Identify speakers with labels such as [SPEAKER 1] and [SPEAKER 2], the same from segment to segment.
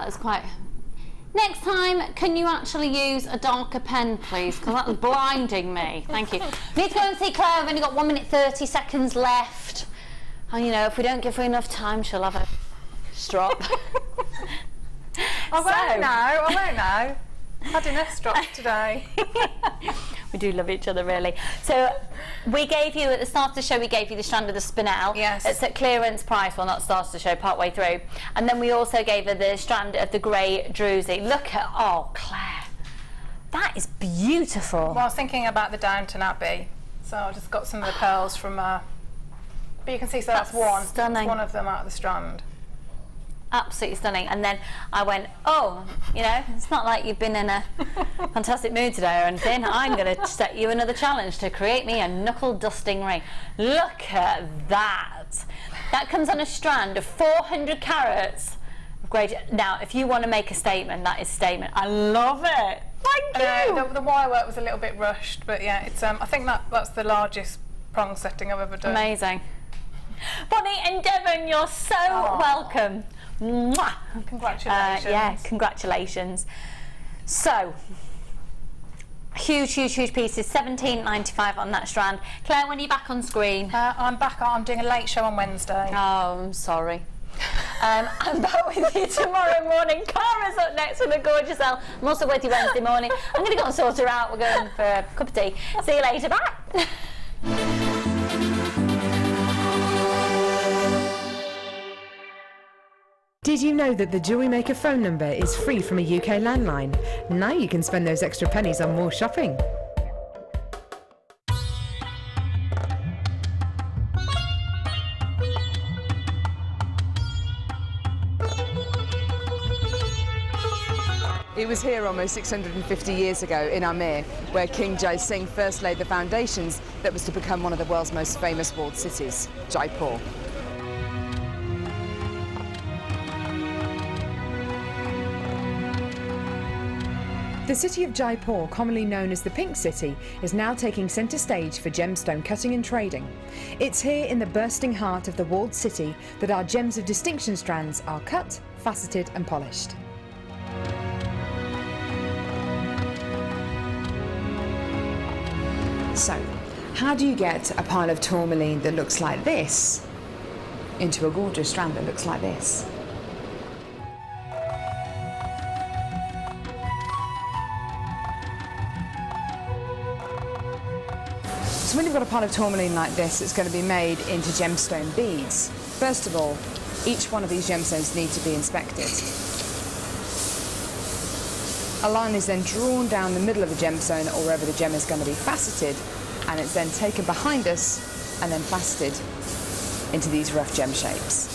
[SPEAKER 1] that is quite... Next time, can you actually use a darker pen, please? Because that's blinding me. Thank you. Need to go and see Claire. I've only got 1 minute 30 seconds left. And, you know, if we don't give her enough time, she'll have a strop.
[SPEAKER 2] I won't know. Had enough strops today.
[SPEAKER 1] We do love each other, really. So we gave you, at the start of the show, we gave you the strand of the Spinel.
[SPEAKER 2] Yes.
[SPEAKER 1] It's at clearance price. Well, not start of the show, part way through. And then we also gave her the strand of the grey druzy. Look at, oh, Claire, that is beautiful.
[SPEAKER 2] Well, I was thinking about the Downton Abbey, so I just got some of the pearls from, but you can see, so that's one.
[SPEAKER 1] Stunning.
[SPEAKER 2] That's one of them out of the strand.
[SPEAKER 1] Absolutely stunning. And then I went, oh, you know, it's not like you've been in a fantastic mood today or anything. I'm going to set you another challenge to create me a knuckle dusting ring. Look at that. That comes on a strand of 400 carats of grey. Now, if you want to make a statement, that is statement. I love it. Thank you.
[SPEAKER 2] The wire work was a little bit rushed, but yeah, it's. I think that's the largest prong setting I've ever done.
[SPEAKER 1] Amazing. Bonnie and Devon, you're so welcome. Mwah.
[SPEAKER 2] Congratulations.
[SPEAKER 1] Yeah, congratulations. So, huge pieces, £17.95 on that strand. Claire, when are you back on screen?
[SPEAKER 2] I'm back on. I'm doing a late show on Wednesday.
[SPEAKER 1] Oh, I'm sorry. I'm back with you tomorrow morning. Cara's up next with a gorgeous Elle. I'm also with you Wednesday morning. I'm going to go and sort her out. We're going for a cup of tea. See you later. Bye.
[SPEAKER 3] Did you know that the JewelleryMaker phone number is free from a UK landline? Now you can spend those extra pennies on more shopping.
[SPEAKER 4] It was here almost 650 years ago in Amir, where King Jai Singh first laid the foundations that was to become one of the world's most famous walled cities, Jaipur.
[SPEAKER 3] The city of Jaipur, commonly known as the Pink City, is now taking centre stage for gemstone cutting and trading. It's here in the bursting heart of the walled city that our gems of distinction strands are cut, faceted and polished. So, how do you get a pile of tourmaline that looks like this into a gorgeous strand that looks like this? So when you've got a pile of tourmaline like this, it's going to be made into gemstone beads. First of all, each one of these gemstones need to be inspected. A line is then drawn down the middle of the gemstone or wherever the gem is going to be faceted, and it's then taken behind us and then faceted into these rough gem shapes.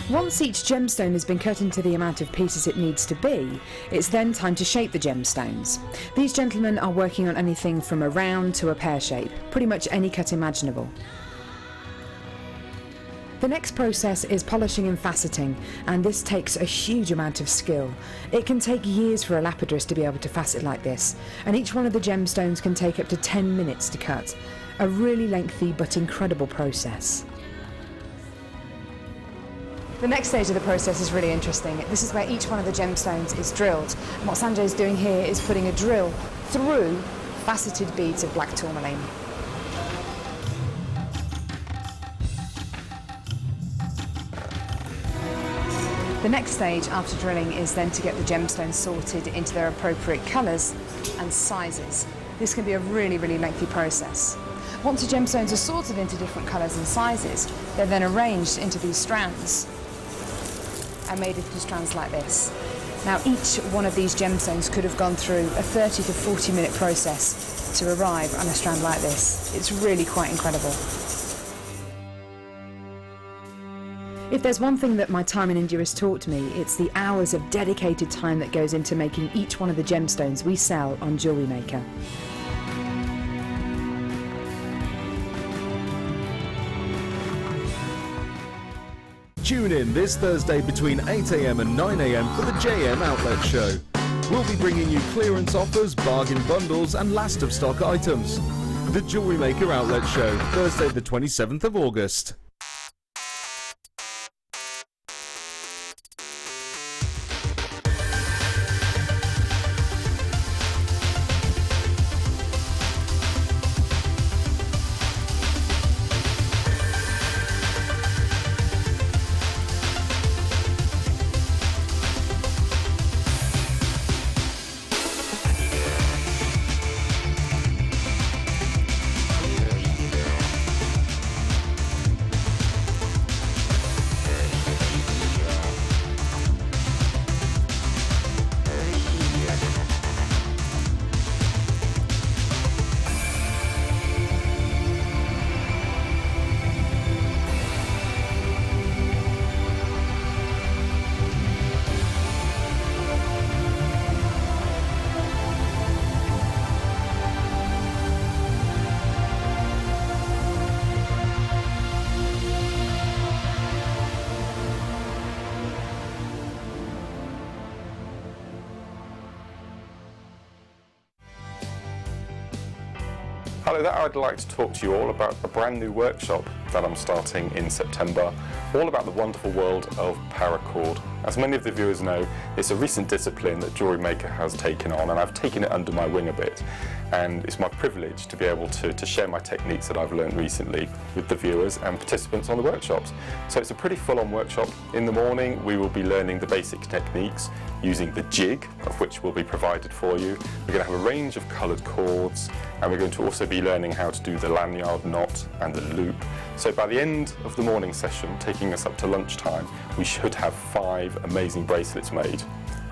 [SPEAKER 3] Once each gemstone has been cut into the amount of pieces it needs to be, it's then time to shape the gemstones. These gentlemen are working on anything from a round to a pear shape, pretty much any cut imaginable. The next process is polishing and faceting, and this takes a huge amount of skill. It can take years for a lapidress to be able to facet like this, and each one of the gemstones can take up to 10 minutes to cut. A really lengthy but incredible process. The next stage of the process is really interesting. This is where each one of the gemstones is drilled. And what Sanjay is doing here is putting a drill through faceted beads of black tourmaline. The next stage after drilling is then to get the gemstones sorted into their appropriate colours and sizes. This can be a really lengthy process. Once the gemstones are sorted into different colours and sizes, they're then arranged into these strands and made into strands like this. Now each one of these gemstones could have gone through a 30 to 40 minute process to arrive on a strand like this. It's really quite incredible. If there's one thing that my time in India has taught me, it's the hours of dedicated time that goes into making each one of the gemstones we sell on JewelleryMaker.
[SPEAKER 5] Tune in this Thursday between 8 AM and 9 AM for the JM Outlet Show. We'll be bringing you clearance offers, bargain bundles and last of stock items. The JewelleryMaker Outlet Show, Thursday the 27th of August.
[SPEAKER 6] Hello there, I'd like to talk to you all about a brand new workshop that I'm starting in September, all about the wonderful world of paracord. As many of the viewers know, it's a recent discipline that JewelleryMaker has taken on, and I've taken it under my wing a bit. And it's my privilege to be able to share my techniques that I've learned recently with the viewers and participants on the workshops. So it's a pretty full-on workshop. In the morning we will be learning the basic techniques using the jig, of which will be provided for you. We're going to have a range of coloured cords, and we're going to also be learning how to do the lanyard knot and the loop. So by the end of the morning session, taking us up to lunchtime, we should have 5 amazing bracelets made.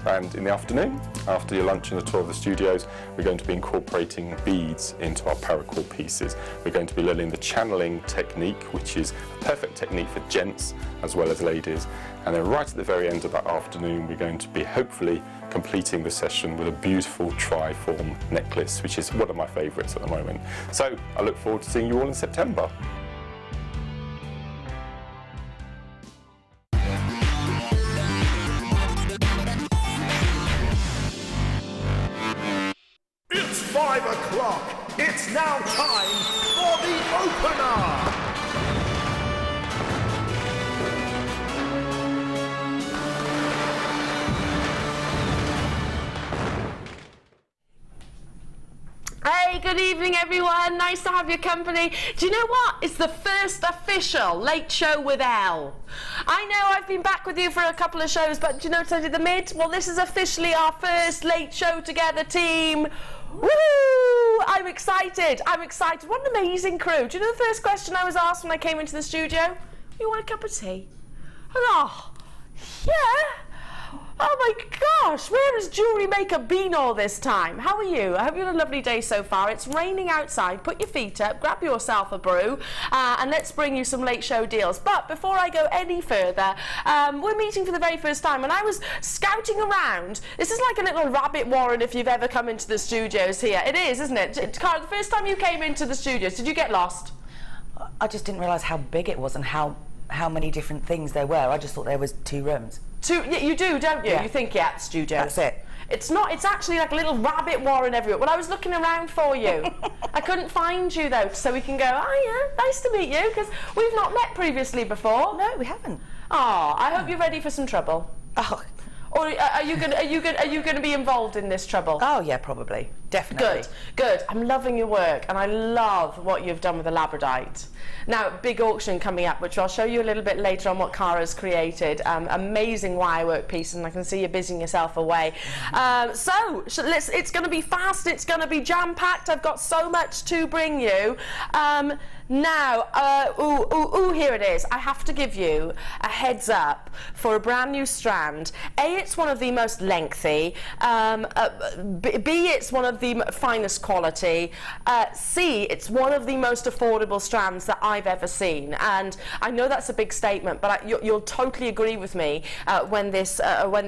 [SPEAKER 6] And in the afternoon, after your lunch and a tour of the studios, we're going to be incorporating beads into our paracord pieces. We're going to be learning the channeling technique, which is a perfect technique for gents as well as ladies. And then right at the very end of that afternoon, we're going to be hopefully completing the session with a beautiful tri-form necklace, which is one of my favourites at the moment. So I look forward to seeing you all in September.
[SPEAKER 7] It's 5 o'clock. It's now time for the opener.
[SPEAKER 8] Hey, good evening everyone, nice to have your company. Do you know what? It's the first official Late Show with Elle. I know I've been back with you for a couple of shows, but do you know what I did the mid? Well, this is officially our first Late Show Together team. Woo! I'm excited, What an amazing crew. Do you know the first question I was asked when I came into the studio? You want a cup of tea? Oh, yeah. Oh my gosh, where has JewelleryMaker been all this time? How are you? I hope you had a lovely day so far. It's raining outside. Put your feet up, grab yourself a brew, and let's bring you some late show deals. But before I go any further, we're meeting for the very first time, and I was scouting around. This is like a little rabbit warren if you've ever come into the studios here. It is, isn't it? Cara, the first time you came into the studios, did you get lost?
[SPEAKER 9] I just didn't realise how big it was and how many different things there were. I just thought there was 2 rooms.
[SPEAKER 8] Yeah, you do, don't you?
[SPEAKER 9] Yeah.
[SPEAKER 8] You think, yeah, studios.
[SPEAKER 9] That's it.
[SPEAKER 8] It's not, it's actually like a little rabbit warren everywhere. Well, I was looking around for you. I couldn't find you though, so we can go, oh yeah, nice to meet you, because we've not met previously before.
[SPEAKER 9] No, we haven't.
[SPEAKER 8] Oh, I hope you're ready for some trouble.
[SPEAKER 9] Oh.
[SPEAKER 8] Or are you going to be involved in this trouble?
[SPEAKER 9] Oh yeah, probably. Definitely.
[SPEAKER 8] Good. I'm loving your work, and I love what you've done with the labradite. Now, big auction coming up, which I'll show you a little bit later on what Cara's created. Amazing wirework piece, and I can see you're busying yourself away. So it's going to be fast. It's going to be jam-packed. I've got so much to bring you. Now, here it is. I have to give you a heads up for a brand new strand. A, it's one of the most lengthy. B, it's one of the finest quality. C, it's one of the most affordable strands that I've ever seen. And I know that's a big statement, but you'll totally agree with me when this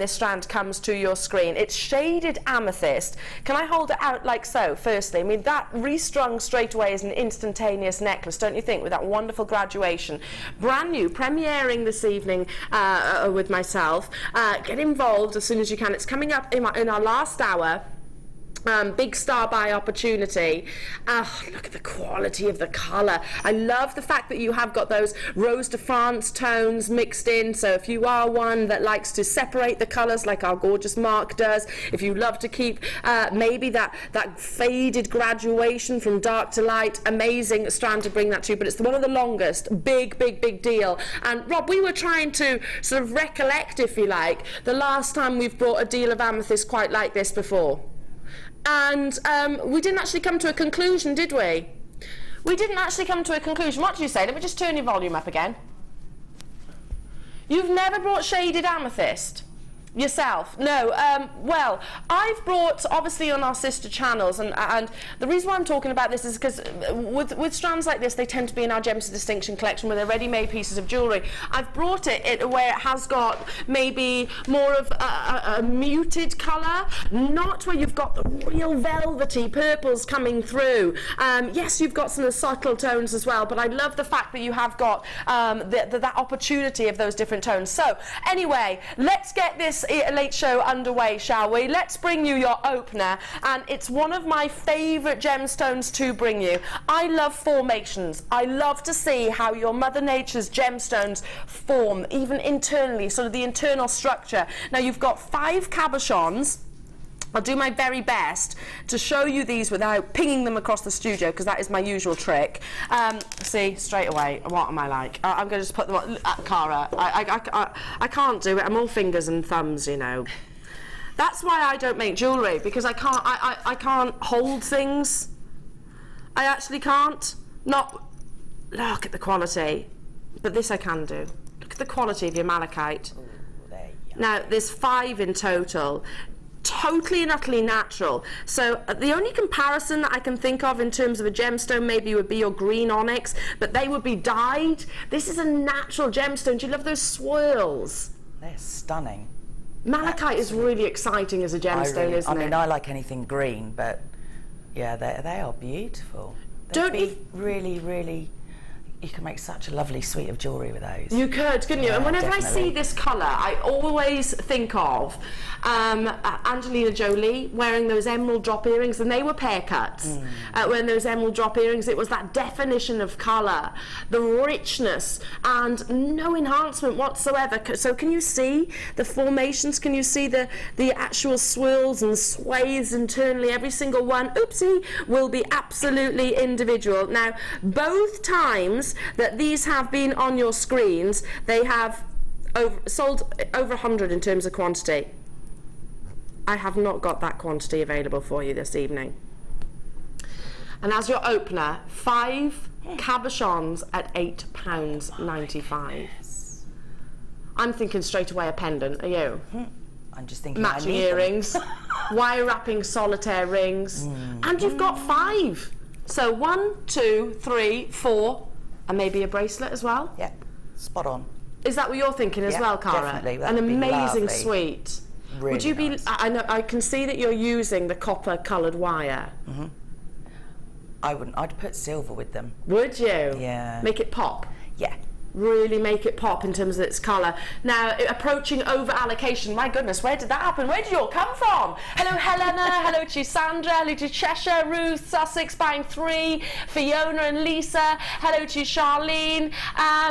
[SPEAKER 8] strand comes to your screen. It's shaded amethyst. Can I hold it out like so? Firstly, I mean, that restrung straight away is an instantaneous necklace, don't you think, with that wonderful graduation. Brand new, premiering this evening with myself. Get involved as soon as you can. It's coming up in our last hour. Big star buy opportunity. Look at the quality of the colour. I love the fact that you have got those Rose de France tones mixed in, so if you are one that likes to separate the colours like our gorgeous Mark does, if you love to keep maybe that faded graduation from dark to light, amazing strand to bring that to you, but it's one of the longest. Big deal. And Rob, we were trying to sort of recollect, if you like, the last time we've brought a deal of amethyst quite like this before. And we didn't actually come to a conclusion, did we? We didn't actually come to a conclusion. What did you say? Let me just turn your volume up again. You've never brought shaded amethyst? Yourself? No. Well, I've brought, obviously on our sister channels, and the reason why I'm talking about this is because with strands like this, they tend to be in our Gems of Distinction collection where they're ready-made pieces of jewellery. I've brought it where it has got maybe more of a muted colour, not where you've got the real velvety purples coming through. Yes, you've got some of the subtle tones as well, but I love the fact that you have got that opportunity of those different tones. So, anyway, let's get this this late show underway, shall we? Let's bring you your opener, and it's one of my favourite gemstones to bring you. I love formations. I love to see how your Mother Nature's gemstones form, even internally, sort of the internal structure. Now, you've got 5 cabochons. I'll do my very best to show you these without pinging them across the studio, because that is my usual trick. See, straight away, what am I like? I'm going to just put them on. Cara, I can't do it. I'm all fingers and thumbs, you know. That's why I don't make jewellery, because I can't hold things. I actually can't. Not, look at the quality. But this I can do. Look at the quality of your malachite.
[SPEAKER 9] Ooh, there you go.
[SPEAKER 8] Now, there's 5 in total. Totally and utterly natural. So the only comparison that I can think of in terms of a gemstone maybe would be your green onyx, but they would be dyed. This is a natural gemstone. Do you love those swirls?
[SPEAKER 9] They're stunning.
[SPEAKER 8] Malachite is really exciting as a gemstone, isn't it?
[SPEAKER 9] I mean, I like anything green, but yeah, they are beautiful.
[SPEAKER 8] Don't
[SPEAKER 9] be really, really. You can make such a lovely suite of jewellery with those.
[SPEAKER 8] You could, couldn't you?
[SPEAKER 9] Yeah,
[SPEAKER 8] And whenever
[SPEAKER 9] definitely.
[SPEAKER 8] I see this colour, I always think of Angelina Jolie wearing those emerald drop earrings, and they were pear cuts. When those emerald drop earrings, it was that definition of colour, the richness, and no enhancement whatsoever. So can you see the formations? Can you see the actual swirls and sways internally? Every single one, oopsie, will be absolutely individual. Now, both times that these have been on your screens, they have sold over 100 in terms of quantity. I have not got that quantity available for you this evening. And as your opener, 5 cabochons at £8.95. I'm thinking straight away a pendant, are you?
[SPEAKER 9] I'm just thinking
[SPEAKER 8] Matching
[SPEAKER 9] I need them.
[SPEAKER 8] earrings, wire wrapping solitaire rings, and you've got 5. So 1, 2, 3, 4, and maybe a bracelet as well.
[SPEAKER 9] Yep, spot on.
[SPEAKER 8] Is that what you're thinking as
[SPEAKER 9] Yeah,
[SPEAKER 8] well, Cara?
[SPEAKER 9] definitely. That
[SPEAKER 8] An
[SPEAKER 9] would be
[SPEAKER 8] amazing
[SPEAKER 9] lovely.
[SPEAKER 8] suite.
[SPEAKER 9] Really
[SPEAKER 8] Would you be?
[SPEAKER 9] nice.
[SPEAKER 8] I know. I can see that you're using the copper-coloured wire.
[SPEAKER 9] I wouldn't. I'd put silver with them.
[SPEAKER 8] Would you?
[SPEAKER 9] Yeah.
[SPEAKER 8] Make it pop.
[SPEAKER 9] Yeah.
[SPEAKER 8] Really make it pop in terms of its colour. Now, approaching over allocation. My goodness, where did that happen? Where did you all come from? Hello, Helena. Hello to Sandra. Hello to Cheshire. Ruth, Sussex, buying 3. Fiona and Lisa. Hello to Charlene.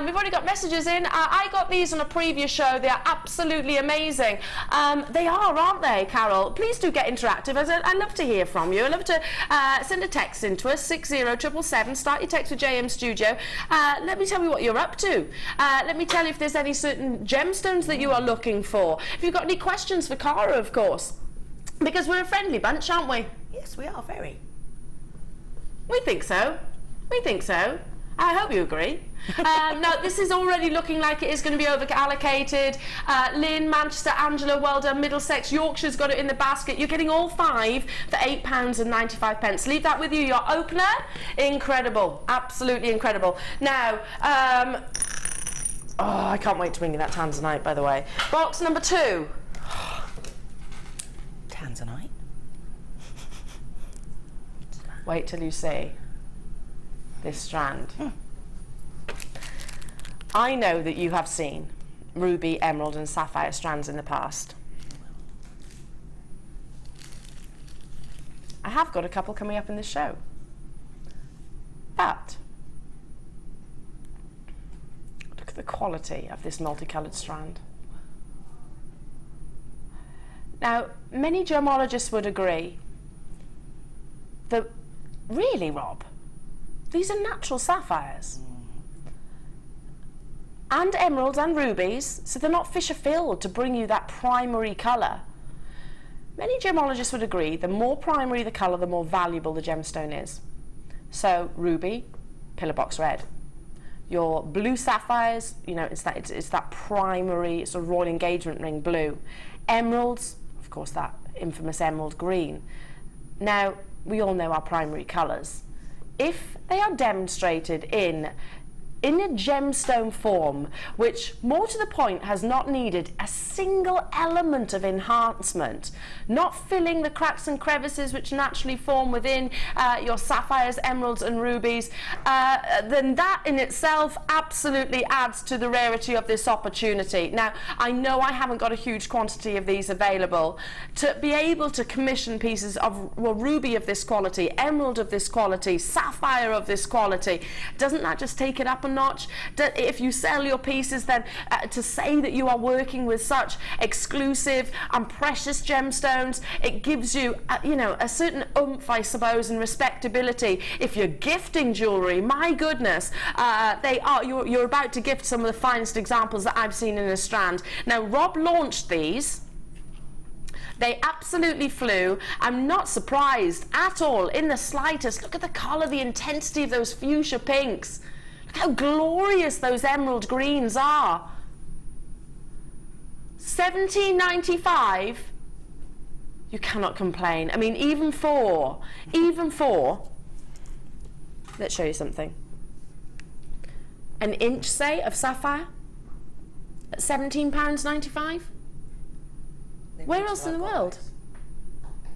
[SPEAKER 8] We've already got messages in. I got these on a previous show. They are absolutely amazing. They are, aren't they, Carol? Please do get interactive. I love to hear from you. I love to send a text into us, 60777. Start your text with JM Studio. Let me tell you what you're up to. Let me tell you if there's any certain gemstones that you are looking for. If you've got any questions for Cara, of course. Because we're a friendly bunch, aren't we?
[SPEAKER 9] Yes, we are very.
[SPEAKER 8] We think so. We think so. I hope you agree. No, this is already looking like it is going to be over allocated. Lynn, Manchester, Angela, well done. Middlesex, Yorkshire's got it in the basket. You're getting all 5 for £8.95. Leave that with you. Your opener, incredible, absolutely incredible. Now, oh, I can't wait to bring you that tanzanite, by the way. Box number 2.
[SPEAKER 9] Tanzanite.
[SPEAKER 8] Wait till you see this strand. I know that you have seen ruby, emerald and sapphire strands in the past. I have got a couple coming up in this show. But look at the quality of this multicoloured strand. Now, many gemologists would agree that, really, Rob, these are natural sapphires. And emeralds and rubies, so they're not Fisher-filled to bring you that primary colour. Many gemologists would agree the more primary the colour, the more valuable the gemstone is. So, ruby, pillar box red. Your blue sapphires, you know, it's that primary sort of royal engagement ring blue. Emeralds, of course, that infamous emerald green. Now, we all know our primary colours. If they are demonstrated in in a gemstone form, which more to the point has not needed a single element of enhancement, not filling the cracks and crevices which naturally form within your sapphires, emeralds and rubies, then that in itself absolutely adds to the rarity of this opportunity. Now, I know I haven't got a huge quantity of these available. To be able to commission pieces of ruby of this quality, emerald of this quality, sapphire of this quality, doesn't that just take it up a notch? If you sell your pieces, then to say that you are working with such exclusive and precious gemstones, it gives you you know, a certain oomph, I suppose, and respectability. If you're gifting jewellery, my goodness, you're about to gift some of the finest examples that I've seen in a Strand. Now, Rob launched these. They absolutely flew. I'm not surprised at all in the slightest. Look at the colour, the intensity of those fuchsia pinks. Look how glorious those emerald greens are. $17.95. You cannot complain. I mean, even for, let's show you something. An inch, say, of sapphire at £17.95. Where else in the world?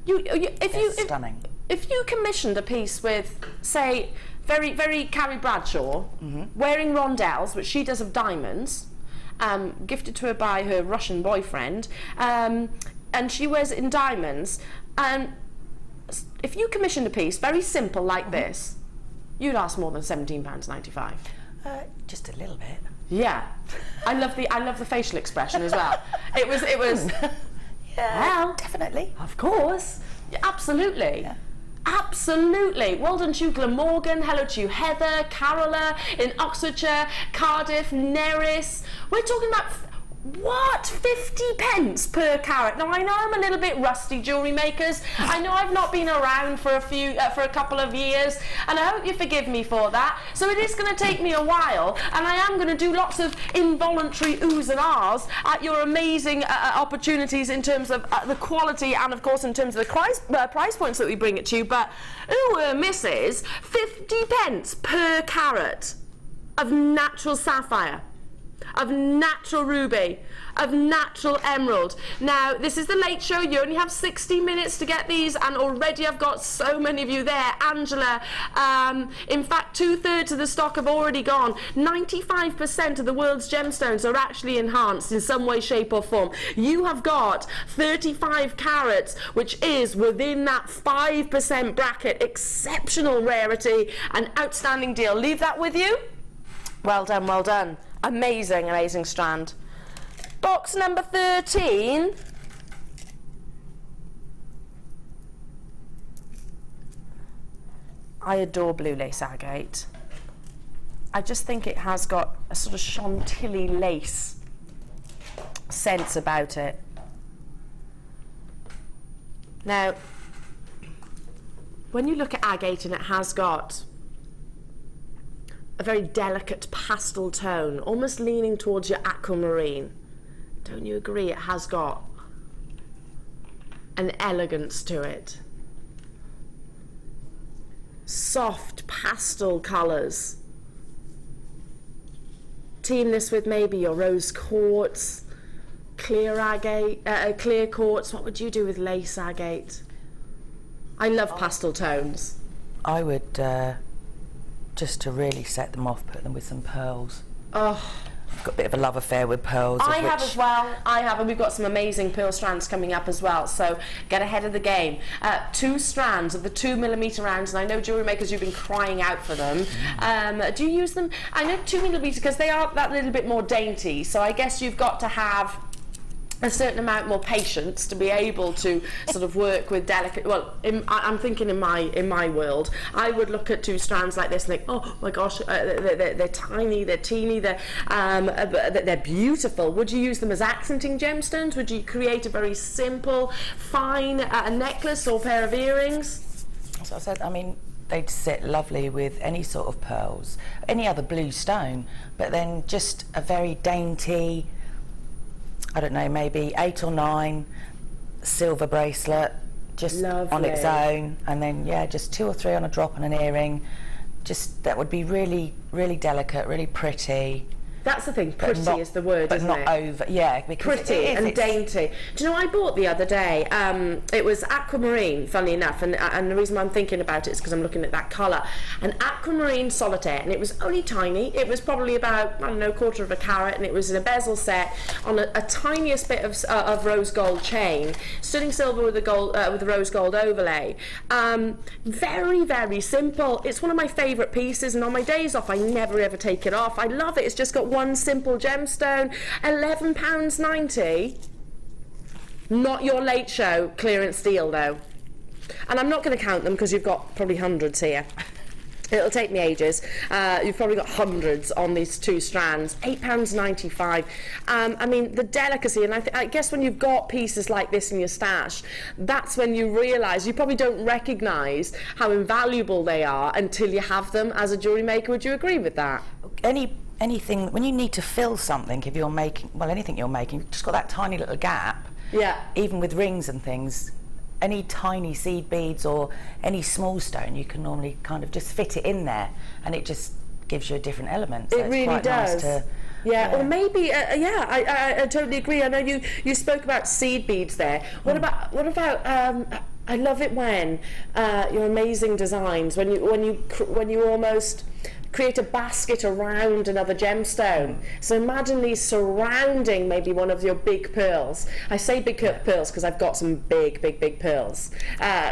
[SPEAKER 9] Stunning.
[SPEAKER 8] If you commissioned a piece with, say, very Carrie Bradshaw, wearing Rondelles, which she does of diamonds, gifted to her by her Russian boyfriend, and she wears it in diamonds, and if you commissioned a piece very simple like this, you'd ask more than £17.95.
[SPEAKER 9] Just a little bit.
[SPEAKER 8] Yeah, I love the facial expression as well. It was.
[SPEAKER 9] Yeah,
[SPEAKER 8] well,
[SPEAKER 9] definitely.
[SPEAKER 8] Of course, absolutely.
[SPEAKER 9] Yeah.
[SPEAKER 8] Absolutely. Well done to you, Glamorgan. Hello to you, Heather, Carola in Oxfordshire, Cardiff, Neris. We're talking about what? 50 pence per carat. Now, I know I'm a little bit rusty, jewellery makers. I know I've not been around for a couple of years, and I hope you forgive me for that. So it is going to take me a while, and I am going to do lots of involuntary oohs and ahs at your amazing opportunities in terms of the quality and, of course, in terms of the price points that we bring it to you. But, misses, 50 pence per carat of natural sapphire, of natural ruby, of natural emerald. Now, this is the late show. You only have 60 minutes to get these, and already I've got so many of you there. Angela, in fact, 2/3 of the stock have already gone. 95% of the world's gemstones are actually enhanced in some way, shape or form. You have got 35 carats, which is within that 5% bracket. Exceptional rarity, an outstanding deal. Leave that with you. Well done, well done. Amazing, amazing Strand. Box number 13. I adore blue lace agate. I just think it has got a sort of chantilly lace sense about it. Now, when you look at agate, and it has got a very delicate pastel tone, almost leaning towards your aquamarine. Don't you agree? It has got an elegance to it. Soft pastel colours. Team this with maybe your rose quartz, clear agate, clear quartz. What would you do with lace agate? I love pastel tones.
[SPEAKER 9] I would just to really set them off, put them with some pearls.
[SPEAKER 8] Oh,
[SPEAKER 9] I've got a bit of a love affair with pearls.
[SPEAKER 8] I have as well. I have, and we've got some amazing pearl strands coming up as well. So get ahead of the game. 2 strands of the 2mm rounds, and I know jewellery makers, you've been crying out for them. Do you use them? I know 2mm because they are that little bit more dainty. So I guess you've got to have a certain amount more patience to be able to sort of work with delicate. Well, I'm thinking in my world, I would look at 2 strands like this and think, oh my gosh, they're tiny, they're teeny, they're beautiful. Would you use them as accenting gemstones? Would you create a very simple, fine necklace or pair of earrings?
[SPEAKER 9] So I said, I mean, they'd sit lovely with any sort of pearls, any other blue stone, but then just a very dainty, I don't know, maybe 8 or 9 silver bracelet, just
[SPEAKER 8] Lovely.
[SPEAKER 9] on its own, and then yeah, just 2 or 3 on a drop and an earring. just that would be really, really delicate, really pretty.
[SPEAKER 8] That's the thing, pretty is the word,
[SPEAKER 9] but
[SPEAKER 8] isn't
[SPEAKER 9] not
[SPEAKER 8] it?
[SPEAKER 9] over. Yeah, because
[SPEAKER 8] Pretty
[SPEAKER 9] it is,
[SPEAKER 8] and
[SPEAKER 9] it's-
[SPEAKER 8] dainty. Do you know what I bought the other day? It was aquamarine, funnily enough, and the reason why I'm thinking about it is because I'm looking at that colour. An aquamarine solitaire, and it was only tiny. It was probably about, I don't know, 1/4 of a carat, and it was in a bezel set on a tiniest bit of rose gold chain, sterling silver with a rose gold overlay. Very, very simple. It's one of my favourite pieces, and on my days off, I never ever take it off. I love it. It's just got one simple gemstone, £11.90. Not your late show clearance deal though. And I'm not going to count them because you've got probably hundreds here. It'll take me ages. You've probably got hundreds on these 2 strands. £8.95. I mean, the delicacy, and I guess when you've got pieces like this in your stash, that's when you realise, you probably don't recognise how invaluable they are until you have them as a jewellery maker. Would you agree with that?
[SPEAKER 9] Anything, when you need to fill something, if you're making, well, anything you're making, you've just got that tiny little gap.
[SPEAKER 8] Yeah.
[SPEAKER 9] Even with rings and things, any tiny seed beads or any small stone, you can normally kind of just fit it in there, and it just gives you a different element. So
[SPEAKER 8] it really
[SPEAKER 9] quite
[SPEAKER 8] does.
[SPEAKER 9] Nice to,
[SPEAKER 8] yeah, or maybe, I totally agree. I know you spoke about seed beads there. What about I love it when your amazing designs, when you almost create a basket around another gemstone. So imagine these surrounding maybe one of your big pearls. I say big pearls because I've got some big pearls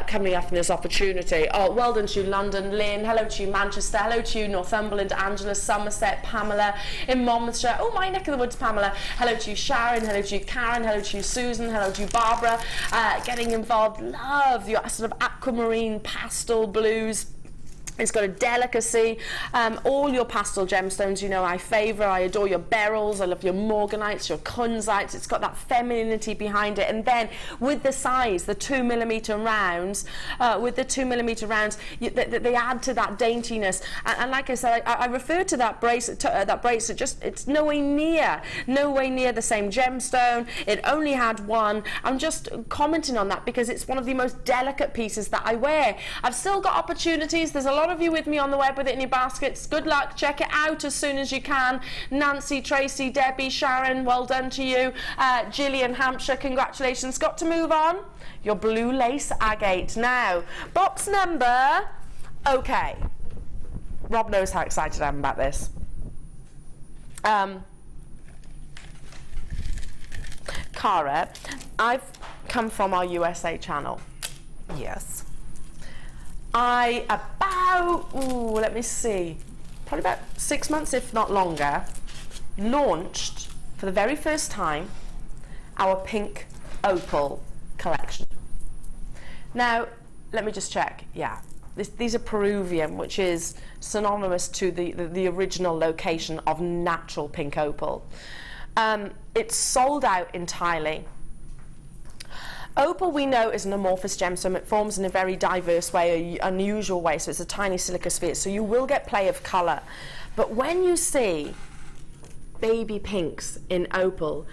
[SPEAKER 8] coming up in this opportunity. Oh, well done to you, London. Lynn, hello to you, Manchester. Hello to you, Northumberland. Angela, Somerset, Pamela in Monmouthshire. Oh, my neck of the woods, Pamela. Hello to you, Sharon. Hello to you, Karen. Hello to you, Susan. Hello to you, Barbara. Getting involved. Love your sort of aquamarine pastel blues. It's got a delicacy. All your pastel gemstones, you know, I favour. I adore your beryls. I love your morganites, your kunzites. It's got that femininity behind it. And then with the size, the 2mm rounds, they add to that daintiness. And like I said, I refer to that bracelet. Just it's nowhere near the same gemstone. It only had one. I'm just commenting on that because it's one of the most delicate pieces that I wear. I've still got opportunities. There's a lot of you with me on the web with it in your baskets. Good luck. Check it out as soon as you can. Nancy, Tracy, Debbie, Sharon, well done to you. Gillian, Hampshire, congratulations. Got to move on. Your blue lace agate. Now, box number... Okay. Rob knows how excited I am about this. Cara, I've come from our USA channel.
[SPEAKER 9] yes.
[SPEAKER 8] Let me see, probably about 6 months, if not longer, launched for the very first time our pink opal collection. Now, let me just check. Yeah, these are Peruvian, which is synonymous to the original location of natural pink opal. It's sold out entirely. Opal, we know, is an amorphous gemstone. It forms in a very diverse way, an unusual way, so it's a tiny silica sphere, so you will get play of colour. But when you see baby pinks in opal,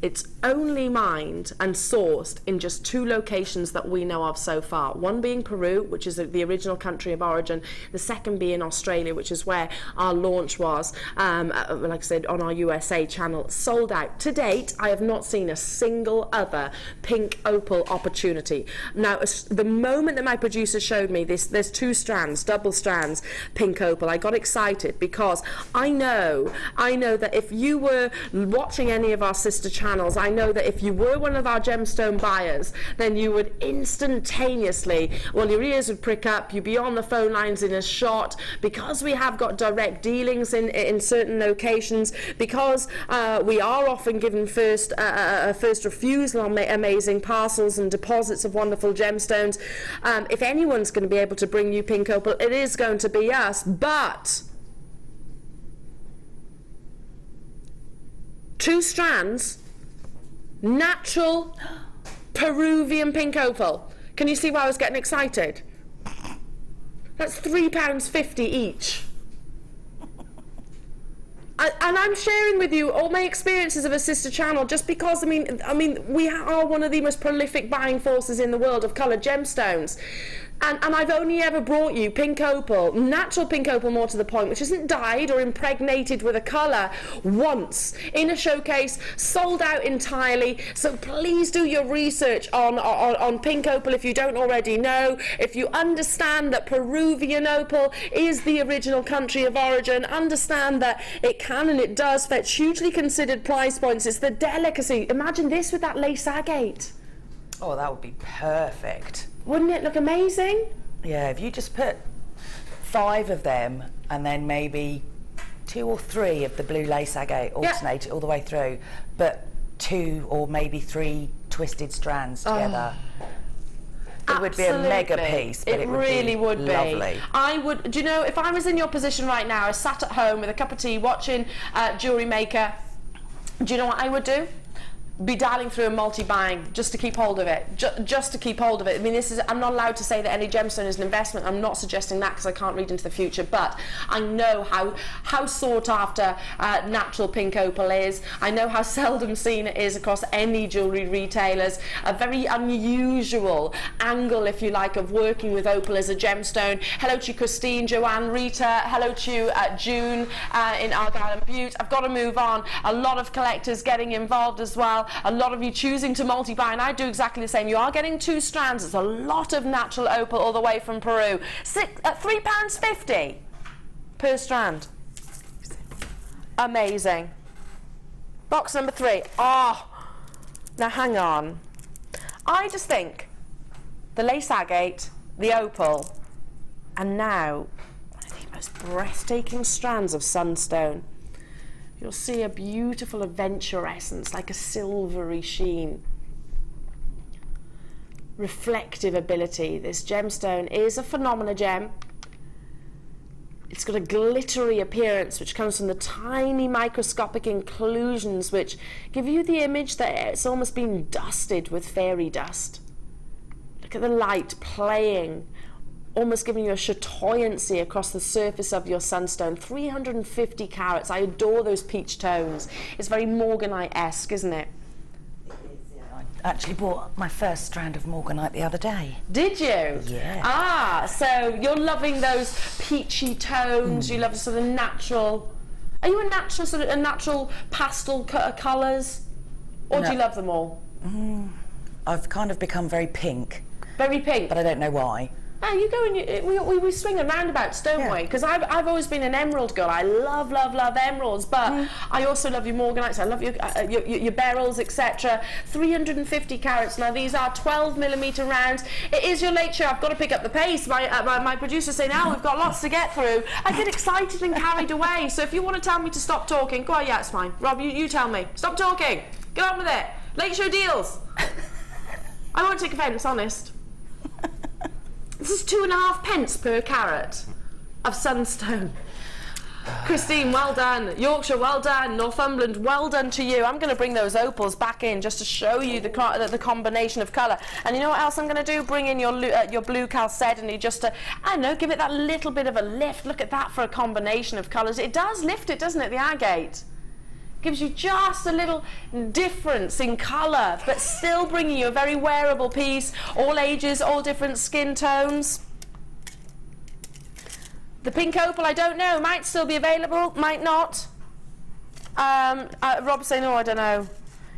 [SPEAKER 8] it's only mined and sourced in just 2 locations that we know of so far. One being Peru, which is the original country of origin. The second being Australia, which is where our launch was, like I said, on our USA channel. Sold out. To date, I have not seen a single other pink opal opportunity. Now, the moment that my producer showed me this, there's 2 strands, double strands, pink opal, I got excited because I know that if you were watching any of our sister channels, I know that if you were one of our gemstone buyers, then you would instantaneously, well, your ears would prick up, you'd be on the phone lines in a shot, because we have got direct dealings in certain locations, because we are often given first refusal on amazing parcels and deposits of wonderful gemstones. If anyone's going to be able to bring you pink opal, it is going to be us. But 2 strands, natural Peruvian pink opal. Can you see why I was getting excited? That's £3.50 each. And I'm sharing with you all my experiences of a sister channel just because, I mean, we are one of the most prolific buying forces in the world of coloured gemstones. And I've only ever brought you pink opal, natural pink opal more to the point, which isn't dyed or impregnated with a colour, once in a showcase, sold out entirely. So please do your research on pink opal if you don't already know. If you understand that Peruvian opal is the original country of origin, understand that it can and it does fetch hugely considered price points. It's the delicacy. Imagine this with that lace agate.
[SPEAKER 9] Oh, that would be perfect.
[SPEAKER 8] Wouldn't it look amazing?
[SPEAKER 9] Yeah, if you just put 5 of them and then maybe 2 or 3 of the blue lace agate alternated all the way through, but 2 or maybe 3 twisted strands together. It would be a mega piece, but it would
[SPEAKER 8] really would be
[SPEAKER 9] lovely.
[SPEAKER 8] I would, do you know, if I was in your position right now, I sat at home with a cup of tea watching JewelleryMaker, do you know what I would do? Be dialing through and multi-buying just to keep hold of it, just to keep hold of it. I mean, I'm not allowed to say that any gemstone is an investment. I'm not suggesting that because I can't read into the future, but I know how sought after natural pink opal is. I know how seldom seen it is across any jewellery retailers. A very unusual angle, if you like, of working with opal as a gemstone. Hello to you, Christine, Joanne, Rita. Hello to you, June in Argyle and Butte. I've got to move on. A lot of collectors getting involved as well. A lot of you choosing to multi-buy, and I do exactly the same. You are getting 2 strands. It's a lot of natural opal all the way from Peru. £3.50 per strand. Amazing. Box number 3. Oh, now hang on. I just think the lace agate, the opal, and now one of the most breathtaking strands of sunstone. You'll see a beautiful adventure essence, like a silvery sheen. Reflective ability. This gemstone is a phenomena gem. It's got a glittery appearance which comes from the tiny microscopic inclusions which give you the image that it's almost been dusted with fairy dust. Look at the light playing, almost giving you a chatoyancy across the surface of your sunstone. 350 carats. I adore those peach tones. It's very Morganite-esque, isn't it?
[SPEAKER 9] I actually bought my first strand of Morganite the other day.
[SPEAKER 8] Did you?
[SPEAKER 9] Yeah.
[SPEAKER 8] Ah, so you're loving those peachy tones. You love sort of natural. Are you a natural sort of a natural pastel colours, or do you love them all?
[SPEAKER 9] I've kind of become very pink.
[SPEAKER 8] Very pink.
[SPEAKER 9] But I don't know why.
[SPEAKER 8] Ah, you go and we swing and roundabouts, don't we? Because I've always been an emerald girl. I love emeralds, but I also love your Morganites. I love your beryls, etc. 350 carats. Now these are 12mm rounds. It is your late show. I've got to pick up the pace. My producer's saying, "Now we've got lots to get through." I get excited and carried away. So if you want to tell me to stop talking, go on. Yeah, it's fine. Rob, you tell me. Stop talking. Get on with it. Late show deals. I won't take offence, honest. This is 2.5 pence per carat of sunstone. Christine, well done. Yorkshire, well done. Northumberland, well done to you. I'm going to bring those opals back in just to show you the combination of colour. And you know what else I'm going to do? Bring in your blue chalcedony just to, I don't know, give it that little bit of a lift. Look at that for a combination of colours. It does lift it, doesn't it, the agate? Gives you just a little difference in colour, but still bringing you a very wearable piece, all ages, all different skin tones. The pink opal, I don't know, might still be available, might not. Rob's saying, oh, I don't know.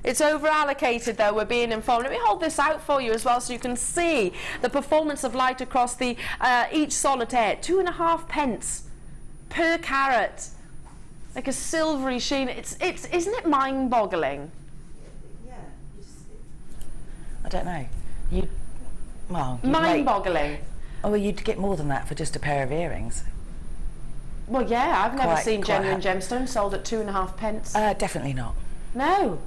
[SPEAKER 8] It's over allocated though, we're being informed. Let me hold this out for you as well so you can see the performance of light across the each solitaire. 2.5 pence per carat. Like a silvery sheen. It's isn't it mind-boggling?
[SPEAKER 9] Yeah. I don't know.
[SPEAKER 8] Mind-boggling.
[SPEAKER 9] Oh, well, you'd get more than that for just a pair of earrings.
[SPEAKER 8] Well, yeah, I've never seen genuine gemstones sold at 2.5 pence.
[SPEAKER 9] Definitely not.
[SPEAKER 8] No.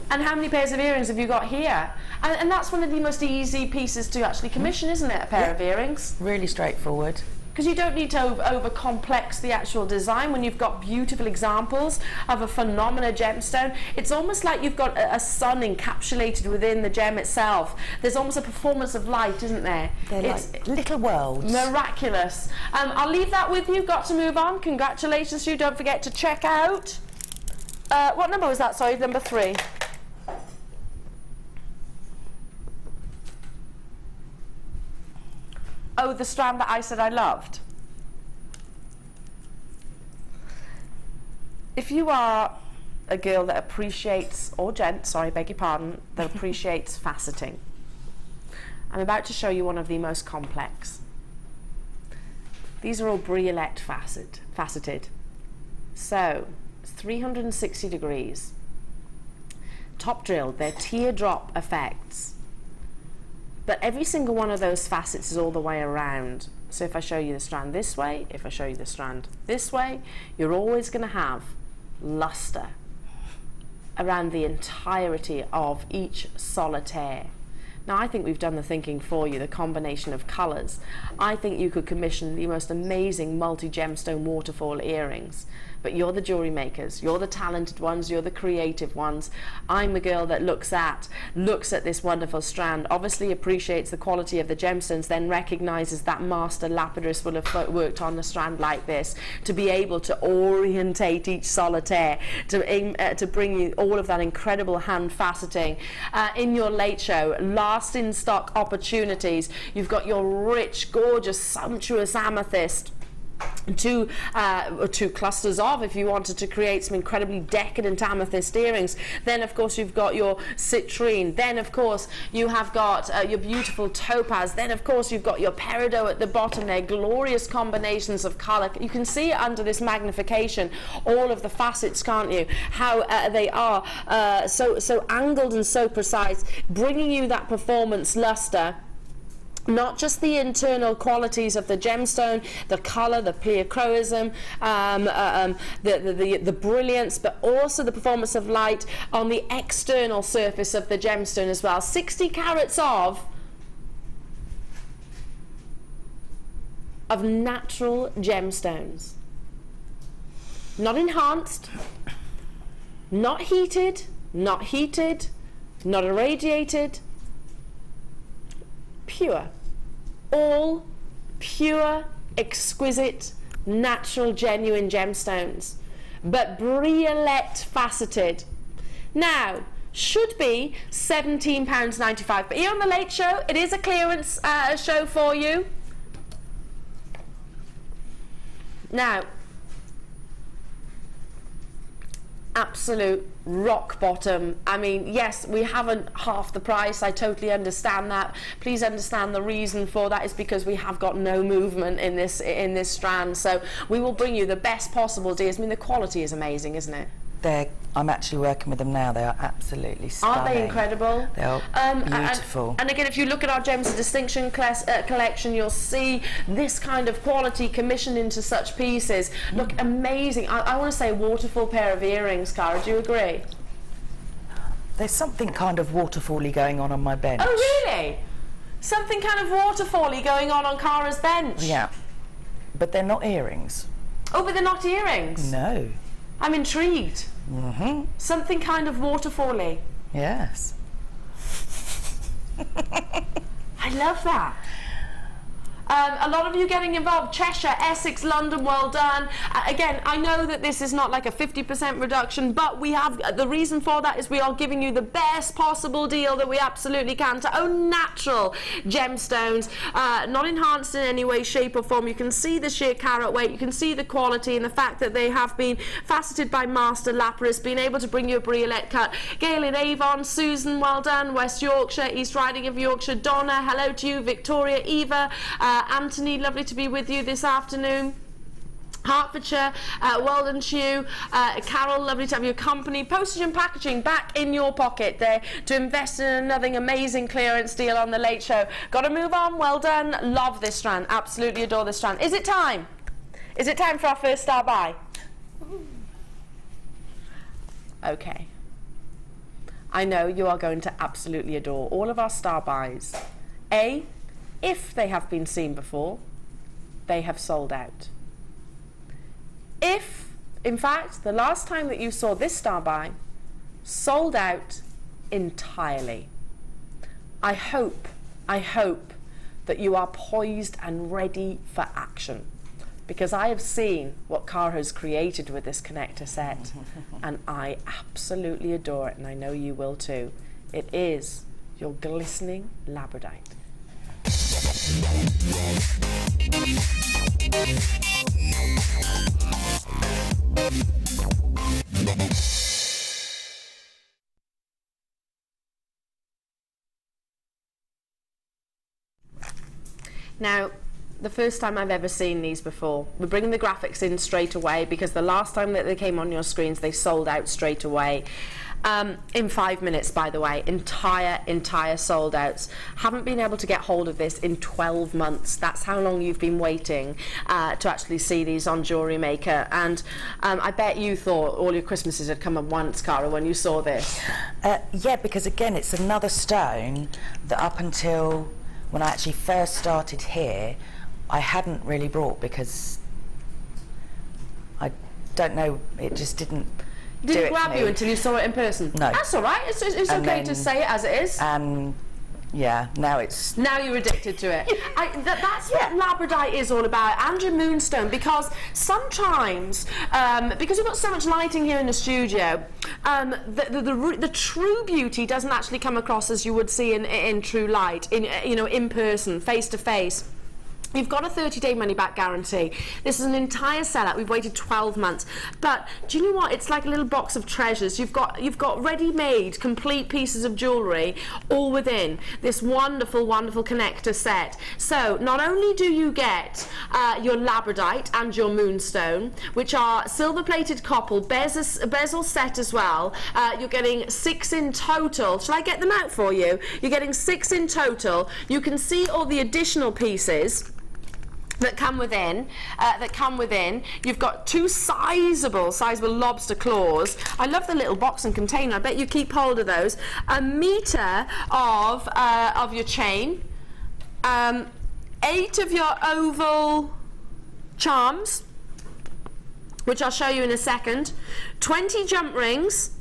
[SPEAKER 8] And how many pairs of earrings have you got here? And that's one of the most easy pieces to actually commission, isn't it? A pair of earrings.
[SPEAKER 9] Really straightforward.
[SPEAKER 8] Because you don't need to over-complex the actual design when you've got beautiful examples of a phenomena gemstone. It's almost like you've got a sun encapsulated within the gem itself. There's almost a performance of light, isn't there?
[SPEAKER 9] They're like little worlds.
[SPEAKER 8] Miraculous. I'll leave that with you. Got to move on. Congratulations to you. Don't forget to check out. What number was that? Sorry, number 3. Oh, the strand that I said I loved. If you are a girl that appreciates, or gent, sorry, beg your pardon, that appreciates faceting, I'm about to show you one of the most complex. These are all briolette faceted. So, it's 360 degrees. Top drilled, they're teardrop effects. But every single one of those facets is all the way around. So if I show you the strand this way, if I show you the strand this way, you're always going to have luster around the entirety of each solitaire. Now I think we've done the thinking for you, the combination of colours. I think you could commission the most amazing multi-gemstone waterfall earrings. But you're the jewellery makers, you're the talented ones, you're the creative ones. I'm the girl that looks at this wonderful strand, obviously appreciates the quality of the gemstones, then recognises that master lapidus will have worked on a strand like this to be able to orientate each solitaire, to bring you all of that incredible hand faceting. In your late show, last in stock opportunities, you've got your rich, gorgeous, sumptuous amethyst. Two clusters of, if you wanted to create some incredibly decadent amethyst earrings. Then of course you've got your citrine, then of course you have got your beautiful topaz, then of course you've got your peridot at the bottom there. Glorious combinations of colour. You can see under this magnification all of the facets, can't you, how they are so angled and so precise, bringing you that performance luster. Not just the internal qualities of the gemstone, the colour, the pleochroism, the brilliance, but also the performance of light on the external surface of the gemstone as well. 60 carats of natural gemstones. Not enhanced, not heated, not irradiated, pure. All pure, exquisite, natural, genuine gemstones, but briolette faceted. Now, should be £17.95, but here on the Late Show, it is a clearance show for you. Now, absolute rock bottom. I mean, yes, we haven't half the price. I totally understand that. Please understand the reason for that is because we have got no movement in this strand. So we will bring you the best possible deals. I mean, the quality is amazing, isn't it?
[SPEAKER 9] I'm actually working with them now. They are absolutely stunning.
[SPEAKER 8] Aren't they incredible?
[SPEAKER 9] They are beautiful.
[SPEAKER 8] And again, if you look at our Gems of Distinction collection, you'll see this kind of quality commissioned into such pieces. Look amazing. I want to say a waterfall pair of earrings, Cara. Do you agree?
[SPEAKER 9] There's something kind of waterfall-y going on my bench.
[SPEAKER 8] Oh, really? Something kind of waterfall-y going on Cara's bench?
[SPEAKER 9] Yeah. But they're not earrings.
[SPEAKER 8] Oh, but they're not earrings?
[SPEAKER 9] No.
[SPEAKER 8] I'm intrigued.
[SPEAKER 9] Mm-hmm.
[SPEAKER 8] Something kind of waterfall-y.
[SPEAKER 9] Yes.
[SPEAKER 8] I love that. A lot of you getting involved. Cheshire, Essex, London, well done. Again, I know that this is not like a 50% reduction, but we have, the reason for that is we are giving you the best possible deal that we absolutely can to own natural gemstones, not enhanced in any way, shape or form. You can see the sheer carat weight, you can see the quality and the fact that they have been faceted by master lapidus, being able to bring you a briolette cut. Gail in Avon, Susan, well done. West Yorkshire, East Riding of Yorkshire, Donna, hello to you. Victoria, Eva, Anthony, lovely to be with you this afternoon. Hertfordshire, well done to you. Carol, lovely to have your company. Postage and packaging back in your pocket there to invest in another amazing clearance deal on the Late Show. Got to move on, well done. Love this strand, absolutely adore this strand. Is it time? Is it time for our first star buy? Okay. I know you are going to absolutely adore all of our star buys. If they have been seen before, they have sold out. If, in fact, the last time that you saw this star buy, sold out entirely. I hope that you are poised and ready for action, because I have seen what Cara has created with this connector set, and I absolutely adore it, and I know you will too. It is your glistening labradite. Now, the first time I've ever seen these before. We're bringing the graphics in straight away because the last time that they came on your screens, they sold out straight away. In 5 minutes, by the way, entire sold outs. Haven't been able to get hold of this in 12 months. That's how long you've been waiting to actually see these on JewelleryMaker. And I bet you thought all your Christmases had come at once, Cara, when you saw this.
[SPEAKER 9] Yeah, because again, it's another stone that up until when I actually first started here, I hadn't really brought because I don't know, it just didn't
[SPEAKER 8] Didn't grab you until you saw it in person?
[SPEAKER 9] No.
[SPEAKER 8] That's all right. It's okay to say it as it is.
[SPEAKER 9] Yeah, now it's...
[SPEAKER 8] Now you're addicted to it. That's what labradite is all about, and your moonstone, because sometimes, because we've got so much lighting here in the studio, the true beauty doesn't actually come across as you would see in true light, in person, face to face. You've got a 30-day money-back guarantee. This is an entire sellout. We've waited 12 months. But do you know what? It's like a little box of treasures. You've got ready-made, complete pieces of jewellery all within this wonderful, wonderful connector set. So not only do you get your labradite and your moonstone, which are silver-plated copper, bezel set as well. You're getting 6 in total. Shall I get them out for you? You're getting 6 in total. You can see all the additional pieces that come within. You've got 2 sizable lobster claws. I love the little box and container. I bet you keep hold of those. A metre of your chain. 8 of your oval charms, which I'll show you in a second. 20 jump rings.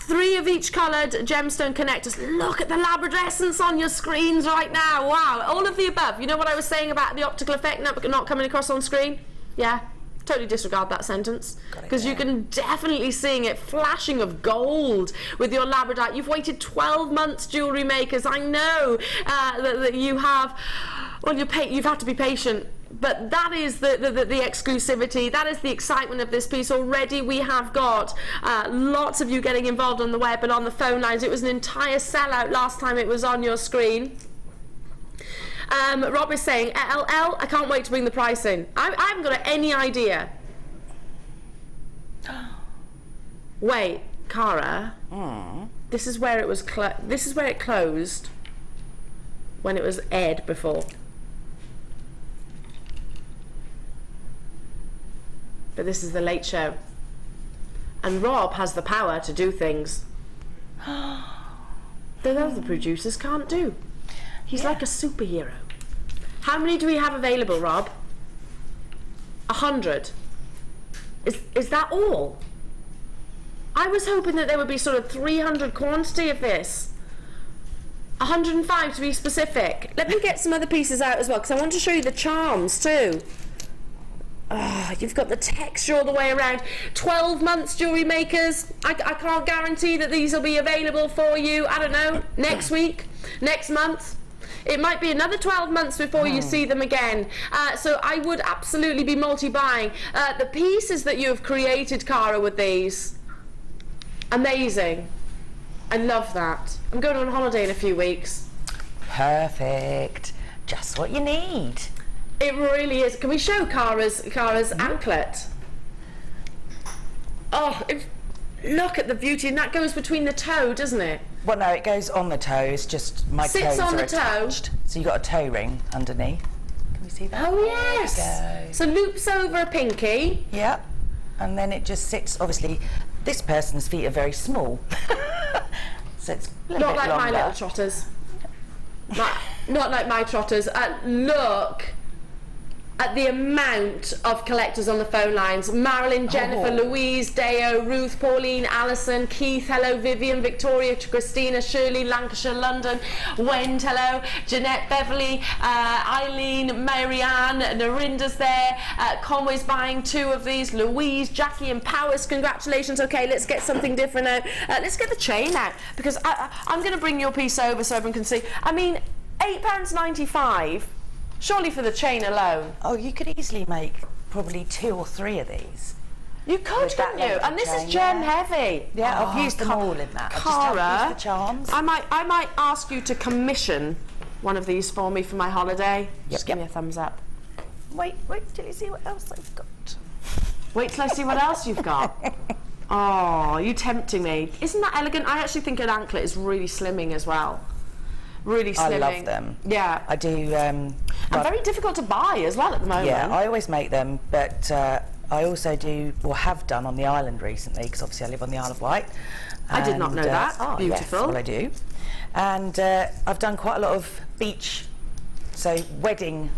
[SPEAKER 8] 3 of each coloured gemstone connectors. Look at the labradescence on your screens right now. Wow, all of the above. You know what I was saying about the optical effect not coming across on screen? Yeah, totally disregard that sentence, because you can definitely see it flashing of gold with your labradite. You've waited 12 months, jewellery makers. I know that you have, well, you've had to be patient. But that is the exclusivity, that is the excitement of this piece. Already we have got lots of you getting involved on the web and on the phone lines. It was an entire sellout last time it was on your screen. Rob is saying, LL, I can't wait to bring the price in. I haven't got any idea. Wait, Cara, this is where it was. This is where it closed when it was aired before. But this is the late show. And Rob has the power to do things that other producers can't do. He's like a superhero. How many do we have available, Rob? 100. Is that all? I was hoping that there would be sort of 300 quantity of this. 105 to be specific. Let me get some other pieces out as well, because I want to show you the charms too. Oh, you've got the texture all the way around. 12 months, jewellery makers. I can't guarantee that these will be available for you, I don't know, next week, next month. It might be another 12 months before you see them again. So I would absolutely be multi-buying. The pieces that you have created, Cara, with these, amazing. I love that. I'm going on holiday in a few weeks.
[SPEAKER 9] Perfect. Just what you need.
[SPEAKER 8] It really is. Can we show Cara's anklet? Oh, look at the beauty, and that goes between the toe, doesn't it?
[SPEAKER 9] Well, no, it goes on the toe. It's just my toes
[SPEAKER 8] on
[SPEAKER 9] are
[SPEAKER 8] the
[SPEAKER 9] attached.
[SPEAKER 8] toe.
[SPEAKER 9] So you've got a toe ring underneath. Can we see that?
[SPEAKER 8] Oh yes.
[SPEAKER 9] There we go.
[SPEAKER 8] So loops over a pinky.
[SPEAKER 9] Yep. And then it just sits. Obviously, this person's feet are very small, so it's a little
[SPEAKER 8] Not
[SPEAKER 9] bit
[SPEAKER 8] like
[SPEAKER 9] longer.
[SPEAKER 8] my little trotters. Not like my trotters. Look the amount of collectors on the phone lines. Marilyn, Jennifer, Louise, Deo, Ruth, Pauline, Alison, Keith, hello, Vivian, Victoria, Christina, Shirley, Lancashire, London, Wend, hello, Jeanette, Beverly, Eileen, Marianne, Narinda's there, Conway's buying 2 of these, Louise, Jackie and Powers, congratulations. Okay, let's get something different out. Let's get the chain out, because I'm going to bring your piece over so everyone can see. I mean, £8.95, surely for the chain alone.
[SPEAKER 9] Oh, you could easily make probably 2 or 3 of these.
[SPEAKER 8] You could, couldn't you? And this is gem heavy.
[SPEAKER 9] Yeah, I've used them all in that.
[SPEAKER 8] Cara,
[SPEAKER 9] I just haven't used the charms.
[SPEAKER 8] I might ask you to commission one of these for me for my holiday. Just give me a thumbs up.
[SPEAKER 9] Wait till you see what else I've got.
[SPEAKER 8] Wait till I see what else you've got. Oh, you're tempting me. Isn't that elegant? I actually think an anklet is really slimming as well. Really slimming.
[SPEAKER 9] I love them.
[SPEAKER 8] Yeah.
[SPEAKER 9] I do.
[SPEAKER 8] And very difficult to buy as well at the moment.
[SPEAKER 9] Yeah, I always make them, but I also do, or have done on the island recently, because obviously I live on the Isle of Wight.
[SPEAKER 8] I did not know that. Beautiful.
[SPEAKER 9] Yes, well, I do. And I've done quite a lot of beach, so wedding.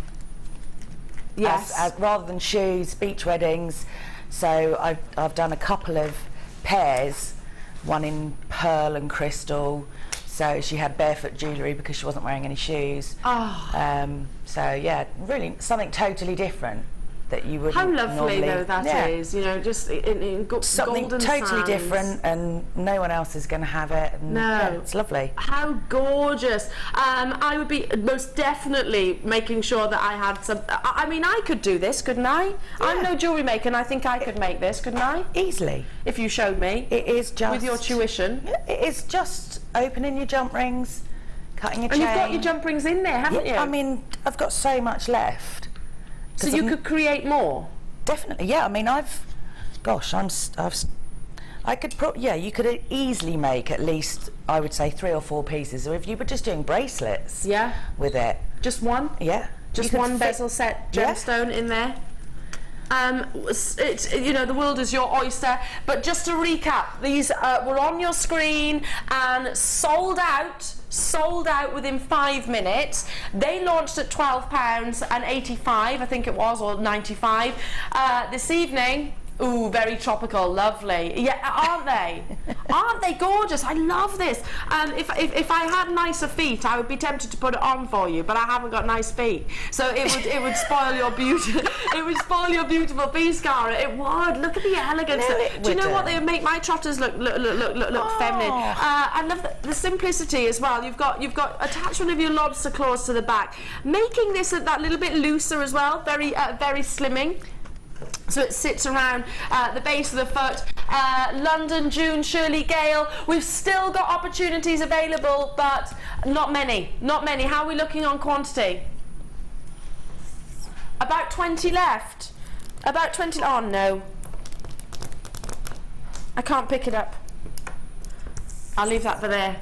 [SPEAKER 8] Yes.
[SPEAKER 9] As rather than shoes, beach weddings. So I've done a couple of pairs, one in pearl and crystal. So she had barefoot jewellery because she wasn't wearing any shoes.
[SPEAKER 8] Oh.
[SPEAKER 9] So yeah, really something totally different that you wouldn't.
[SPEAKER 8] How lovely
[SPEAKER 9] normally,
[SPEAKER 8] though that is, you know, just in
[SPEAKER 9] something
[SPEAKER 8] golden
[SPEAKER 9] totally
[SPEAKER 8] sands.
[SPEAKER 9] different, and no one else is going to have it. And,
[SPEAKER 8] No,
[SPEAKER 9] yeah, it's lovely.
[SPEAKER 8] How gorgeous! I would be most definitely making sure that I had some. I mean, I could do this, couldn't I? Yeah. I'm no jewellery maker, and I think I could make this, couldn't I?
[SPEAKER 9] Easily,
[SPEAKER 8] if you showed me.
[SPEAKER 9] It is just
[SPEAKER 8] with your tuition.
[SPEAKER 9] It is just opening your jump rings, cutting your chain.
[SPEAKER 8] And you've got your jump rings in there, haven't you?
[SPEAKER 9] I mean, I've got so much left.
[SPEAKER 8] So you could create more.
[SPEAKER 9] Definitely, yeah. I mean, I could you could easily make at least, I would say, 3 or 4 pieces. Or if you were just doing bracelets, with it,
[SPEAKER 8] just one, just one bezel set gemstone in there. It's, you know, the world is your oyster. But just to recap, these were on your screen and sold out within 5 minutes. They launched at £12.85, I think it was, or 95. This evening, ooh, very tropical, lovely. Yeah, aren't they? Aren't they gorgeous? I love this. If I had nicer feet, I would be tempted to put it on for you, but I haven't got nice feet, so it would spoil your beauty. It would spoil your beautiful piece, Cara. It would. Look at the elegance.
[SPEAKER 9] No,
[SPEAKER 8] Do you know what? They would make my trotters look feminine. I love the simplicity as well. You've got attached one of your lobster claws to the back, making this that little bit looser as well. Very slimming. So it sits around the base of the foot. London, June, Shirley, Gale. We've still got opportunities available, but not many. How are we looking on quantity? About 20 left. About 20. Oh no. I can't pick it up. I'll leave that for there.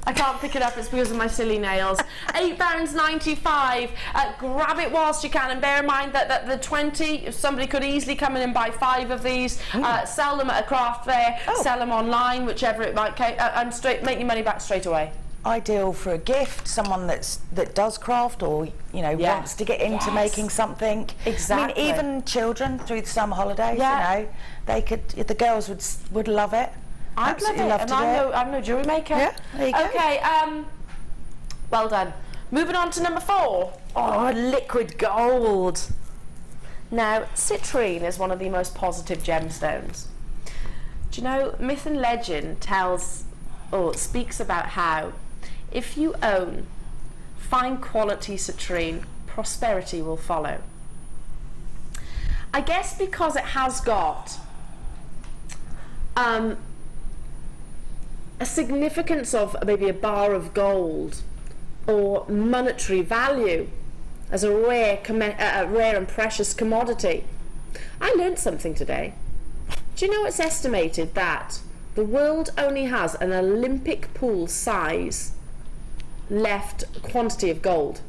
[SPEAKER 8] I can't pick it up, it's because of my silly nails. £8.95. Grab it whilst you can, and bear in mind that the 20, if somebody could easily come in and buy 5 of these, sell them at a craft fair, sell them online, whichever it might take, and make your money back straight away.
[SPEAKER 9] Ideal for a gift, someone that does craft, or wants to get into making something.
[SPEAKER 8] Exactly.
[SPEAKER 9] I mean, even children through the summer holidays, they could. The girls would love it.
[SPEAKER 8] I'd love it, and I'm no jewellery maker.
[SPEAKER 9] Yeah, there you go.
[SPEAKER 8] Okay, well done. Moving on to number 4. Oh, liquid gold. Now, citrine is one of the most positive gemstones. Do you know, myth and legend speaks about how if you own fine quality citrine, prosperity will follow. I guess because it has got a significance of maybe a bar of gold or monetary value as a rare and precious commodity. I learned something today. Do you know it's estimated that the world only has an Olympic pool size left quantity of gold?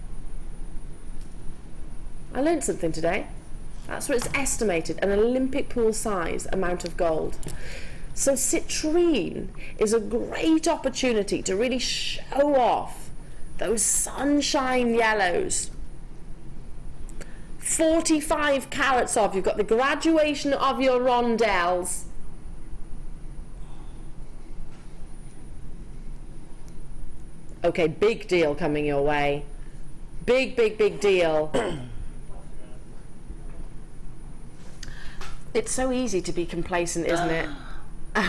[SPEAKER 8] I learned something today. That's what it's estimated, an Olympic pool size amount of gold. So citrine is a great opportunity to really show off those sunshine yellows. 45 carats off. You've got the graduation of your rondelles. Okay, big deal coming your way. Big, big, big deal. It's so easy to be complacent, isn't it?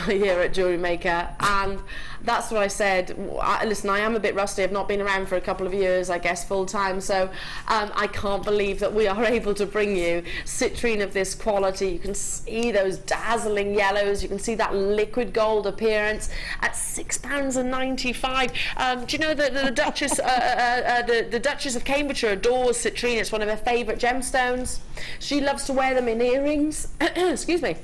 [SPEAKER 8] Here at JewelleryMaker, and that's what I said. Listen, I am a bit rusty. I've not been around for a couple of years, I guess, full time, so I can't believe that we are able to bring you citrine of this quality. You can see those dazzling yellows, you can see that liquid gold appearance at £6.95. Do you know that the Duchess the Duchess of Cambridgeshire adores citrine? It's one of her favourite gemstones. She loves to wear them in earrings. Excuse me.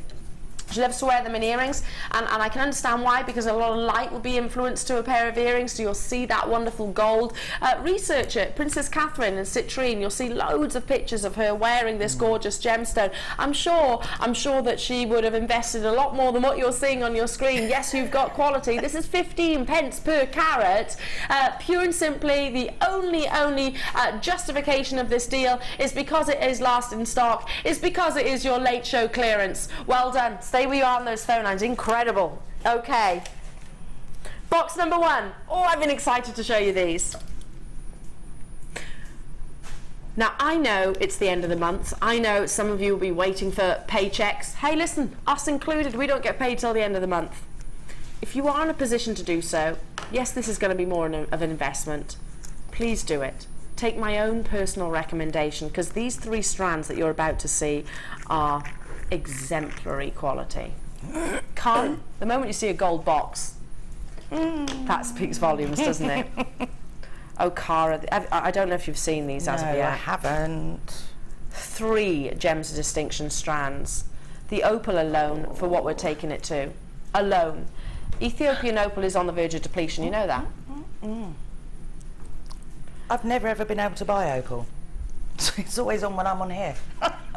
[SPEAKER 8] She loves to wear them in earrings, and I can understand why, because a lot of light will be influenced to a pair of earrings, so you'll see that wonderful gold. Research it. Princess Catherine and citrine, you'll see loads of pictures of her wearing this gorgeous gemstone. I'm sure that she would have invested a lot more than what you're seeing on your screen. Yes, you've got quality. This is 15 pence per carat. Pure and simply, the only justification of this deal is because it is last in stock, is because it is your late show clearance. Well done. Stay where you are on those phone lines. Incredible. Okay. Box number 1. Oh, I've been excited to show you these. Now, I know it's the end of the month. I know some of you will be waiting for paychecks. Hey, listen, us included, we don't get paid till the end of the month. If you are in a position to do so, yes, this is going to be more of an investment. Please do it. Take my own personal recommendation, because these 3 strands that you're about to see are exemplary quality. Come, the moment you see a gold box, that speaks volumes, doesn't it? Oh, Cara, I don't know if you've seen these as of yet.
[SPEAKER 9] I haven't.
[SPEAKER 8] 3 gems of distinction strands. The opal alone, for what we're taking it to, alone. Ethiopian opal is on the verge of depletion, you know that?
[SPEAKER 9] I've never ever been able to buy opal. It's always on when I'm on here.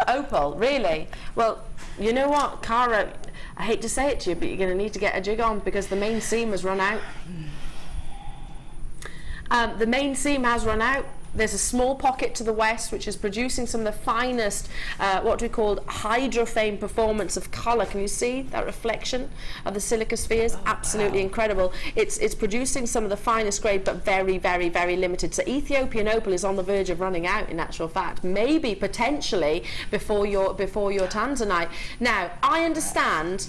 [SPEAKER 8] Opal, really? Well, you know what, Cara, I hate to say it to you, but you're going to need to get a jig on, because the main seam has run out. The main seam has run out. There's a small pocket to the west which is producing some of the finest, what we call hydrophane performance of colour. Can you see that reflection of the silica spheres? Absolutely incredible. It's producing some of the finest grade, but very, very, very limited. So Ethiopian opal is on the verge of running out, in actual fact. Maybe potentially before your tanzanite. Now, I understand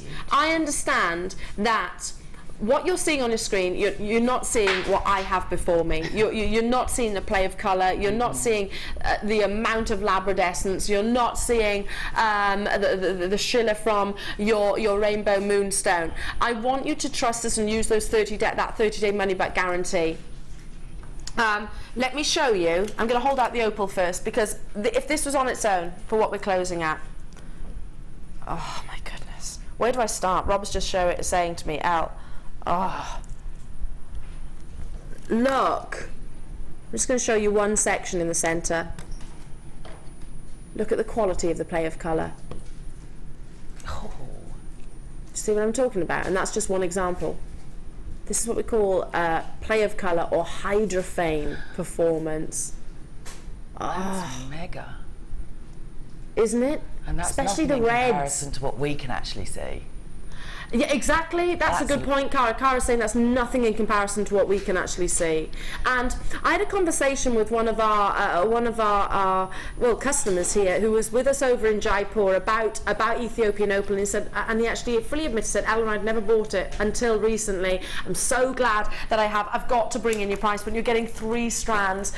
[SPEAKER 8] that what you're seeing on your screen, you're not seeing what I have before me. You're not seeing the play of colour. You're not seeing the amount of labradescence. You're not seeing the schiller from your rainbow moonstone. I want you to trust us and use those that 30-day money-back guarantee. Let me show you. I'm going to hold out the opal first, because if this was on its own for what we're closing at, oh my goodness, where do I start? Rob's just saying to me, Al, oh, look. I'm just going to show you one section in the centre. Look at the quality of the play of colour. Oh. See what I'm talking about? And that's just one example. This is what we call play of colour or hydrophane performance.
[SPEAKER 9] That's mega.
[SPEAKER 8] Isn't it?
[SPEAKER 9] And that's
[SPEAKER 8] especially
[SPEAKER 9] nothing
[SPEAKER 8] the
[SPEAKER 9] in
[SPEAKER 8] reds.
[SPEAKER 9] comparison to what we can actually see.
[SPEAKER 8] Yeah, exactly. That's a good point, Cara. Cara's saying that's nothing in comparison to what we can actually see. And I had a conversation with one of our customers here, who was with us over in Jaipur about Ethiopian opal, and he said, and he actually fully admitted, said, Ellen, I'd never bought it until recently. I'm so glad that I have. I've got to bring in your price, but you're getting 3 strands.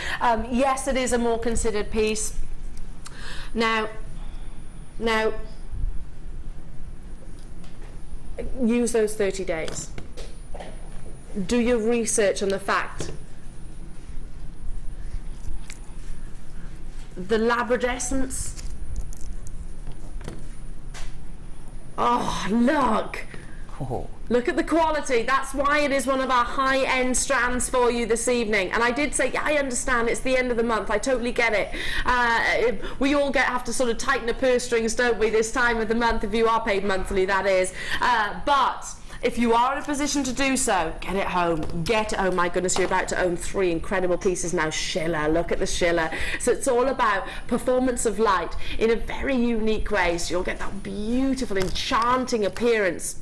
[SPEAKER 8] Yes, it is a more considered piece. Now. Use those 30 days. Do your research on the fact. The labradescence. Oh, look.
[SPEAKER 9] Oh.
[SPEAKER 8] Look at the quality. That's why it is one of our high-end strands for you this evening. And I did say, yeah, I understand, it's the end of the month. I totally get it. We all have to sort of tighten the purse strings, don't we, this time of the month, if you are paid monthly, that is. But if you are in a position to do so, get it home. Get it home. My goodness, you're about to own 3 incredible pieces now. Schiller, look at the Schiller. So it's all about performance of light in a very unique way. So you'll get that beautiful, enchanting appearance.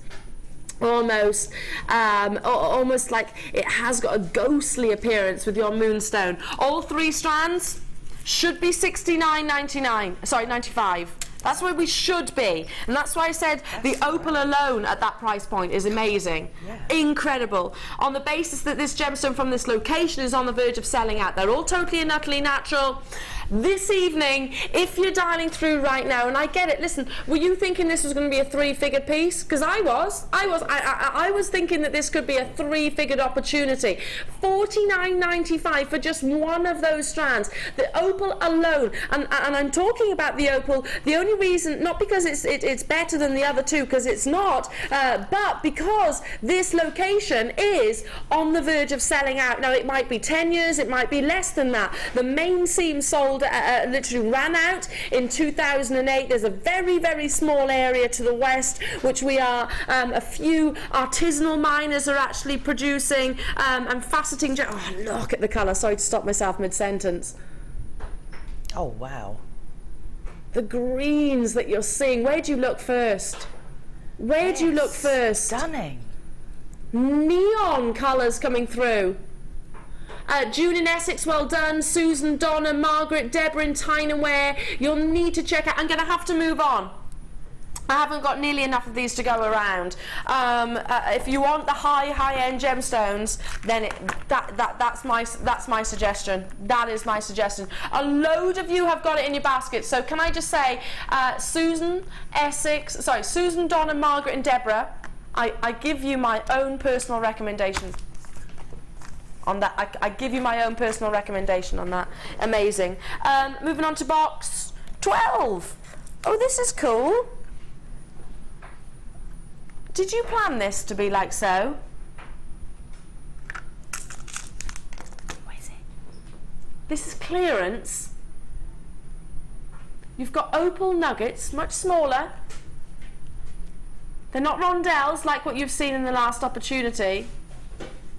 [SPEAKER 8] Almost like it has got a ghostly appearance with your moonstone. All 3 strands should be $69.99. Sorry, $95. That's where we should be, and that's why I said the opal alone at that price point is amazing. Incredible. On the basis that this gemstone from this location is on the verge of selling out. They're all totally and utterly natural. This evening, if you're dialing through right now, and I get it, listen, were you thinking this was going to be a 3-figured piece? Because I was thinking that this could be a 3-figured opportunity. $49.95 for just one of those strands. The opal alone, and I'm talking about the opal, the only reason, not because it's better than the other 2, because it's not, but because this location is on the verge of selling out. Now, it might be 10 years, it might be less than that. The main seam sold literally ran out in 2008. There's a very, very small area to the west which we are a few artisanal miners are actually producing and faceting. Oh, look at the colour. Sorry to stop myself mid-sentence.
[SPEAKER 9] Oh, wow.
[SPEAKER 8] The greens that you're seeing. Where do you look first? Where do you look first?
[SPEAKER 9] Stunning.
[SPEAKER 8] Neon colours coming through. June in Essex, well done. Susan, Donna, Margaret, Deborah in Tyneware. You'll need to check out. I'm going to have to move on. I haven't got nearly enough of these to go around. If you want the high-end gemstones, then that's my suggestion. That is my suggestion. A load of you have got it in your basket. So can I just say, Susan, Donna, Margaret, and Deborah, I give you my own personal recommendation on that. I give you my own personal recommendation on that. Amazing. Moving on to box 12. Oh, this is cool. Did you plan this to be like so? What is it? This is clearance. You've got opal nuggets, much smaller. They're not rondelles like what you've seen in the last opportunity.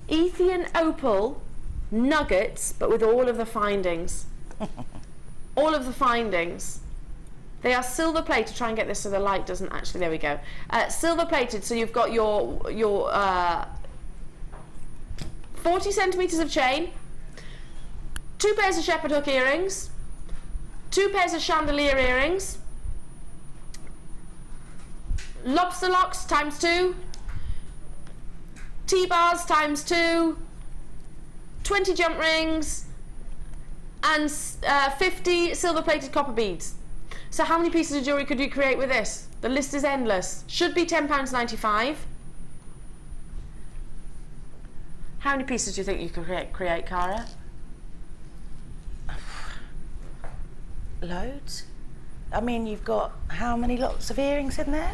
[SPEAKER 8] Ethian opal nuggets, but with all of the findings. All of the findings. They are silver plated. Try and get this so the light doesn't actually. There we go. Silver plated. So you've got your 40 centimeters of chain, 2 pairs of shepherd hook earrings, 2 pairs of chandelier earrings, lobster locks times 2, T-bars times 2, 20 jump rings, and 50 silver-plated copper beads. So how many pieces of jewellery could you create with this? The list is endless. Should be £10.95. How many pieces do you think you could create, Cara?
[SPEAKER 9] Loads. I mean, you've got how many lots of earrings in there?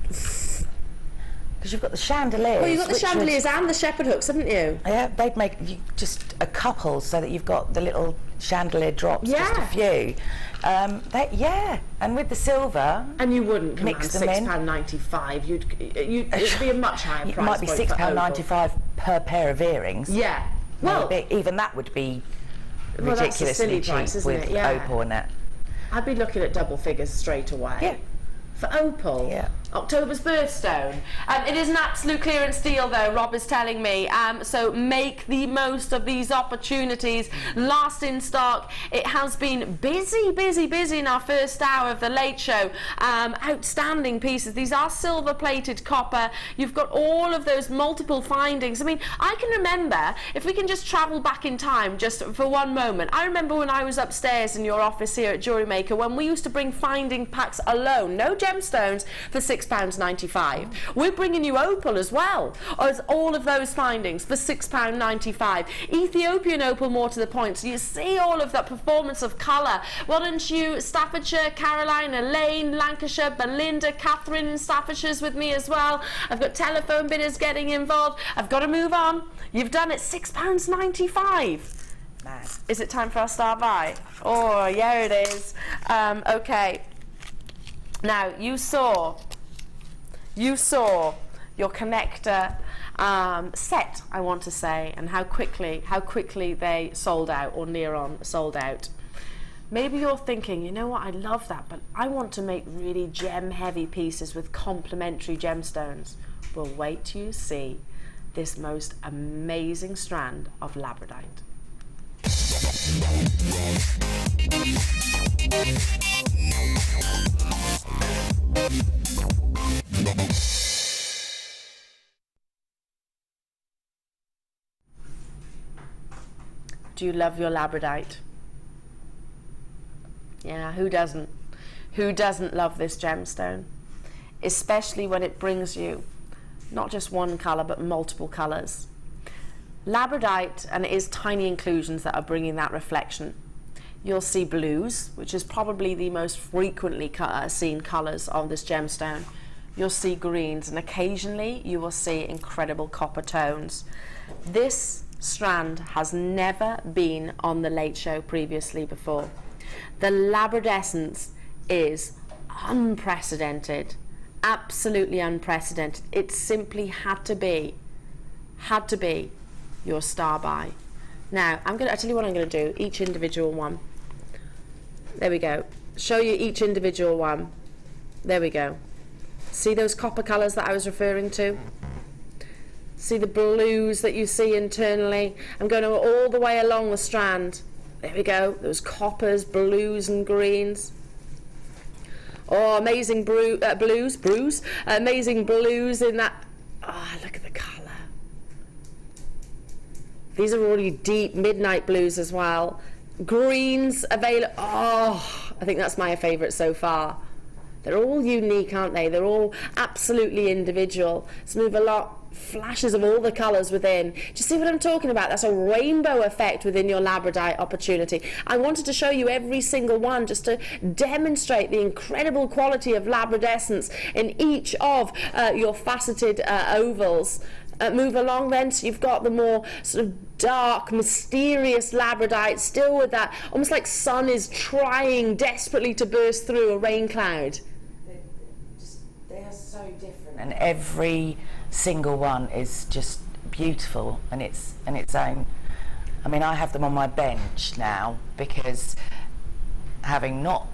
[SPEAKER 9] Because you've got the chandeliers.
[SPEAKER 8] Well, you've got the chandeliers and the shepherd hooks, haven't you?
[SPEAKER 9] Yeah, they'd make you just a couple so that you've got the little chandelier drops, just a few. And with the silver,
[SPEAKER 8] and you wouldn't
[SPEAKER 9] mix them in.
[SPEAKER 8] £6.95. It'd be a much higher price.
[SPEAKER 9] It might be £6.95 per pair of earrings.
[SPEAKER 8] Yeah. Well,
[SPEAKER 9] maybe. Even that would be
[SPEAKER 8] that's a silly
[SPEAKER 9] ridiculously cheap
[SPEAKER 8] price, isn't
[SPEAKER 9] with
[SPEAKER 8] it? Yeah.
[SPEAKER 9] opal and that.
[SPEAKER 8] I'd be looking at double figures straight away.
[SPEAKER 9] Yeah.
[SPEAKER 8] For opal.
[SPEAKER 9] Yeah.
[SPEAKER 8] October's birthstone. It is an absolute clearance deal though, Rob is telling me, so make the most of these opportunities. Last in stock. It has been busy in our first hour of the late show. Outstanding pieces. These are silver plated copper. You've got all of those multiple findings. I mean, I can remember, if we can just travel back in time just for one moment, I remember when I was upstairs in your office here at JewelleryMaker when we used to bring finding packs alone, no gemstones, for £6.95. We're bringing you opal as well as all of those findings for £6.95. Ethiopian opal, more to the point, so you see all of that performance of colour. Why don't you, Staffordshire, Caroline, Elaine, Lancashire, Belinda, Catherine in Staffordshire's with me as well. I've got telephone bidders getting involved. I've got to move on. You've done it, £6.95.
[SPEAKER 9] Mad.
[SPEAKER 8] Is it time for our star buy? Oh, yeah, it is. Okay. Now, you saw you saw your connector set, I want to say, and how quickly they sold out, or near on sold out. Maybe you're thinking, you know what, I love that, but I want to make really gem heavy pieces with complementary gemstones. Well, wait till you see this most amazing strand of labradite. Do you love your labradite? Yeah, who doesn't? Who doesn't love this gemstone? Especially when it brings you not just one colour, but multiple colours. Labradite, and it is tiny inclusions that are bringing that reflection. You'll see blues, which is probably the most frequently seen colours of this gemstone. You'll see greens, and occasionally you will see incredible copper tones. This strand has never been on the Late Show previously before. The labradescence is unprecedented, absolutely unprecedented. It simply had to be your star buy. Now, I'll tell you what I'm going to do, each individual one. There we go. Show you each individual one. There we go. See those copper colours that I was referring to? See the blues that you see internally? I'm going to all the way along the strand. There we go. Those coppers, blues and greens. Oh, amazing blues. Amazing blues in that. Oh, look at the colour. These are already deep midnight blues as well. Greens available. Oh, I think that's my favourite so far. They're all unique, aren't they? They're all absolutely individual. Let's move a lot. Flashes of all the colours within. Do you see what I'm talking about? That's a rainbow effect within your labradite opportunity. I wanted to show you every single one just to demonstrate the incredible quality of labradescence in each of your faceted ovals. Move along then, so you've got the more sort of dark, mysterious labradite, still with that, almost like sun is trying desperately to burst through a rain cloud.
[SPEAKER 9] They are so different, and every single one is just beautiful in its own. I mean, I have them on my bench now because, having not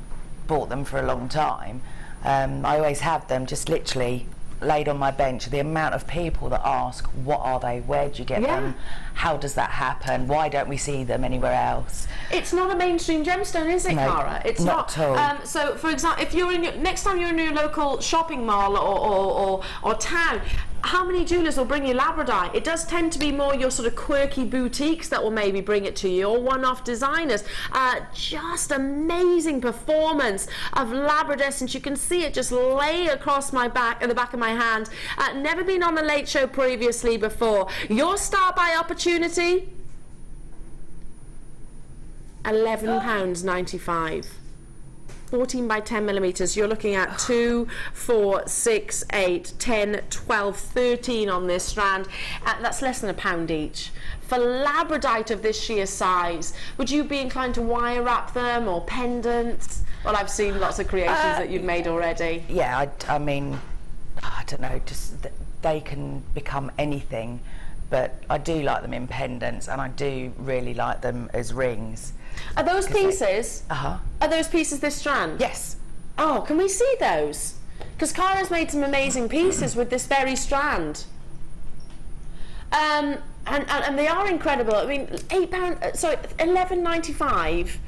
[SPEAKER 9] bought them for a long time, I always have them just literally laid on my bench. The amount of people that ask, what are they, where do you get them, how does that happen, why don't we see them anywhere else?
[SPEAKER 8] It's not a mainstream gemstone, is it,
[SPEAKER 9] No,
[SPEAKER 8] Cara? It's
[SPEAKER 9] not at all.
[SPEAKER 8] So for example, if you're in next time you're in your local shopping mall or town, how many jewellers will bring you labradite? It does tend to be more your sort of quirky boutiques that will maybe bring it to you, or one-off designers. Just amazing performance of labradescence. You can see it just lay across my back, at the back of my hand. Never been on the Late Show previously before. Your star buy opportunity, £11.95. 14 by 10 millimeters. You're looking at 2, 4, 6, 8, 10, 12, 13 on this strand. That's less than £1 each. For labradite of this sheer size, would you be inclined to wire wrap them or pendants? Well, I've seen lots of creations that you've made already.
[SPEAKER 9] Yeah, I mean, I don't know, just they can become anything, but I do like them in pendants, and I do really like them as rings.
[SPEAKER 8] Are those pieces? Are those pieces this strand?
[SPEAKER 9] Yes.
[SPEAKER 8] Oh, can we see those? Because Cara's made some amazing pieces with this very strand. And they are incredible. I mean, £11.95.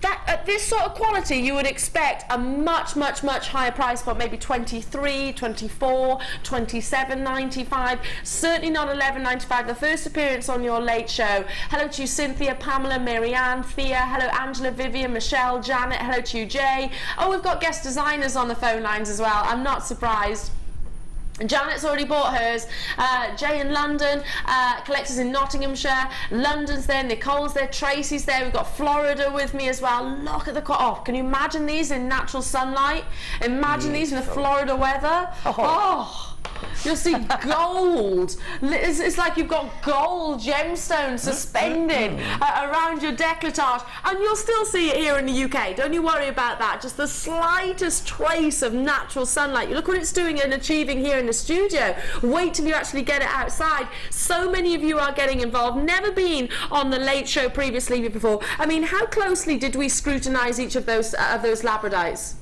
[SPEAKER 8] That at this sort of quality, you would expect a much higher price point, maybe 23, 24, 27.95. Certainly not 11.95. The first appearance on your Late Show. Hello to you, Cynthia, Pamela, Marianne, Thea. Hello, Angela, Vivian, Michelle, Janet. Hello to you, Jay. Oh, we've got guest designers on the phone lines as well. I'm not surprised. Janet's already bought hers. Jay in London, collectors in Nottinghamshire, London's there, Nicole's there, Tracy's there. We've got Florida with me as well. Look at the can you imagine these in natural sunlight? Imagine these in the Florida weather. You'll see gold. It's like you've got gold gemstones suspended around your décolletage, and you'll still see it here in the UK. Don't you worry about that. Just the slightest trace of natural sunlight. You look what it's doing and achieving here in the studio. Wait till you actually get it outside. So many of you are getting involved. Never been on the Late Show previously before. I mean, how closely did we scrutinise each of those labradites?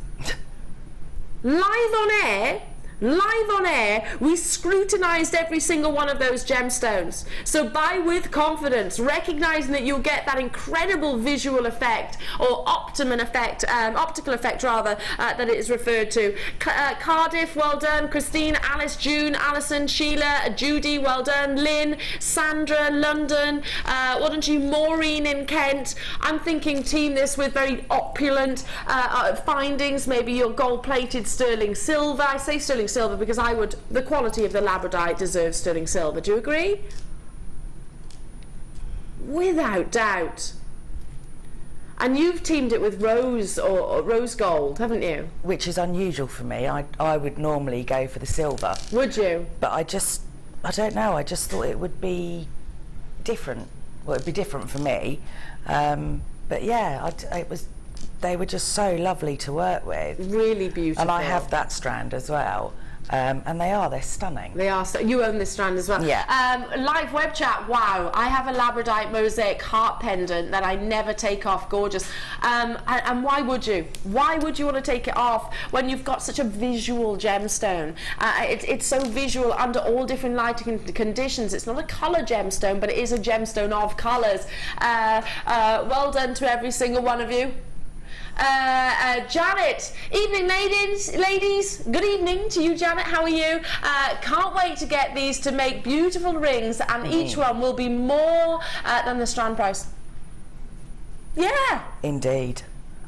[SPEAKER 8] Live on air, we scrutinised every single one of those gemstones. So buy with confidence, recognising that you'll get that incredible visual effect, or optical effect rather, that it is referred to. Cardiff, well done. Christine, Alice, June, Alison, Sheila, Judy, well done. Lynn, Sandra, London, well done to you. Maureen in Kent. I'm thinking team this with very opulent findings, maybe your gold-plated sterling silver. I say sterling silver because the quality of the labradite deserves sterling silver. Do you agree? Without doubt. And you've teamed it with rose or rose gold, haven't you?
[SPEAKER 9] Which is unusual for me. I would normally go for the silver.
[SPEAKER 8] Would you?
[SPEAKER 9] But I don't know, I just thought it would be different. Well, it'd be different for me. But yeah, they were just so lovely to work with.
[SPEAKER 8] Really beautiful.
[SPEAKER 9] And I have that strand as well. And they're stunning.
[SPEAKER 8] They are. You own this strand as well.
[SPEAKER 9] Yeah.
[SPEAKER 8] Live web chat. Wow, I have a labradite mosaic heart pendant that I never take off. Gorgeous. And why would you? Why would you want to take it off when you've got such a visual gemstone? It's so visual under all different lighting conditions. It's not a colour gemstone, but it is a gemstone of colours. Well done to every single one of you. Janet, evening ladies, good evening to you, Janet. How are you? Can't wait to get these to make beautiful rings, and each one will be more than the strand price. Yeah,
[SPEAKER 9] indeed.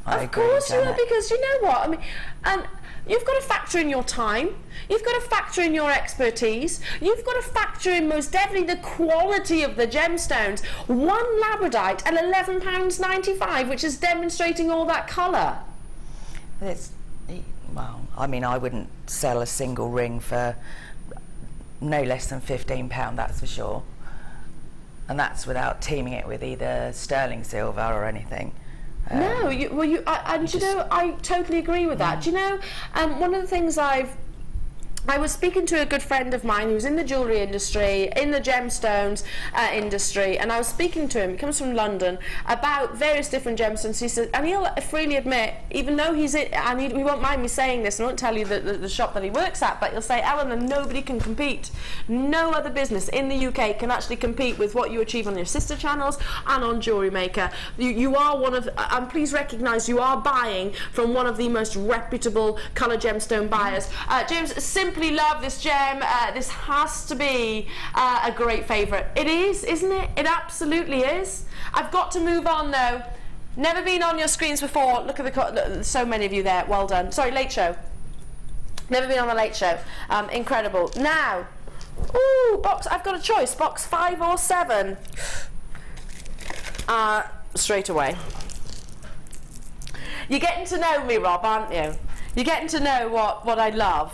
[SPEAKER 9] I
[SPEAKER 8] agree, of course you are, because you know what I mean. You've got to factor in your time, you've got to factor in your expertise, you've got to factor in most definitely the quality of the gemstones. One labradite at £11.95, which is demonstrating all that colour.
[SPEAKER 9] Well, I mean, I wouldn't sell a single ring for no less than £15, that's for sure. And that's without teaming it with either sterling silver or anything.
[SPEAKER 8] No, you know, I totally agree with that. Do you know, one of the things I was speaking to a good friend of mine who's in the jewellery industry, in the gemstones industry, and I was speaking to him, he comes from London, about various different gemstones. He said, and he'll freely admit, even though he's in, and he won't mind me saying this, and I won't tell you the shop that he works at, but he'll say, Eleanor, nobody can compete. No other business in the UK can actually compete with what you achieve on your sister channels and on JewelleryMaker. You are one of, and please recognise you are buying from one of the most reputable colour gemstone buyers. James, simply love this gem. This has to be a great favourite. It is, isn't it? It absolutely is. I've got to move on though. Never been on your screens before. Look at so many of you there. Well done. Sorry, Late Show. Never been on the Late Show. Incredible. Now, ooh, box. I've got a choice. Box 5 or 7. Straight away. You're getting to know me, Rob, aren't you? You're getting to know what I love.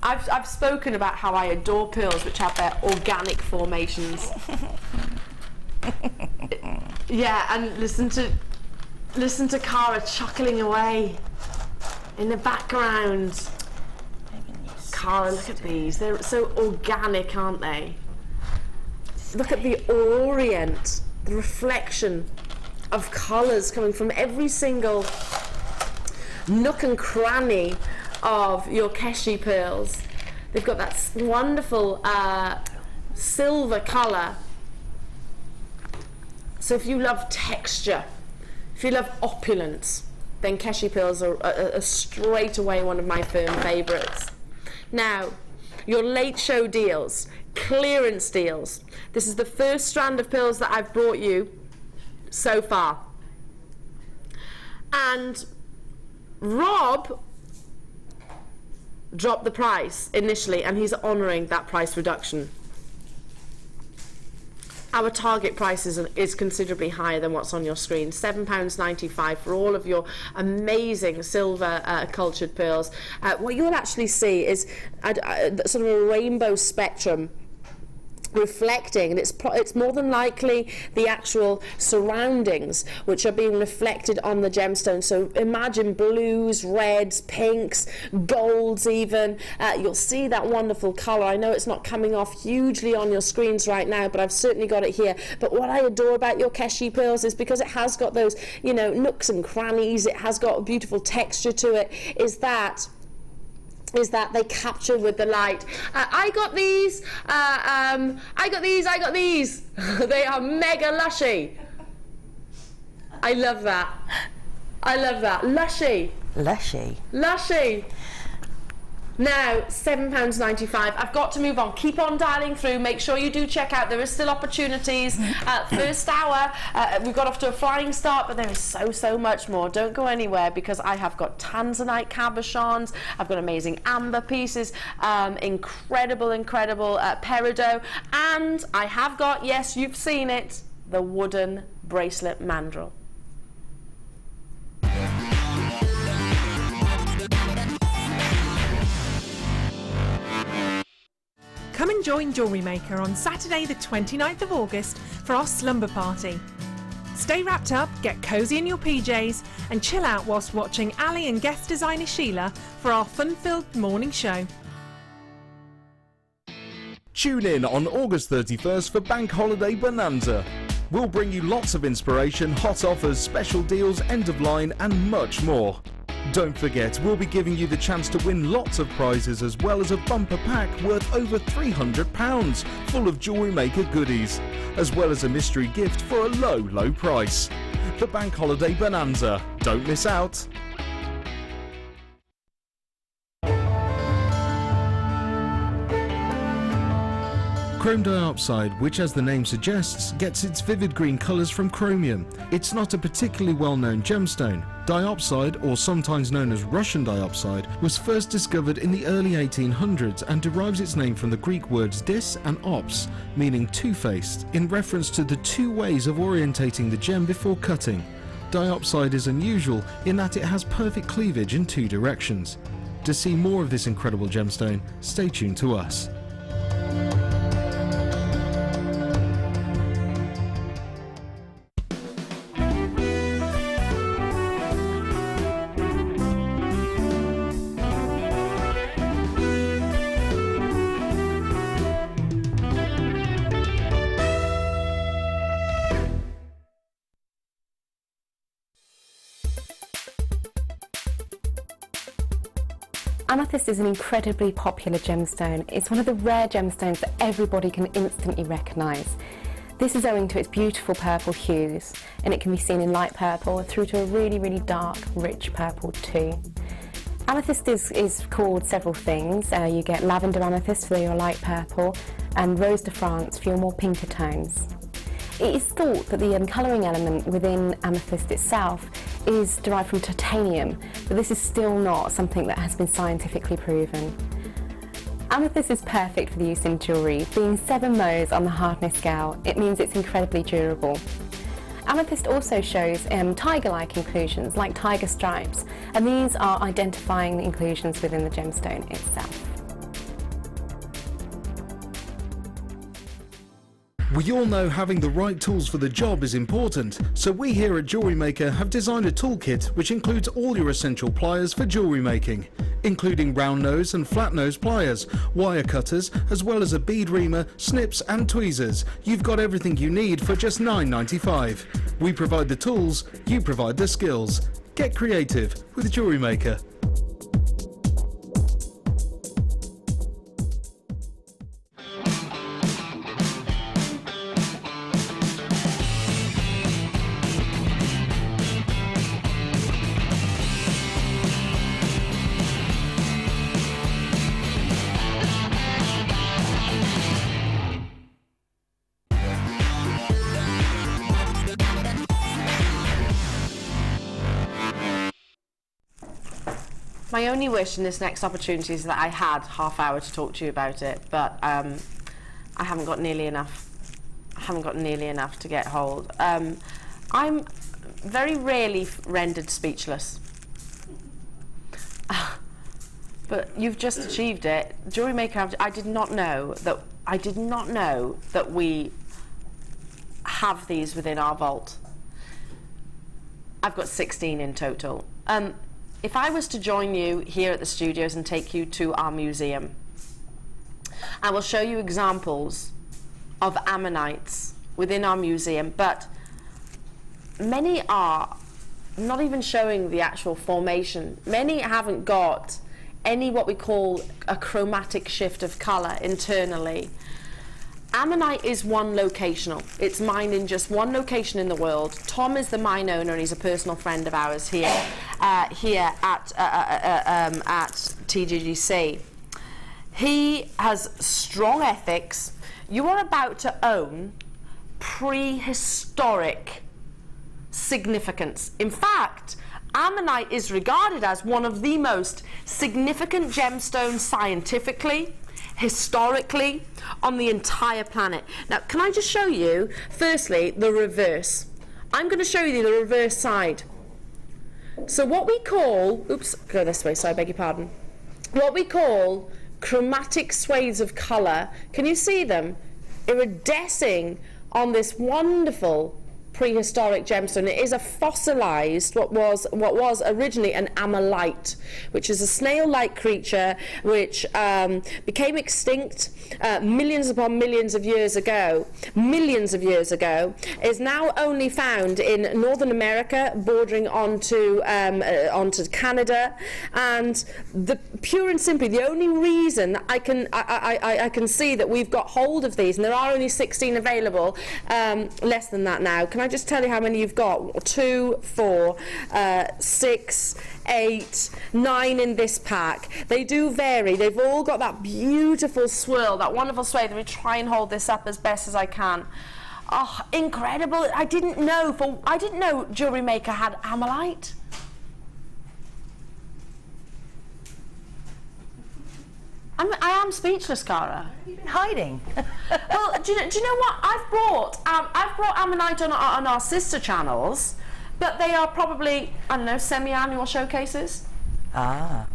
[SPEAKER 8] I've spoken about how I adore pearls which have their organic formations. Yeah, and listen to Cara chuckling away in the background. Cara, look at these. They're so organic, aren't they? Look at the orient, the reflection of colours coming from every single nook and cranny of your Keshi pearls. They've got that wonderful silver colour. So if you love texture, if you love opulence, then Keshi pearls are straight away one of my firm favourites. Now, your Late Show deals, clearance deals. This is the first strand of pearls that I've brought you so far. And Rob dropped the price initially, and he's honouring that price reduction. our target price is considerably higher than what's on your screen. £7.95 for all of your amazing silver cultured pearls. What you'll actually see is sort of a rainbow spectrum reflecting, and it's more than likely the actual surroundings which are being reflected on the gemstone. So imagine blues, reds, pinks, golds even. You'll see that wonderful colour. I know it's not coming off hugely on your screens right now, but I've certainly got it here. But what I adore about your Keshi pearls is because it has got those, you know, nooks and crannies, it has got a beautiful texture to it, is that they capture with the light. I got these. They are mega lushy. I love that. Lushy. Now, £7.95. I've got to move on. Keep on dialing through. Make sure you do check out. There is still opportunities. First hour, we've got off to a flying start, but there is so much more. Don't go anywhere, because I have got tanzanite cabochons. I've got amazing amber pieces, incredible peridot, and I have got, yes, you've seen it, the wooden bracelet mandrel.
[SPEAKER 10] Come and join JewelleryMaker on Saturday the 29th of August for our slumber party. Stay wrapped up, get cosy in your PJs and chill out whilst watching Ali and guest designer Sheila for our fun-filled morning show.
[SPEAKER 5] Tune in on August 31st for Bank Holiday Bonanza. We'll bring you lots of inspiration, hot offers, special deals, end of line and much more. Don't forget, we'll be giving you the chance to win lots of prizes, as well as a bumper pack worth over £300 full of JewelleryMaker goodies, as well as a mystery gift for a low price. The Bank Holiday Bonanza. Don't miss out. Chrome diopside, which as the name suggests, gets its vivid green colours from chromium. It's not a particularly well-known gemstone. Diopside, or sometimes known as Russian diopside, was first discovered in the early 1800s and derives its name from the Greek words dis and ops, meaning two-faced, in reference to the two ways of orientating the gem before cutting. Diopside is unusual in that it has perfect cleavage in two directions. To see more of this incredible gemstone, stay tuned to us.
[SPEAKER 11] Amethyst is an incredibly popular gemstone. It's one of the rare gemstones that everybody can instantly recognise. This is owing to its beautiful purple hues, and it can be seen in light purple through to a really dark, rich purple too. Amethyst is called several things. You get lavender amethyst for your light purple, and rose de France for your more pinker tones. It is thought that the colouring element within amethyst itself is derived from titanium, but this is still not something that has been scientifically proven. Amethyst is perfect for the use in jewellery. Being 7 Mohs on the hardness scale, it means it's incredibly durable. Amethyst also shows tiger-like inclusions, like tiger stripes, and these are identifying the inclusions within the gemstone itself.
[SPEAKER 5] We all know having the right tools for the job is important, so we here at JewelleryMaker have designed a toolkit which includes all your essential pliers for jewellery making, including round nose and flat nose pliers, wire cutters, as well as a bead reamer, snips and tweezers. You've got everything you need for just $9.95. We provide the tools, you provide the skills. Get creative with JewelleryMaker.
[SPEAKER 8] My only wish in this next opportunity is that I had half hour to talk to you about it, but I haven't got nearly enough. I haven't got nearly enough to get hold. I'm very rarely rendered speechless. But you've just achieved it. JewelleryMaker, I did not know that we have these within our vault. I've got 16 in total. If I was to join you here at the studios and take you to our museum, I will show you examples of ammonites within our museum, but many are not even showing the actual formation. Many haven't got any what we call a chromatic shift of colour internally. Ammonite is one locational. It's mined in just one location in the world. Tom is the mine owner, and he's a personal friend of ours here at TGGC. He has strong ethics. You are about to own prehistoric significance. In fact, ammonite is regarded as one of the most significant gemstones scientifically, historically, on the entire planet. Now, can I just show you, firstly, the reverse? I'm going to show you the reverse side. So what we call, oops, go this way, so I beg your pardon. What we call chromatic swathes of colour, can you see them? Iridescing on this wonderful prehistoric gemstone. It is a fossilized, what was originally an amylite, which is a snail-like creature which became extinct millions upon millions of years ago, is now only found in Northern America, bordering onto Canada, and pure and simply the only reason I can see that we've got hold of these, and there are only 16 available, less than that now. Can I just tell you how many you've got? 2, 4, 6, 8, 9 in this pack. They do vary. They've all got that beautiful swirl, that wonderful sway. Let me try and hold this up as best as I can. Oh, incredible. I didn't know JewelleryMaker had amylite. I am speechless, Cara.
[SPEAKER 9] You've been hiding.
[SPEAKER 8] Well, do you know what? I've brought ammonite on our sister channels, but they are probably, I don't know, semi-annual showcases.
[SPEAKER 9] Ah.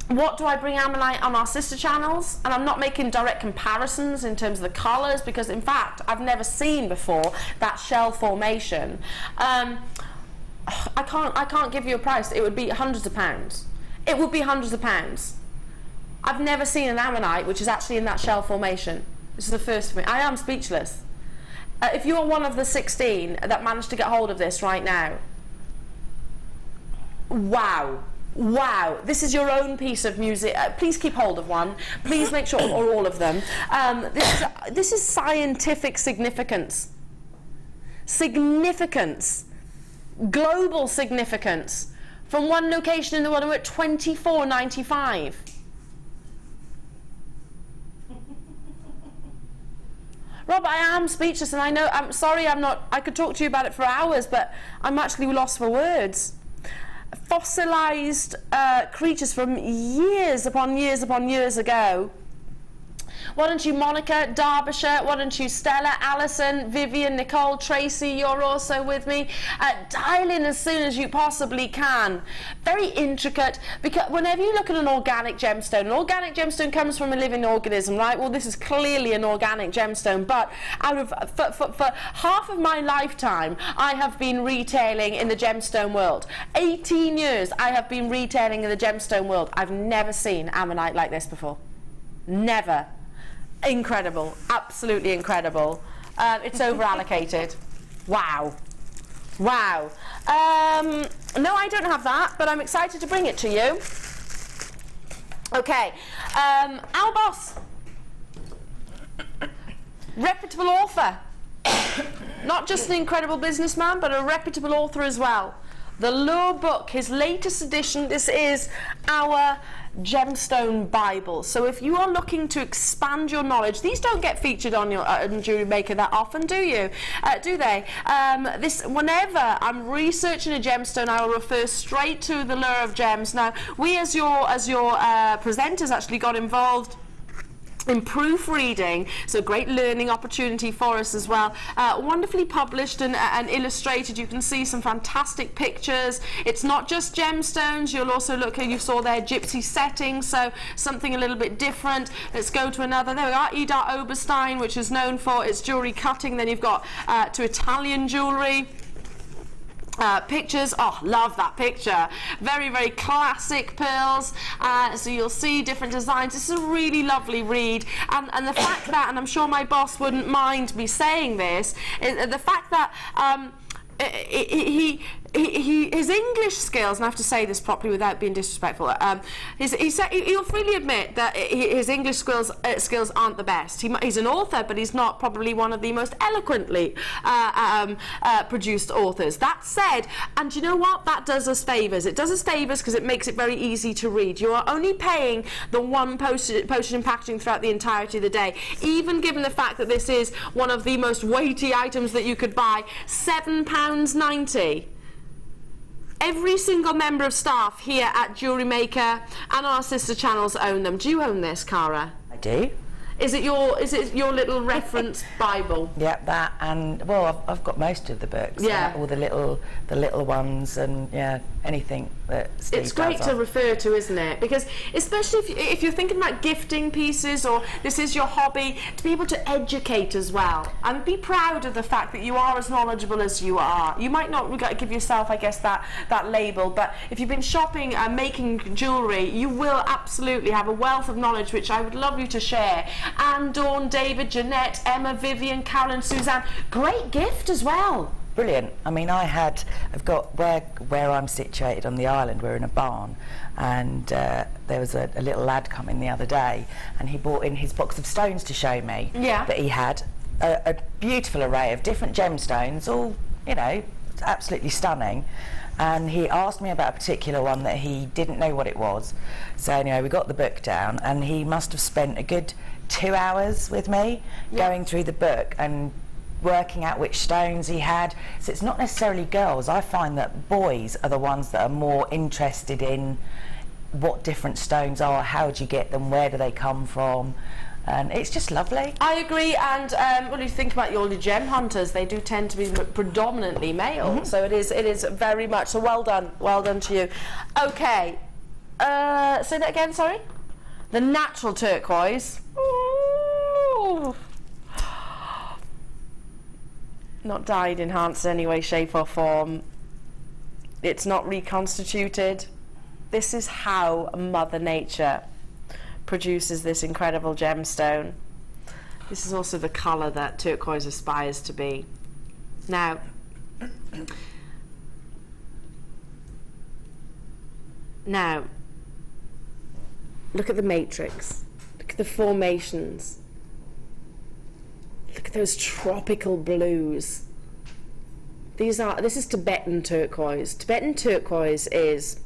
[SPEAKER 8] What do I bring ammonite on our sister channels? And I'm not making direct comparisons in terms of the colours, because in fact I've never seen before that shell formation. I can't give you a price. It would be hundreds of pounds. It would be hundreds of pounds. I've never seen an ammonite which is actually in that shell formation. This is the first for me. I am speechless. If you are one of the 16 that managed to get hold of this right now, wow. Wow, this is your own piece of music. Please keep hold of one. Please make sure, or all of them. This is scientific significance. Significance. Global significance. From one location in the world, we're at $24.95. Rob, I am speechless, and I know, I'm sorry, I could talk to you about it for hours, but I'm actually lost for words. Fossilized creatures from years upon years upon years ago. Why don't you, Monica, Derbyshire, why don't you, Stella, Alison, Vivian, Nicole, Tracy, you're also with me. Dial in as soon as you possibly can. Very intricate, because whenever you look at an organic gemstone comes from a living organism, right? Well, this is clearly an organic gemstone, but for half of my lifetime, I have been retailing in the gemstone world. 18 years I have been retailing in the gemstone world. I've never seen ammonite like this before. Never. Incredible, absolutely incredible. It's over allocated. Wow. Wow. No, I don't have that, but I'm excited to bring it to you. Okay. Albos. Reputable author. Not just an incredible businessman, but a reputable author as well. The Lure book, his latest edition, this is our gemstone Bible. So if you are looking to expand your knowledge, these don't get featured on your JewelleryMaker that often, do you? Do they? Whenever I'm researching a gemstone, I will refer straight to the Lure of Gems. Now, we as your presenters actually got involved in proofreading, so great learning opportunity for us as well. Wonderfully published and illustrated. You can see some fantastic pictures. It's not just gemstones. You'll also look at, you saw there, gypsy settings, so something a little bit different. Let's go to another. There we are, Ida Oberstein, which is known for its jewellery cutting. Then you've got to Italian jewellery. Pictures, oh, love that picture. Very, very classic pearls. So you'll see different designs. This is a really lovely read. And the fact that, and I'm sure my boss wouldn't mind me saying this, the fact that his English skills, and I have to say this properly without being disrespectful, he'll freely admit that his English skills aren't the best. He's an author, but he's not probably one of the most eloquently produced authors. That said, and you know what? That does us favours. It does us favours because it makes it very easy to read. You are only paying the one postage and packaging throughout the entirety of the day, even given the fact that this is one of the most weighty items that you could buy, £7.90. Every single member of staff here at JewelleryMaker and our sister channels own them. Do you own this, Cara?
[SPEAKER 9] I do.
[SPEAKER 8] Is it your little reference Bible?
[SPEAKER 9] Yep, that, and well, I've got most of the books.
[SPEAKER 8] Yeah.
[SPEAKER 9] All the little ones, and yeah, anything that Steve
[SPEAKER 8] It's great
[SPEAKER 9] does
[SPEAKER 8] to refer to, isn't it? Because especially if you're thinking about gifting pieces, or this is your hobby, to be able to educate as well, and be proud of the fact that you are as knowledgeable as you are. You might not give yourself, I guess, that label, but if you've been shopping and making jewellery, you will absolutely have a wealth of knowledge which I would love you to share. Anne, Dawn, David, Jeanette, Emma, Vivian, Carolyn, Suzanne, great gift as well.
[SPEAKER 9] Brilliant. I mean, I've got where I'm situated on the island, we're in a barn, and there was a little lad coming the other day, and he brought in his box of stones to show me.
[SPEAKER 8] Yeah.
[SPEAKER 9] That he had a beautiful array of different gemstones, all, you know, absolutely stunning. And he asked me about a particular one that he didn't know what it was. So anyway, we got the book down, and he must have spent a good 2 hours with me going through the book and working out which stones he had. So it's not necessarily girls. I find that boys are the ones that are more interested in what different stones are, how do you get them, where do they come from, and it's just lovely.
[SPEAKER 8] I agree, and when you think about your gem hunters, they do tend to be predominantly male, so it is very much, so well done to you. Okay, say that again, sorry? The natural turquoise. Ooh. Not dyed, enhanced in any way, shape or form. It's not reconstituted. This is how Mother Nature produces this incredible gemstone. This is also the colour that turquoise aspires to be. Now, look at the matrix. Look at the formations. Look at those tropical blues. This is Tibetan turquoise. Tibetan turquoise is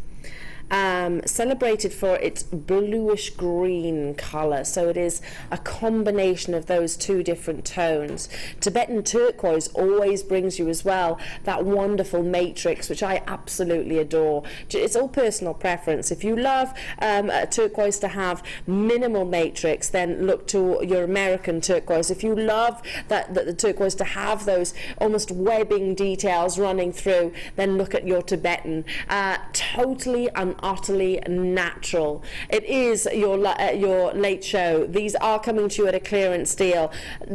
[SPEAKER 8] celebrated for its bluish green colour, so it is a combination of those two different tones. Tibetan turquoise always brings you as well that wonderful matrix, which I absolutely adore. It's all personal preference. If you love turquoise to have minimal matrix, then look to your American turquoise. If you love the turquoise to have those almost webbing details running through, then look at your Tibetan. Totally and utterly natural. It is your late show. These are coming to you at a clearance deal.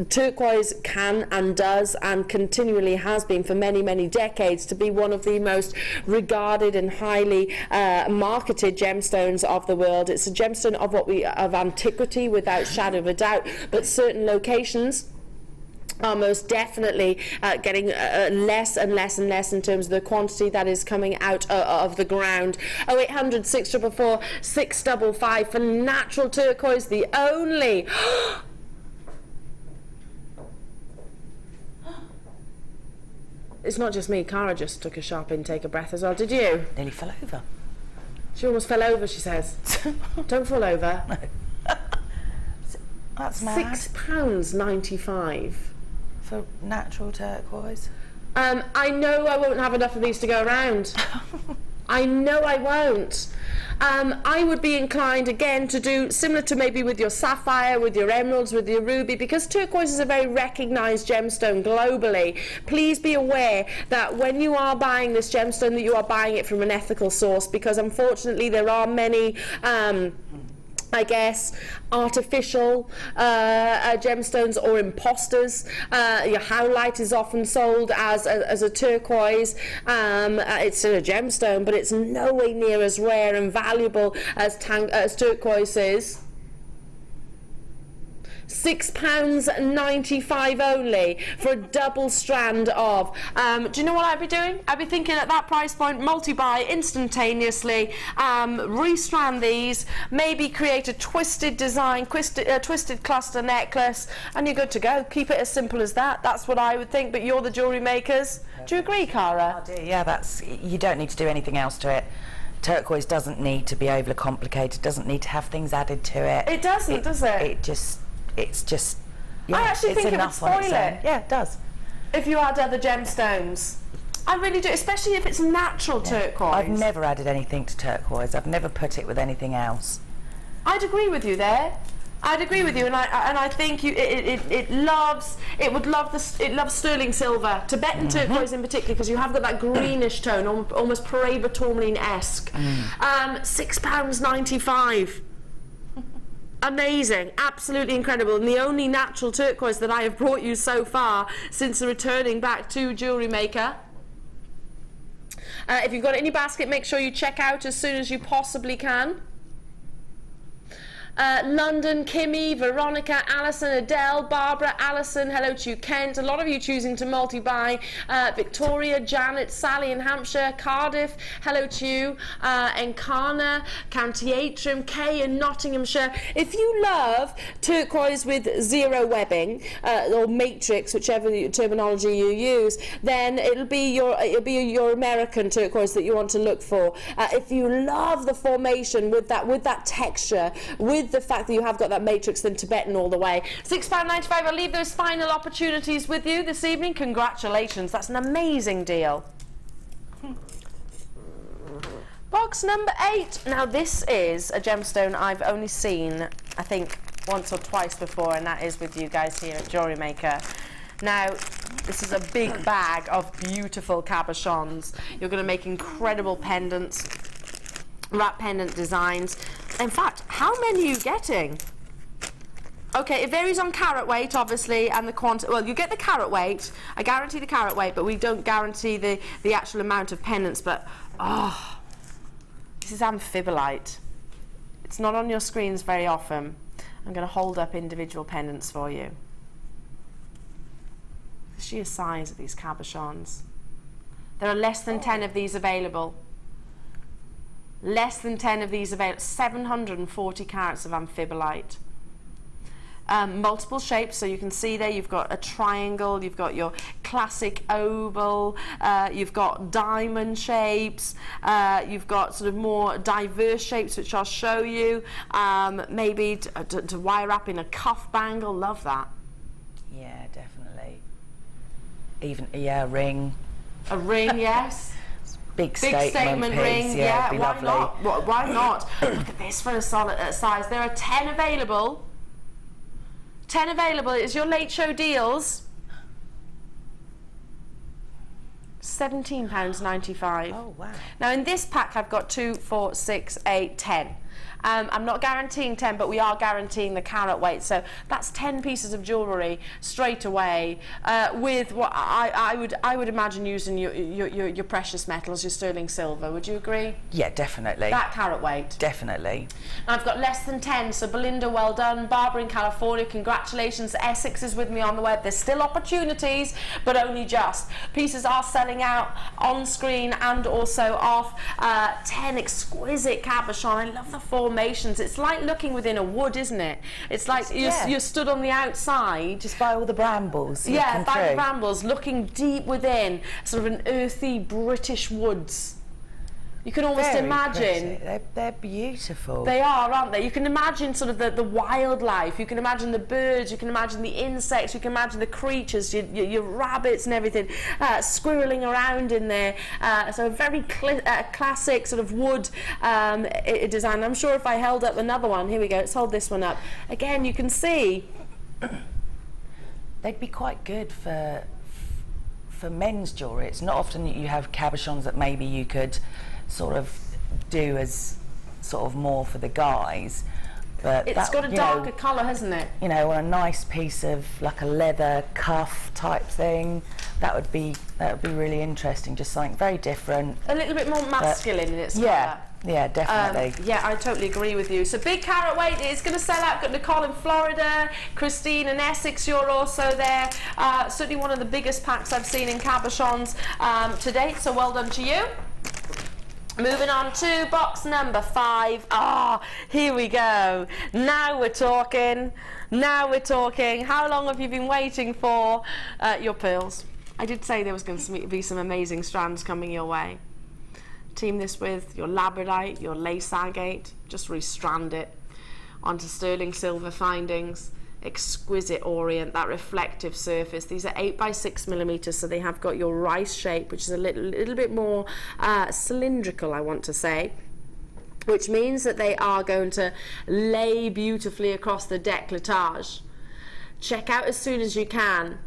[SPEAKER 8] Turquoise can and does and continually has been for many, many decades to be one of the most regarded and highly marketed gemstones of the world. It's a gemstone of antiquity without shadow of a doubt, but certain locations are most definitely getting less and less and less in terms of the quantity that is coming out of the ground. 0800 644 655 for natural turquoise, the only. It's not just me. Cara just took a sharp intake of breath as well. Did you?
[SPEAKER 9] Nearly fell over.
[SPEAKER 8] She almost fell over, she says. Don't fall over.
[SPEAKER 9] No. That's mad.
[SPEAKER 8] £6.95.
[SPEAKER 9] For natural turquoise?
[SPEAKER 8] I know I won't have enough of these to go around. I know I won't. I would be inclined again to do similar to maybe with your sapphire, with your emeralds, with your ruby, because turquoise is a very recognized gemstone globally. Please be aware that when you are buying this gemstone, that you are buying it from an ethical source, because unfortunately there are many I guess, artificial gemstones or imposters. Your howlite is often sold as a turquoise. It's still a gemstone, but it's nowhere near as rare and valuable as turquoise is. £6.95 only for a double strand of. Do you know what I'd be doing? I'd be thinking at that price point, multi-buy instantaneously, restrand these, maybe create a twisted design, twisted cluster necklace, and you're good to go. Keep it as simple as that. That's what I would think, but you're the jewellery makers. Do you agree, Cara?
[SPEAKER 9] I do, yeah, you don't need to do anything else to it. Turquoise doesn't need to be overly complicated, doesn't need to have things added to it.
[SPEAKER 8] It doesn't, does it?
[SPEAKER 9] It's just, yeah,
[SPEAKER 8] I actually think it would spoil it.
[SPEAKER 9] Yeah, it does.
[SPEAKER 8] If you add other gemstones. I really do, especially if it's natural turquoise.
[SPEAKER 9] I've never added anything to turquoise. I've never put it with anything else.
[SPEAKER 8] I'd agree with you there. I'd agree with you, and I think it loves sterling silver, Tibetan turquoise in particular, because you have got that greenish tone, almost Paraiba tourmaline-esque. £6.95. Amazing, absolutely incredible, and the only natural turquoise that I have brought you so far since returning back to Jewellery Maker. If you've got it in your basket, make sure you check out as soon as you possibly can. London, Kimmy, Veronica, Alison, Adele, Barbara, Alison, hello to you, Kent, a lot of you choosing to multi-buy, Victoria, Janet, Sally in Hampshire, Cardiff, hello to you, Encarna, County Antrim, Kay in Nottinghamshire. If you love turquoise with zero webbing, or matrix, whichever terminology you use, then it'll be your American turquoise that you want to look for. If you love the formation with that texture, with the fact that you have got that matrix, then Tibetan all the way. £6.95. I'll leave those final opportunities with you this evening. Congratulations, that's an amazing deal. Box number 8. Now this is a gemstone I've only seen, I think, once or twice before, and that is with you guys here at Jewellery Maker. Now, this is a big bag of beautiful cabochons. You're going to make incredible pendants, wrap pendant designs. In fact, how many are you getting? Okay, it varies on carat weight, obviously, and the quantity. Well, you get the carat weight. I guarantee the carat weight, but we don't guarantee the actual amount of pendants. But, oh, this is amphibolite. It's not on your screens very often. I'm going to hold up individual pendants for you. The sheer size of these cabochons. There are less than 10 of these available. Less than 10 of these available. 740 carats of amphibolite. Multiple shapes, so you can see there you've got a triangle, you've got your classic oval, you've got diamond shapes, you've got sort of more diverse shapes, which I'll show you. Maybe to wire wrap in a cuff bangle. Love that.
[SPEAKER 9] Yeah, definitely. Even, yeah, a ring.
[SPEAKER 8] A ring, yes.
[SPEAKER 9] Big statement piece,
[SPEAKER 8] ring,
[SPEAKER 9] yeah,
[SPEAKER 8] why
[SPEAKER 9] lovely.
[SPEAKER 8] not? Why not? Look at this for a solid size. There are 10 available. 10 available. It's your late show deals. £17.95.
[SPEAKER 9] Oh, wow.
[SPEAKER 8] Now in this pack I've got 2, 4, 6, 8, 10. I'm not guaranteeing 10, but we are guaranteeing the carat weight. So that's 10 pieces of jewellery straight away, with what I would imagine using your precious metals, your sterling silver. Would you agree?
[SPEAKER 9] Yeah, definitely.
[SPEAKER 8] That carat weight.
[SPEAKER 9] Definitely.
[SPEAKER 8] Now I've got less than 10. So Belinda, well done. Barbara in California, congratulations. Essex is with me on the web. There's still opportunities, but only just. Pieces are selling out on screen and also off. 10 exquisite cabochon. I love the formations. It's like looking within a wood, isn't it? It's like you're stood on the outside.
[SPEAKER 9] Just by all the brambles.
[SPEAKER 8] Yeah, by the brambles, looking deep within, sort of an earthy British woods. You can almost
[SPEAKER 9] Very
[SPEAKER 8] imagine.
[SPEAKER 9] pretty. They're beautiful.
[SPEAKER 8] They are, aren't they? You can imagine sort of the wildlife. You can imagine the birds. You can imagine the insects. You can imagine the creatures, your rabbits and everything, squirreling around in there. So a very classic sort of wood design. I'm sure if I held up another one, here we go. Let's hold this one up. Again, you can see.
[SPEAKER 9] They'd be quite good for men's jewellery. It's not often that you have cabochons that maybe you could sort of do as sort of more for the guys, but
[SPEAKER 8] it's got a darker colour, hasn't it?
[SPEAKER 9] You know, on a nice piece of like a leather cuff type thing, that would be really interesting. Just something very different,
[SPEAKER 8] a little bit more masculine in its
[SPEAKER 9] yeah.
[SPEAKER 8] colour.
[SPEAKER 9] Yeah, definitely.
[SPEAKER 8] Yeah, I totally agree with you. So big carat weight is going to sell out. Got Nicole in Florida, Christine in Essex, you're also there. Certainly one of the biggest packs I've seen in cabochons to date, so well done to you. Moving on to box number 5. Here we go. Now we're talking. How long have you been waiting for your pearls? I did say there was going to be some amazing strands coming your way. Team this with your labradite, your lace agate, just restrand it onto sterling silver findings, exquisite orient, that reflective surface. These are 8 by 6 millimeters, so they have got your rice shape, which is a little bit more cylindrical, I want to say, which means that they are going to lay beautifully across the décolletage. Check out as soon as you can.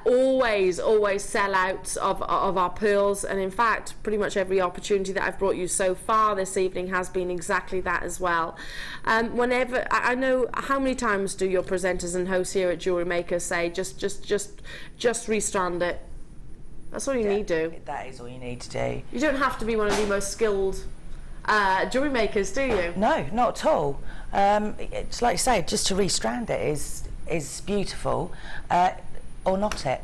[SPEAKER 8] Always sell out of our pearls, and in fact pretty much every opportunity that I've brought you so far this evening has been exactly that as well. Whenever I know, how many times do your presenters and hosts here at JewelleryMaker say just restrand it? That's all you need to do.
[SPEAKER 9] That is all you need to do.
[SPEAKER 8] You don't have to be one of the most skilled jewellery makers, do you?
[SPEAKER 9] No, not at all. It's like you say, just to restrand it is beautiful. Or knot it.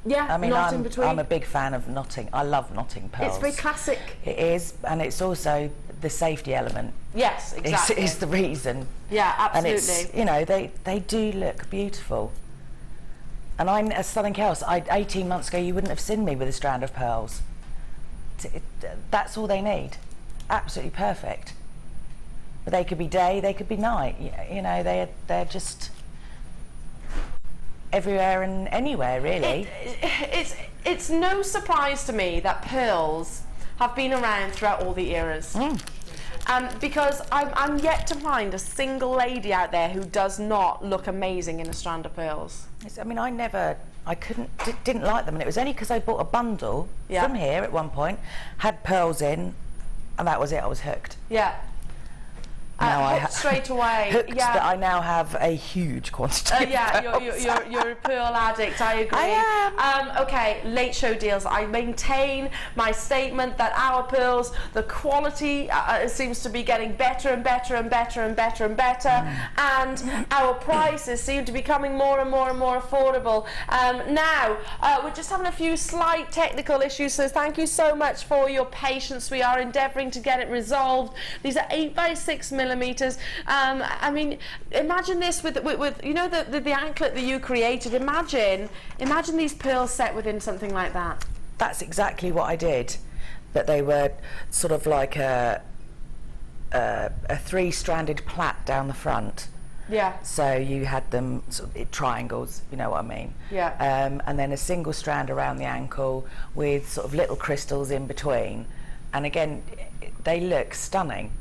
[SPEAKER 8] Yeah,
[SPEAKER 9] I mean,
[SPEAKER 8] knot in between.
[SPEAKER 9] I'm a big fan of knotting. I love knotting pearls.
[SPEAKER 8] It's very classic.
[SPEAKER 9] It is, and it's also the safety element.
[SPEAKER 8] Yes, exactly.
[SPEAKER 9] Is the reason.
[SPEAKER 8] Yeah, absolutely.
[SPEAKER 9] And it's, you know, they do look beautiful. And as something else, 18 months ago, you wouldn't have seen me with a strand of pearls. That's all they need. Absolutely perfect. But they could be day, they could be night. You know, they're just everywhere and anywhere, really.
[SPEAKER 8] It's no surprise to me that pearls have been around throughout all the eras. Because I'm yet to find a single lady out there who does not look amazing in a strand of pearls.
[SPEAKER 9] I mean, didn't like them, and it was only because I bought a bundle from here at one point, had pearls in, and that was it. I was hooked.
[SPEAKER 8] Yeah.
[SPEAKER 9] Now
[SPEAKER 8] straight away.
[SPEAKER 9] Hooked that I now have a huge quantity.
[SPEAKER 8] You're a pearl addict. I agree.
[SPEAKER 9] I am.
[SPEAKER 8] Okay, late show deals. I maintain my statement that our pearls, the quality seems to be getting better and better and better and better and better, and our prices seem to be becoming more and more and more affordable. Now we're just having a few slight technical issues, so thank you so much for your patience. We are endeavouring to get it resolved. These are 8 by 6 millimeters. I mean, imagine this with you know the anklet that you created. Imagine these pearls set within something like that.
[SPEAKER 9] That's exactly what I did, but they were sort of like a 3-stranded plait down the front.
[SPEAKER 8] Yeah.
[SPEAKER 9] So you had them sort of triangles, you know what I mean?
[SPEAKER 8] Yeah.
[SPEAKER 9] And then a single strand around the ankle with sort of little crystals in between, and again, they look stunning.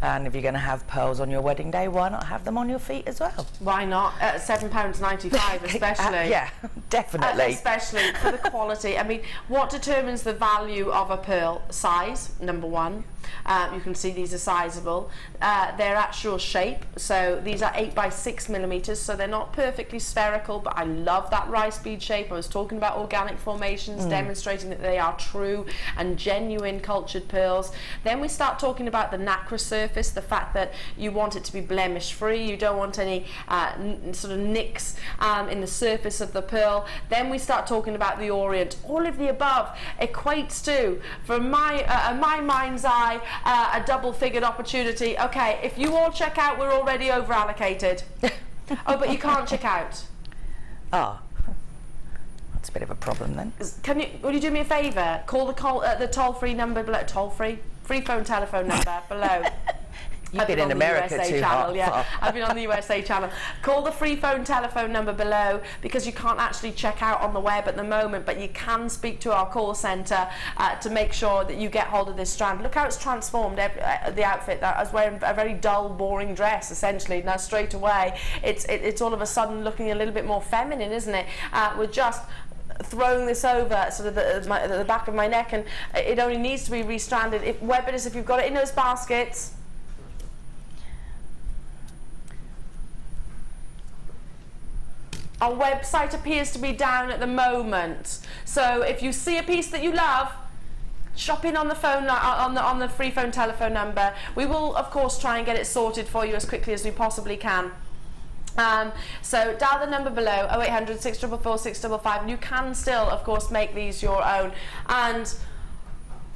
[SPEAKER 9] And if you're going to have pearls on your wedding day, why not have them on your feet as well?
[SPEAKER 8] Why not? At £7.95 especially.
[SPEAKER 9] Yeah, definitely.
[SPEAKER 8] Especially for the quality. I mean, what determines the value of a pearl? Size, number one. You can see these are sizable. Their actual shape, so these are 8 by 6 millimeters, so they're not perfectly spherical, but I love that rice bead shape. I was talking about organic formations, demonstrating that they are true and genuine cultured pearls. Then we start talking about the nacre surface, the fact that you want it to be blemish free, you don't want any sort of nicks in the surface of the pearl. Then we start talking about the orient. All of the above equates to, from my mind's eye, a double-figured opportunity. Okay, if you all check out, we're already over-allocated. Oh, but you can't check out.
[SPEAKER 9] Oh, a bit of a problem then.
[SPEAKER 8] Will you do me a favour? Call the toll-free number below. Toll-free? free phone telephone number below.
[SPEAKER 9] You've been in America too hot.
[SPEAKER 8] Yeah, I've been on the USA channel. Call the free phone telephone number below, because you can't actually check out on the web at the moment, but you can speak to our call centre to make sure that you get hold of this strand. Look how it's transformed the outfit. That I was wearing a very dull, boring dress, essentially. Now straight away, it's all of a sudden looking a little bit more feminine, isn't it? We're just throwing this over sort of the back of my neck, and it only needs to be restranded. If you've got it in those baskets. Our website appears to be down at the moment, so if you see a piece that you love, shop in on the phone on the free phone telephone number. We will of course try and get it sorted for you as quickly as we possibly can. So dial the number below, 0800 644 655, and you can still of course make these your own. And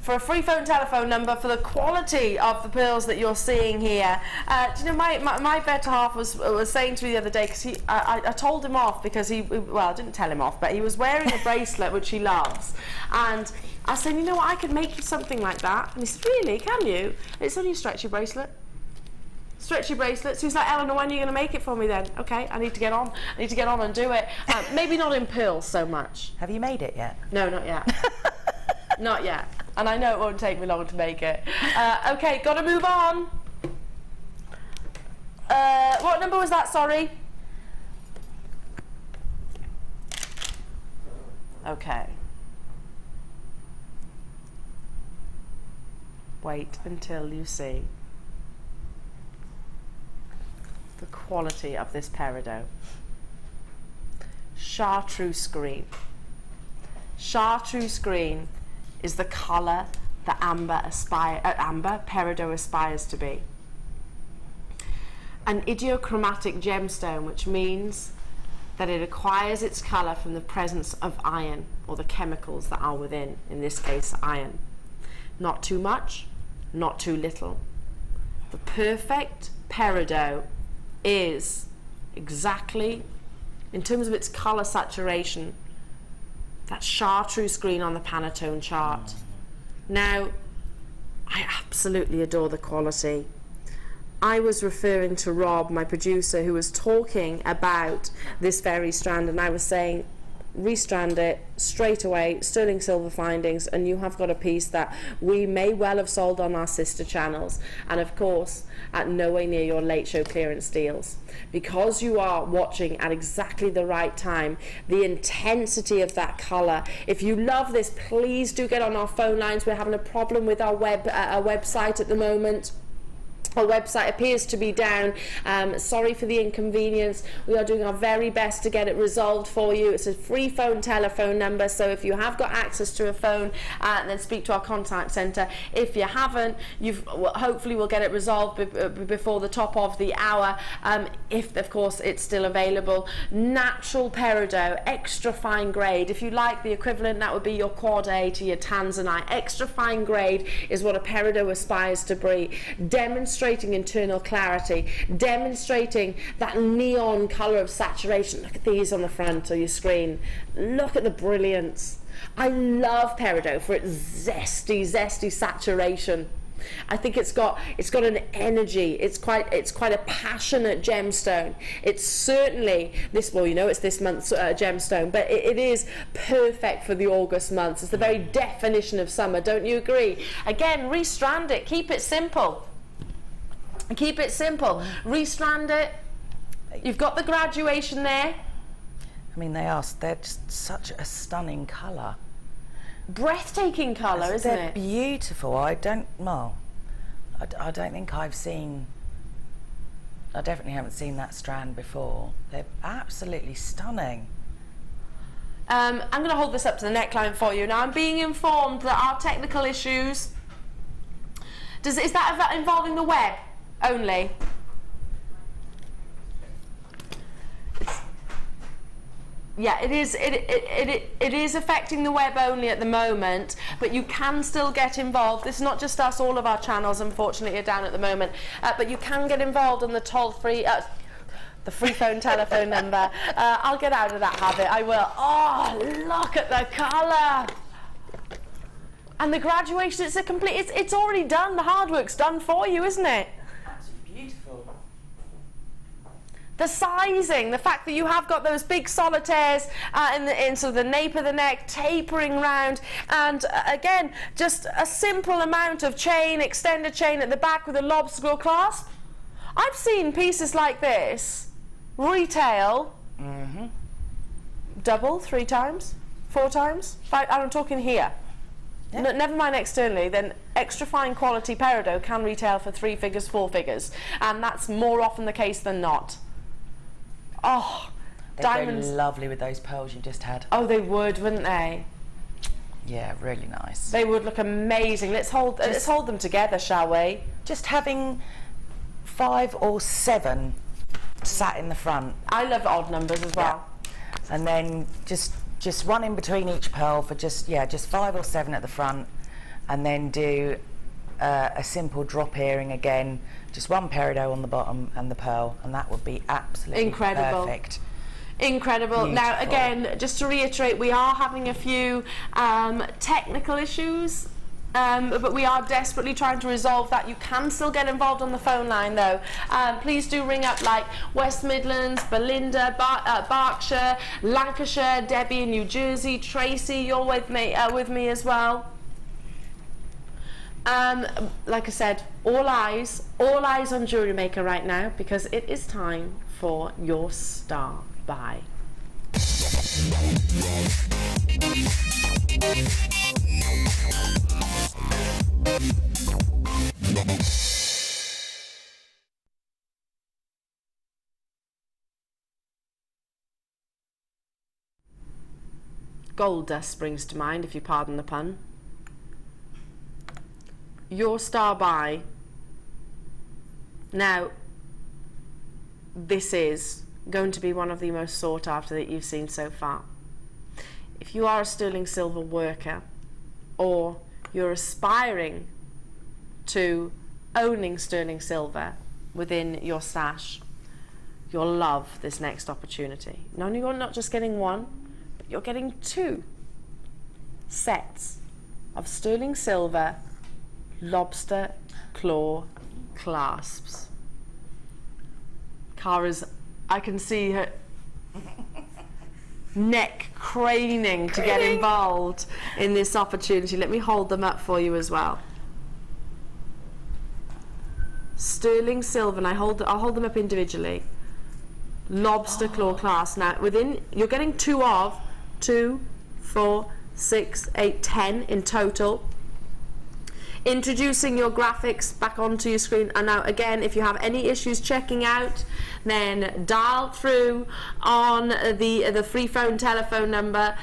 [SPEAKER 8] for a free phone telephone number, for the quality of the pearls that you're seeing here, do you know, my better half was saying to me the other day, because I told him off because well, I didn't tell him off, but he was wearing a bracelet which he loves, and I said, you know what, I could make you something like that. And he said, really, can you? It's only a stretchy bracelet. Stretchy bracelets. So he's like, Eleanor, when are you going to make it for me then? Okay, I need to get on. I need to get on and do it. Maybe not in pearls so much.
[SPEAKER 9] Have you made it yet?
[SPEAKER 8] No, not yet. Not yet. And I know it won't take me long to make it. Okay, gotta move on. What number was that, sorry? Okay. Wait until you see the quality of this peridot. Chartreuse green. Chartreuse green is the colour that amber peridot aspires to be. An idiochromatic gemstone, which means that it acquires its colour from the presence of iron, or the chemicals that are within, in this case iron. Not too much, not too little. The perfect peridot is exactly, in terms of its colour saturation, that chartreuse green on the Pantone chart. Now, I absolutely adore the quality. I was referring to Rob, my producer, who was talking about this very strand, and I was saying, restrand it straight away, sterling silver findings, and you have got a piece that we may well have sold on our sister channels, and of course at nowhere near your late show clearance deals, because you are watching at exactly the right time. The intensity of that colour, if you love this, please do get on our phone lines. We're having a problem with our website at the moment. Our website appears to be down. Sorry for the inconvenience. We are doing our very best to get it resolved for you. It's a free phone telephone number, so if you have got access to a phone, then speak to our contact centre. If you haven't, hopefully we'll get it resolved before the top of the hour, if of course it's still available. Natural peridot, extra fine grade. If you like the equivalent, that would be your quad A to your tanzanite. Extra fine grade is what a peridot aspires to be. Demonstrating internal clarity, demonstrating that neon colour of saturation. Look at these on the front of your screen. Look at the brilliance. I love peridot for its zesty saturation. I think it's got an energy. It's quite a passionate gemstone. It's certainly this, well, you know, it's this month's gemstone, but it is perfect for the August months. It's the very definition of summer. Don't you agree? Again, restrand it. Keep it simple. Keep it simple. Restrand it. You've got the graduation there.
[SPEAKER 9] I mean, they're just such a stunning colour.
[SPEAKER 8] Breathtaking colour, isn't
[SPEAKER 9] it? They're beautiful. I don't think I've seen, I definitely haven't seen that strand before. They're absolutely stunning.
[SPEAKER 8] I'm going to hold this up to the neckline for you. Now, I'm being informed that our technical issues, is that involving the web only? Yeah, it is. It is affecting the web only at the moment, but you can still get involved. This is not just us; all of our channels, unfortunately, are down at the moment. But you can get involved on the toll-free, the free phone telephone number. I'll get out of that habit. I will. Oh, look at the colour! And the graduation, it's a complete, it's already done. The hard work's done for you, isn't it?
[SPEAKER 9] Absolutely beautiful.
[SPEAKER 8] The sizing, the fact that you have got those big solitaires in sort of the nape of the neck, tapering round, and again, just a simple amount of chain, extended chain at the back with a lobster claw clasp. I've seen pieces like this retail double, 3 times, 4 times, 5, I'm talking here. Yeah. Never mind externally, then extra fine quality peridot can retail for 3 figures, 4 figures, and that's more often the case than not. Oh,
[SPEAKER 9] they'd
[SPEAKER 8] diamonds.
[SPEAKER 9] go lovely with those pearls you just had.
[SPEAKER 8] Oh, they would, wouldn't they?
[SPEAKER 9] Yeah, really nice.
[SPEAKER 8] They would look amazing. Let's hold them together, shall we?
[SPEAKER 9] Just having 5 or 7 sat in the front.
[SPEAKER 8] I love odd numbers as well.
[SPEAKER 9] Yeah. And then just one in between each pearl for just 5 or 7 at the front, and then do a simple drop earring again, just 1 peridot on the bottom and the pearl, and that would be absolutely
[SPEAKER 8] incredible.
[SPEAKER 9] Perfect.
[SPEAKER 8] Incredible.
[SPEAKER 9] Beautiful.
[SPEAKER 8] Now again, just to reiterate, we are having a few technical issues, but we are desperately trying to resolve that. You can still get involved on the phone line though. Please do ring up like West Midlands, Belinda, Berkshire, Lancashire, Debbie in New Jersey, Tracy, you're with me as well. Like I said, all eyes on JewelleryMaker right now, because it is time for your star buy. Gold dust springs to mind, if you pardon the pun. Your star buy. Now, this is going to be one of the most sought after that you've seen so far. If you are a sterling silver worker, or you're aspiring to owning sterling silver within your stash, you'll love this next opportunity. Not only you're not just getting 1, but you're getting 2 sets of sterling silver lobster claw clasps. Cara's, I can see her neck craning to get involved in this opportunity. Let me hold them up for you as well. Sterling silver, and I'll hold them up individually. Lobster claw clasp. Now within, you're getting 2 of 2, 4, 6, 8, 10 in total. Introducing your graphics back onto your screen, and now again, if you have any issues checking out, then dial through on the free phone telephone number.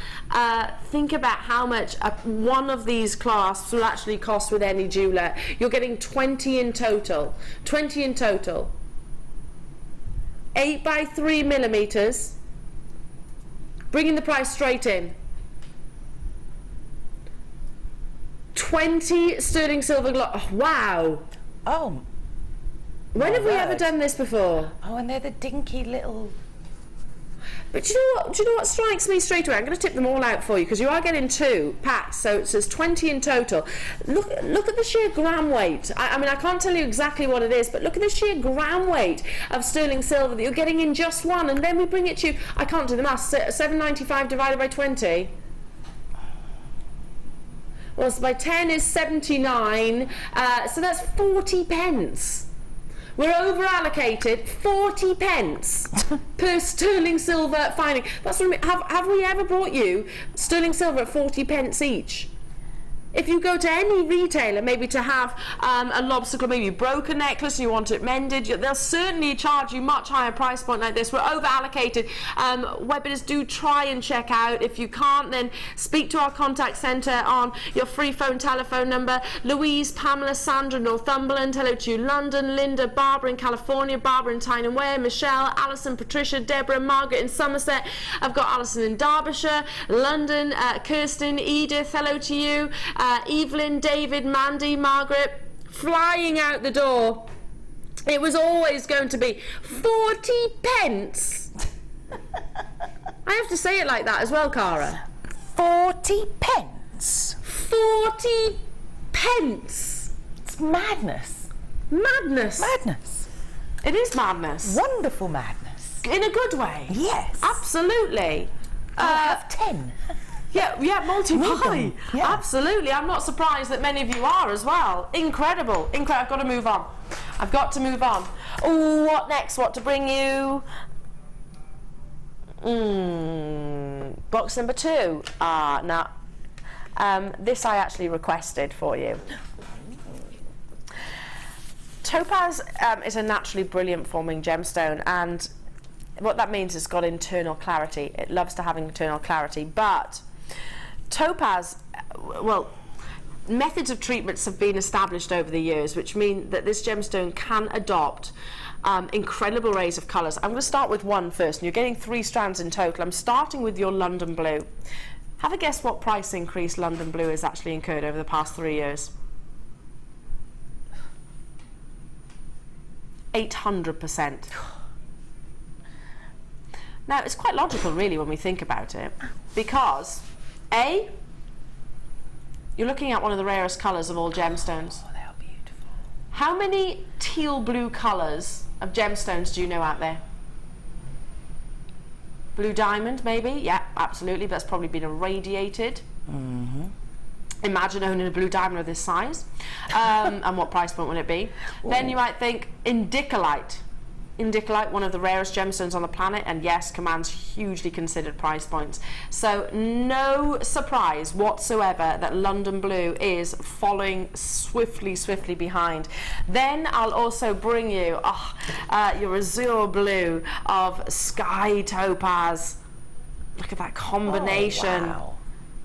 [SPEAKER 8] Think about how much one of these clasps will actually cost with any jeweler. You're getting 20 in total. 20 in total. 8 by 3 millimeters. Bringing the price straight in. 20 sterling silver wow.
[SPEAKER 9] Oh.
[SPEAKER 8] When have we ever done this before?
[SPEAKER 9] Oh, and they're the dinky little...
[SPEAKER 8] But do you know what strikes me straight away? I'm going to tip them all out for you, because you are getting 2 packs, so it's 20 in total. Look at the sheer gram weight. I mean, I can't tell you exactly what it is, but look at the sheer gram weight of sterling silver that you're getting in just 1, and then we bring it to you. I can't do the maths. 7.95 divided by 20. Well, so by 10 is 79, so that's 40 pence. We're over allocated 40 pence per sterling silver finding. That's what I mean. Have we ever brought you sterling silver at 40 pence each? If you go to any retailer, maybe to have a lobster claw, maybe you broke a necklace and you want it mended, they'll certainly charge you much higher price point like this. We're over allocated. Webinars, do try and check out. If you can't, then speak to our contact centre on your free phone telephone number. Louise, Pamela, Sandra, Northumberland. Hello to you, London. Linda, Barbara in California. Barbara in Tyne and Wear. Michelle, Alison, Patricia, Deborah, Margaret in Somerset. I've got Alison in Derbyshire. London, Kirsten, Edith. Hello to you. Evelyn, David, Mandy, Margaret, flying out the door. It was always going to be 40 pence. I have to say it like that as well, Cara.
[SPEAKER 9] 40 pence?
[SPEAKER 8] 40 pence.
[SPEAKER 9] It's madness.
[SPEAKER 8] Madness.
[SPEAKER 9] Madness.
[SPEAKER 8] It is madness.
[SPEAKER 9] Wonderful madness.
[SPEAKER 8] In a good way.
[SPEAKER 9] Yes.
[SPEAKER 8] Absolutely.
[SPEAKER 9] I'll have 10.
[SPEAKER 8] Yeah, multiply.
[SPEAKER 9] Yeah.
[SPEAKER 8] Absolutely. I'm not surprised that many of you are as well. Incredible. I've got to move on. Oh, what next? What to bring you? Box number 2. Now, this I actually requested for you. Topaz is a naturally brilliant forming gemstone, and what that means is it's got internal clarity. It loves to have internal clarity, but topaz, well, methods of treatments have been established over the years, which mean that this gemstone can adopt incredible arrays of colours. I'm going to start with one first, and you're getting 3 strands in total. I'm starting with your London Blue. Have a guess what price increase London Blue has actually incurred over the past 3 years? 800%. Now, it's quite logical, really, when we think about it, because A, you're looking at one of the rarest colours of all gemstones.
[SPEAKER 9] Oh, they are beautiful.
[SPEAKER 8] How many teal blue colours of gemstones do you know out there? Blue diamond, maybe? Yeah, absolutely, but that's probably been irradiated. Imagine owning a blue diamond of this size. And what price point would it be? Ooh. Then you might think indicolite. Indicolite, one of the rarest gemstones on the planet, and yes, commands hugely considered price points. So no surprise whatsoever that London Blue is following swiftly behind. Then I'll also bring you your azure blue of sky topaz. Look at that combination.
[SPEAKER 9] Oh, wow.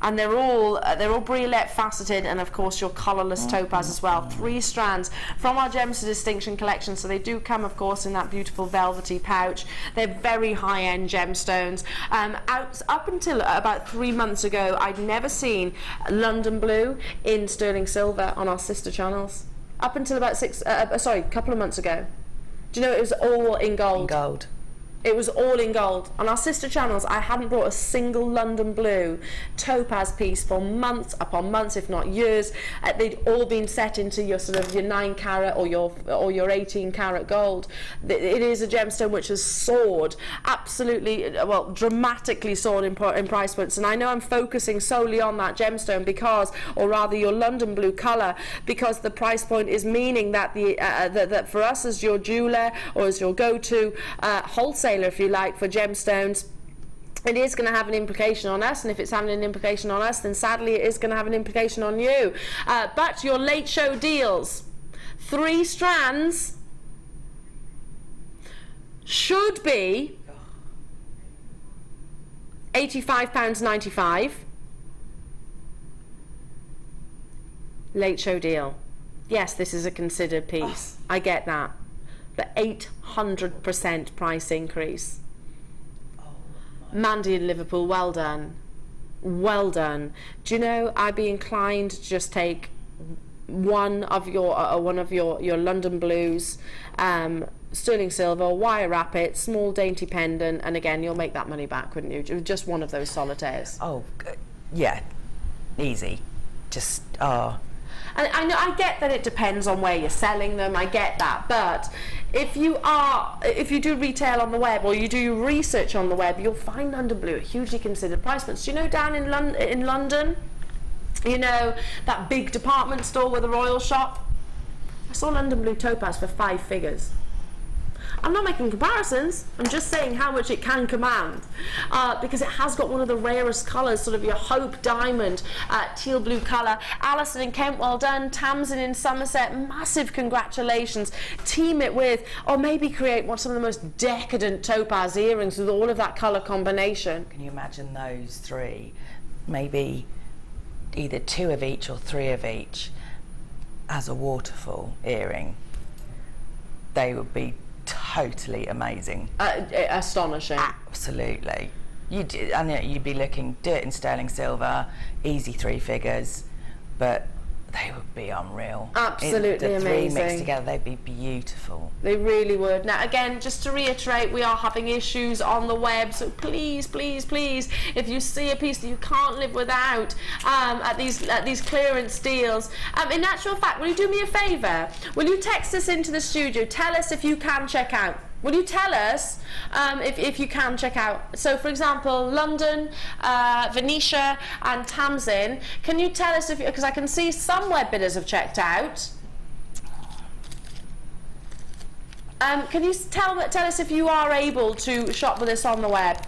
[SPEAKER 8] And they're all brilliant faceted, and of course your colourless topaz as well. 3 strands from our Gems to Distinction collection, so they do come of course in that beautiful velvety pouch. They're very high-end gemstones. Up until about 3 months ago, I'd never seen London Blue in sterling silver on our sister channels. Up until about a couple of months ago. Do you know it was all in gold?
[SPEAKER 9] In gold.
[SPEAKER 8] It was all in gold. On our sister channels, I hadn't brought a single London Blue topaz piece for months upon months, if not years. They'd all been set into your sort of your 9 carat or your 18 carat gold. It is a gemstone which has soared, absolutely, well, dramatically soared in price points. And I know I'm focusing solely on that gemstone because, or rather your London Blue colour, because the price point is meaning that that for us as your jeweller or as your go-to wholesaler, if you like, for gemstones, it is going to have an implication on us, and if it's having an implication on us, then sadly it is going to have an implication on you. But your late show deals, 3 strands should be £85.95. Late show deal. Yes, this is a considered piece. I get that. The 800% price increase. Mandy in Liverpool, well done. Well done. Do you know, I'd be inclined to just take one of your London Blues, sterling silver, wire wrap it, small dainty pendant, and again, you'll make that money back, wouldn't you? Just one of those solitaires.
[SPEAKER 9] Oh, yeah, easy. Just,
[SPEAKER 8] And I get that it depends on where you're selling them, I get that, but if you do retail on the web or you do research on the web, you'll find London Blue at hugely considered price points. Do you know down in London, you know, that big department store with a royal shop? I saw London Blue topaz for 5 figures. I'm not making comparisons, I'm just saying how much it can command, because it has got one of the rarest colours, sort of your Hope Diamond, teal blue colour. Alison in Kent, well done. Tamsin in Somerset, massive congratulations. Team it with, or maybe create some of the most decadent topaz earrings with all of that colour combination.
[SPEAKER 9] Can you imagine those 3? Maybe either 2 of each or 3 of each as a waterfall earring. They would be totally amazing.
[SPEAKER 8] Astonishing.
[SPEAKER 9] Absolutely. You'd be looking, do it in sterling silver, easy 3 figures, but They would be unreal.
[SPEAKER 8] Absolutely
[SPEAKER 9] the three
[SPEAKER 8] amazing.
[SPEAKER 9] mixed together, they'd be beautiful.
[SPEAKER 8] They really would. Now, again, just to reiterate, we are having issues on the web, so please, please, please, if you see a piece that you can't live without at these clearance deals, in actual fact, will you do me a favour? Will you text us into the studio? Tell us if you can check out. Will you tell us if you can check out? So, for example, London, Venetia and Tamsin, can you tell us if, because I can see some web bidders have checked out. Can you tell us if you are able to shop with us on the web?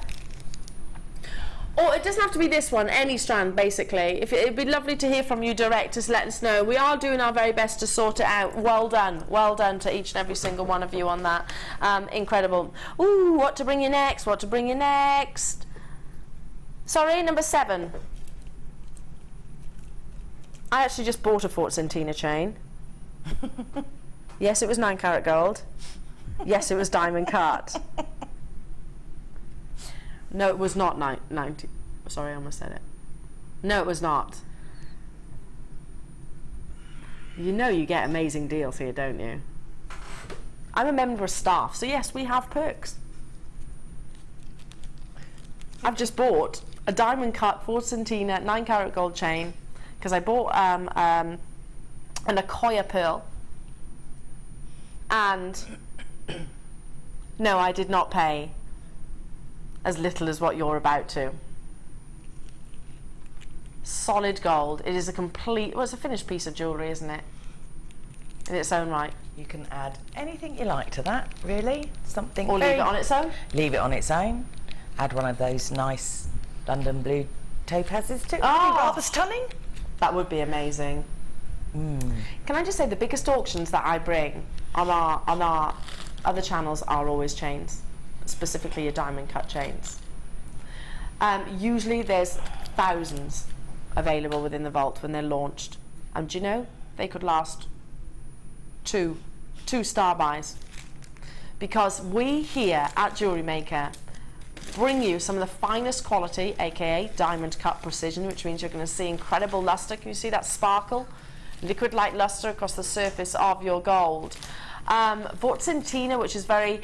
[SPEAKER 8] Or it doesn't have to be this one, any strand basically. It'd be lovely to hear from you direct, just let us know. We are doing our very best to sort it out. Well done to each and every single one of you on that. Incredible. Ooh, what to bring you next, what to bring you next. Sorry, number 7. I actually just bought a Fort Centina chain. Yes, it was 9 carat gold. Yes, it was diamond cut. No, it was not 90. Sorry, I almost said it. No, it was not. You know you get amazing deals here, don't you? I'm a member of staff, so yes, we have perks. I've just bought a diamond cut Fort Centina 9 carat gold chain because I bought an Akoya pearl, and no, I did not pay as little as what you're about to. Solid gold. It is a complete, well, it's a finished piece of jewellery, isn't it? In its own right.
[SPEAKER 9] You can add anything you like to that, really. Something.
[SPEAKER 8] Or leave it on its own?
[SPEAKER 9] Leave it on its own. Add one of those nice London blue topazes to it.
[SPEAKER 8] Oh,
[SPEAKER 9] Rather stunning.
[SPEAKER 8] That would be amazing. Can I just say the biggest auctions that I bring on our other channels are always chains, specifically your diamond cut chains. Usually there's thousands available within the vault when they're launched, and do you know, they could last two star buys, because we here at JewelleryMaker bring you some of the finest quality, aka diamond cut precision, which means you're going to see incredible luster. Can you see that sparkle? Liquid light luster across the surface of your gold. Fort Centina, which is very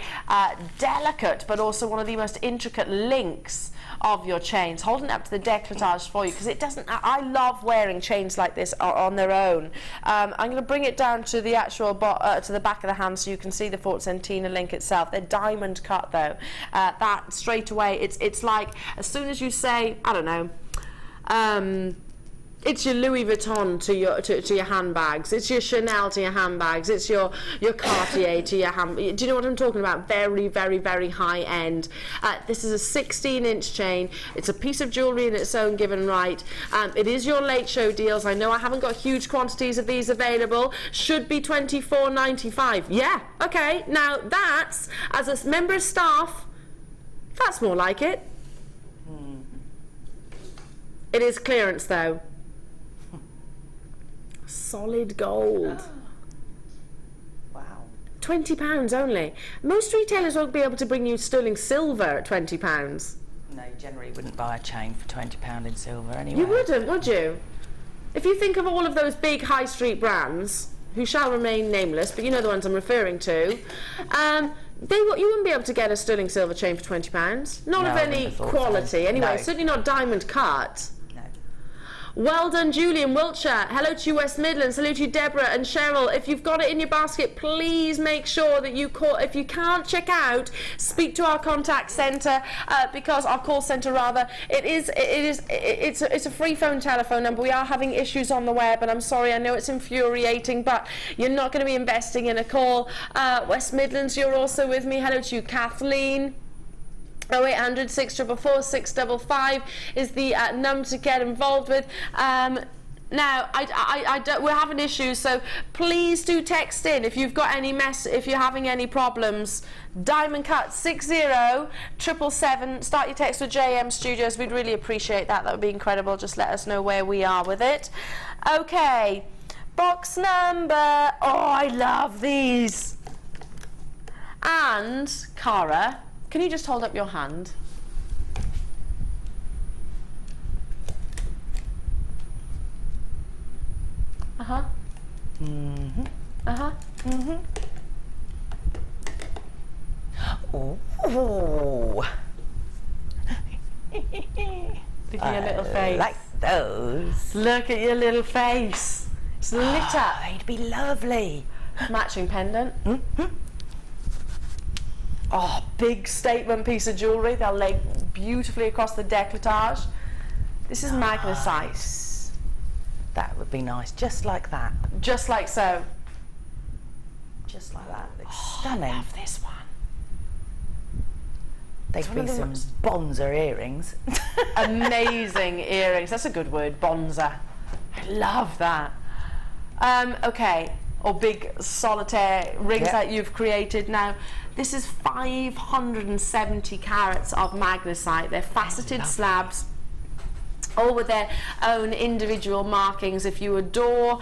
[SPEAKER 8] delicate, but also one of the most intricate links of your chains, holding up to the décolletage for you, because it doesn't. I love wearing chains like this on their own. I'm going to bring it down to the actual to the back of the hand so you can see the Fort Centina link itself. They're diamond cut though. That straight away, it's like as soon as you say, I don't know. It's your Louis Vuitton to your handbags. It's your Chanel to your handbags. It's your Cartier to your handbags. Do you know what I'm talking about? Very, very, very high end. This is a 16-inch chain. It's a piece of jewellery in its own given right. It is your late show deals. I know I haven't got huge quantities of these available. Should be $24.95. Yeah, okay. Now that's, as a member of staff, that's more like it. It is clearance though. Solid gold.
[SPEAKER 9] Wow.
[SPEAKER 8] £20 only. Most retailers won't be able to bring you sterling silver at £20.
[SPEAKER 9] No, generally wouldn't buy a chain for £20 in silver anyway.
[SPEAKER 8] You wouldn't, would you? If you think of all of those big high street brands, who shall remain nameless, but you know the ones I'm referring to, you wouldn't be able to get a sterling silver chain for £20. Not
[SPEAKER 9] No,
[SPEAKER 8] of
[SPEAKER 9] I wouldn't
[SPEAKER 8] any
[SPEAKER 9] have thought
[SPEAKER 8] quality,
[SPEAKER 9] so.
[SPEAKER 8] anyway.
[SPEAKER 9] No.
[SPEAKER 8] Certainly not diamond cut.
[SPEAKER 9] No.
[SPEAKER 8] Well done, Julie in Wiltshire. Hello to you, West Midlands. Hello to you, Deborah and Cheryl. If you've got it in your basket, please make sure that you call. If you can't check out, speak to our contact centre, because our call centre rather. It's a free phone telephone number. We are having issues on the web, and I'm sorry. I know it's infuriating, but you're not going to be investing in a call. West Midlands, you're also with me. Hello to you, Kathleen. 0800 644 655 is the number to get involved with. Now, we're having issues, so please do text in if you've got any if you're having any problems. Diamond cut 60777. Start your text with JM Studios. We'd really appreciate that. That would be incredible. Just let us know where we are with it. Okay, box number. Oh, I love these. And Cara, can you just hold up your hand? Uh-huh.
[SPEAKER 9] Mm-hmm.
[SPEAKER 8] Uh-huh.
[SPEAKER 9] Mm-hmm. Ooh.
[SPEAKER 8] Look at your little face.
[SPEAKER 9] Like those.
[SPEAKER 8] Look at your little face. It's lit up.
[SPEAKER 9] They'd be lovely.
[SPEAKER 8] Matching pendant.
[SPEAKER 9] Mm-hmm.
[SPEAKER 8] Oh, big statement piece of jewellery. They'll lay beautifully across the décolletage. This is magnesite.
[SPEAKER 9] That would be nice, just like that.
[SPEAKER 8] Just like so.
[SPEAKER 9] Just like that. It's stunning.
[SPEAKER 8] I love this one.
[SPEAKER 9] They'd be some bonza earrings.
[SPEAKER 8] Amazing earrings. That's a good word, bonza. I love that. Okay, or big solitaire rings that you've created now. This is 570 carats of magnesite. They're faceted slabs, all with their own individual markings. If you adore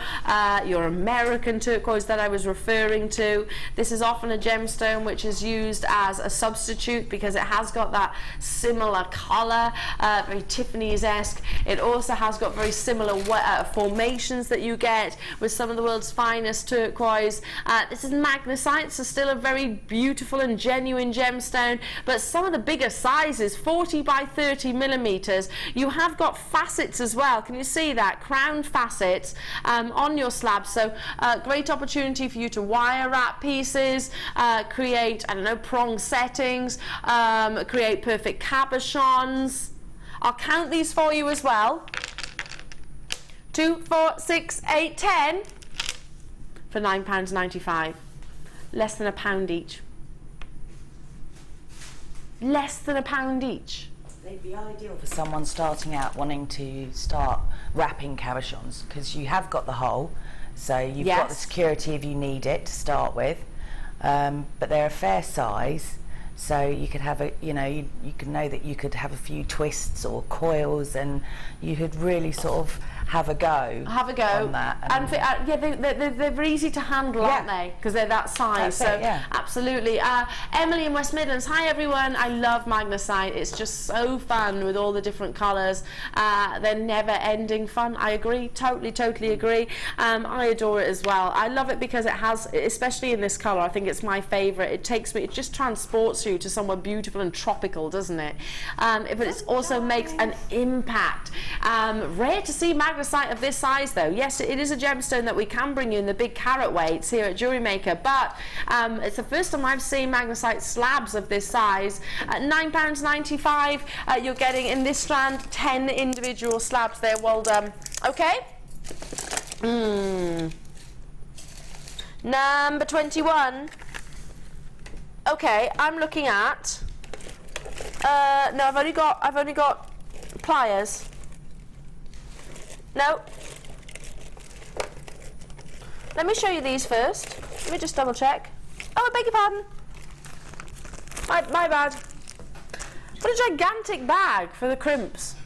[SPEAKER 8] your American turquoise that I was referring to, this is often a gemstone which is used as a substitute because it has got that similar colour, very Tiffany's-esque. It also has got very similar formations that you get with some of the world's finest turquoise. This is magnesite, so still a very beautiful and genuine gemstone, but some of the bigger sizes, 40 by 30 millimeters, you have got facets as well. Can you see that? Crowned facets on your slab. So great opportunity for you to wire wrap pieces, create, I don't know, prong settings, create perfect cabochons. I'll count these for you as well. 2, 4, 6, 8, 10 for £9.95. Less than £1 each. Less than £1 each.
[SPEAKER 9] They'd be ideal for someone starting out wanting to start wrapping cabochons, because you have got the hole, so you've got the security if you need it to start with, but they're a fair size, so you could have a, you could know that you could have a few twists or coils, and you could really sort of have a go.
[SPEAKER 8] Have a go
[SPEAKER 9] on that.
[SPEAKER 8] And they're very easy to handle, aren't they? Because they're that size. Absolutely. Emily in West Midlands. Hi everyone. I love magnesite. It's just so fun with all the different colours. They're never-ending fun. I agree. Totally agree. I adore it as well. I love it because it has, especially in this colour, I think it's my favourite. It just transports you to somewhere beautiful and tropical, doesn't it? But it also makes an impact. Rare to see magnesite of this size though. Yes, it is a gemstone that we can bring you in the big carat weights here at JewelleryMaker, but it's the first time I've seen magnesite slabs of this size. At £9.95 you're getting in this strand 10 individual slabs there. Well done. Okay. Number 21. Okay, I'm looking at no, I've only got pliers. No. Let me show you these first. Let me just double check. Oh, I beg your pardon. My bad. What a gigantic bag for the crimps.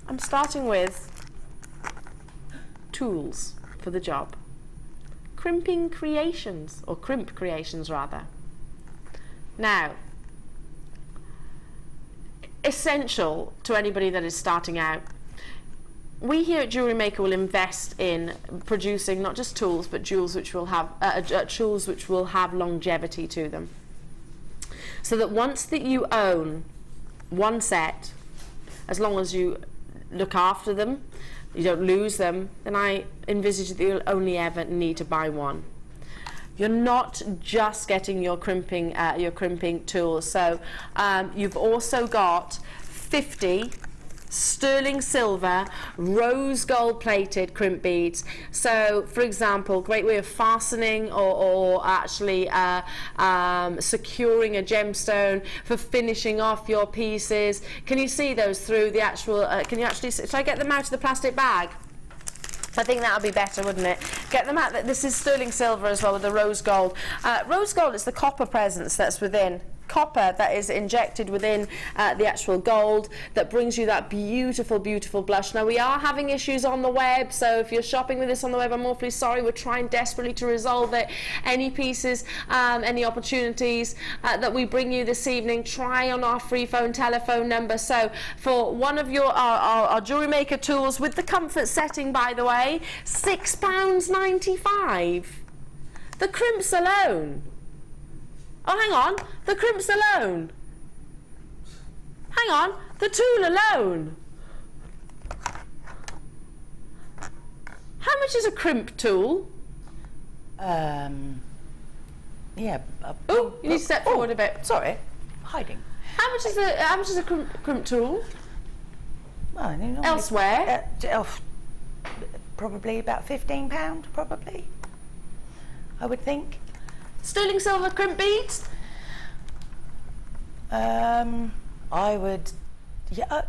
[SPEAKER 8] I'm starting with tools for the job. Crimping creations, or crimp creations rather. Now, essential to anybody that is starting out. We here at JewelleryMaker will invest in producing not just tools, but jewels which will have longevity to them. So that once that you own one set, as long as you look after them, you don't lose them, then I envisage that you'll only ever need to buy one. You're not just getting your crimping tools. So you've also got 50 sterling silver, rose gold plated crimp beads. So, for example, great way of fastening or actually securing a gemstone for finishing off your pieces. Can you see those through the actual? Can you actually? Should I get them out of the plastic bag? I think that would be better, wouldn't it? Get them out. This is sterling silver as well with the rose gold. Rose gold is the copper presence that's within. copper that is injected within the actual gold that brings you that beautiful, beautiful blush. Now, we are having issues on the web, so if you're shopping with this on the web, I'm awfully sorry. We're trying desperately to resolve it. Any pieces, any opportunities that we bring you this evening, try on our free phone telephone number. So for one of our Jewellery Maker tools with the comfort setting, by the way, £6.95. The crimps alone. Oh, hang on, the crimps alone. Hang on, the tool alone. How much is a crimp tool?
[SPEAKER 9] Yeah.
[SPEAKER 8] Oh, you need to step forward a bit.
[SPEAKER 9] Sorry, hiding.
[SPEAKER 8] How much is a crimp tool?
[SPEAKER 9] Well, normally,
[SPEAKER 8] elsewhere?
[SPEAKER 9] Probably about £15, probably. I would think.
[SPEAKER 8] Sterling silver crimp beads?
[SPEAKER 9] I would, yeah,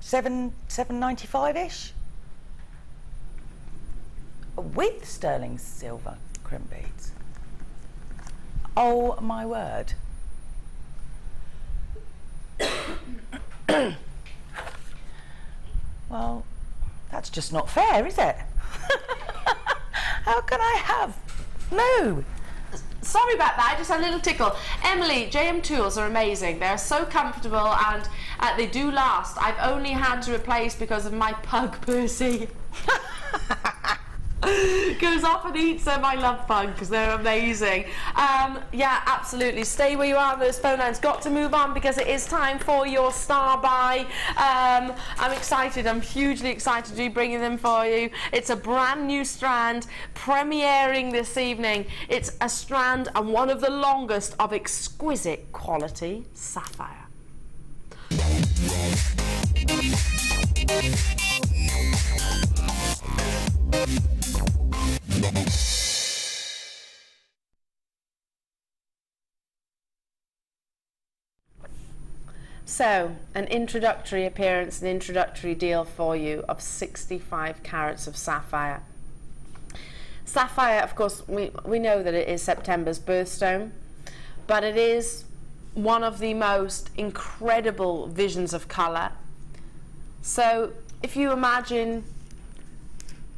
[SPEAKER 9] £7.95-ish with sterling silver crimp beads. Oh my word! Well, that's just not fair, is it? How can I have? No.
[SPEAKER 8] Sorry about that, I just had a little tickle. Emily, JM tools are amazing. They're so comfortable and they do last. I've only had to replace because of my pug, Percy. Goes off and eats them. I love pug because they're amazing. Yeah, absolutely. Stay where you are. Those phone lines got to move on because it is time for your star buy. I'm excited. I'm hugely excited to be bringing them for you. It's a brand new strand premiering this evening. It's a strand and one of the longest of exquisite quality sapphire. So, an introductory appearance, an introductory deal for you of 65 carats of sapphire. Sapphire, of course, we know that it is September's birthstone, but it is one of the most incredible visions of colour. So, if you imagine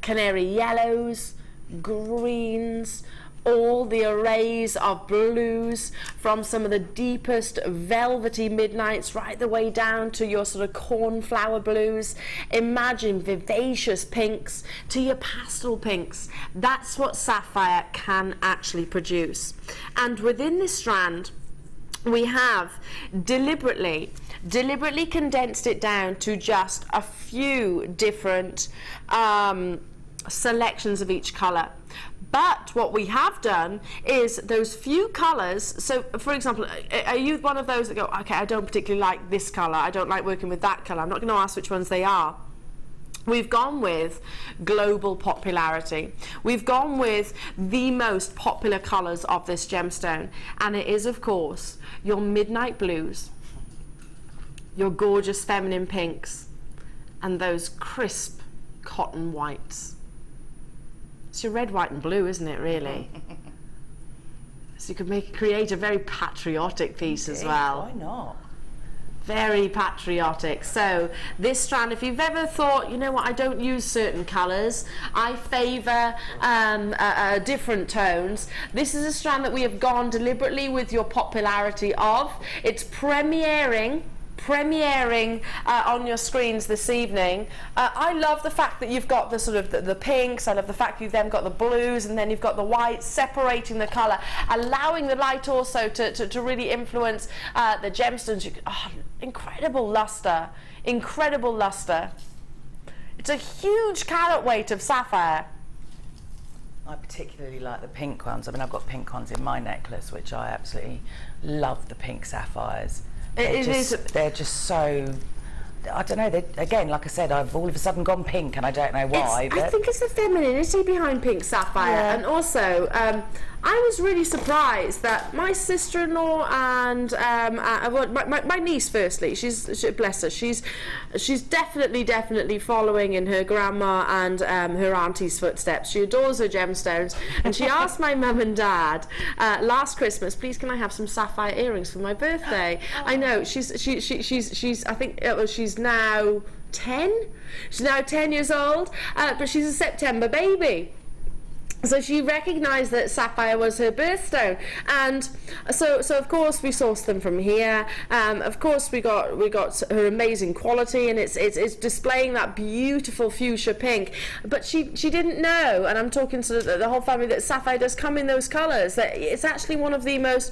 [SPEAKER 8] canary yellows, greens, all the arrays of blues from some of the deepest velvety midnights right the way down to your sort of cornflower blues. Imagine vivacious pinks to your pastel pinks. That's what sapphire can actually produce. And within this strand, we have deliberately condensed it down to just a few different selections of each colour. But what we have done is those few colours, so for example, are you one of those that go, okay, I don't particularly like this colour, I don't like working with that colour, I'm not going to ask which ones they are. We've gone with global popularity. We've gone with the most popular colours of this gemstone, and it is, of course, your midnight blues, your gorgeous feminine pinks, and those crisp cotton whites. It's your red, white and blue, isn't it, really? So you could create a very patriotic piece as well.
[SPEAKER 9] Why not?
[SPEAKER 8] Very patriotic. So this strand, if you've ever thought, you know what, I don't use certain colours, I favour different tones, this is a strand that we have gone deliberately with your popularity of. It's premiering on your screens this evening. I love the fact that you've got the sort of the pinks. I love the fact you've then got the blues and then you've got the whites, separating the colour, allowing the light also to really influence the gemstones. Incredible lustre, incredible lustre. It's a huge carat weight of sapphire.
[SPEAKER 9] I particularly like the pink ones. I mean, I've got pink ones in my necklace, which I absolutely love, the pink sapphires. They're just so I don't know, again, like I said, I've all of a sudden gone pink and I don't know why.
[SPEAKER 8] I think it's the femininity behind pink sapphire.
[SPEAKER 9] Yeah.
[SPEAKER 8] And also, I was really surprised that my sister-in-law and my niece, firstly, bless her, she's definitely following in her grandma and her auntie's footsteps. She adores her gemstones, and she asked my mum and dad last Christmas, please can I have some sapphire earrings for my birthday? I know she's I think she's now 10. She's now 10 years old, but she's a September baby. So she recognised that sapphire was her birthstone, and so of course we sourced them from here. Of course we got her amazing quality, and it's displaying that beautiful fuchsia pink. But she didn't know, and I'm talking to the whole family, that sapphire does come in those colours. That it's actually one of the most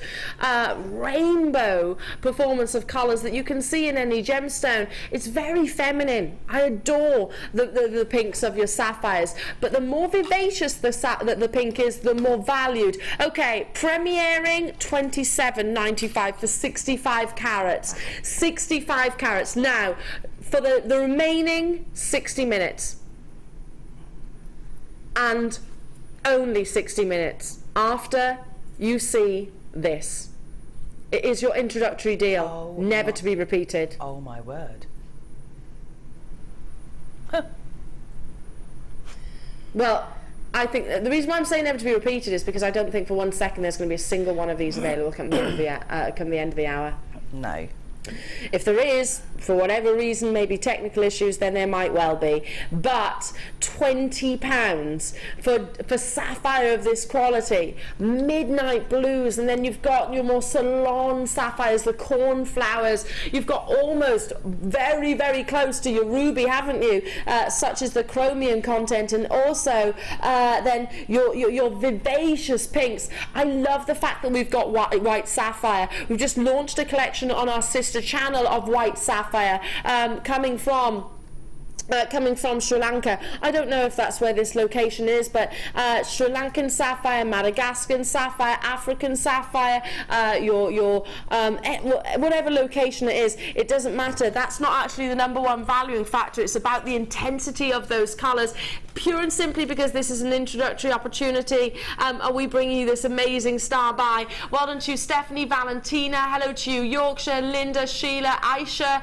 [SPEAKER 8] rainbow performance of colours that you can see in any gemstone. It's very feminine. I adore the pinks of your sapphires, but the more vivacious that the pink is, the more valued. Okay, premiering $27.95 for 65 carats. 65 carats. Now, for the remaining 60 minutes, and only 60 minutes after you see this, it is your introductory deal, never to be repeated.
[SPEAKER 9] Oh my word.
[SPEAKER 8] Well, I think the reason why I'm saying never to be repeated is because I don't think for 1 second there's going to be a single one of these available come the end of the hour.
[SPEAKER 9] No.
[SPEAKER 8] If there is, for whatever reason, maybe technical issues, then there might well be. But £20 for sapphire of this quality, midnight blues, and then you've got your more salon sapphires, the cornflowers. You've got almost very, very close to your ruby, haven't you? Such as the chromium content, and also then your vivacious pinks. I love the fact that we've got white sapphire. We've just launched a collection on our sister channel of white sapphire coming from Sri Lanka. I don't know if that's where this location is, but Sri Lankan sapphire, Madagascan sapphire, African sapphire, whatever location it is, it doesn't matter. That's not actually the #1 valuing factor. It's about the intensity of those colours. Pure and simply because this is an introductory opportunity, are we bringing you this amazing star buy. Well done to you, Stephanie, Valentina. Hello to you, Yorkshire, Linda, Sheila, Aisha,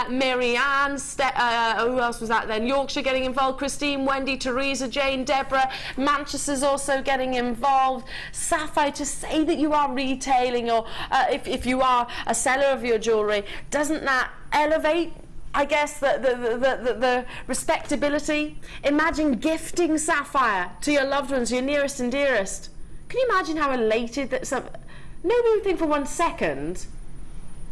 [SPEAKER 8] Mary Ann, who else was that then? Yorkshire getting involved, Christine, Wendy, Teresa, Jane, Deborah. Manchester's also getting involved. Sapphire, to say that you are retailing, or if you are a seller of your jewellery, doesn't that elevate, I guess, the respectability? Imagine gifting sapphire to your loved ones, your nearest and dearest. Can you imagine how elated that nobody would think for 1 second,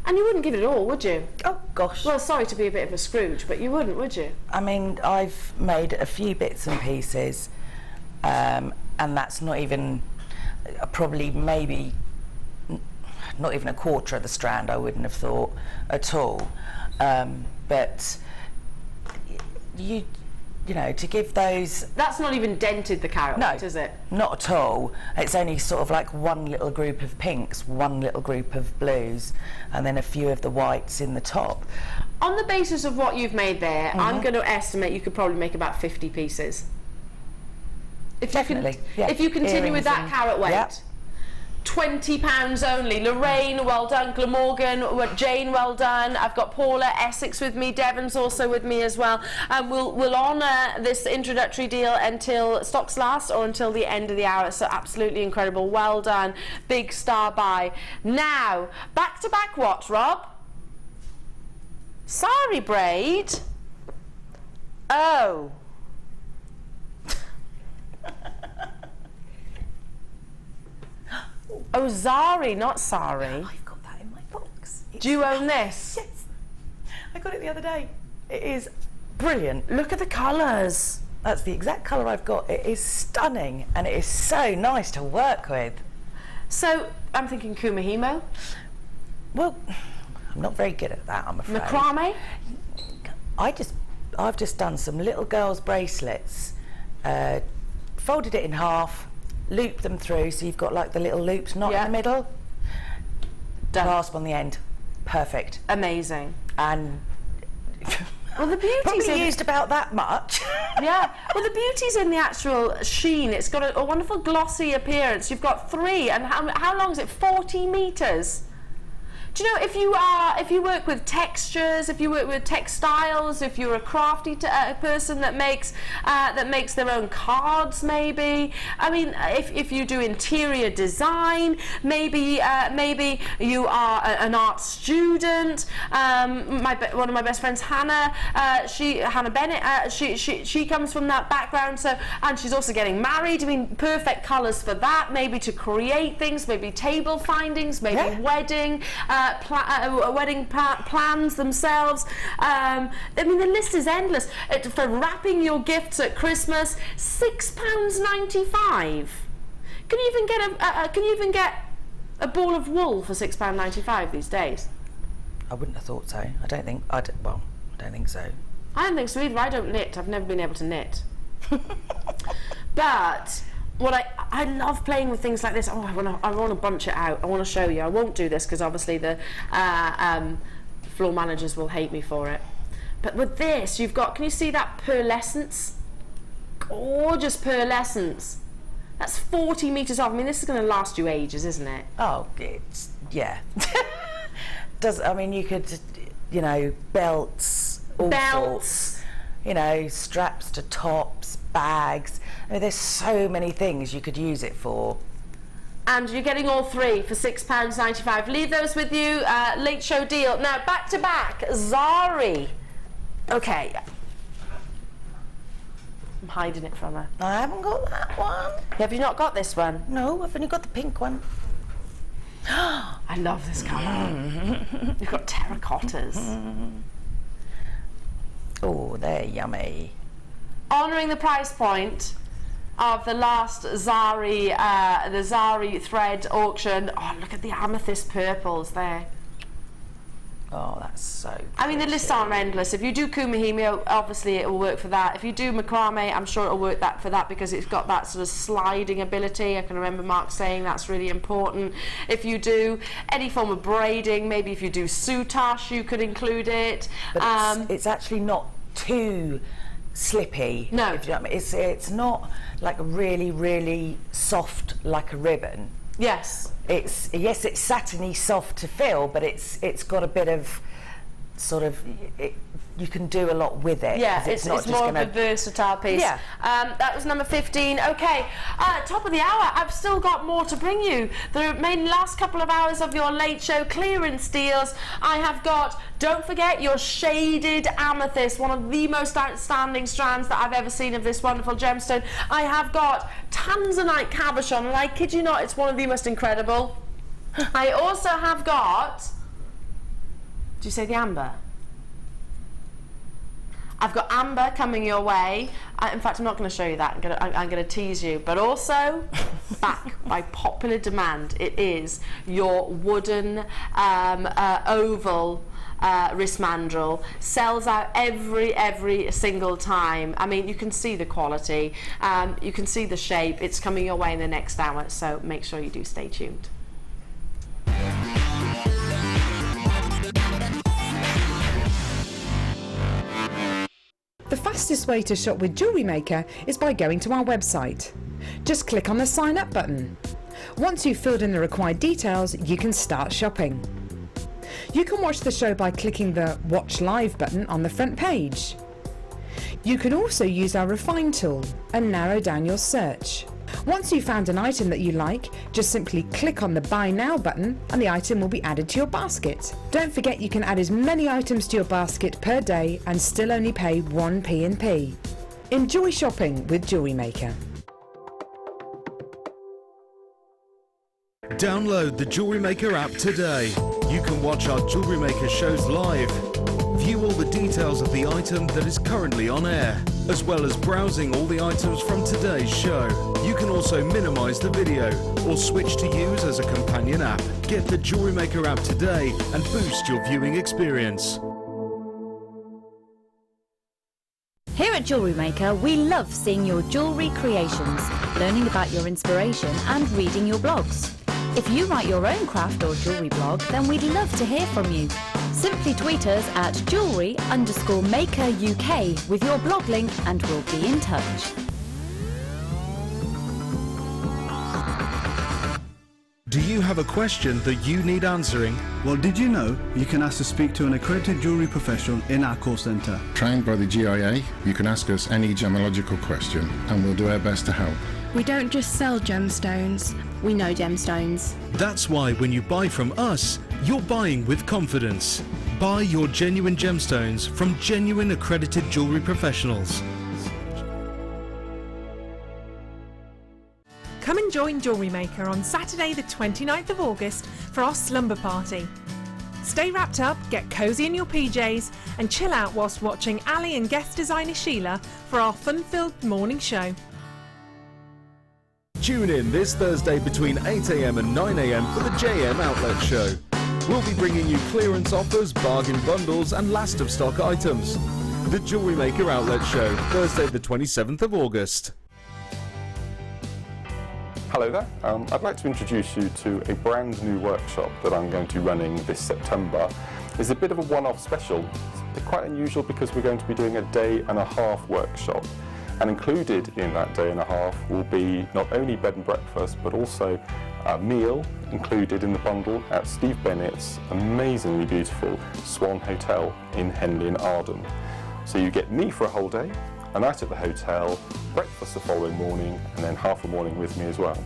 [SPEAKER 8] and you wouldn't give it all, would you?
[SPEAKER 9] Oh gosh.
[SPEAKER 8] Well, sorry to be a bit of a Scrooge, but you wouldn't, would you?
[SPEAKER 9] I mean, I've made a few bits and pieces, and that's not even, probably maybe not even a quarter of the strand, I wouldn't have thought at all. But you know, to give those...
[SPEAKER 8] That's not even dented the carat weight, is it?
[SPEAKER 9] Not at all. It's only sort of like one little group of pinks, one little group of blues, and then a few of the whites in the top.
[SPEAKER 8] On the basis of what you've made there, I'm going to estimate you could probably make about 50 pieces.
[SPEAKER 9] Definitely.
[SPEAKER 8] If you continue with that carat weight. Yep. £20 only. Lorraine, well done. Glamorgan, Jane, well done. I've got Paula, Essex with me. Devon's also with me as well. We'll honour this introductory deal until stocks last, or until the end of the hour. So absolutely incredible. Well done. Big star buy. Now, back to back what, Rob? Sari braid. Oh. Oh, Zari, not Sari.
[SPEAKER 9] I've got that in my box.
[SPEAKER 8] Do you own this?
[SPEAKER 9] Yes. I got it the other day. It is brilliant.
[SPEAKER 8] Look at the colours.
[SPEAKER 9] That's the exact colour I've got. It is stunning, and it is so nice to work with.
[SPEAKER 8] So, I'm thinking Kumahimo.
[SPEAKER 9] Well, I'm not very good at that, I'm afraid.
[SPEAKER 8] Macrame?
[SPEAKER 9] I've just done some little girls' bracelets, folded it in half, loop them through so you've got like the little loops not in the middle.
[SPEAKER 8] Done.
[SPEAKER 9] Clasp on the end. Perfect.
[SPEAKER 8] Amazing.
[SPEAKER 9] And
[SPEAKER 8] Well, the beauty's
[SPEAKER 9] Probably used about that much.
[SPEAKER 8] Yeah, well, the beauty's in the actual sheen. It's got a wonderful glossy appearance. You've got 3, and how long is it? 40 metres. Do you know, if you work with textures, if you work with textiles, if you're a crafty person that makes their own cards, maybe. I mean, if you do interior design, maybe you are an art student. One of my best friends, Hannah Bennett, she comes from that background. So, and she's also getting married. I mean, perfect colours for that. Maybe to create things, maybe table findings, maybe wedding. Wedding plans themselves. I mean, the list is endless. For wrapping your gifts at Christmas, £6.95. Can you even get a ball of wool for £6.95 these days?
[SPEAKER 9] I wouldn't have thought so. I don't think so.
[SPEAKER 8] I don't think so either. I don't knit. I've never been able to knit. But what I love playing with things like this. Oh, I want to bunch it out. I want to show you. I won't do this because obviously the floor managers will hate me for it. But with this, you've got, can you see that pearlescence? Gorgeous pearlescence. That's 40 metres off. I mean, this is going to last you ages, isn't it?
[SPEAKER 9] Oh, yeah. I mean, you could, you know, belts, all sorts. You know, straps to tops, bags. I mean, there's so many things you could use it for.
[SPEAKER 8] And you're getting all 3 for £6.95. Leave those with you. Late show deal. Now, back to back, Zari. Okay. I'm hiding it from her.
[SPEAKER 9] I haven't got that one.
[SPEAKER 8] Have you not got this one?
[SPEAKER 9] No, I've only got the pink one.
[SPEAKER 8] I love this colour. You've got terracottas.
[SPEAKER 9] Oh, they're yummy.
[SPEAKER 8] Honouring the price point of the last Zari, the Zari thread auction. Oh, look at the amethyst purples there.
[SPEAKER 9] Oh, that's so pretty.
[SPEAKER 8] I mean, the lists aren't endless. If you do kumihime, obviously it will work for that. If you do macrame, I'm sure it'll work for that because it's got that sort of sliding ability. I can remember Mark saying that's really important. If you do any form of braiding, maybe if you do soutache, you could include it.
[SPEAKER 9] But it's actually not too slippy.
[SPEAKER 8] No.
[SPEAKER 9] If you know what I mean. It's not like really, really soft like a ribbon.
[SPEAKER 8] Yes.
[SPEAKER 9] It's satiny soft to feel, but it's got a bit of sort of you can do a lot with it.
[SPEAKER 8] Yeah, it's more of a versatile piece.
[SPEAKER 9] Yeah.
[SPEAKER 8] That was number 15. Okay, top of the hour. I've still got more to bring you. The remaining last couple of hours of your late show clearance deals. I have got, don't forget, your shaded amethyst, one of the most outstanding strands that I've ever seen of this wonderful gemstone. I have got Tanzanite cabochon, and I kid you not, it's one of the most incredible. I also have got, did you say the amber? I've got amber coming your way. In fact, I'm not going to show you that. I'm going to tease you. But also, back by popular demand, it is your wooden oval wrist mandrel. Sells out every single time. I mean, you can see the quality. You can see the shape. It's coming your way in the next hour. So make sure you do stay tuned.
[SPEAKER 3] The fastest way to shop with JewelleryMaker is by going to our website. Just click on the sign up button. Once you've filled in the required details, you can start shopping. You can watch the show by clicking the Watch Live button on the front page. You can also use our Refine tool and narrow down your search. Once you've found an item that you like, just simply click on the Buy Now button and the item will be added to your basket. Don't forget you can add as many items to your basket per day and still only pay 1 P&P. Enjoy shopping with JewelleryMaker.
[SPEAKER 5] Download the JewelleryMaker app today. You can watch our JewelleryMaker shows live, view all the details of the item that is currently on air, as well as browsing all the items from today's show. You can also minimize the video or switch to use as a companion app. Get the JewelleryMaker app today and boost your viewing experience.
[SPEAKER 12] Here at JewelleryMaker, we love seeing your jewellery creations, learning about your inspiration and reading your blogs. If you write your own craft or jewellery blog, then we'd love to hear from you. Simply tweet us at jewellery_maker UK with your blog link and we'll be in touch.
[SPEAKER 5] Do you have a question that you need answering?
[SPEAKER 13] Well, did you know you can ask to speak to an accredited jewellery professional in our call centre?
[SPEAKER 14] Trained by the GIA, you can ask us any gemological question and we'll do our best to help.
[SPEAKER 15] We don't just sell gemstones, we know gemstones.
[SPEAKER 5] That's why when you buy from us, you're buying with confidence. Buy your genuine gemstones from genuine accredited jewellery professionals.
[SPEAKER 10] Come and join JewelleryMaker on Saturday the 29th of August for our slumber party. Stay wrapped up, get cosy in your PJs and chill out whilst watching Ali and guest designer Sheila for our fun-filled morning show.
[SPEAKER 5] Tune in this Thursday between 8 AM and 9 AM for the JM Outlet Show. We'll be bringing you clearance offers, bargain bundles and last of stock items. The JewelleryMaker Outlet Show, Thursday the 27th of August.
[SPEAKER 6] Hello there, I'd like to introduce you to a brand new workshop that I'm going to be running this September. It's a bit of a one-off special. It's quite unusual because we're going to be doing a day-and-a-half workshop. And included in that day and a half will be not only bed and breakfast but also a meal included in the bundle at Steve Bennett's amazingly beautiful Swan Hotel in Henley in Arden. So you get me for a whole day, a night at the hotel, breakfast the following morning, and then half a morning with me as well.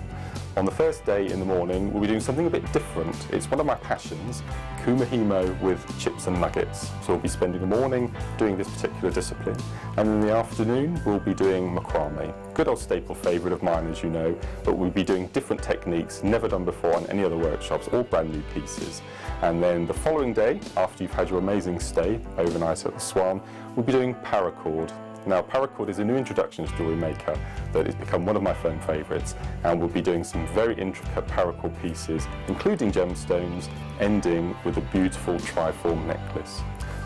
[SPEAKER 6] On the first day in the morning, we'll be doing something a bit different. It's one of my passions, kumahimo with chips and nuggets. So we'll be spending the morning doing this particular discipline, and in the afternoon, we'll be doing macrame. Good old staple favourite of mine, as you know, but we'll be doing different techniques, never done before on any other workshops, all brand new pieces. And then the following day, after you've had your amazing stay overnight at the Swan, we'll be doing paracord. Now, paracord is a new introduction to JewelleryMaker that has become one of my phone favourites, and we'll be doing some very intricate paracord pieces, including gemstones, ending with a beautiful triform necklace.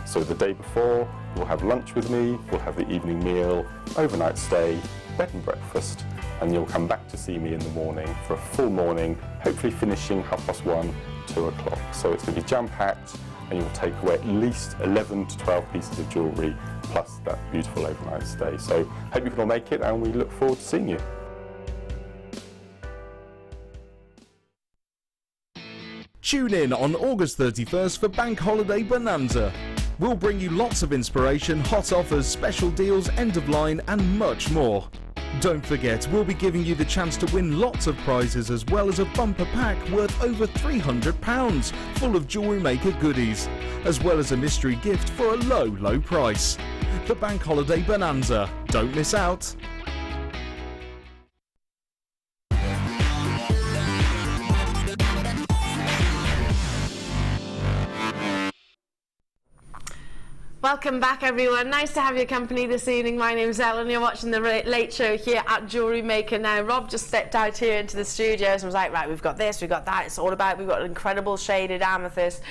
[SPEAKER 6] So the day before, you'll have lunch with me, we'll have the evening meal, overnight stay, bed and breakfast, and you'll come back to see me in the morning for a full morning, hopefully finishing 1:30, 2 o'clock. So it's going to be jam-packed, and you'll take away at least 11 to 12 pieces of jewellery, plus that beautiful overnight stay. So hope you can all make it, and we look forward to seeing you.
[SPEAKER 5] Tune in on August 31st for Bank Holiday Bonanza. We'll bring you lots of inspiration, hot offers, special deals, end of line and much more. Don't forget, we'll be giving you the chance to win lots of prizes as well as a bumper pack worth over £300 full of JewelleryMaker goodies, as well as a mystery gift for a low, low price. The Bank Holiday Bonanza. Don't miss out.
[SPEAKER 8] Welcome back, everyone. Nice to have your company this evening. My name's Elena. You're watching the Late Show here at JewelleryMaker. Now, Rob just stepped out here into the studios and was like, right, we've got this, we've got that. It's all about, we've got an incredible shaded amethyst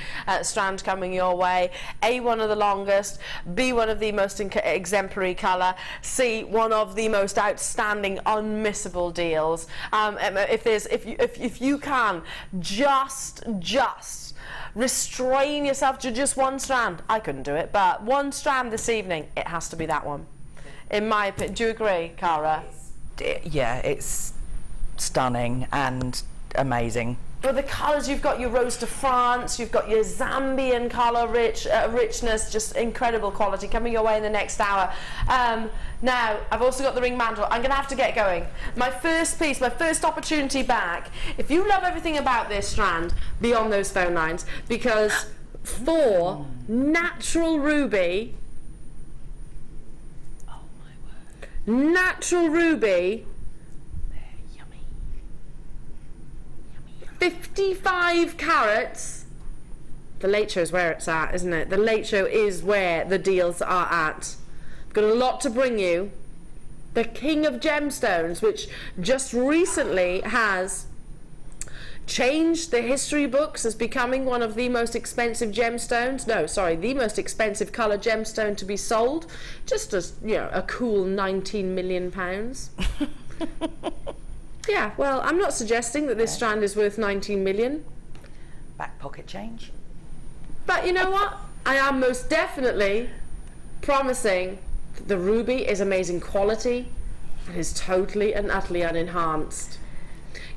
[SPEAKER 8] strand coming your way. A, one of the longest. B, one of the most exemplary colour. C, one of the most outstanding, unmissable deals. If you can just restrain yourself to just one strand. I couldn't do it, but one strand this evening, it has to be that one. In my opinion. Do you agree, Cara?
[SPEAKER 9] Yeah, it's stunning and amazing.
[SPEAKER 8] Well, the colours, you've got your Rose de France, you've got your Zambian colour richness, just incredible quality coming your way in the next hour. Now, I've also got the ring mantle. I'm going to have to get going. My first piece, my first opportunity back. If you love everything about this strand, be on those phone lines, because for natural ruby, oh my word, natural ruby, 55 carats. The Late Show is where it's at, isn't it? The Late Show is where the deals are at. I've got a lot to bring you. The King of Gemstones, which just recently has changed the history books as becoming one of the most expensive gemstones. No, sorry, the most expensive colour gemstone to be sold. Just as, you know, a cool £19 million. Yeah, well, I'm not suggesting that this strand is worth 19 million.
[SPEAKER 9] Back pocket change.
[SPEAKER 8] But you know what? I am most definitely promising that the ruby is amazing quality and is totally and utterly unenhanced.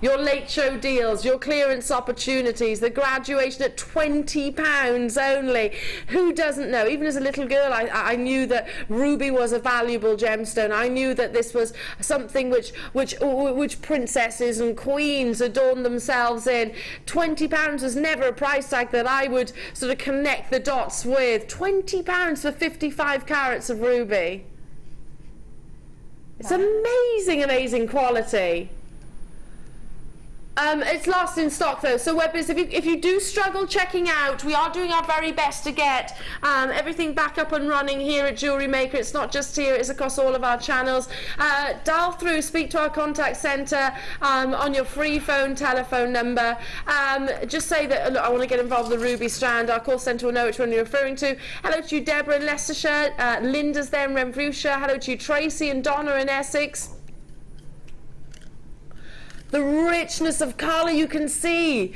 [SPEAKER 8] Your late show deals, your clearance opportunities, the graduation at £20 only. Who doesn't know? Even as a little girl, I knew that ruby was a valuable gemstone. I knew that this was something which princesses and queens adorned themselves in. £20 was never a price tag that I would sort of connect the dots with. £20 for 55 carats of ruby. It's amazing, amazing quality. It's last in stock though, so Webbers, if you do struggle checking out, we are doing our very best to get everything back up and running here at JewelleryMaker. It's not just here, it's across all of our channels. Dial through, speak to our contact centre on your free phone telephone number. Just say that, look, I want to get involved with the Ruby Strand. Our call centre will know which one you're referring to. Hello to you, Deborah in Leicestershire. Linda's there in Renfrewshire. Hello to you, Tracy and Donna in Essex. The richness of colour you can see.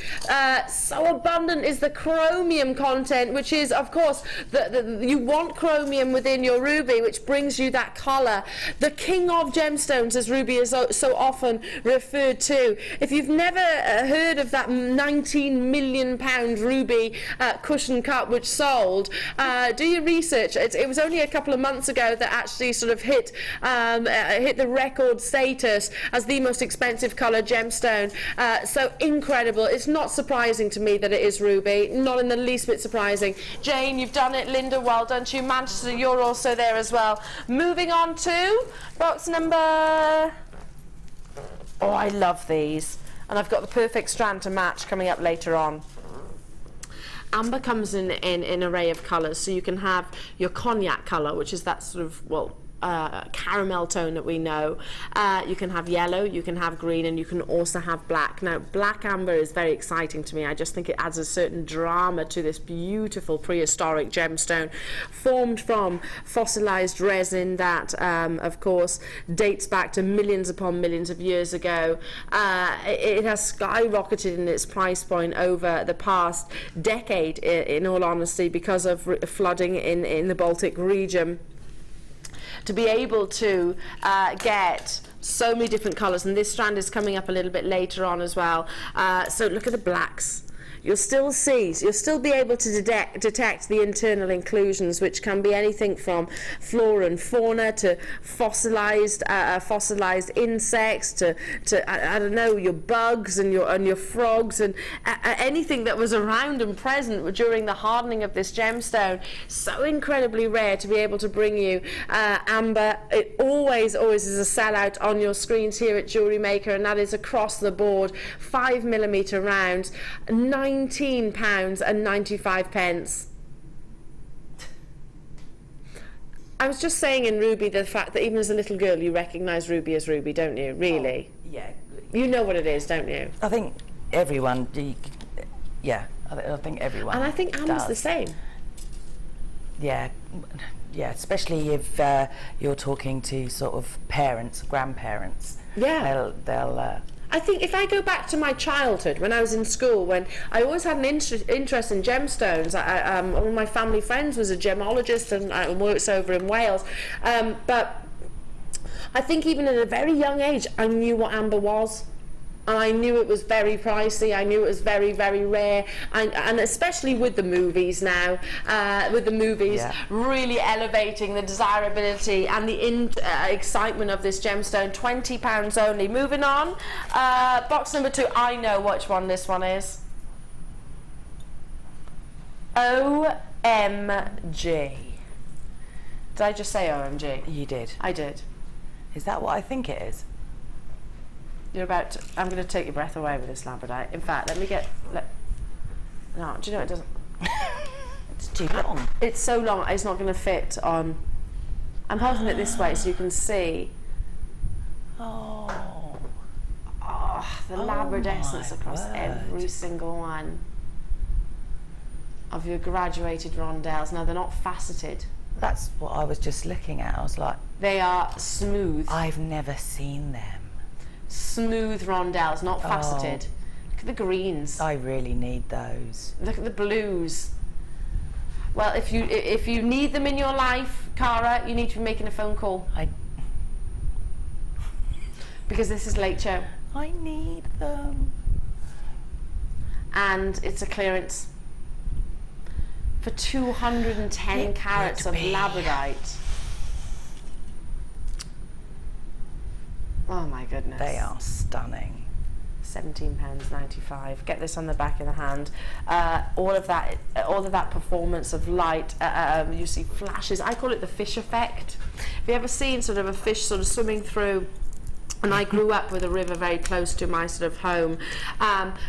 [SPEAKER 8] So abundant is the chromium content, which is, of course, you want chromium within your ruby, which brings you that colour. The king of gemstones, as ruby is so often referred to. If you've never heard of that £19 million ruby cushion cup which sold, do your research. It was only a couple of months ago that actually sort of hit the record status as the most expensive colour gemstone. So incredible. It's not surprising to me that it is ruby, not in the least bit surprising. Jane, you've done it. Linda, well done to you. Manchester, you're also there as well. Moving on to box number... Oh, I love these, and I've got the perfect strand to match coming up later on. Amber comes in an array of colours, so you can have your cognac colour, which is that sort of, well, caramel tone that we know. You can have yellow, you can have green, and you can also have black. Now, black amber is very exciting to me. I just think it adds a certain drama to this beautiful prehistoric gemstone formed from fossilized resin that, of course, dates back to millions upon millions of years ago. It has skyrocketed in its price point over the past decade, in all honesty, because of flooding in the Baltic region. To be able to get so many different colours, and this strand is coming up a little bit later on as well. So look at the blacks. You'll still be able to detect the internal inclusions, which can be anything from flora and fauna to fossilized insects to I don't know, your bugs and your frogs and anything that was around and present during the hardening of this gemstone. So incredibly rare to be able to bring you amber. It always is a sellout on your screens here at JewelleryMaker, and that is across the board. 5mm rounds, £19.95. I was just saying in ruby the fact that even as a little girl you recognise ruby as ruby, don't you? Really?
[SPEAKER 9] Oh, yeah.
[SPEAKER 8] You know what it is, don't you?
[SPEAKER 9] I think everyone, yeah, I think everyone.
[SPEAKER 8] And I think amber's the same.
[SPEAKER 9] Yeah, especially if you're talking to sort of parents, grandparents.
[SPEAKER 8] Yeah.
[SPEAKER 9] They'll
[SPEAKER 8] I think if I go back to my childhood, when I was in school, when I always had an interest in gemstones. One of my family friends was a gemologist and works over in Wales. But I think even at a very young age, I knew what amber was. And I knew it was very pricey. I knew it was very, very rare, and especially with the movies now, really elevating the desirability and the excitement of this gemstone. £20 only. Moving on, box number 2. I know which one this one is. OMG. Did I just say OMG?
[SPEAKER 9] You did.
[SPEAKER 8] I did.
[SPEAKER 9] Is that what I think it is?
[SPEAKER 8] I'm going to take your breath away with this labradorite. In fact, no, do you know it doesn't?
[SPEAKER 9] It's too long.
[SPEAKER 8] It's so long, it's not going to fit on. I'm holding it this way so you can see. The labradescence across every single one of your graduated rondelles. Now, they're not faceted.
[SPEAKER 9] That's what I was just looking at. I was like,
[SPEAKER 8] they are smooth.
[SPEAKER 9] I've never seen them.
[SPEAKER 8] Smooth rondelles, not faceted. Look at the greens.
[SPEAKER 9] I really need those.
[SPEAKER 8] Look at the blues. Well, if you need them in your life, Cara, you need to be making a phone call. Because this is late show.
[SPEAKER 9] I need them.
[SPEAKER 8] And it's a clearance for 210 carats of labradite. Oh my goodness.
[SPEAKER 9] They are stunning.
[SPEAKER 8] £17.95. Get this on the back of the hand. All of that performance of light. You see flashes. I call it the fish effect. Have you ever seen sort of a fish sort of swimming through? And I grew up with a river very close to my sort of home.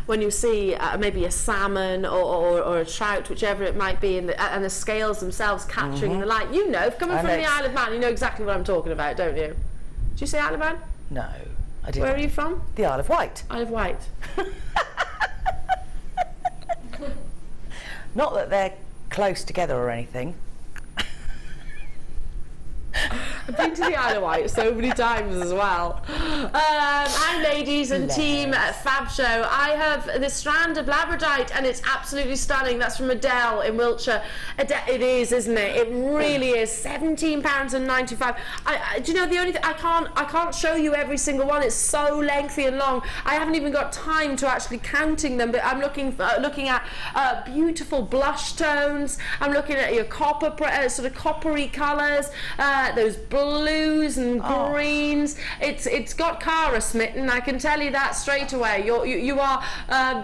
[SPEAKER 8] When you see maybe a salmon or a trout, whichever it might be, and the scales themselves capturing the light, you know, coming from the Isle of Man, you know exactly what I'm talking about, don't you? Did you say Isle of Man?
[SPEAKER 9] No, I didn't.
[SPEAKER 8] Where are you from?
[SPEAKER 9] The Isle of Wight.
[SPEAKER 8] Isle of Wight.
[SPEAKER 9] Not that they're close together or anything.
[SPEAKER 8] I've been to the Isle of Wight so many times as well. Hi ladies and team at Fab Show. I have the Strand of labradite and it's absolutely stunning. That's from Adele in Wiltshire. It is, isn't it? It really is. £17.95. Do you know the only thing, I can't show you every single one. It's so lengthy and long. I haven't even got time to actually counting them, but I'm looking at beautiful blush tones. I'm looking at your copper, sort of coppery colours, those blues and greens. It's got Cara smitten, I can tell you that straight away. You are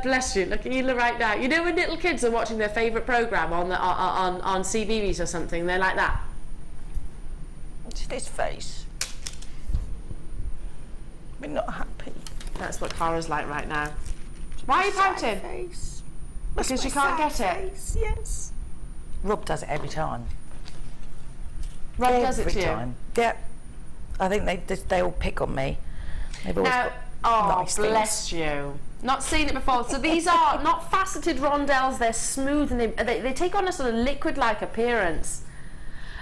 [SPEAKER 8] bless you, look at you right now. You know when little kids are watching their favourite programme on CBeebies or something, they're like that.
[SPEAKER 9] What's this face? We're not happy.
[SPEAKER 8] That's what Cara's like right now. Why are you pouting?
[SPEAKER 9] Face.
[SPEAKER 8] Because you can't get it?
[SPEAKER 9] Yes. Rob does it every time.
[SPEAKER 8] Rob does it to you?
[SPEAKER 9] Time. Yeah. I think they all pick on me. They've always got nice
[SPEAKER 8] bless
[SPEAKER 9] things.
[SPEAKER 8] you. Not seen it before. So these are not faceted rondelles. They're smooth and they take on a sort of liquid-like appearance.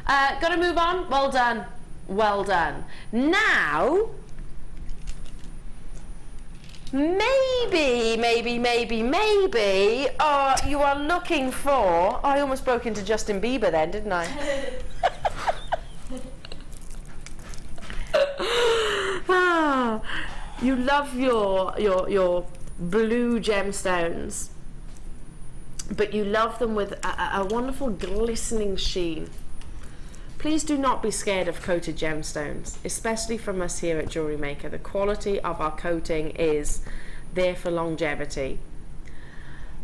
[SPEAKER 8] Got to move on. Well done. Well done. Now, maybe, you are looking for... Oh, I almost broke into Justin Bieber then, didn't I? You love your blue gemstones, but you love them with a wonderful glistening sheen. Please do not be scared of coated gemstones, especially from us here at JewelleryMaker. The quality of our coating is there for longevity.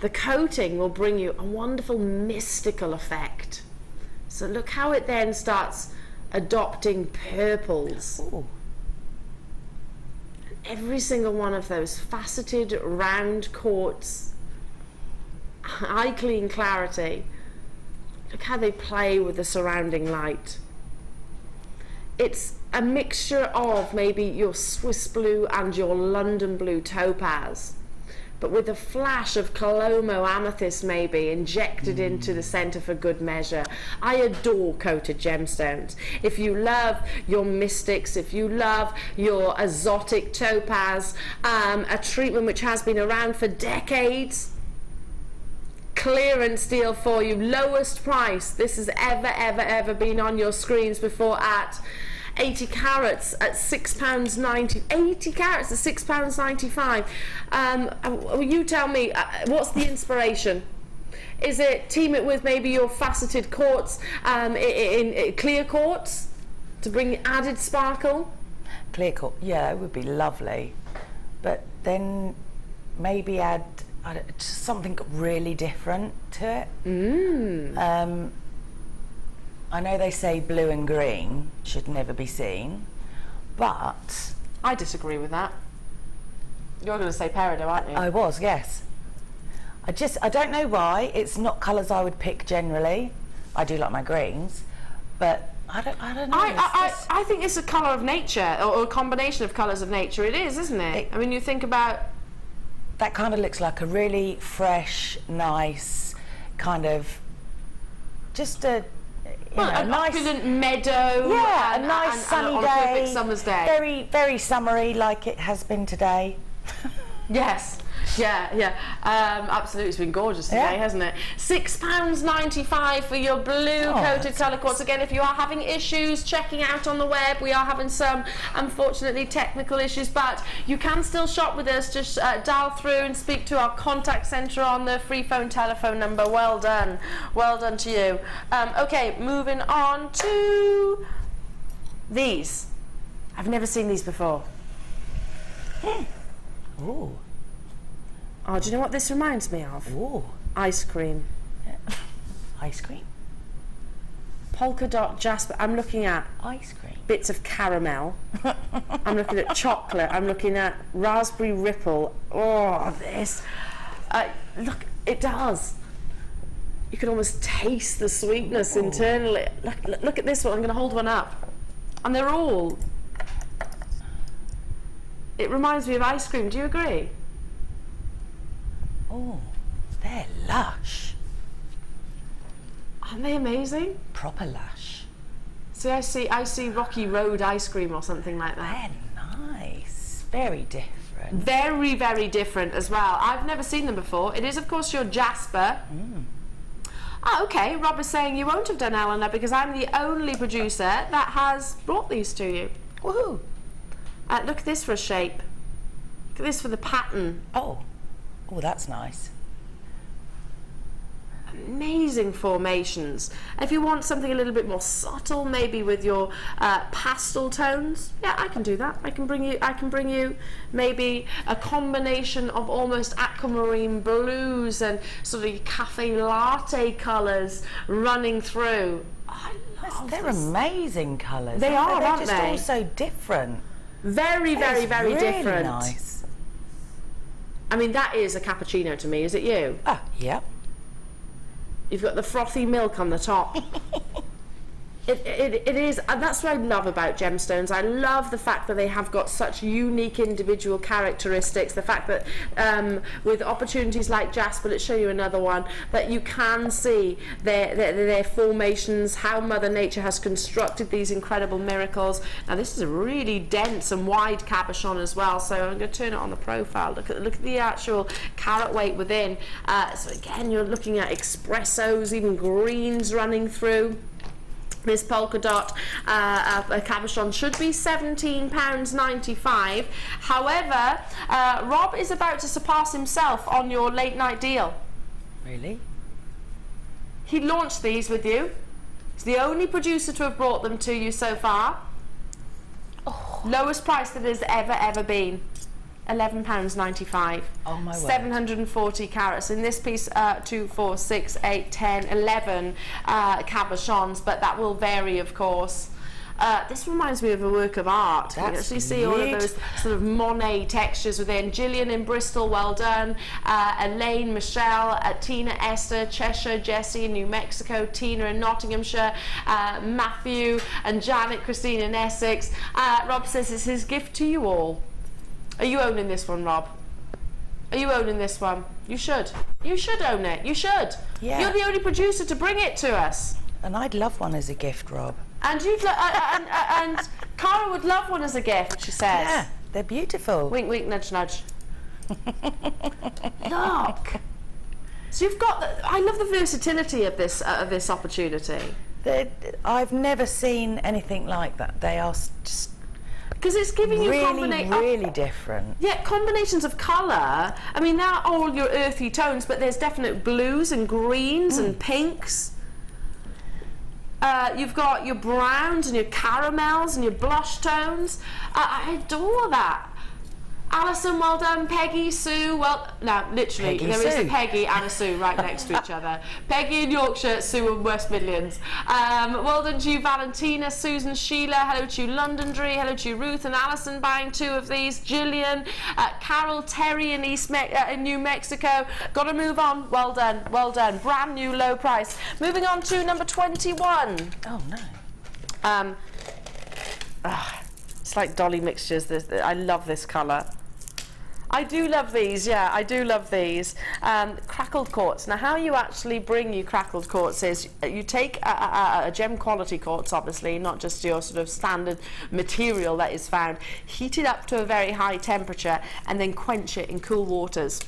[SPEAKER 8] The coating will bring you a wonderful mystical effect. So look how it then starts adopting purples.
[SPEAKER 9] Ooh.
[SPEAKER 8] Every single one of those faceted round quartz, eye clean clarity. Look how they play with the surrounding light. It's a mixture of maybe your Swiss blue and your London blue topaz, but with a flash of Colombo amethyst maybe injected into the centre for good measure. I adore coated gemstones. If you love your mystics, if you love your exotic topaz, a treatment which has been around for decades, clearance deal for you, lowest price this has ever been on your screens before at 80 carats at £6.90. 80 carats at £6.95. You tell me, what's the inspiration? Is it team it with maybe your faceted quartz, in clear quartz to bring added sparkle?
[SPEAKER 9] Clear quartz, yeah, it would be lovely. But then maybe add something really different to it. I know they say blue and green should never be seen, but...
[SPEAKER 8] I disagree with that. You're going to say peridot, aren't you?
[SPEAKER 9] I was, yes. I don't know why. It's not colours I would pick generally. I do like my greens, but I don't know.
[SPEAKER 8] I think it's a colour of nature, or a combination of colours of nature. It is, isn't it? I mean, you think about...
[SPEAKER 9] That kind of looks like a really fresh, nice, kind of... Just a...
[SPEAKER 8] an
[SPEAKER 9] nice
[SPEAKER 8] opulent meadow.
[SPEAKER 9] Yeah, a nice sunny day.
[SPEAKER 8] On a perfect summer's day.
[SPEAKER 9] Very, very summery, like it has been today.
[SPEAKER 8] Yes. Yeah. Absolutely, it's been gorgeous today, hasn't it? £6.95 for your blue coated colour quartz. Again, if you are having issues checking out on the web, we are having some, unfortunately, technical issues, but you can still shop with us. Just dial through and speak to our contact centre on the free phone telephone number. Well done to you. Okay, moving on to these. I've never seen these before.
[SPEAKER 9] Ooh.
[SPEAKER 8] Oh, do you know what this reminds me of?
[SPEAKER 9] Ooh.
[SPEAKER 8] Ice cream.
[SPEAKER 9] Ice cream?
[SPEAKER 8] Polka dot jasper. I'm looking at
[SPEAKER 9] ice cream.
[SPEAKER 8] Bits of caramel. I'm looking at chocolate. I'm looking at raspberry ripple. Oh, this. Look, it does. You can almost taste the sweetness internally. Look at this one. I'm going to hold one up. And they're all... It reminds me of ice cream. Do you agree?
[SPEAKER 9] Oh, they're lush.
[SPEAKER 8] Aren't they amazing?
[SPEAKER 9] Proper lush.
[SPEAKER 8] See, I see Rocky Road ice cream or something like that.
[SPEAKER 9] They're nice. Very different.
[SPEAKER 8] Very, very different as well. I've never seen them before. It is, of course, your jasper. Oh, okay. Rob is saying you won't have done Eleanor because I'm the only producer that has brought these to you.
[SPEAKER 9] Woohoo!
[SPEAKER 8] Look at this for a shape. Look at this for the pattern.
[SPEAKER 9] Oh, that's nice.
[SPEAKER 8] Amazing formations. If you want something a little bit more subtle, maybe with your pastel tones, yeah, I can do that. I can bring you maybe a combination of almost aquamarine blues and sort of cafe latte colours running through. I love
[SPEAKER 9] They're amazing colours.
[SPEAKER 8] They are, aren't they?
[SPEAKER 9] They're just all so different.
[SPEAKER 8] Very, very, very
[SPEAKER 9] really
[SPEAKER 8] different.
[SPEAKER 9] Nice.
[SPEAKER 8] I mean, that is a cappuccino to me. Is it you?
[SPEAKER 9] Ah, yep.
[SPEAKER 8] You've got the frothy milk on the top. It is, and that's what I love about gemstones. I love the fact that they have got such unique individual characteristics. The fact that with opportunities like jasper, let's show you another one, that you can see their formations, how Mother Nature has constructed these incredible miracles. Now this is a really dense and wide cabochon as well, so I'm going to turn it on the profile. Look at the actual carat weight within. So again, you're looking at espressos, even greens running through. This polka dot cabochon should be £17.95. However, Rob is about to surpass himself on your late night deal.
[SPEAKER 9] Really?
[SPEAKER 8] He launched these with you. He's the only producer to have brought them to you so far. Lowest price that has ever been. £11.95.
[SPEAKER 9] Oh my word.
[SPEAKER 8] 740 carats. In this piece, 2, 4, 6, 8, 10, 11 cabochons, but that will vary, of course. This reminds me of a work of art. You actually see all of those sort of Monet textures within. Gillian in Bristol, well done. Elaine, Michelle, Tina, Esther, Cheshire, Jessie in New Mexico, Tina in Nottinghamshire, Matthew and Janet, Christine in Essex. Rob says it's his gift to you all. Are you owning this one, Rob? Are you owning this one? You should. You should own it. You should.
[SPEAKER 9] Yeah.
[SPEAKER 8] You're the only producer to bring it to us.
[SPEAKER 9] And I'd love one as a gift, Rob.
[SPEAKER 8] And you'd and Cara would love one as a gift, she says.
[SPEAKER 9] Yeah, they're beautiful.
[SPEAKER 8] Wink, wink, nudge, nudge. Look. So you've got. I love the versatility of this opportunity.
[SPEAKER 9] I've never seen anything like that. They are just.
[SPEAKER 8] Because it's giving you
[SPEAKER 9] really different.
[SPEAKER 8] Yeah, combinations of colour. I mean, they're all your earthy tones, but there's definite blues and greens and pinks. You've got your browns and your caramels and your blush tones. I adore that. Alison, well done. Peggy, Sue, well, no, literally,
[SPEAKER 9] Peggy,
[SPEAKER 8] there
[SPEAKER 9] Sue.
[SPEAKER 8] is a Peggy and a Sue right next to each other. Peggy in Yorkshire, Sue in West Midlands. Well done to you, Valentina, Susan, Sheila. Hello to you, Londonderry. Hello to you, Ruth and Alison, buying 2 of these. Gillian, Carol, Terry in in New Mexico. Got to move on. Well done, well done. Brand new, low price. Moving on to number 21.
[SPEAKER 9] Oh no.
[SPEAKER 8] It's like Dolly mixtures. I love this colour. I do love these, yeah, I do love these. Crackled quartz. Now, how you actually bring you crackled quartz is you take a gem quality quartz, obviously, not just your sort of standard material that is found, heat it up to a very high temperature, and then quench it in cool waters.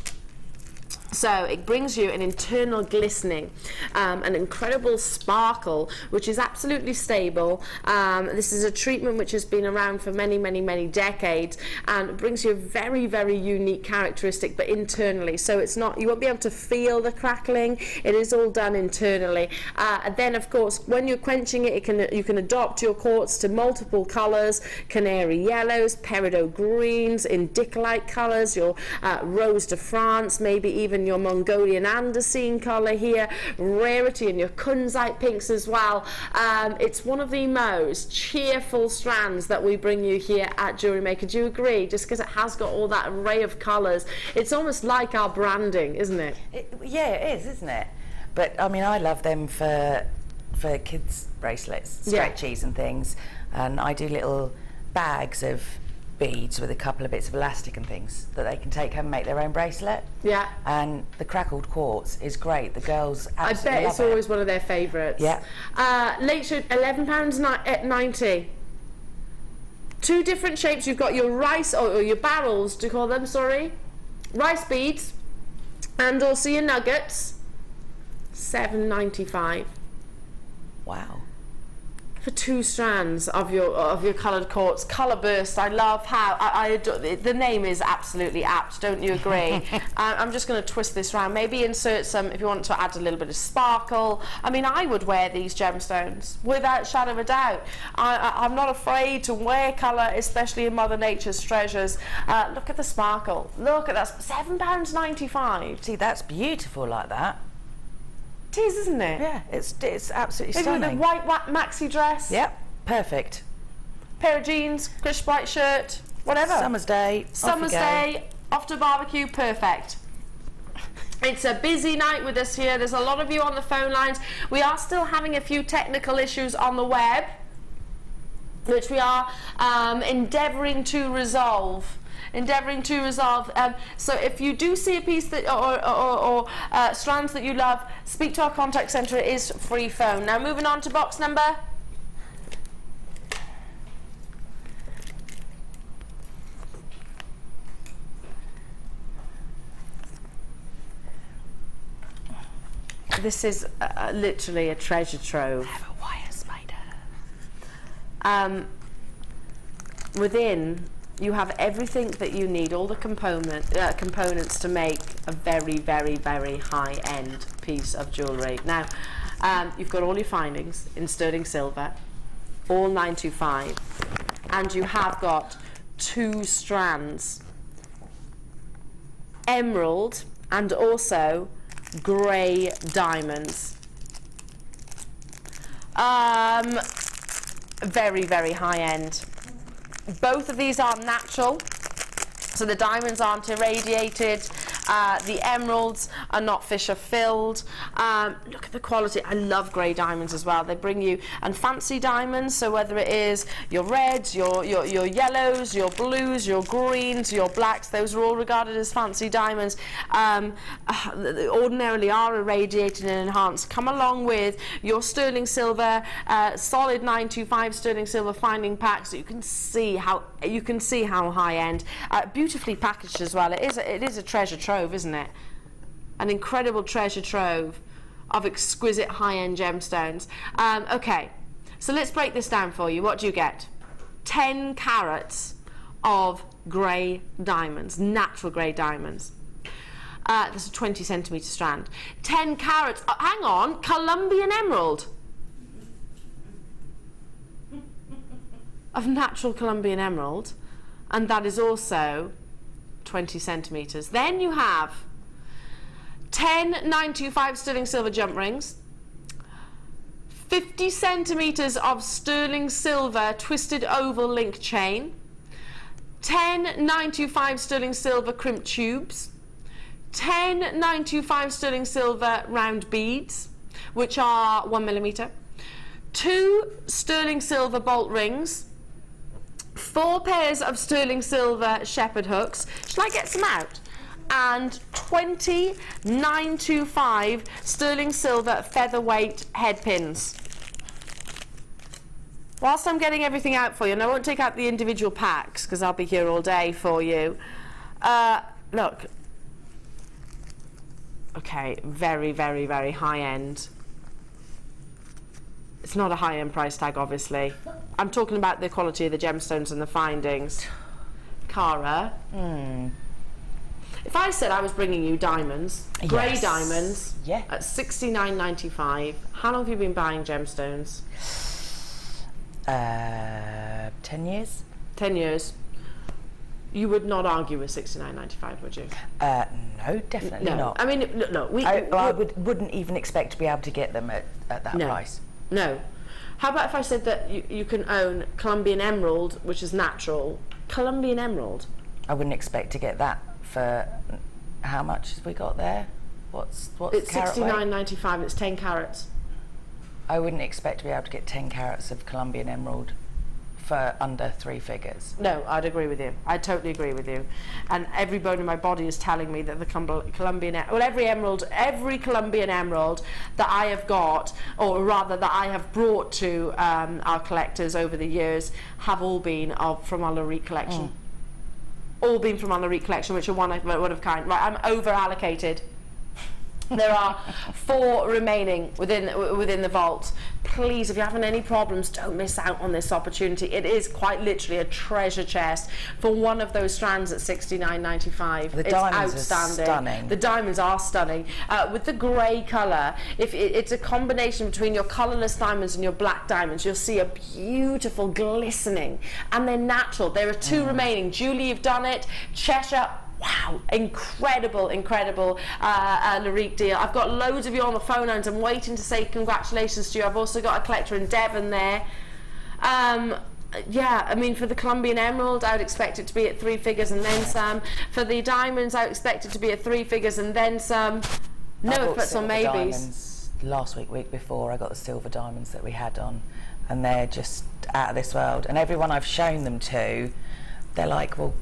[SPEAKER 8] So it brings you an internal glistening, an incredible sparkle, which is absolutely stable. This is a treatment which has been around for many, many, many decades, and it brings you a very, very unique characteristic, but internally. So it's not, you won't be able to feel the crackling. It is all done internally. And then, of course, when you're quenching it, you can adopt your quartz to multiple colours: canary yellows, peridot greens, indicolite colours, your rose de France, maybe even your Mongolian Andesine colour here, rarity in your kunzite pinks as well. It's one of the most cheerful strands that we bring you here at JewelleryMaker. Do you agree? Just because it has got all that array of colours, it's almost like our branding, isn't it?
[SPEAKER 9] Yeah, it is, isn't it? But I mean, I love them for kids' bracelets, stretchies and things, and I do little bags of beads with a couple of bits of elastic and things that they can take home and make their own bracelet.
[SPEAKER 8] Yeah.
[SPEAKER 9] And the crackled quartz is great. The girls absolutely love it.
[SPEAKER 8] I bet it's always one of their favourites.
[SPEAKER 9] Yeah.
[SPEAKER 8] Later, £11.90. Two different shapes. You've got your rice, or your barrels, do you call them, sorry? Rice beads, and also your nuggets. $7.95.
[SPEAKER 9] Wow.
[SPEAKER 8] For 2 strands of your coloured quartz. Colour burst, I love how, I adore, the name is absolutely apt, don't you agree? I'm just going to twist this round, maybe insert some, if you want to add a little bit of sparkle. I mean, I would wear these gemstones, without shadow of a doubt. I'm not afraid to wear colour, especially in Mother Nature's treasures. Look at the sparkle, look at that, £7.95.
[SPEAKER 9] See, that's beautiful like that.
[SPEAKER 8] It is, isn't it?
[SPEAKER 9] Yeah, it's absolutely
[SPEAKER 8] Maybe
[SPEAKER 9] stunning.
[SPEAKER 8] with a white maxi dress.
[SPEAKER 9] Yep, perfect.
[SPEAKER 8] Pair of jeans, crisp white shirt, whatever.
[SPEAKER 9] Summer's day,
[SPEAKER 8] off to barbecue, perfect. It's a busy night with us here. There's a lot of you on the phone lines. We are still having a few technical issues on the web, which we are endeavouring to resolve. So if you do see a piece that or strands that you love, speak to our contact centre. It is free phone. Now moving on to box number. This is literally a treasure trove.
[SPEAKER 9] I have a wire spider.
[SPEAKER 8] Within, you have everything that you need, all the components to make a very, very, very high-end piece of jewellery. Now, you've got all your findings in sterling silver, all 925, and you have got 2 strands, emerald and also grey diamonds. Very, very high-end. Both of these are natural, so the diamonds aren't irradiated. The emeralds are not Fisher filled. Look at the quality. I love grey diamonds as well. They bring you, and fancy diamonds, so whether it is your reds, your yellows, your blues, your greens, your blacks, those are all regarded as fancy diamonds. They ordinarily are irradiated and enhanced. Come along with your sterling silver, solid 925 sterling silver finding packs. You can see how high end, beautifully packaged as well. It is a treasure trove, isn't it? An incredible treasure trove of exquisite high-end gemstones. Okay, so let's break this down for you. What do you get? 10 carats of grey diamonds, natural grey diamonds. That's a 20 centimetre strand. 10 carats, hang on, Colombian emerald. Of natural Colombian emerald, and that is also 20 centimetres. Then you have 10 925 sterling silver jump rings, 50 centimetres of sterling silver twisted oval link chain, 10 925 sterling silver crimp tubes, 10 925 sterling silver round beads, which are 1mm, 2 sterling silver bolt rings, 4 pairs of sterling silver shepherd hooks. Shall I get some out? And 20 925 sterling silver featherweight head pins. Whilst I'm getting everything out for you, and I won't take out the individual packs because I'll be here all day for you. Look, Okay, very, very, very high end. It's not a high end price tag, obviously. I'm talking about the quality of the gemstones and the findings. Cara, if I said I was bringing you diamonds, grey diamonds, at $69.95, how long have you been buying gemstones?
[SPEAKER 9] 10 years.
[SPEAKER 8] 10 years. You would not argue with $69.95, would you?
[SPEAKER 9] No, definitely not.
[SPEAKER 8] I mean, no.
[SPEAKER 9] I wouldn't even expect to be able to get them at that price.
[SPEAKER 8] No. How about if I said that you can own Colombian emerald, which is natural? Colombian emerald?
[SPEAKER 9] I wouldn't expect to get that for how much have we got there? What's
[SPEAKER 8] it's
[SPEAKER 9] carat weight?
[SPEAKER 8] $69.95 and it's 10 carats.
[SPEAKER 9] I wouldn't expect to be able to get 10 carats of Colombian emerald for under 3 figures.
[SPEAKER 8] No, I'd agree with you. I totally agree with you. And every bone in my body is telling me that the Colombian, well, every Colombian emerald that I have got, or rather that I have brought to our collectors over the years, have all been from our Larique collection. All been from our Larique collection, which are one of kind. Right, I'm over allocated. There are 4 remaining within the vault. Please, if you're having any problems, don't miss out on this opportunity. It is quite literally a treasure chest for one of those strands at $69.95.
[SPEAKER 9] The diamonds are stunning.
[SPEAKER 8] The diamonds are stunning. With the grey colour, if it's a combination between your colourless diamonds and your black diamonds, you'll see a beautiful glistening, and they're natural. There are 2 remaining. Julie, you've done it. Cheshire. Wow, incredible Larique deal. I've got loads of you on the phone lines. I'm waiting to say congratulations to you. I've also got a collector in Devon there. Yeah, I mean, for the Colombian emerald, I would expect it to be at 3 figures and then some. For the diamonds, I would expect it to be at 3 figures and then some. No ifs or maybes.
[SPEAKER 9] Last week before, I got the silver diamonds that we had on, and they're just out of this world. And everyone I've shown them to, they're like, well,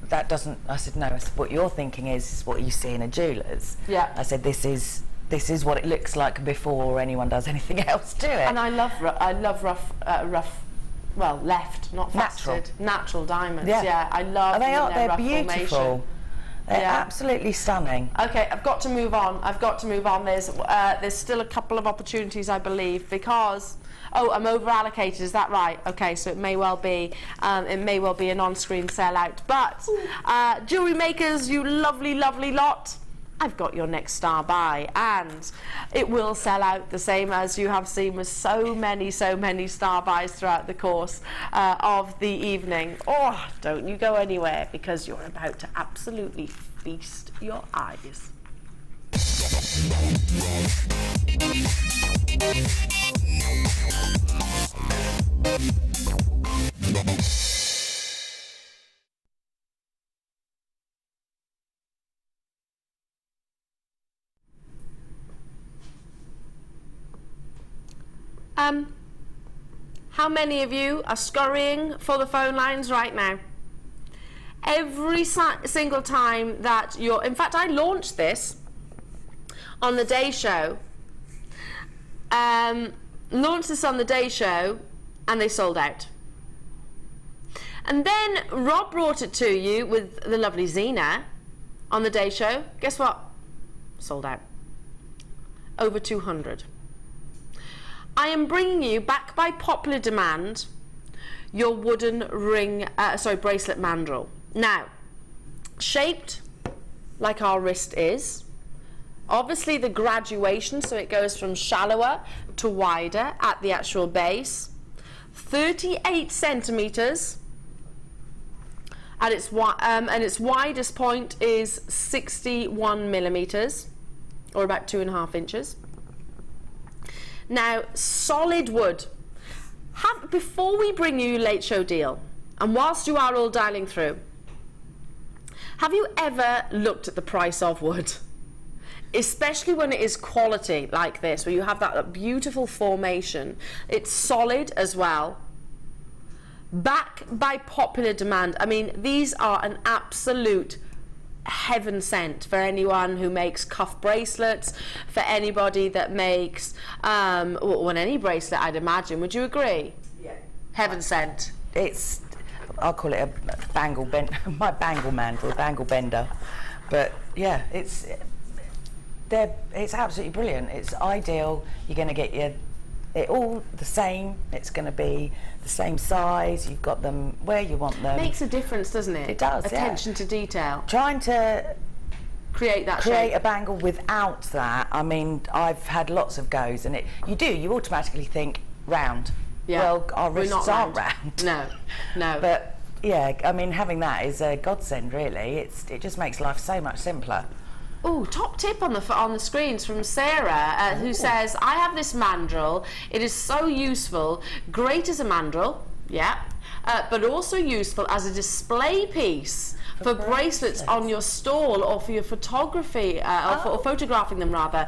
[SPEAKER 9] that doesn't. I said, no. I said, what you're thinking is what you see in a jeweller's.
[SPEAKER 8] Yeah.
[SPEAKER 9] I said, this is what it looks like before anyone does anything else to it.
[SPEAKER 8] And I love rough, well, left, not faceted, natural diamonds. Yeah, I love.
[SPEAKER 9] And they're beautiful.
[SPEAKER 8] Formation.
[SPEAKER 9] They're absolutely stunning.
[SPEAKER 8] Okay, I've got to move on. There's still a couple of opportunities, I believe, because. Oh, I'm over allocated. Is that right? Okay, so it may well be an on-screen sellout. But jewellery makers, you lovely lot, I've got your next star buy, and it will sell out the same as you have seen with so many star buys throughout the course of the evening. Oh, don't you go anywhere, because you're about to absolutely feast your eyes. How many of you are scurrying for the phone lines right now? Every single time that you're... In fact, I launched this on the day show. Launched this on the day show, and they sold out. And then Rob brought it to you with the lovely Zena on the day show. Guess what? Sold out. Over 200. I am bringing you, back by popular demand, your wooden bracelet mandrel. Now, shaped like our wrist is. Obviously the graduation, so it goes from shallower to wider at the actual base. 38 centimeters at its and its widest point is 61 millimeters, or about 2.5 inches. Now, solid wood. Before we bring you late show deal, and whilst you are all dialing through, have you ever looked at the price of wood? Especially when it is quality like this, where you have that beautiful formation. It's solid as well. Back by popular demand. I mean, these are an absolute heaven sent for anyone who makes cuff bracelets, for anybody that makes any bracelet, I'd imagine. Would you agree? Yeah. Heaven sent.
[SPEAKER 9] I'll call it a bangle bender, my bangle mandrel, bangle bender. But yeah, it's it's absolutely brilliant. It's ideal. You're going to get it all the same. It's going to be the same size. You've got them where you want them.
[SPEAKER 8] Makes a difference, doesn't it?
[SPEAKER 9] It does.
[SPEAKER 8] Attention to detail.
[SPEAKER 9] Trying to
[SPEAKER 8] create
[SPEAKER 9] a bangle without that. I mean, I've had lots of goes, and you automatically think round.
[SPEAKER 8] Yeah.
[SPEAKER 9] Well, our
[SPEAKER 8] We're
[SPEAKER 9] wrists
[SPEAKER 8] not
[SPEAKER 9] aren't
[SPEAKER 8] round.
[SPEAKER 9] round.
[SPEAKER 8] No.
[SPEAKER 9] But yeah, I mean, having that is a godsend, really. It just makes life so much simpler.
[SPEAKER 8] Oh, top tip on the screens from Sarah, who says, I have this mandrel. It is so useful. Great as a mandrel, yeah, but also useful as a display piece for bracelets on your stall or for your photography, or photographing them, rather.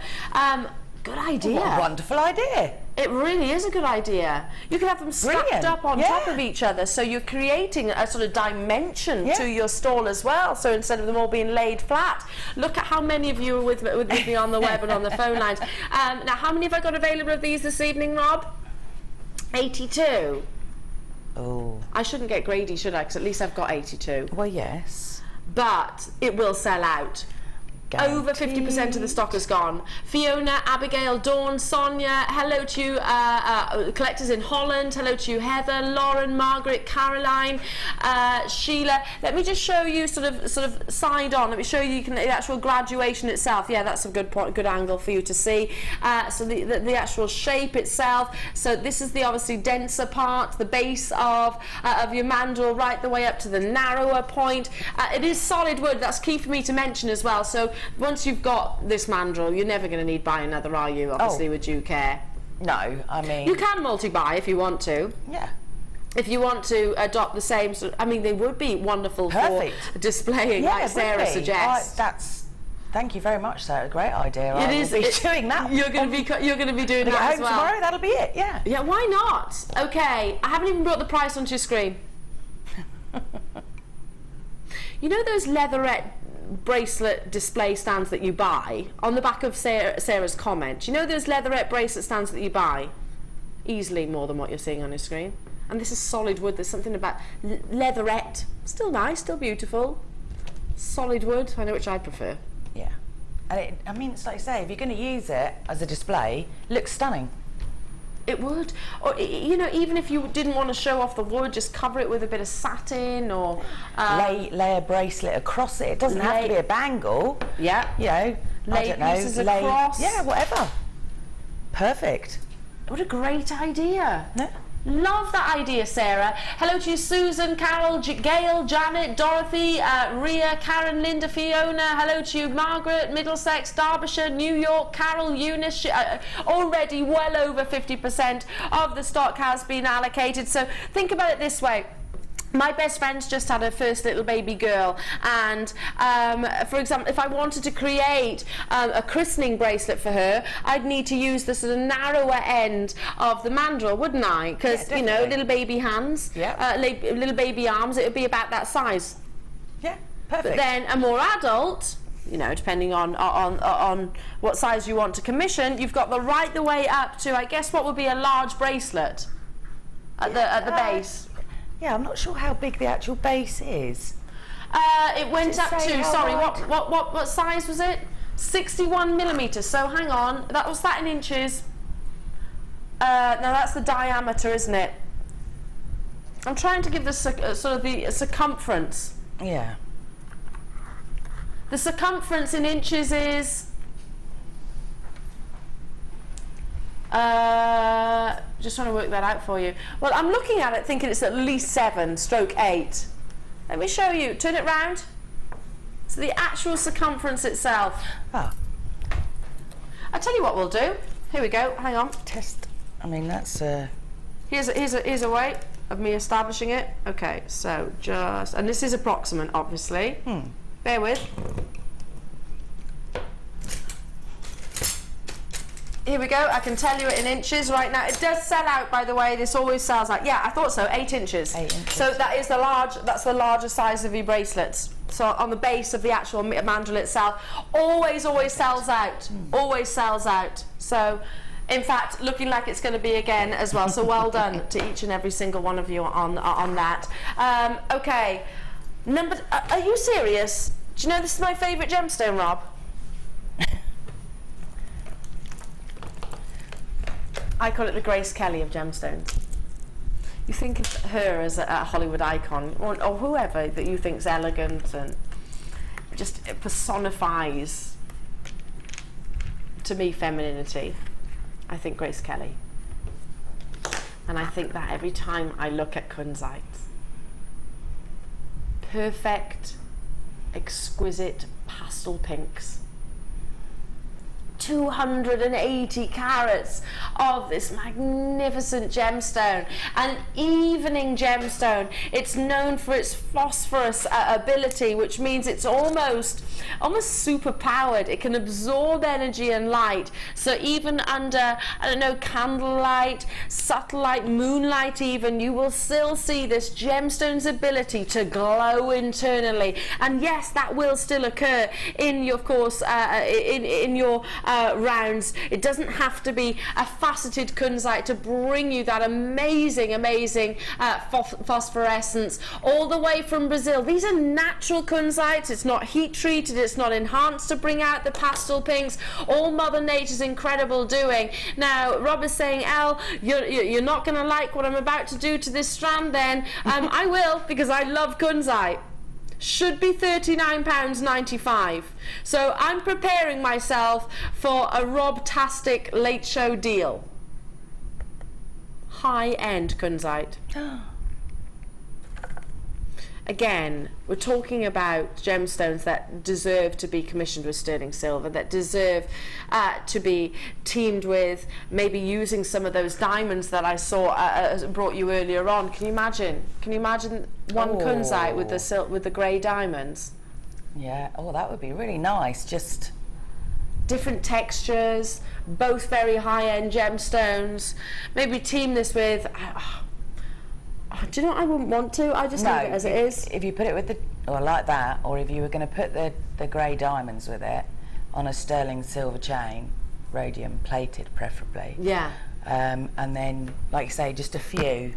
[SPEAKER 8] Good idea.
[SPEAKER 9] What a wonderful idea.
[SPEAKER 8] It really is a good idea. You can have them stacked up on top of each other, so you're creating a sort of dimension to your stall as well. So instead of them all being laid flat, look at how many of you are with me on the web and on the phone lines. Now, how many have I got available of these this evening, Rob? 82.
[SPEAKER 9] Oh.
[SPEAKER 8] I shouldn't get greedy, should I? Because at least I've got 82.
[SPEAKER 9] Well, yes.
[SPEAKER 8] But it will sell out. Over 50% of the stock is gone. Fiona, Abigail, Dawn, Sonia, hello to you, collectors in Holland, hello to you, Heather, Lauren, Margaret, Caroline, Sheila. Let me just show you sort of side on. Let me show you the actual graduation itself. Yeah, that's a good angle for you to see. So the actual shape itself. So this is the obviously denser part, the base of your mandrel, right the way up to the narrower point. It is solid wood. That's key for me to mention as well. So once you've got this mandrel, you're never going to need buy another, are you? Obviously, with due care.
[SPEAKER 9] No, I mean...
[SPEAKER 8] You can multi-buy if you want to.
[SPEAKER 9] Yeah.
[SPEAKER 8] If you want to adopt the same sort of... I mean, they would be wonderful for displaying, like Sarah suggests.
[SPEAKER 9] Thank you very much, Sarah. Great idea. I will be doing that.
[SPEAKER 8] You're going to be doing that
[SPEAKER 9] home
[SPEAKER 8] as well.
[SPEAKER 9] Tomorrow, that'll be it, yeah.
[SPEAKER 8] Yeah, why not? Okay, I haven't even brought the price onto your screen. You know those leatherette bracelet display stands that you buy on the back of Sarah's comment? You know those leatherette bracelet stands that you buy? Easily more than what you're seeing on your screen. And this is solid wood. There's something about leatherette. Still nice, still beautiful. Solid wood. I know which I prefer.
[SPEAKER 9] Yeah. And I mean, it's like you say, if you're going to use it as a display, it looks stunning.
[SPEAKER 8] It would. Or, you know, even if you didn't want to show off the wood, just cover it with a bit of satin or...
[SPEAKER 9] lay a bracelet across it. It doesn't have to be a bangle.
[SPEAKER 8] Yeah.
[SPEAKER 9] You know,
[SPEAKER 8] lay pieces across.
[SPEAKER 9] Yeah, whatever. Perfect.
[SPEAKER 8] What a great idea. Yeah. Love that idea, Sarah. Hello to you, Susan, Carol, Gail, Janet, Dorothy, Ria, Karen, Linda, Fiona. Hello to you, Margaret, Middlesex, Derbyshire, New York, Carol, Eunice. Already well over 50% of the stock has been allocated. So think about it this way. My best friend's just had her first little baby girl, and for example, if I wanted to create a christening bracelet for her, I'd need to use the sort of narrower end of the mandrel, wouldn't I? Because, you know, little baby hands, little baby arms, it would be about that size.
[SPEAKER 9] Yeah, perfect.
[SPEAKER 8] But then a more adult, you know, depending on what size you want to commission, you've got the way up to, I guess, what would be a large bracelet at the base.
[SPEAKER 9] Yeah, I'm not sure how big the actual base is.
[SPEAKER 8] It went up to, sorry, what size was it? 61 millimetres. So hang on, that was that in inches. Now that's the diameter, isn't it? I'm trying to give the sort of the circumference.
[SPEAKER 9] Yeah.
[SPEAKER 8] The circumference in inches is. Just trying to work that out for you. Well, I'm looking at it thinking it's at least 7/8. Let me show you. Turn it round. So the actual circumference itself.
[SPEAKER 9] Oh.
[SPEAKER 8] I'll tell you what we'll do. Here we go. Hang on.
[SPEAKER 9] Test. I mean, that's
[SPEAKER 8] Here's a way of me establishing it. Okay, so just, and this is approximate, obviously. Bear with. Here we go. I can tell you it in inches right now. It does sell out, by the way. This always sells out. Yeah, I thought so. 8 inches.
[SPEAKER 9] 8 inches.
[SPEAKER 8] So that is that's the larger size of your bracelets. So on the base of the actual mandrel itself, always sells out. Always sells out. So, in fact, looking like it's going to be again as well. So well done to each and every single one of you on that. Okay. Are you serious? Do you know this is my favourite gemstone, Rob? I call it the Grace Kelly of gemstones. You think of her as a Hollywood icon, or whoever that you think's elegant and just it personifies, to me, femininity. I think Grace Kelly. And I think that every time I look at kunzite, perfect, exquisite pastel pinks, 280 carats of this magnificent gemstone, an evening gemstone. It's known for its phosphorus ability, which means it's almost super powered. It can absorb energy and light, so even under, I don't know, candlelight, subtle light, moonlight even, you will still see this gemstone's ability to glow internally. And yes, that will still occur in your, of course, in your rounds. It doesn't have to be a faceted kunzite to bring you that amazing phosphorescence all the way from Brazil. These are natural kunzites. It's not heat treated, it's not enhanced to bring out the pastel pinks. All Mother Nature's incredible doing. Now Rob is saying, Elle, you're not going to like what I'm about to do to this strand then. I will, because I love kunzite. Should be £39.95. So I'm preparing myself for a Rob-tastic late show deal. High-end kunzite. Again, we're talking about gemstones that deserve to be commissioned with sterling silver, that deserve to be teamed with, maybe using some of those diamonds that I saw brought you earlier on. Can you imagine? Can you imagine one kunzite with the silk, with the grey diamonds?
[SPEAKER 9] Yeah. Oh, that would be really nice. Just
[SPEAKER 8] different textures, both very high-end gemstones. Maybe team this with. Do you know what? I wouldn't want to. I just leave it as it is.
[SPEAKER 9] If you put it with the, or like that, or if you were going to put the grey diamonds with it on a sterling silver chain, rhodium plated preferably.
[SPEAKER 8] Yeah.
[SPEAKER 9] And then, like you say, just a few,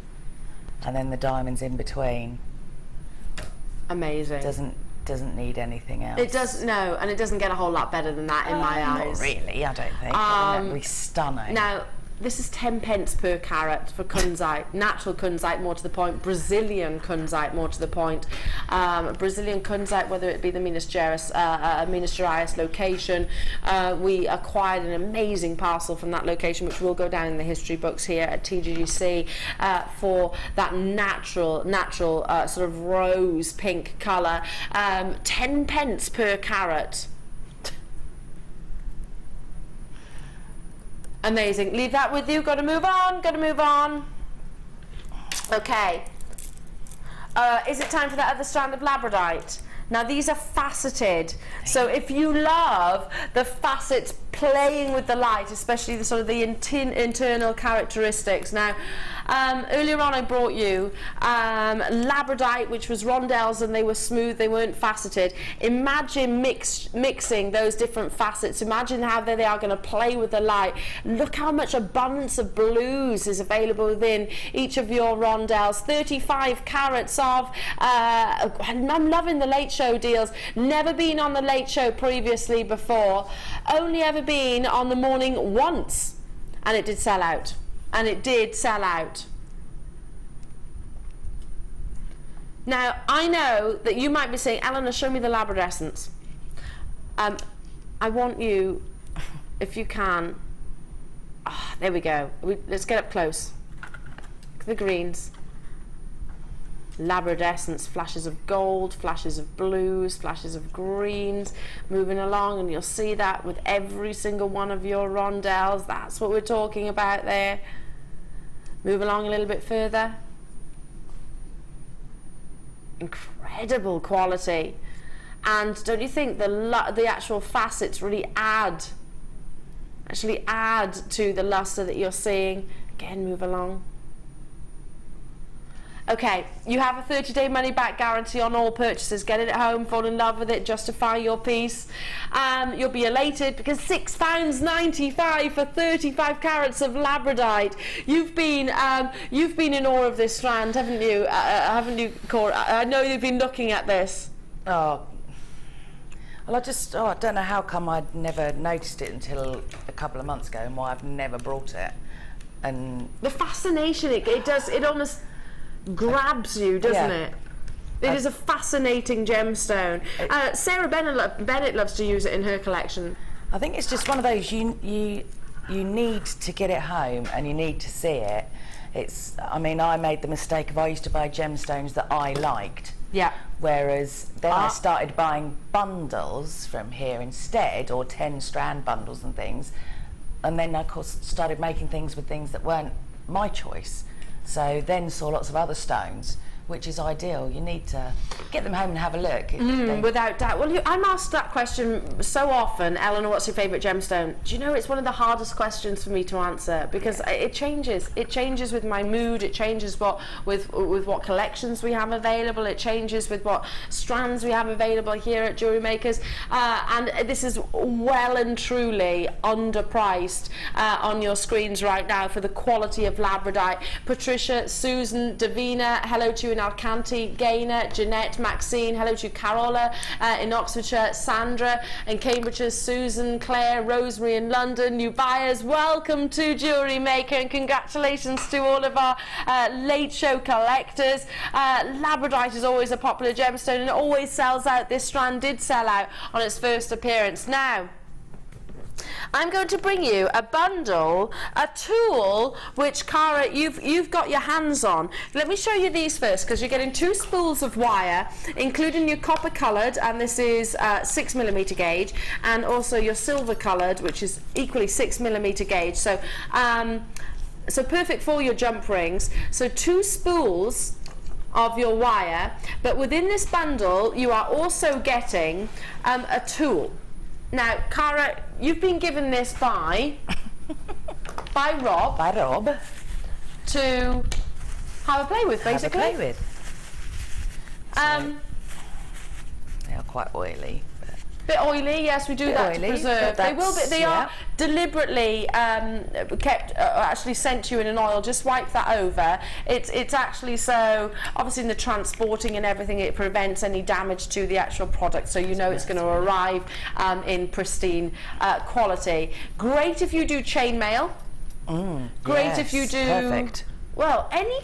[SPEAKER 9] and then the diamonds in between.
[SPEAKER 8] Amazing.
[SPEAKER 9] Doesn't need anything else.
[SPEAKER 8] It does, no, and it doesn't get a whole lot better than that in my eyes.
[SPEAKER 9] Not really, I don't think. That would be stunning.
[SPEAKER 8] Now, this is 10 pence per carat for kunzite. Natural kunzite, more to the point. Brazilian kunzite, more to the point. Brazilian kunzite, whether it be the Minas Gerais location, we acquired an amazing parcel from that location, which will go down in the history books here at TGGC for that natural sort of rose pink colour. 10 pence per carat. Amazing. Leave that with you. Got to move on. Okay. Is it time for that other strand of labradite? Now these are faceted, so if you love the facets playing with the light, especially the sort of the internal characteristics. Now, earlier on I brought you labradite, which was rondelles, and they were smooth, they weren't faceted. Imagine mixing those different facets. Imagine how they are going to play with the light. Look how much abundance of blues is available within each of your rondelles. 35 carats of, I'm loving the late show deals. Never been on the late show previously before. Only ever been on the morning once, and it did sell out. Now I know that you might be saying, Eleanor, show me the labradescence. I want you, if you can, there we go, let's get up close. Look at the greens. Labradescence, flashes of gold, flashes of blues, flashes of greens, moving along, and you'll see that with every single one of your rondelles. That's what we're talking about there. Move along a little bit further. Incredible quality. And don't you think the actual facets really add to the luster that you're seeing? Again, move along. Okay, you have a 30-day money-back guarantee on all purchases. Get it at home, fall in love with it, justify your piece. You'll be elated because £6.95 for 35 carats of labradite. You've been in awe of this strand, haven't you? Haven't you, Cora? I know you've been looking at this.
[SPEAKER 9] Oh, well, I don't know how come I'd never noticed it until a couple of months ago, and why I've never brought it. And
[SPEAKER 8] the fascination, it almost grabs you, doesn't it? It is a fascinating gemstone. Sarah Bennett loves to use it in her collection.
[SPEAKER 9] I think it's just one of those, you need to get it home and you need to see it. I mean, I made the mistake of I used to buy gemstones that I liked.
[SPEAKER 8] Yeah.
[SPEAKER 9] Whereas then I started buying bundles from here instead, or 10 strand bundles and things. And then I, of course, started making things with things that weren't my choice. So then saw lots of other stones, which is ideal. You need to get them home and have a look.
[SPEAKER 8] Without doubt. Well, I'm asked that question so often. Eleanor, what's your favourite gemstone? Do you know, it's one of the hardest questions for me to answer, because it changes. It changes with my mood. It changes with what collections we have available. It changes with what strands we have available here at Jewellery Makers. And this is well and truly underpriced on your screens right now for the quality of labradite. Patricia, Susan, Davina, hello to you in Alcanti, Gaynor, Jeanette, Maxine, hello to you, Carola in Oxfordshire, Sandra in Cambridgeshire, Susan, Claire, Rosemary in London, new buyers, welcome to Jewellery Maker, and congratulations to all of our late show collectors. Labradite is always a popular gemstone and it always sells out. This strand did sell out on its first appearance. Now, I'm going to bring you a bundle, a tool, which, Cara, you've got your hands on. Let me show you these first, because you're getting 2 spools of wire, including your copper coloured, and this is 6mm gauge, and also your silver coloured, which is equally 6mm gauge. So, so perfect for your jump rings. So 2 spools of your wire, but within this bundle, you are also getting a tool. Now, Cara, you've been given this by Rob.
[SPEAKER 9] By Rob.
[SPEAKER 8] To have a play with, basically.
[SPEAKER 9] Have a play with. They are quite oily.
[SPEAKER 8] Bit oily, yes, we do that
[SPEAKER 9] oily,
[SPEAKER 8] to preserve. They will be. They are deliberately kept, actually sent to you in an oil. Just wipe that over. It's actually so, obviously in the transporting and everything, it prevents any damage to the actual product. So you know it's going to arrive in pristine quality. Great if you do chainmail. Great if you do.
[SPEAKER 9] Perfect.
[SPEAKER 8] Well, any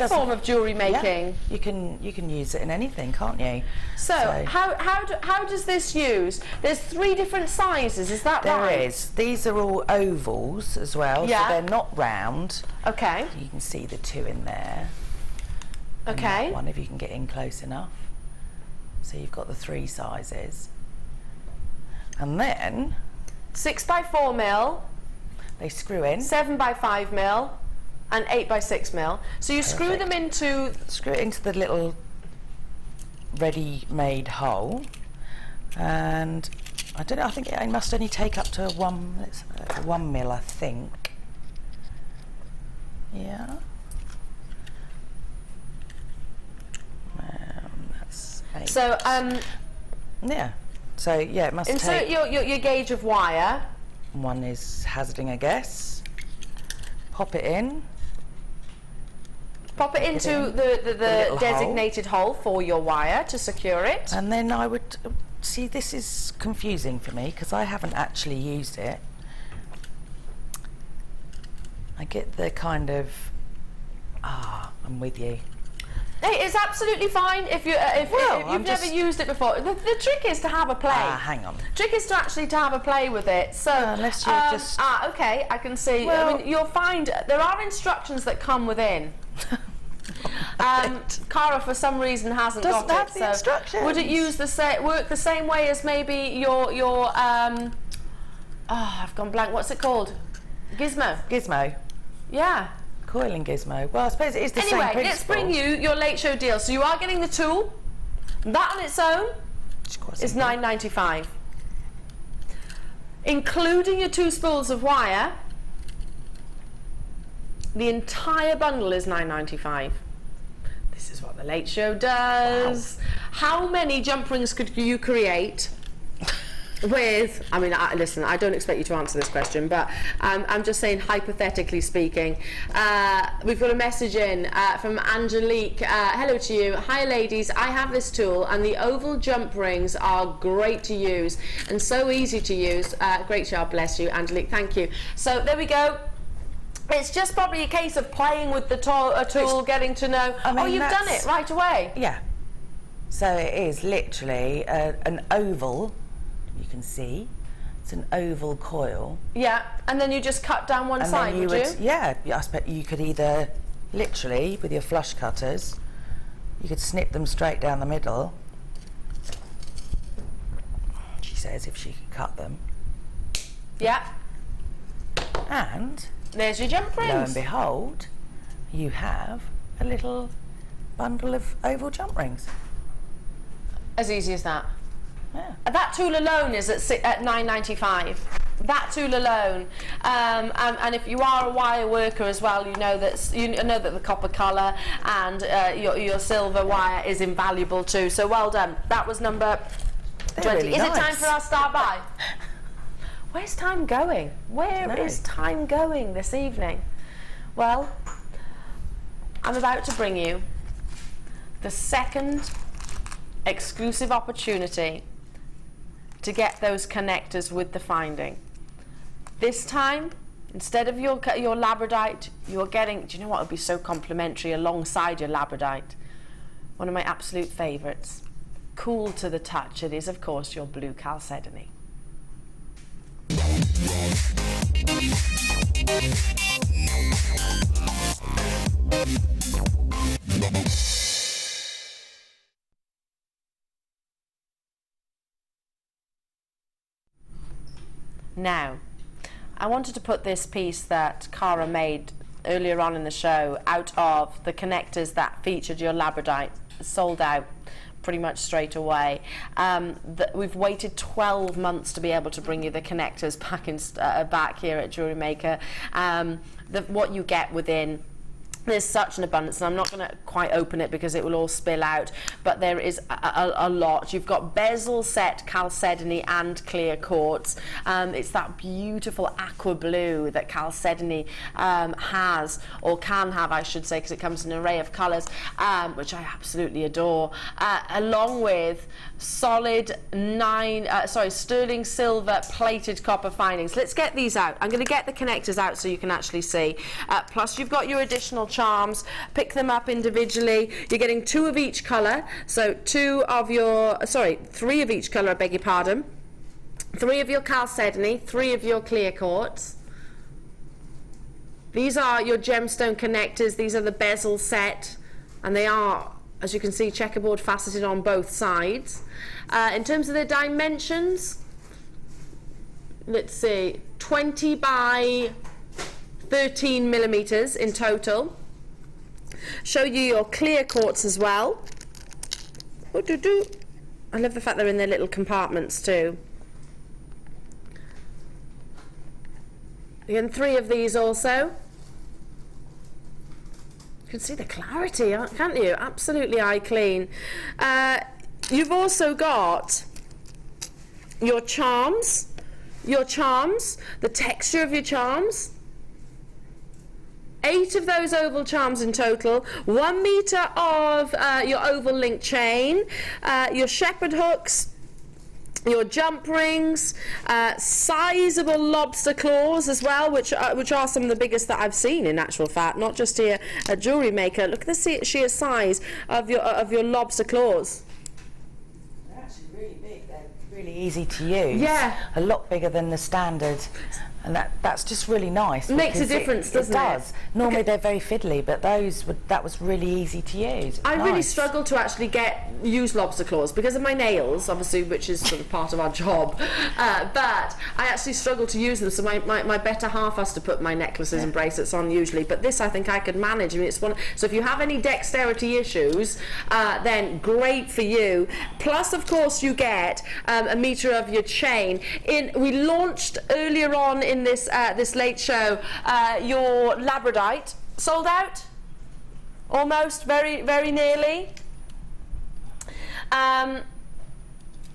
[SPEAKER 8] form of jewellery making.
[SPEAKER 9] Yeah, you can use it in anything, can't you?
[SPEAKER 8] So how does this use? There's 3 different sizes, is that right?
[SPEAKER 9] There is. These are all ovals as well, so they're not round.
[SPEAKER 8] Okay.
[SPEAKER 9] You can see the 2 in there.
[SPEAKER 8] Okay.
[SPEAKER 9] And that one, if you can get in close enough. So you've got the 3 sizes. And then
[SPEAKER 8] 6x4mm.
[SPEAKER 9] They screw in.
[SPEAKER 8] 7x5mm. And 8x6mm. So you screw them into...
[SPEAKER 9] Screw it into the little ready-made hole. And I don't know, I think it must only take up to 1 mil, I think. Yeah. That's 8.
[SPEAKER 8] So,
[SPEAKER 9] yeah. So, yeah, it must
[SPEAKER 8] insert
[SPEAKER 9] take...
[SPEAKER 8] your gauge of wire.
[SPEAKER 9] One is hazarding a guess. Pop it in.
[SPEAKER 8] Pop it into the designated hole for your wire to secure it.
[SPEAKER 9] And then I would... See, this is confusing for me because I haven't actually used it. I get the kind of... I'm with you.
[SPEAKER 8] Hey, it's absolutely fine if you've never used it before. The trick is to have a play.
[SPEAKER 9] Hang on.
[SPEAKER 8] Trick is to actually have a play with it. So
[SPEAKER 9] unless you just...
[SPEAKER 8] okay, I can see.
[SPEAKER 9] Well,
[SPEAKER 8] I mean, you'll find there are instructions that come within. Cara, for some reason, hasn't got
[SPEAKER 9] have
[SPEAKER 8] it.
[SPEAKER 9] The instructions.
[SPEAKER 8] Would it work the same way as maybe your I've gone blank. What's it called? Gizmo.
[SPEAKER 9] Gizmo.
[SPEAKER 8] Yeah.
[SPEAKER 9] Coiling gizmo. Well, I suppose it is the same principle.
[SPEAKER 8] Anyway, let's bring you your late show deal. So you are getting the tool. That on its own is £9.95. Including your 2 spools of wire, the entire bundle is £9.95. This is what the late show does. Wow. How many jump rings could you create with, I mean, listen, I don't expect you to answer this question, but I'm just saying, hypothetically speaking. We've got a message in from Angelique. Hello to you. Hi ladies, I have this tool and the oval jump rings are great to use and so easy to use. Great job, bless you, Angelique, thank you. So there we go. It's just probably a case of playing with the tool, getting to know.
[SPEAKER 9] I mean,
[SPEAKER 8] oh, you've done it right away.
[SPEAKER 9] Yeah. So it is literally an oval. You can see it's an oval coil.
[SPEAKER 8] Yeah, and then you just cut down one side, would you?
[SPEAKER 9] Yeah, I suppose you could either literally with your flush cutters, you could snip them straight down the middle. She says if she could cut them.
[SPEAKER 8] Yeah.
[SPEAKER 9] And
[SPEAKER 8] there's your jump rings.
[SPEAKER 9] Lo and behold, you have a little bundle of oval jump rings.
[SPEAKER 8] As easy as that.
[SPEAKER 9] Yeah.
[SPEAKER 8] That tool alone is at $9.95. That tool alone, and if you are a wire worker as well, you know that the copper colour and your silver wire is invaluable too. So well done. That was number 20.
[SPEAKER 9] Really
[SPEAKER 8] is
[SPEAKER 9] nice.
[SPEAKER 8] it time for our star buy? Where's time going? Where is time going this evening? Well, I'm about to bring you the second exclusive opportunity to get those connectors with the finding. This time, instead of your labradite, you're getting, do you know what would be so complimentary alongside your labradite? One of my absolute favourites. Cool to the touch, it is of course your blue chalcedony. Now, I wanted to put this piece that Cara made earlier on in the show out of the connectors that featured your labradite, sold out pretty much straight away. We've waited 12 months to be able to bring you the connectors back here at JewelleryMaker. What you get within, there's such an abundance, and I'm not going to quite open it because it will all spill out, but there is a lot. You've got bezel set chalcedony and clear quartz. It's that beautiful aqua blue that chalcedony has, or can have I should say, because it comes in an array of colours, which I absolutely adore, along with solid sterling silver plated copper findings. Let's get these out. I'm going to get the connectors out so you can actually see. Plus you've got your additional charms. Pick them up individually. You're getting 2 of each colour, so 3 of each colour, I beg your pardon. 3 of your chalcedony, 3 of your clear quartz. These are your gemstone connectors. These are the bezel set, and they are, as you can see, checkerboard faceted on both sides. In terms of their dimensions, let's see, 20 by 13 millimeters in total. Show you your clear quartz as well. I love the fact they're in their little compartments too. Again, 3 of these also. You can see the clarity, can't you? Absolutely eye clean. You've also got your charms, the texture of your charms. 8 of those oval charms in total, 1 meter of your oval link chain, your shepherd hooks, your jump rings, sizable lobster claws as well, which are some of the biggest that I've seen in actual fact, not just here at JewelleryMaker. Look at the sheer size of your lobster claws.
[SPEAKER 9] They're actually really big. They're really easy to use.
[SPEAKER 8] Yeah.
[SPEAKER 9] A lot bigger than the standard. And that's just really nice.
[SPEAKER 8] Makes a difference, doesn't it?
[SPEAKER 9] It does. Normally they're very fiddly, but that was really easy to use.
[SPEAKER 8] I really struggle to actually use lobster claws because of my nails, obviously, which is sort of part of our job. But I actually struggle to use them, so my better half has to put my necklaces and bracelets on usually. But this I think I could manage. I mean, it's one. So if you have any dexterity issues, then great for you. Plus, of course, you get a meter of your chain. We launched earlier on in this late show your labradite, sold out almost, very nearly.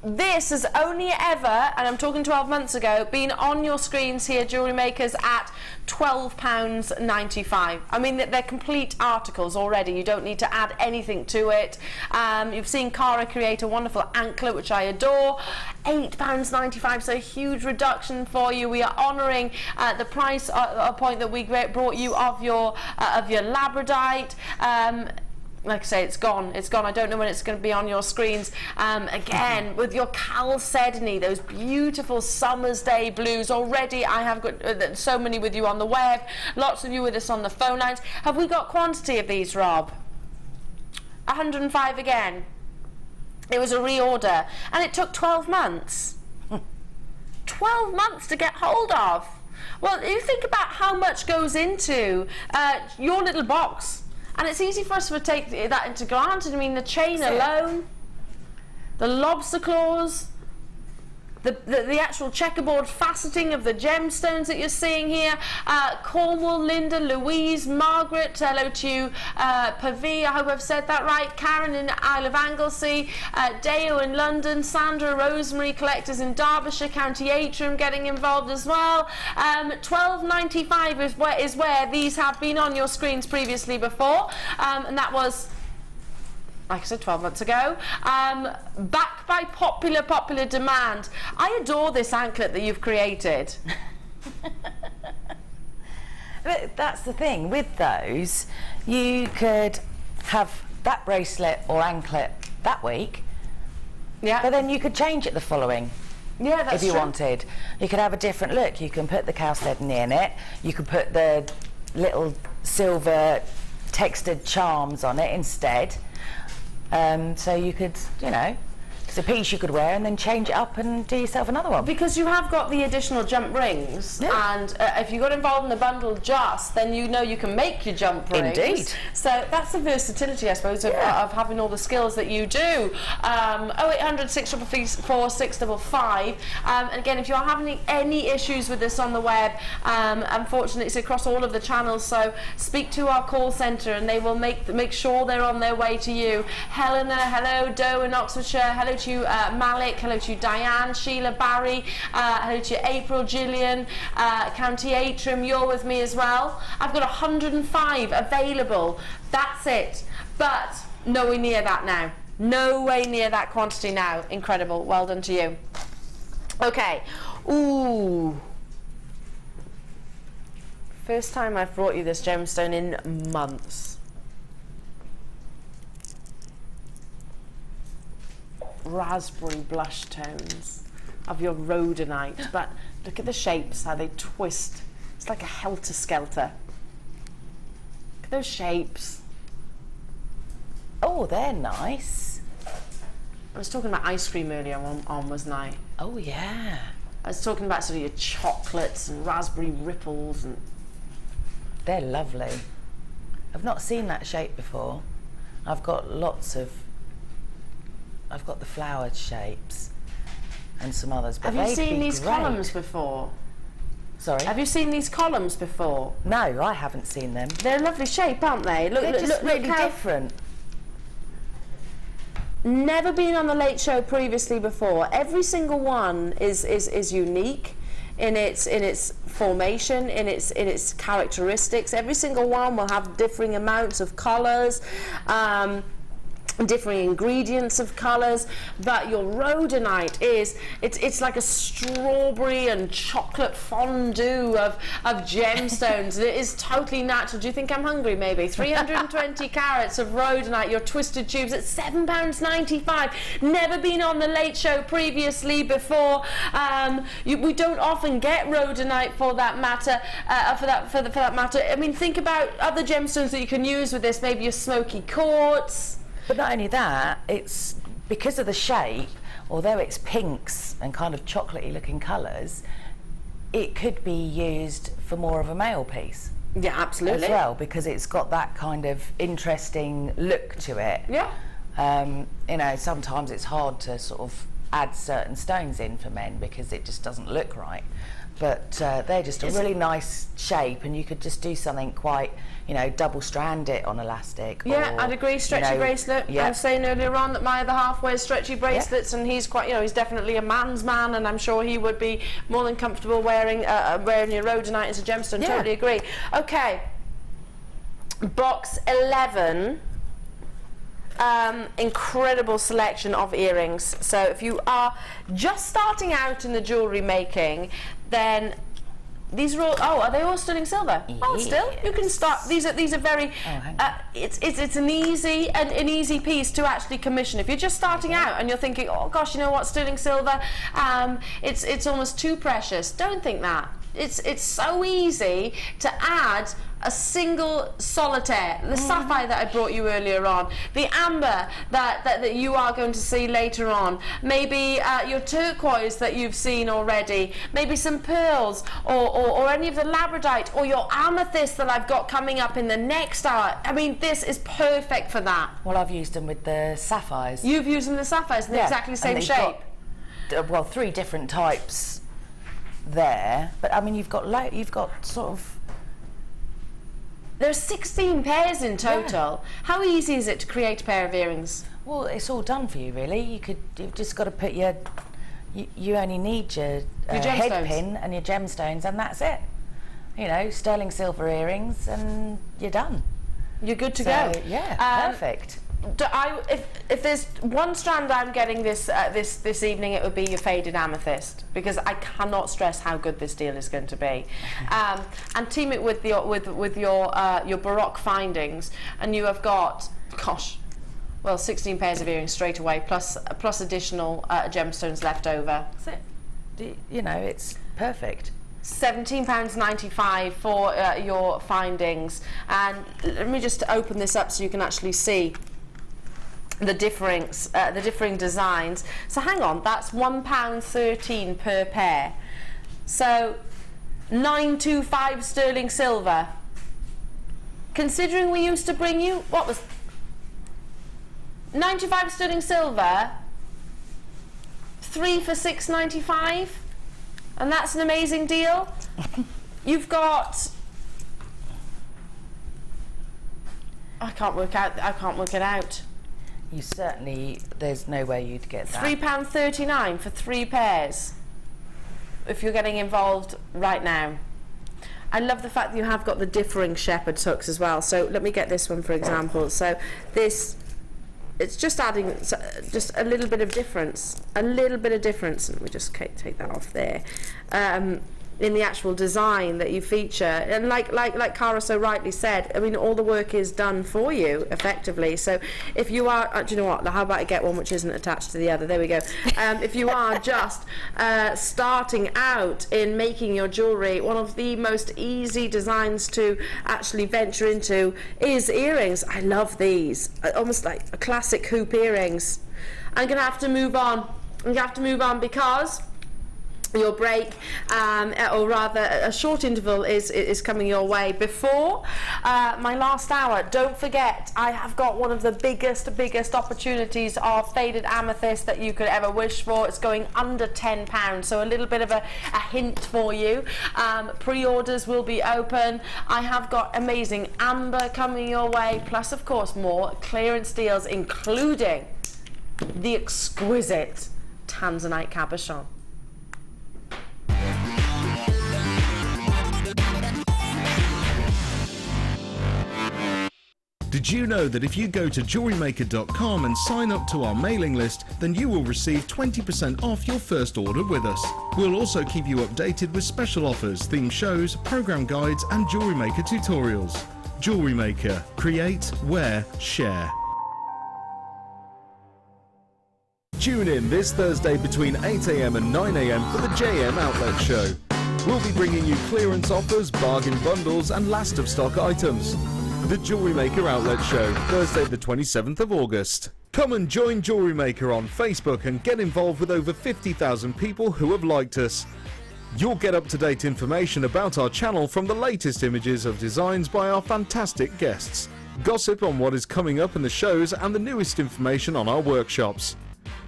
[SPEAKER 8] This has only ever, and I'm talking 12 months ago, been on your screens here, Jewellery Makers, at £12.95. I mean, they're complete articles already. You don't need to add anything to it. You've seen Cara create a wonderful anklet, which I adore. £8.95, so a huge reduction for you. We are honouring the price point that we brought you of your labradite. Like I say, it's gone. It's gone. I don't know when it's going to be on your screens. Again, with your chalcedony, those beautiful summer's day blues. Already, I have got so many with you on the web. Lots of you with us on the phone lines. Have we got quantity of these, Rob? 105 again. It was a reorder, and it took 12 months. 12 months to get hold of. Well, you think about how much goes into your little box. And it's easy for us to take that into granted. I mean, the chain alone, the lobster claws, the actual checkerboard faceting of the gemstones that you're seeing here. Cornwall, Linda, Louise, Margaret, hello to you, Pavi, I hope I've said that right, Karen in Isle of Anglesey, Deo in London, Sandra, Rosemary, collectors in Derbyshire, County Antrim getting involved as well. £12.95 is where these have been on your screens previously before, and that was, like I said, 12 months ago. Back by popular demand. I adore this anklet that you've created.
[SPEAKER 9] That's the thing, with those, you could have that bracelet or anklet that week, but then you could change it the following.
[SPEAKER 8] Yeah, that's
[SPEAKER 9] if you
[SPEAKER 8] true.
[SPEAKER 9] wanted. You could have a different look. You can put the chalcedony in it, you could put the little silver textured charms on it instead. So you could, you know, it's a piece you could wear and then change it up and do yourself another one.
[SPEAKER 8] Because you have got the additional jump rings, and if you got involved in the bundle then you know you can make your jump rings.
[SPEAKER 9] Indeed.
[SPEAKER 8] So that's the versatility, I suppose, of having all the skills that you do. 0800 644 655. And again, if you are having any issues with this on the web, unfortunately it's across all of the channels, so speak to our call centre and they will make sure they're on their way to you. Helena, hello, Doe in Oxfordshire, hello to you, Malik, hello to you, Diane, Sheila, Barry, hello to you, April, Gillian, County Antrim, you're with me as well. I've got 105 available, that's it, but nowhere near that now. No way near that quantity now. Incredible, well done to you. Okay, ooh. First time I've brought you this gemstone in months. Raspberry blush tones of your rhodonite, but look at the shapes, how they twist. It's like a helter-skelter. Look at those shapes.
[SPEAKER 9] Oh, they're nice.
[SPEAKER 8] I was talking about ice cream earlier on, wasn't I?
[SPEAKER 9] Oh yeah.
[SPEAKER 8] I was talking about sort of your chocolates and raspberry ripples, and
[SPEAKER 9] they're lovely. I've not seen that shape before. I've got the flowered shapes and some others, but
[SPEAKER 8] have you seen these columns before?
[SPEAKER 9] Sorry?
[SPEAKER 8] Have you seen these columns before?
[SPEAKER 9] No, I haven't seen them.
[SPEAKER 8] They're a lovely shape, aren't they? Look,
[SPEAKER 9] they're just really
[SPEAKER 8] how
[SPEAKER 9] different.
[SPEAKER 8] Never been on the Late Show previously before. Every single one is unique in its formation, in its characteristics. Every single one will have differing amounts of colours, different ingredients of colours, but your rhodonite it's like a strawberry and chocolate fondue of gemstones. It is totally natural. Do you think I'm hungry? Maybe 320 carats of rhodonite, your twisted tubes at £7.95. Never been on the Late Show previously before. We don't often get rhodonite for that matter. For that matter, I mean, think about other gemstones that you can use with this. Maybe your smoky quartz.
[SPEAKER 9] But not only that, it's because of the shape, although it's pinks and kind of chocolatey looking colours, it could be used for more of a male piece.
[SPEAKER 8] Yeah, absolutely.
[SPEAKER 9] As well, because it's got that kind of interesting look to it.
[SPEAKER 8] Yeah.
[SPEAKER 9] You know, sometimes it's hard to sort of add certain stones in for men because it just doesn't look right. But they're just a really nice shape, and you could just do something quite, you know, double strand it on elastic.
[SPEAKER 8] Yeah,
[SPEAKER 9] or,
[SPEAKER 8] I'd agree. Stretchy bracelet.
[SPEAKER 9] Yeah.
[SPEAKER 8] I was saying earlier on that my other half wears stretchy bracelets, and he's quite, you know, he's definitely a man's man, and I'm sure he would be more than comfortable wearing your rhodonite as a gemstone.
[SPEAKER 9] Yeah.
[SPEAKER 8] Totally agree. Okay, box 11. Incredible selection of earrings. So if you are just starting out in the jewellery making, then these are all, are they all sterling silver?
[SPEAKER 9] Yes.
[SPEAKER 8] Oh, still you can start. These are very. It's an easy piece to actually commission. If you're just starting out and you're thinking, oh gosh, you know what, sterling silver, it's almost too precious. Don't think that. It's so easy to add a single solitaire, the sapphire that I brought you earlier on, the amber that you are going to see later on, maybe your turquoise that you've seen already, maybe some pearls, or any of the labradite, or your amethyst that I've got coming up in the next hour. I mean, this is perfect for that.
[SPEAKER 9] Well, I've used them with the sapphires.
[SPEAKER 8] You've used them with the sapphires in the exactly same shape.
[SPEAKER 9] Well, 3 different types there, but I mean, you've got sort of.
[SPEAKER 8] There's 16 pairs in total. Yeah. How easy is it to create a pair of earrings?
[SPEAKER 9] Well, it's all done for you, really. You've just got to put you only need your head pin and your gemstones, and that's it. You know, sterling silver earrings, and you're done.
[SPEAKER 8] You're good to go.
[SPEAKER 9] Yeah, perfect.
[SPEAKER 8] If there's one strand I'm getting this evening, it would be your faded amethyst, because I cannot stress how good this deal is going to be. And team it with your Baroque findings, and you have got, gosh, well, 16 pairs of earrings straight away, plus additional gemstones left over.
[SPEAKER 9] That's it. You know, it's perfect.
[SPEAKER 8] £17.95 for your findings. And let me just open this up so you can actually see the differing designs. So hang on, that's £1.13 per pair. So £9.25 sterling silver. Considering we used to bring you, what was £9.25 sterling silver, 3 for £6.95, and that's an amazing deal. You've got, I can't work it out.
[SPEAKER 9] You certainly, there's no way you'd get that.
[SPEAKER 8] £3.39 for 3 pairs, if you're getting involved right now. I love the fact that you have got the differing shepherd's hooks as well. So let me get this one, for example. So this, it's just adding just a little bit of difference. Let me just take that off there. In the actual design that you feature, and like Cara so rightly said, I mean, all the work is done for you effectively. So if you are, do you know what, how about I get one which isn't attached to the other, there we go. If you are just starting out in making your jewellery, one of the most easy designs to actually venture into is earrings. I love these, almost like a classic hoop earrings. I'm gonna have to move on. Because your break, or rather a short interval is coming your way. Before my last hour, don't forget, I have got one of the biggest opportunities of faded amethyst that you could ever wish for. It's going under £10, so a little bit of a hint for you. Pre-orders will be open. I have got amazing amber coming your way, plus of course more clearance deals, including the exquisite Tanzanite cabochon.
[SPEAKER 5] Did you know that if you go to JewelleryMaker.com and sign up to our mailing list, then you will receive 20% off your first order with us. We'll also keep you updated with special offers, theme shows, program guides and Jewellery Maker tutorials. Jewellery Maker. Create, wear, share. Tune in this Thursday between 8 AM and 9 AM for the JM Outlet Show. We'll be bringing you clearance offers, bargain bundles and last of stock items. The Jewellery Maker Outlet Show, Thursday the 27th of August. Come and join Jewellery Maker on Facebook and get involved with over 50,000 people who have liked us. You'll get up-to-date information about our channel from the latest images of designs by our fantastic guests, gossip on what is coming up in the shows and the newest information on our workshops.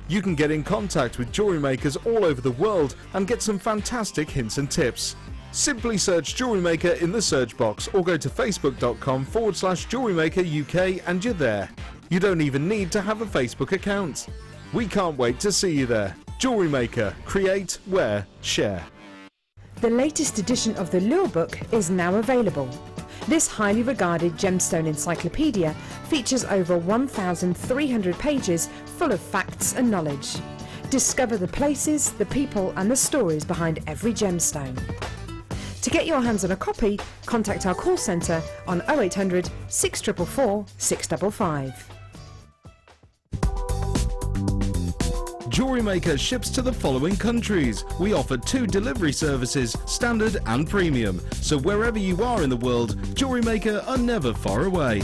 [SPEAKER 5] You can get in contact with jewellery makers all over the world and get some fantastic hints and tips. Simply search Jewellery Maker in the search box or go to facebook.com/Jewellery Maker UK and you're there. You don't even need to have a Facebook account. We can't wait to see you there. Jewellery Maker. Create, wear, share.
[SPEAKER 3] The latest edition of the Lure Book is now available. This highly regarded gemstone encyclopedia features over 1,300 pages full of facts and knowledge. Discover the places, the people and the stories behind every gemstone. To get your hands on a copy, contact our call centre on 0800 644 655.
[SPEAKER 5] Jewellery Maker ships to the following countries. We offer 2 delivery services, standard and premium. So wherever you are in the world, Jewellery Maker are never far away.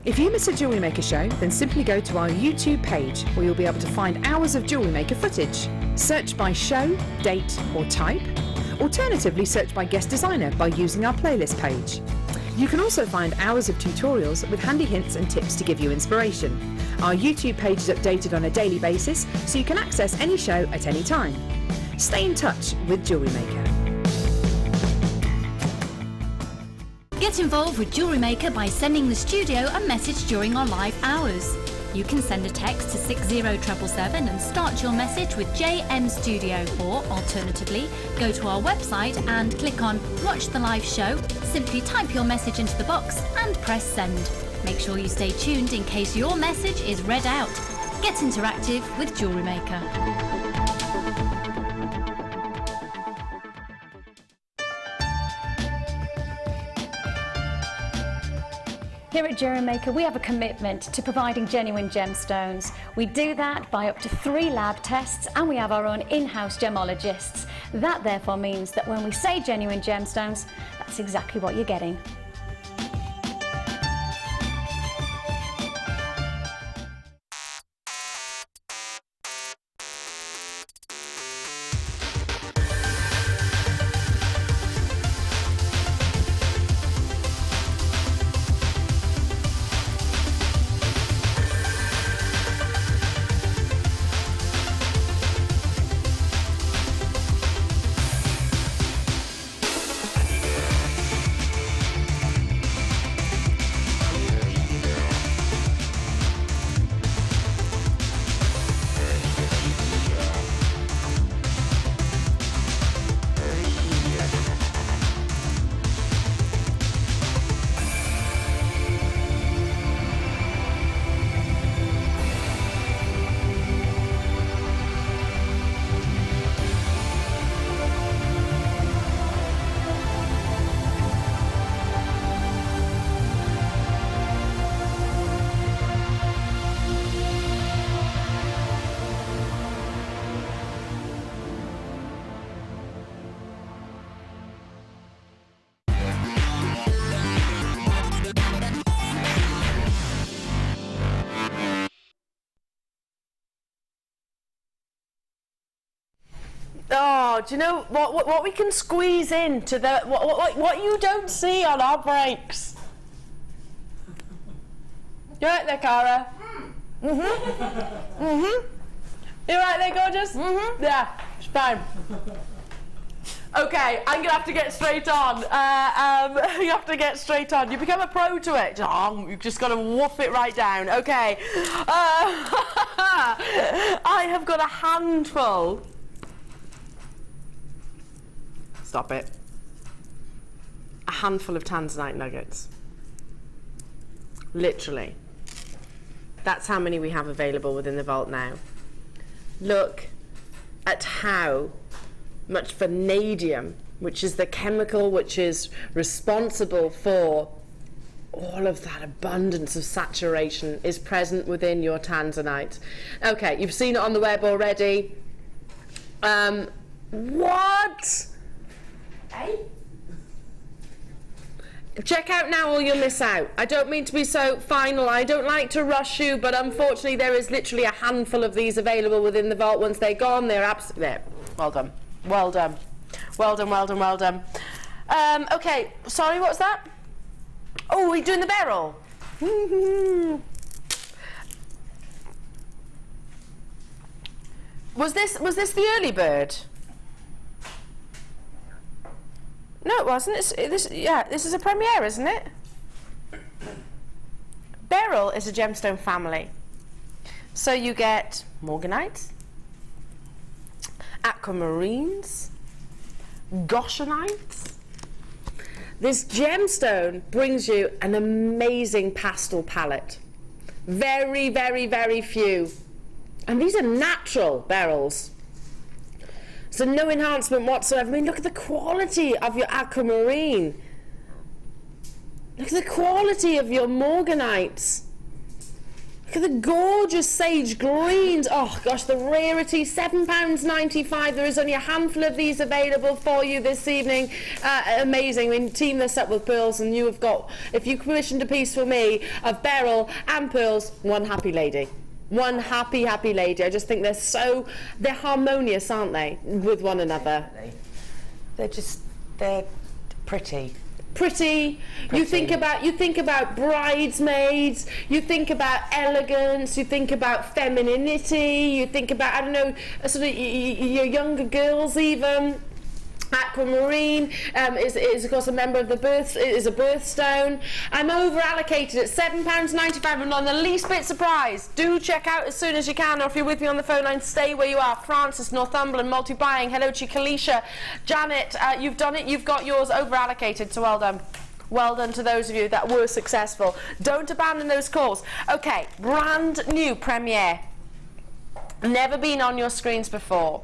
[SPEAKER 3] If you miss a Jewellery Maker show, then simply go to our YouTube page where you'll be able to find hours of Jewellery Maker footage. Search by show, date or type. Alternatively, search by guest designer by using our playlist page. You can also find hours of tutorials with handy hints and tips to give you inspiration. Our YouTube page is updated on a daily basis, so you can access any show at any time. Stay in touch with Jewellery Maker.
[SPEAKER 12] Get involved with Jewellery Maker by sending the studio a message during our live hours. You can send a text to 60777 and start your message with JM Studio, or alternatively, go to our website and click on Watch the Live Show, simply type your message into the box and press send. Make sure you stay tuned in case your message is read out. Get interactive with Jewellery Maker.
[SPEAKER 16] Here at JewelleryMaker, we have a commitment to providing genuine gemstones. We do that by up to 3 lab tests, and we have our own in-house gemologists. That therefore means that when we say genuine gemstones, that's exactly what you're getting.
[SPEAKER 8] Oh, do you know what we can squeeze into the what you don't see on our breaks? You right there, Cara? Mm-hmm. Mm-hmm. You right there, gorgeous? Mm-hmm. Yeah, it's fine. Okay, I'm gonna have to get straight on. You have to get straight on. You become a pro to it. Oh, you've just got to woof it right down. Okay. I have got a handful. Stop it. A handful of tanzanite nuggets. Literally. That's how many we have available within the vault now. Look at how much vanadium, which is the chemical which is responsible for all of that abundance of saturation, is present within your tanzanite. Okay, you've seen it on the web already. What? Hey? Check out now or you'll miss out. I don't mean to be so final. I don't like to rush you, but unfortunately there is literally a handful of these available within the vault. Once they're gone, they're absolutely there. Well done. Well done. Well done, well done, well done. Okay, sorry, what was that? Oh, we're doing the barrel. Was this the early bird? No, it wasn't. This is a premiere, isn't it? Beryl is a gemstone family. So you get morganites, aquamarines, goshenites. This gemstone brings you an amazing pastel palette. Very, very, very few. And these are natural beryls. So no enhancement whatsoever. I mean, look at the quality of your aquamarine. Look at the quality of your morganites. Look at the gorgeous sage greens. Oh gosh, the rarity, £7.95. There is only a handful of these available for you this evening. Amazing. I mean, team this up with pearls and you have got, if you commissioned a piece for me of beryl and pearls, one happy lady. One happy, happy lady. I just think they're harmonious, aren't they, with one another?
[SPEAKER 9] They're pretty.
[SPEAKER 8] Pretty. You think about bridesmaids, you think about elegance, you think about femininity, you think about, I don't know, sort of your younger girls even. Aquamarine is of course a member of the birthstone. I'm over allocated at £7.95. I'm not the least bit surprised. Do check out as soon as you can, or if you're with me on the phone line, stay where you are. Francis, Northumberland, multi-buying. Hello to you, Kalisha. Janet, you've done it. You've got yours over allocated, so well done. Well done to those of you that were successful. Don't abandon those calls. Okay, brand new premiere. Never been on your screens before.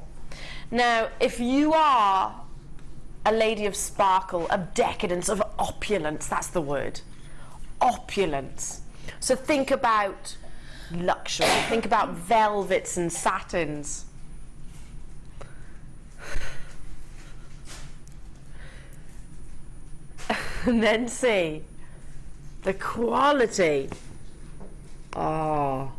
[SPEAKER 8] Now, if you are a lady of sparkle, of decadence, of opulence, that's the word. Opulence. So think about luxury, think about velvets and satins. And then see the quality. Oh.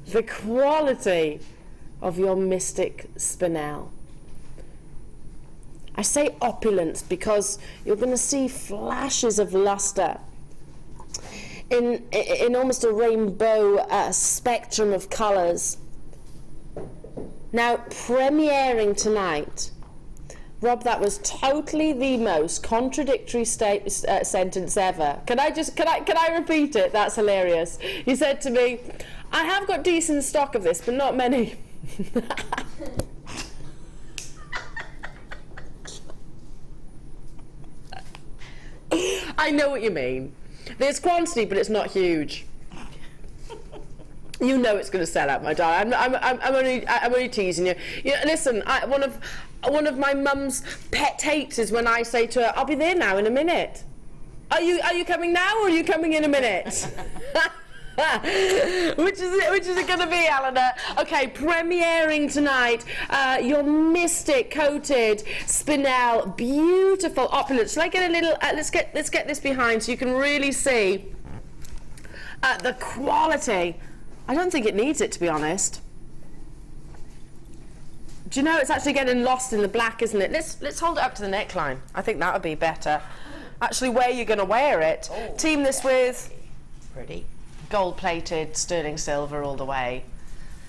[SPEAKER 8] The quality of your mystic Spinel. I say opulence because you're going to see flashes of luster in almost a rainbow spectrum of colours. Now, premiering tonight, Rob, that was totally the most contradictory sentence ever. Can I repeat it? That's hilarious. He said to me, I have got decent stock of this, but not many. I know what you mean. There's quantity, but it's not huge. You know it's going to sell out, my darling. I'm only teasing you. Listen, one of my mum's pet hates is when I say to her, "I'll be there now in a minute." Are you coming now, or are you coming in a minute? Which is it going to be, Elena? Okay, premiering tonight, your mystic coated Spinel, beautiful opulent. Shall I get a little? Let's get this behind so you can really see the quality. I don't think it needs it, to be honest. Do you know it's actually getting lost in the black, isn't it? Let's hold it up to the neckline. I think that would be better. Actually, where you're going to wear it. Oh, team this with
[SPEAKER 9] pretty
[SPEAKER 8] gold-plated sterling silver all the way.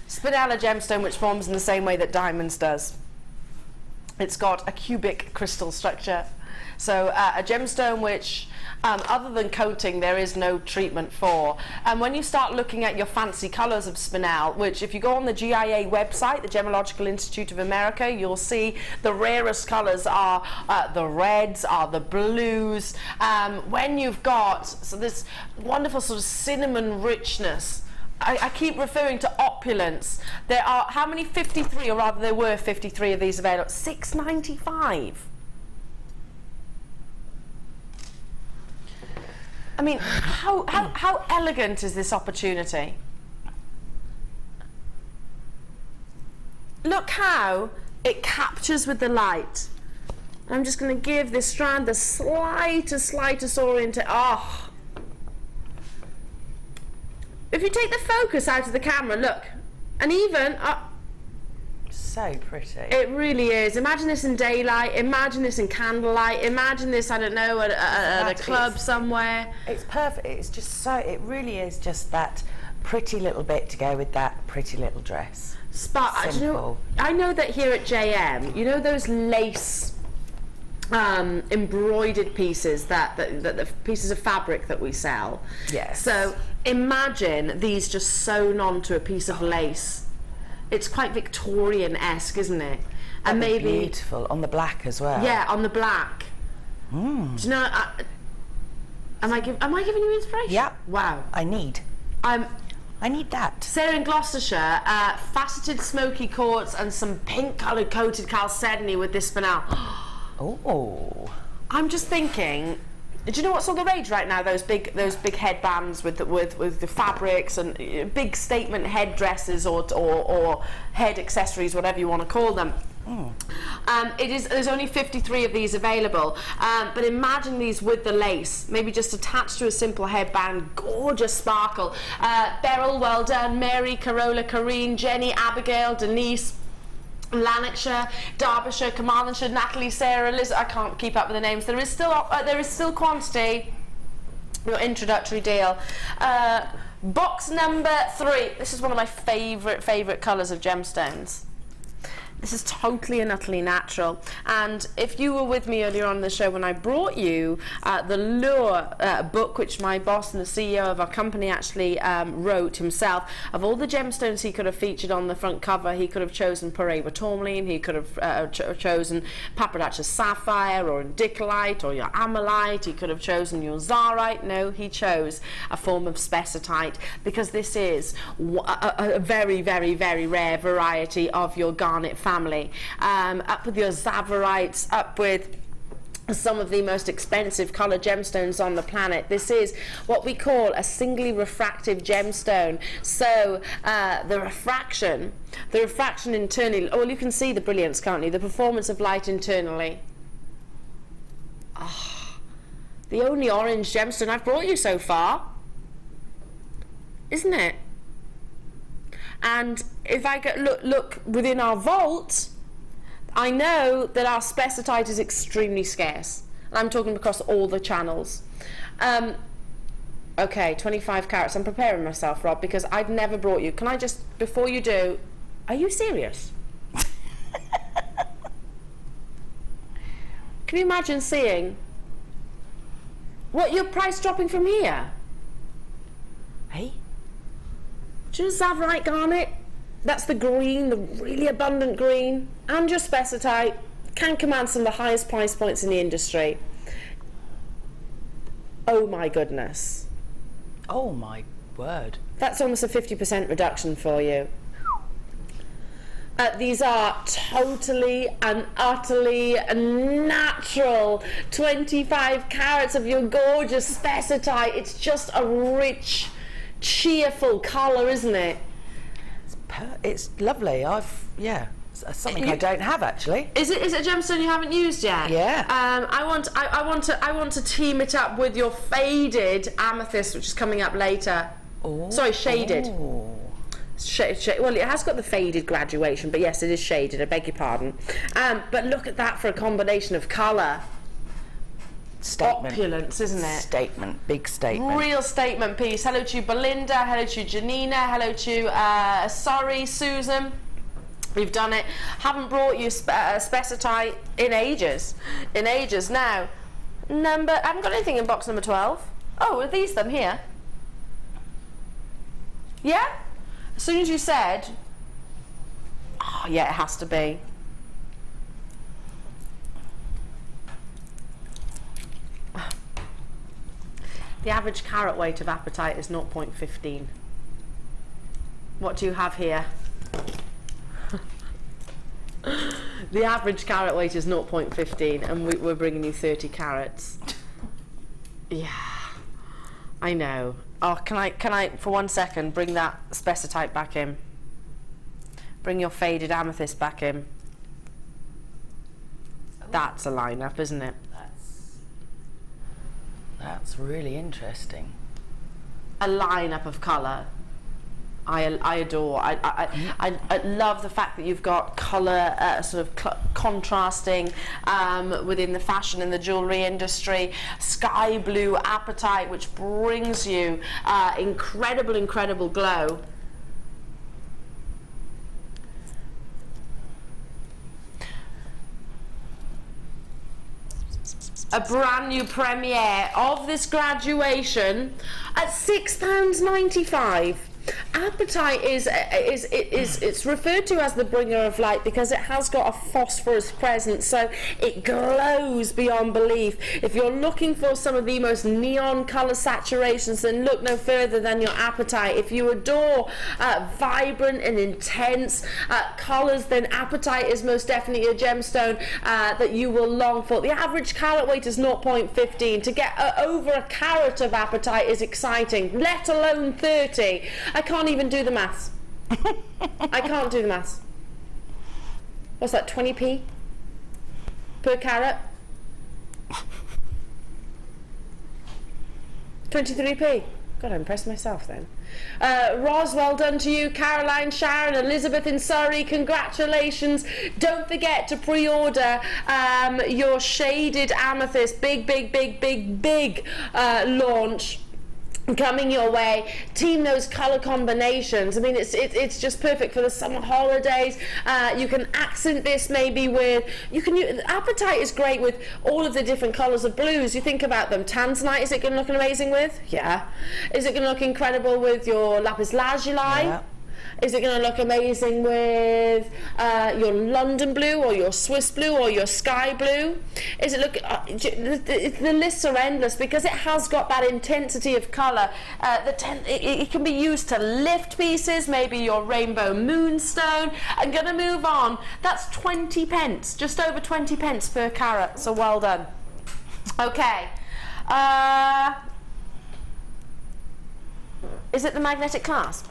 [SPEAKER 8] Spinel gemstone, which forms in the same way that diamonds does. It's got a cubic crystal structure. So a gemstone which, other than coating, there is no treatment for. And when you start looking at your fancy colours of Spinel, which if you go on the GIA website, the Gemological Institute of America, you'll see the rarest colours are the reds, are the blues. When you've got this wonderful sort of cinnamon richness, I keep referring to opulence. There are, how many? 53, or rather there were 53 of these available. $6.95. I mean, how elegant is this opportunity? Look how it captures with the light. I'm just going to give this strand the slightest orientation. Oh. If you take the focus out of the camera, look, and even
[SPEAKER 9] So pretty.
[SPEAKER 8] It really is. Imagine this in daylight, imagine this in candlelight, imagine this, I don't know, at a club somewhere.
[SPEAKER 9] It's perfect. It's just so, it really is just that pretty little bit to go with that pretty little dress.
[SPEAKER 8] Do you know, I know that here at JM, you know those lace embroidered pieces, that the pieces of fabric that we sell?
[SPEAKER 9] Yes.
[SPEAKER 8] So imagine these just sewn onto a piece of lace. It's quite Victorian-esque, isn't it? And maybe
[SPEAKER 9] beautiful on the black as well.
[SPEAKER 8] Yeah, on the black. Do you know? Am I giving you inspiration?
[SPEAKER 9] Yeah.
[SPEAKER 8] Wow.
[SPEAKER 9] I need that.
[SPEAKER 8] Sarah in Gloucestershire, faceted smoky quartz and some pink-coloured coated chalcedony with this Spinel.
[SPEAKER 9] Oh.
[SPEAKER 8] I'm just thinking. Do you know what's on the rage right now? Those big headbands with the fabrics and big statement headdresses or head accessories, whatever you want to call them. There's only 53 of these available, but imagine these with the lace, maybe just attached to a simple headband, gorgeous sparkle. Beryl, well done. Mary, Carola, Corrine, Jenny, Abigail, Denise, Lanarkshire, Derbyshire, Carmarthenshire, Natalie, Sarah, Liz. I can't keep up with the names. There is still quantity. Your introductory deal. Box number 3. This is one of my favourite colours of gemstones. This is totally and utterly natural. And if you were with me earlier on in the show when I brought you the Lure book, which my boss and the CEO of our company actually wrote himself, of all the gemstones he could have featured on the front cover, he could have chosen Paraiba tourmaline, he could have chosen Papadach's sapphire or indicolite or your amalite, he could have chosen your zarite. No, he chose a form of spessartite, because this is a very, very, very rare variety of your garnet family. Up with your zavarites, up with some of the most expensive colour gemstones on the planet. This is what we call a singly refractive gemstone. So the refraction internally, well, you can see the brilliance, can't you? The performance of light internally. The only orange gemstone I've brought you so far, isn't it? And if I look within our vault, I know that our spessartite is extremely scarce. And I'm talking across all the channels. Okay, 25 carats. I'm preparing myself, Rob, because I've never brought you. Can I just, before you do, are you serious? Can you imagine seeing what your price dropping from here?
[SPEAKER 9] Hey?
[SPEAKER 8] Do you know Zavarite Garnet? That's the green, the really abundant green, and your spessartite can command some of the highest price points in the industry. Oh my goodness.
[SPEAKER 9] Oh my word.
[SPEAKER 8] That's almost a 50% reduction for you. These are totally and utterly natural 25 carats of your gorgeous spessartite. It's just a rich, cheerful colour, isn't it?
[SPEAKER 9] It's lovely. It's something I don't have actually.
[SPEAKER 8] Is it a gemstone you haven't used yet?
[SPEAKER 9] Yeah.
[SPEAKER 8] I want to team it up with your faded amethyst, which is coming up later.
[SPEAKER 9] Oh.
[SPEAKER 8] Sorry, shaded.
[SPEAKER 9] Oh.
[SPEAKER 8] Well, it has got the faded graduation, but yes, it is shaded. I beg your pardon. But look at that for a combination of colour.
[SPEAKER 9] Statement.
[SPEAKER 8] Opulence, isn't it?
[SPEAKER 9] Statement, big statement.
[SPEAKER 8] Real statement piece. Hello to Belinda, hello to Janina, hello to Susan. We've done it. Haven't brought you spessartite in ages. Now, I haven't got anything in box number 12. Oh, are these them here? Yeah? As soon as you said, oh yeah, it has to be. The average carat weight of apatite is 0.15. What do you have here? The average carat weight is 0.15 and we're bringing you 30 carats. Yeah, I know. Oh, can I for 1 second bring that spessartite back in? Bring your faded amethyst back in. That's a lineup, isn't it?
[SPEAKER 9] That's really interesting.
[SPEAKER 8] A lineup of colour. I adore. I love the fact that you've got colour sort of contrasting within the fashion and the jewellery industry. Sky blue apatite, which brings you incredible glow. A brand new premiere of this graduation at £6.95. Apatite it's referred to as the bringer of light because it has got a phosphorus presence, so it glows beyond belief. If you're looking for some of the most neon colour saturations, then look no further than your apatite. If you adore vibrant and intense colours, then apatite is most definitely a gemstone that you will long for. The average carat weight is 0.15. To get over a carat of apatite is exciting, let alone 30. I can't even do the maths. I can't do the maths. What's that, 20p per carat? 23p. God, I impressed myself then. Roz, well done to you. Caroline, Sharon, Elizabeth in Surrey, congratulations. Don't forget to pre-order your shaded amethyst. Big launch coming your way. Team those color combinations. I mean, it's just perfect for the summer holidays. You can accent this maybe with, apatite is great with all of the different colors of blues. You think about them. Tanzanite, is it going to look amazing with? Yeah. Is it going to look incredible with your lapis lazuli? Yeah. Is it going to look amazing with your London blue or your Swiss blue or your sky blue? Is it the lists are endless because it has got that intensity of colour. It can be used to lift pieces, maybe your rainbow moonstone. I'm going to move on. That's 20 pence, just over 20 pence per carat, so well done. Okay. Is it the magnetic clasp?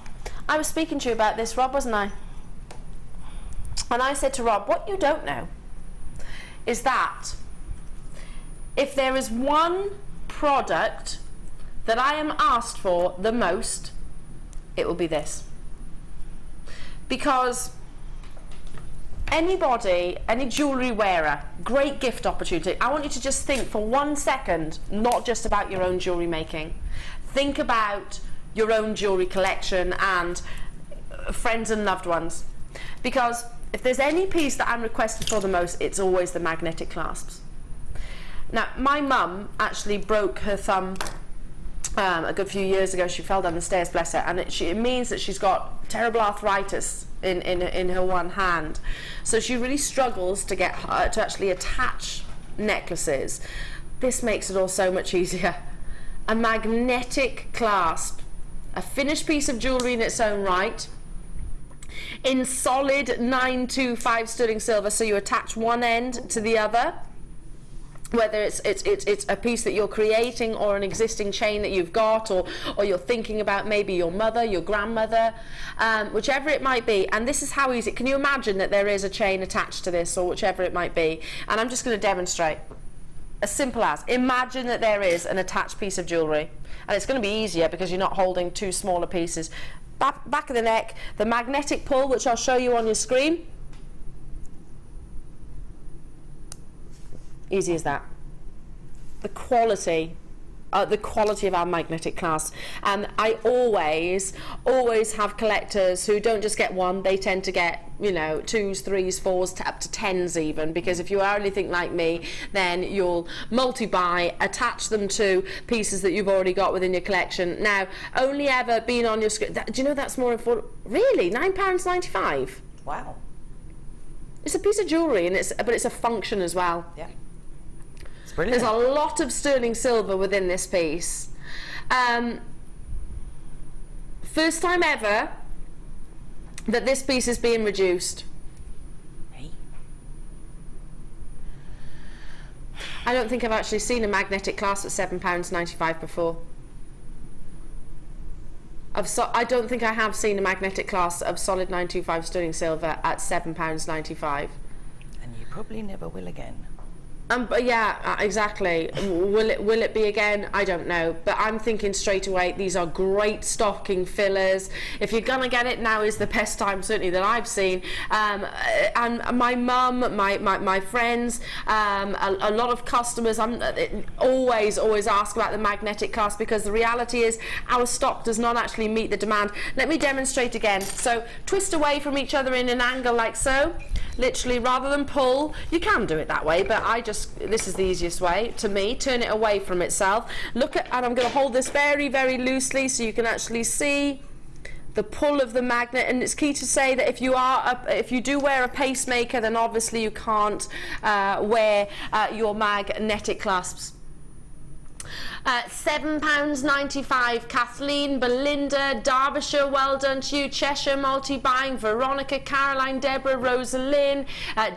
[SPEAKER 8] I was speaking to you about this, Rob, wasn't I? And I said to Rob, what you don't know is that if there is one product that I am asked for the most, it will be this. Because anybody, any jewellery wearer, great gift opportunity. I want you to just think for 1 second, not just about your own jewellery making. Think about your own jewellery collection and friends and loved ones, because if there's any piece that I'm requested for the most, it's always the magnetic clasps. Now, my mum actually broke her thumb a good few years ago. She fell down the stairs, bless her, and it means that she's got terrible arthritis in her one hand, so she really struggles to get to actually attach necklaces. This makes it all so much easier. A magnetic clasp, a finished piece of jewellery in its own right, in solid 925 sterling silver, so you attach one end to the other, whether it's a piece that you're creating or an existing chain that you've got, or you're thinking about maybe your mother, your grandmother, whichever it might be. And this is how easy. Can you imagine that there is a chain attached to this, or whichever it might be? And I'm just going to demonstrate. As simple as, imagine that there is an attached piece of jewellery, and it's going to be easier because you're not holding two smaller pieces. Back of the neck, the magnetic pull, which I'll show you on your screen. Easy as that. The quality of our magnetic clasp. And I always have collectors who don't just get one, they tend to get, 2s, 3s, 4s, up to 10s even, because if you are anything like me, then you'll multi-buy, attach them to pieces that you've already got within your collection. Now, only ever been on your screen, do you know that's more affordable? Really? £9.95?
[SPEAKER 9] Wow.
[SPEAKER 8] It's a piece of jewellery, but it's a function as well.
[SPEAKER 9] Yeah. Brilliant.
[SPEAKER 8] There's a lot of sterling silver within this piece. First time ever that this piece is being reduced.
[SPEAKER 9] Hey.
[SPEAKER 8] I don't think I've actually seen a magnetic clasp at £7.95 before. I don't think I have seen a magnetic clasp of solid 925 sterling silver at £7.95.
[SPEAKER 9] And you probably never will again.
[SPEAKER 8] But yeah, exactly. Will it be again? I don't know. But I'm thinking straight away, these are great stocking fillers. If you're gonna get it, now is the best time, certainly that I've seen. And my mum, my friends, a lot of customers, always ask about the magnetic clasp, because the reality is our stock does not actually meet the demand. Let me demonstrate again. So twist away from each other in an angle like so. Literally, rather than pull, you can do it that way, but this is the easiest way to me. Turn it away from itself. Look at, and I'm going to hold this very, very loosely so you can actually see the pull of the magnet. And it's key to say that if you do wear a pacemaker, then obviously you can't wear your magnetic clasps. £7.95. Kathleen, Belinda, Derbyshire, well done to you. Cheshire, multi-buying. Veronica, Caroline, Deborah, Rosalind,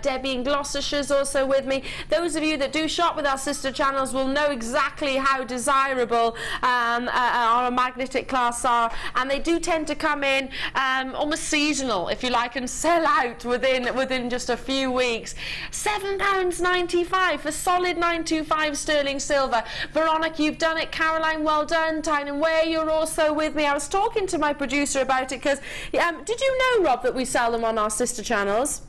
[SPEAKER 8] Debbie in Gloucestershire's also with me. Those of you that do shop with our sister channels will know exactly how desirable our magnetic clasps are, and they do tend to come in almost seasonal, if you like, and sell out within just a few weeks. £7.95 for solid 925 sterling silver. Veronica, you've done it. Caroline, well done. Tyne Ware, you're also with me. I was talking to my producer about it because did you know, Rob, that we sell them on our sister channels?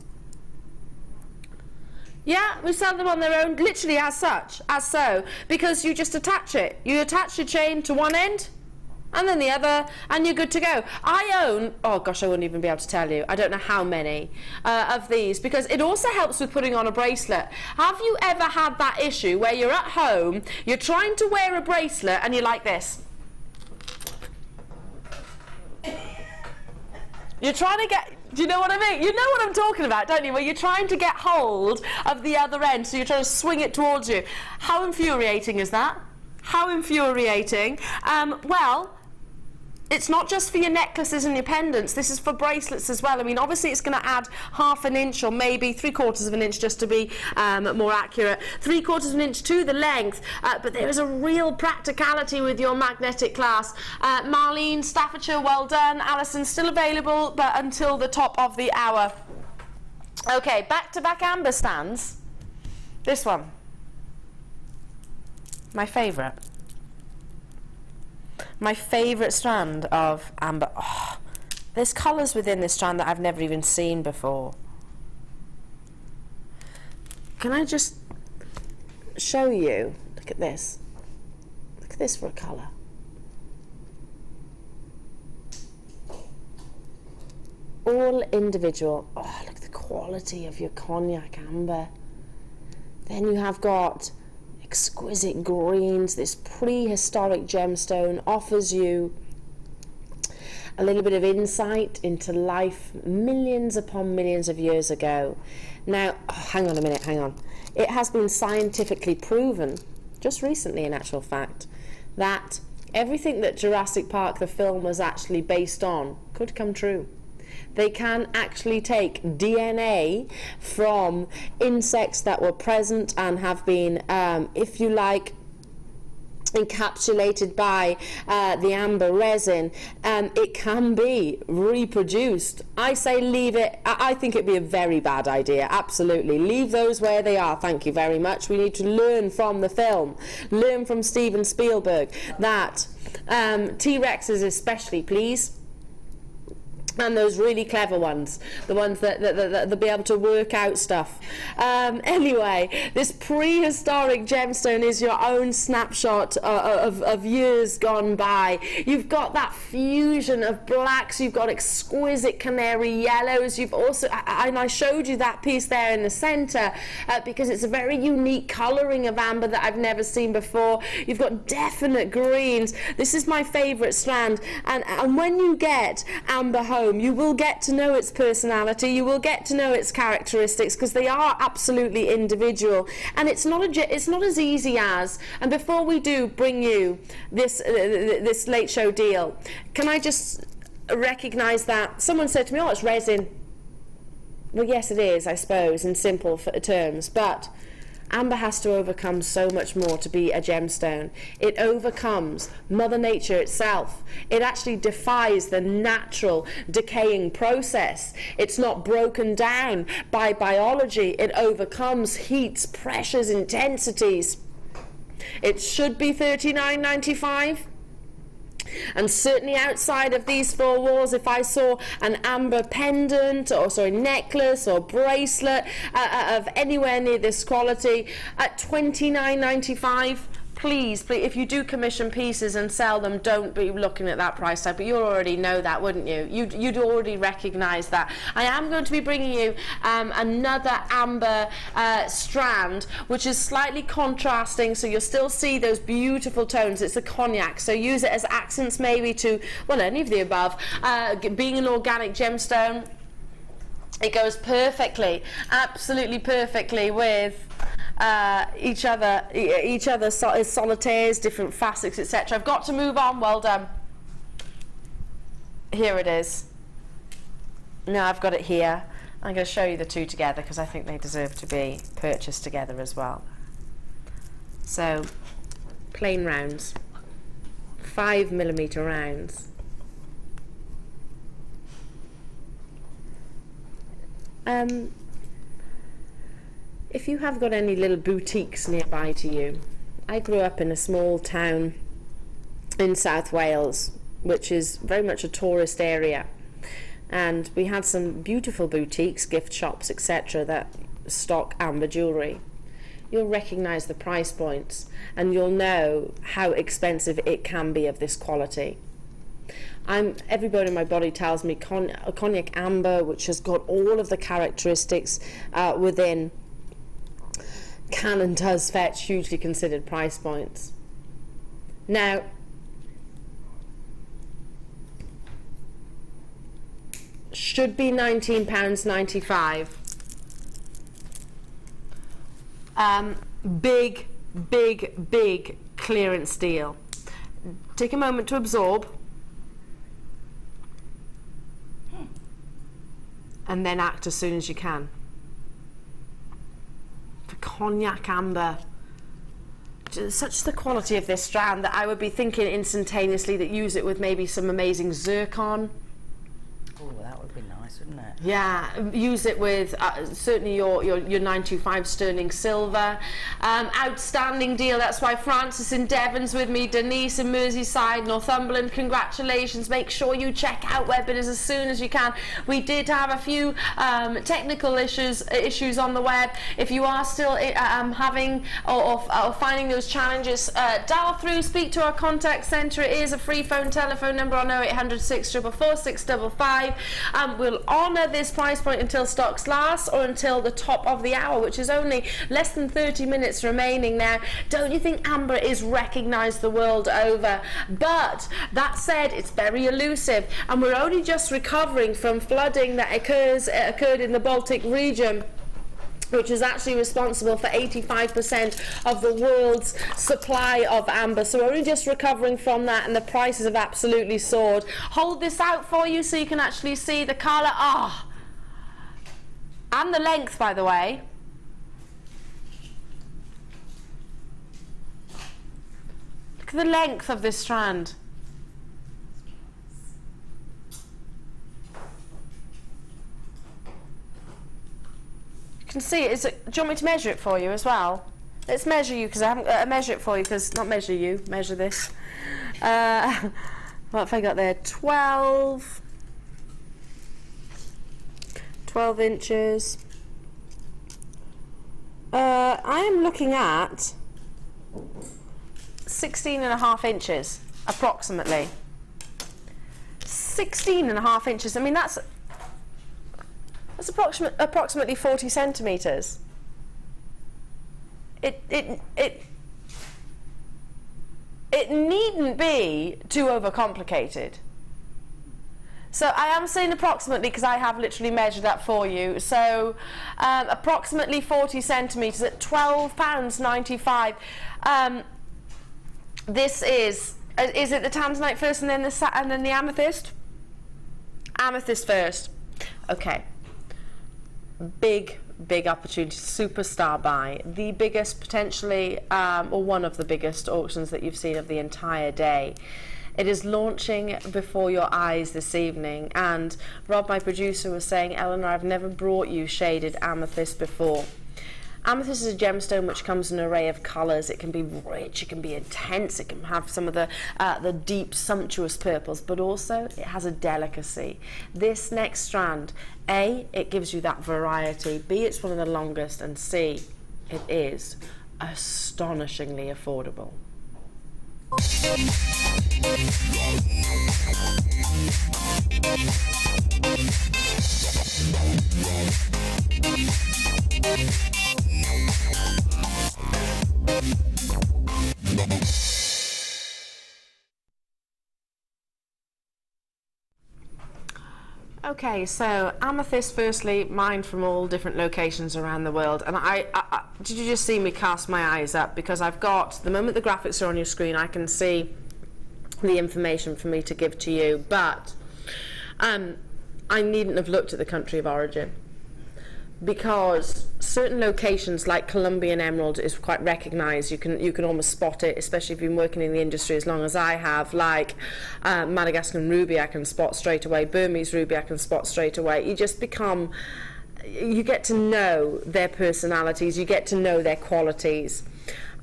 [SPEAKER 8] Yeah, we sell them on their own, literally as so, because you just attach it. You attach your chain to one end and then the other, and you're good to go. I own, oh gosh, I wouldn't even be able to tell you, I don't know how many of these, because it also helps with putting on a bracelet. Have you ever had that issue where you're at home, you're trying to wear a bracelet and you're like this? You're trying to get, do you know what I mean? You know what I'm talking about, don't you? Where you're trying to get hold of the other end, so you're trying to swing it towards you. How infuriating is that? How infuriating. Well, it's not just for your necklaces and your pendants, this is for bracelets as well. I mean, obviously it's going to add half an inch or maybe 3/4 of an inch, just to be more accurate, 3/4 of an inch to the length, but there is a real practicality with your magnetic clasp. Marlene, Staffordshire, well done. Alison, still available, but until the top of the hour. Okay, back-to-back amber stands. This one, my favourite. My favourite strand of amber. Oh, there's colours within this strand that I've never even seen before. Can I just show you? Look at this. Look at this for a colour. All individual. Oh, look at the quality of your cognac amber. Then you have got exquisite greens. This prehistoric gemstone offers you a little bit of insight into life millions upon millions of years ago. Now, hang on a minute, hang on. It has been scientifically proven, just recently in actual fact, that everything that Jurassic Park, the film, was actually based on could come true. They can actually take DNA from insects that were present and have been, if you like, encapsulated by the amber resin. It can be reproduced. I say leave it. I think it'd be a very bad idea. Absolutely. Leave those where they are. Thank you very much. We need to learn from the film. Learn from Steven Spielberg that T-Rexes especially, please. And those really clever ones, the ones that they'll be able to work out stuff. Anyway, this prehistoric gemstone is your own snapshot of years gone by. You've got that fusion of blacks, you've got exquisite canary yellows, you've also, and I showed you that piece there in the centre because it's a very unique colouring of amber that I've never seen before. You've got definite greens. This is my favourite strand, and when you get amber home, you will get to know its personality, you will get to know its characteristics, because they are absolutely individual, and it's not as easy as, and before we do bring you this late show deal, can I just recognise that someone said to me, oh, it's resin. Well, yes it is, I suppose, in simple terms, but Amber has to overcome so much more to be a gemstone. It overcomes Mother Nature itself. It actually defies the natural decaying process. It's not broken down by biology. It overcomes heats, pressures, intensities. It should be $39.95. And certainly outside of these four walls, if I saw an amber pendant or necklace or bracelet of anywhere near this quality at $29.95, please, if you do commission pieces and sell them, don't be looking at that price tag, but you already know that, wouldn't you? You'd already recognise that. I am going to be bringing you another amber strand, which is slightly contrasting, so you'll still see those beautiful tones. It's a cognac, so use it as accents maybe to, well, any of the above. Being an organic gemstone, it goes perfectly, absolutely perfectly with each other solitaires, different facets, etc. I've got to move on. Well done. Here it is. Now I've got it here. I'm going to show you the two together because I think they deserve to be purchased together as well. So, plain rounds, 5mm rounds. If you have got any little boutiques nearby to you, I grew up in a small town in South Wales, which is very much a tourist area, and we had some beautiful boutiques, gift shops, etc. that stock amber jewellery. You'll recognise the price points and you'll know how expensive it can be of this quality. Every bone in my body tells me cognac amber, which has got all of the characteristics within, can and does fetch hugely considered price points. Now, should be £19.95. Big clearance deal. Take a moment to absorb. And then act as soon as you can. The cognac amber. Such the quality of this strand that I would be thinking instantaneously that use it with maybe some amazing zircon.
[SPEAKER 9] Oh, that would be nice, wouldn't it?
[SPEAKER 8] Yeah, use it with certainly your 925 sterling silver. Outstanding deal. That's why Francis in Devon's with me, Denise in Merseyside, Northumberland. Congratulations. Make sure you check out Webbitters as soon as you can. We did have a few technical issues on the web. If you are still having or finding those challenges, dial through, speak to our contact centre. It is a free telephone number on 0800 644 655. We'll honour this price point until stocks last, or until the top of the hour, which is only less than 30 minutes remaining now. Don't you think amber is recognised the world over? But that said, it's very elusive, and we're only just recovering from flooding that occurred in the Baltic region, which is actually responsible for 85% of the world's supply of amber. So we're only just recovering from that, and the prices have absolutely soared. Hold this out for you so you can actually see the colour. And the length, by the way. Look at the length of this strand. Can see it. Do you want me to measure it for you as well? Let's measure you, because I haven't measure it for you, because not measure you, measure this. What have I got there? 12 inches. I am looking at 16.5 inches approximately. 16.5 inches. I mean, that's approximately 40 centimetres. It needn't be too overcomplicated. So I am saying approximately because I have literally measured that for you. So approximately 40 centimetres at £12.95. This is it the tanzanite first and then the amethyst? Amethyst first. Okay. Big big opportunity, superstar buy, the biggest potentially, or one of the biggest auctions that you've seen of the entire day. It is launching before your eyes this evening, and Rob, my producer, was saying, Eleanor, I've never brought you shaded amethyst before. Amethyst is a gemstone which comes in an array of colours. It can be rich, it can be intense, it can have some of the deep, sumptuous purples, but also it has a delicacy. This next strand, A, it gives you that variety, B, it's one of the longest, and C, it is astonishingly affordable. Okay, so amethyst, firstly, mined from all different locations around the world, and I did you just see me cast my eyes up, because I've got, the moment the graphics are on your screen, I can see the information for me to give to you, but I needn't have looked at the country of origin, because certain locations like Colombian emerald is quite recognized. You can almost spot it, especially if you've been working in the industry as long as I have. Like Madagascan ruby, I can spot straight away. Burmese ruby, I can spot straight away. You just become, you get to know their personalities, you get to know their qualities.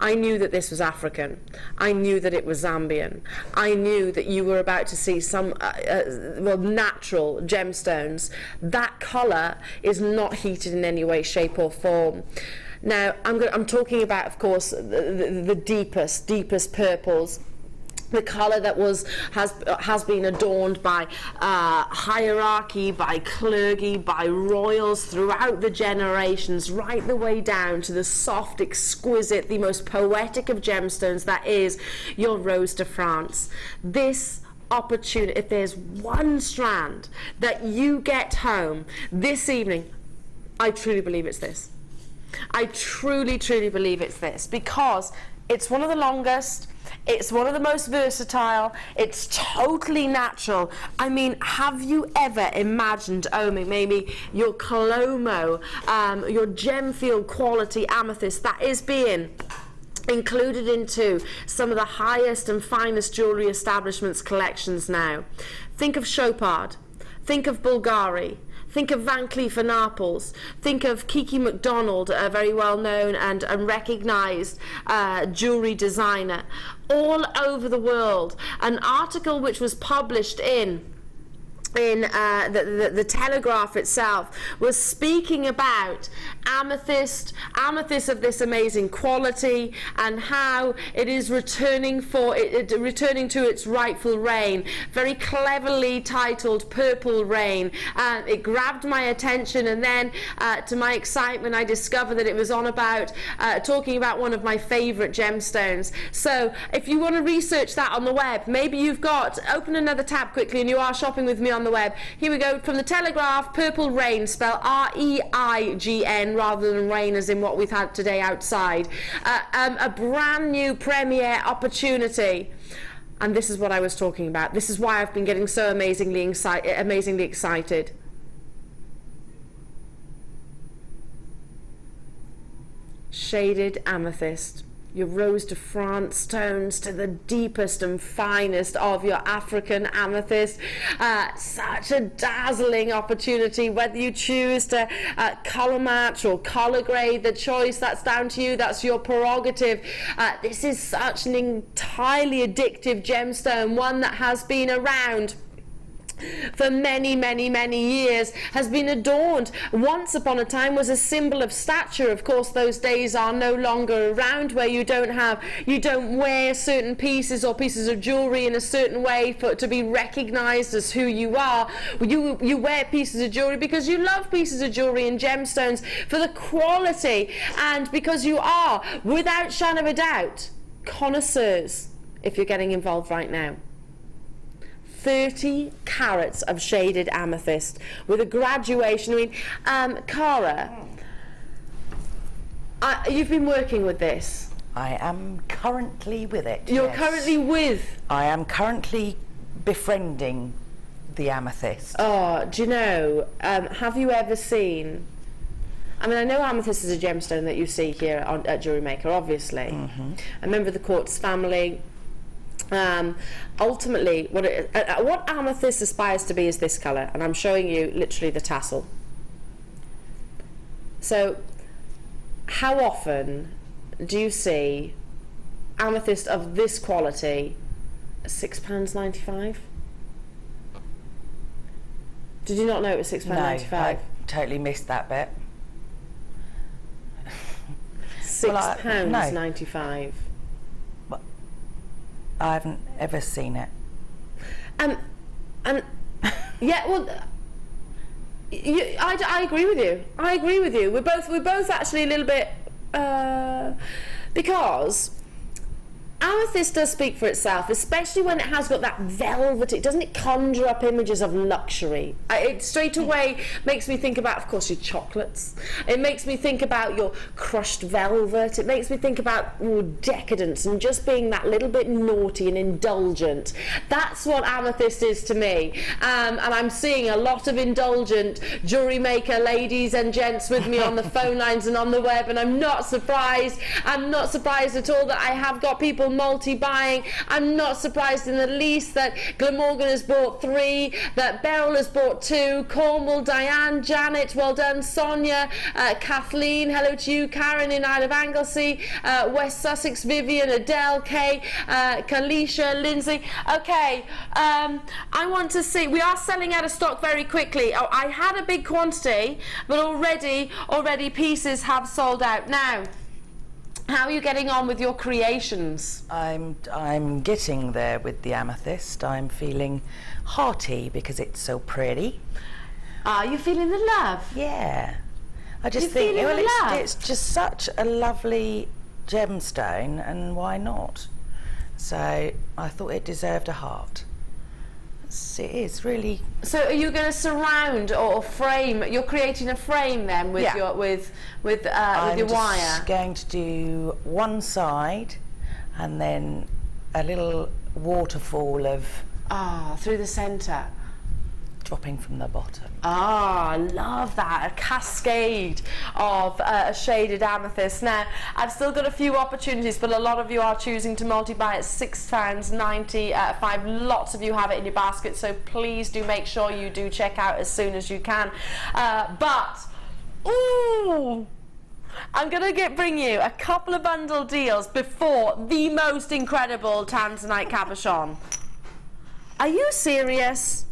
[SPEAKER 8] I knew that this was African. I knew that it was Zambian. I knew that you were about to see some natural gemstones. That colour is not heated in any way, shape or form. Now, I'm talking about, of course, the deepest purples. The colour that has been adorned by hierarchy, by clergy, by royals throughout the generations, right the way down to the soft, exquisite, the most poetic of gemstones, that is your Rose de France. This opportunity, if there's one strand that you get home this evening, I truly believe it's this. I truly believe it's this, because it's one of the longest, it's one of the most versatile, it's totally natural. I mean, have you ever imagined owning maybe your Colomo, your Gemfield quality amethyst that is being included into some of the highest and finest jewellery establishments' collections now? Think of Chopard, think of Bulgari, think of Van Cleef & Arpels, think of Kiki MacDonald, a very well-known and recognised jewellery designer, all over the world. An article which was published in the Telegraph itself was speaking about amethyst of this amazing quality, and how it is returning to its rightful reign. Very cleverly titled Purple Rain. It grabbed my attention, and then to my excitement I discovered that it was on about talking about one of my favourite gemstones. So if you want to research that on the web, maybe you've got, open another tab quickly and you are shopping with me on the web. Here we go, from the Telegraph, Purple Rain, spelled R-E-I-G-N rather than rain as in what we've had today outside. A brand new premiere opportunity. And this is what I was talking about. This is why I've been getting so amazingly excited. Shaded amethyst. Your Rose de France stones to the deepest and finest of your African amethyst. Such a dazzling opportunity, whether you choose to colour match or colour grade the choice, that's down to you, that's your prerogative. This is such an entirely addictive gemstone, one that has been around for many years, has been adorned. Once upon a time was a symbol of stature. Of course, those days are no longer around, where you don't wear certain pieces or pieces of jewelry in a certain way to be recognized as who you are. You wear pieces of jewelry because you love pieces of jewelry and gemstones for the quality, and because you are, without shadow of a doubt, connoisseurs if you're getting involved right now. 30 carats of shaded amethyst with a graduation. I mean, Cara, you've been working with this.
[SPEAKER 9] I am currently with it.
[SPEAKER 8] You're
[SPEAKER 9] yes.
[SPEAKER 8] currently with?
[SPEAKER 9] I am currently befriending the amethyst.
[SPEAKER 8] Oh, do you know, have you ever seen I mean, I know amethyst is a gemstone that you see here at JewelleryMaker, obviously. A member of the quartz family. Ultimately, what amethyst aspires to be is this colour, and I'm showing you literally the tassel. So, how often do you see amethyst of this quality at £6.95? Did you not know it was £6.95?
[SPEAKER 9] No, I totally missed that bit.
[SPEAKER 8] £6.95.
[SPEAKER 9] Well, I haven't ever seen it.
[SPEAKER 8] And yeah, well, I agree with you. I agree with you. We're both actually a little bit because amethyst does speak for itself, especially when it has got that velvet. Doesn't it conjure up images of luxury? It straight away makes me think about, of course, your chocolates. It makes me think about your crushed velvet. It makes me think about decadence and just being that little bit naughty and indulgent. That's what amethyst is to me. And I'm seeing a lot of indulgent JewelleryMaker ladies and gents with me on the phone lines and on the web, and I'm not surprised. I'm not surprised at all that I have got people multi-buying. I'm not surprised in the least that Glamorgan has bought 3, that Beryl has bought 2, Cornwall, Diane, Janet, well done, Sonia, Kathleen, hello to you, Karen in Isle of Anglesey, West Sussex, Vivian, Adele, Kay, Kalisha, Lindsay. Okay, I want to see, we are selling out of stock very quickly. Oh, I had a big quantity, but already pieces have sold out. Now, how are you getting on with your creations?
[SPEAKER 9] I'm getting there with the amethyst. I'm feeling hearty because it's so pretty.
[SPEAKER 8] Are you feeling the love?
[SPEAKER 9] Yeah. I just think it's just such a lovely gemstone, and why not? So I thought it deserved a heart. It is really.
[SPEAKER 8] So are you going to surround or frame? You're creating a frame then with your with your wire.
[SPEAKER 9] I'm just going to do one side, and then a little waterfall of
[SPEAKER 8] through the centre,
[SPEAKER 9] dropping from the bottom.
[SPEAKER 8] I love that, a cascade of a shaded amethyst. Now, I've still got a few opportunities, but a lot of you are choosing to multi-buy at £6.95. Lots of you have it in your basket, so please do make sure you do check out as soon as you can. Ooh! I'm going to bring you a couple of bundle deals before the most incredible Tanzanite cabochon. Are you serious?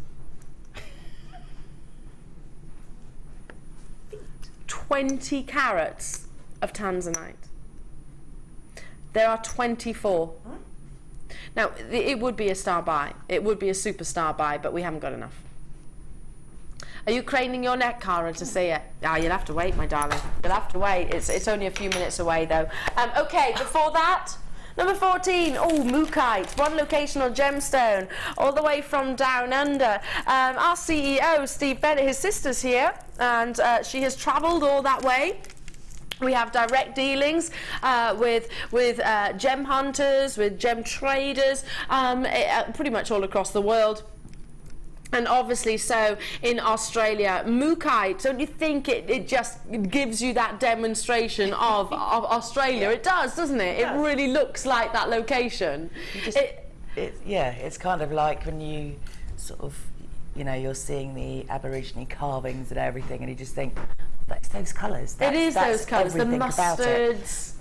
[SPEAKER 8] 20 carats of Tanzanite. There are 24. Now, it would be a star buy. It would be a superstar buy, but we haven't got enough. Are you craning your neck, Cara, to see it? You'll have to wait, my darling. You'll have to wait. It's only a few minutes away, though. Okay, before that, number 14, Mookite, one locational gemstone, all the way from down under. Our CEO, Steve Bennett, his sister's here, and she has travelled all that way. We have direct dealings with gem hunters, with gem traders, pretty much all across the world. And obviously so in Australia. Mookite, don't you think it just gives you that demonstration of Australia? It does, doesn't it? It really looks like that location.
[SPEAKER 9] It's kind of like when you sort of, you're seeing the Aborigine carvings and everything, and you just think, that's those colours.
[SPEAKER 8] It is those colours, the mustards.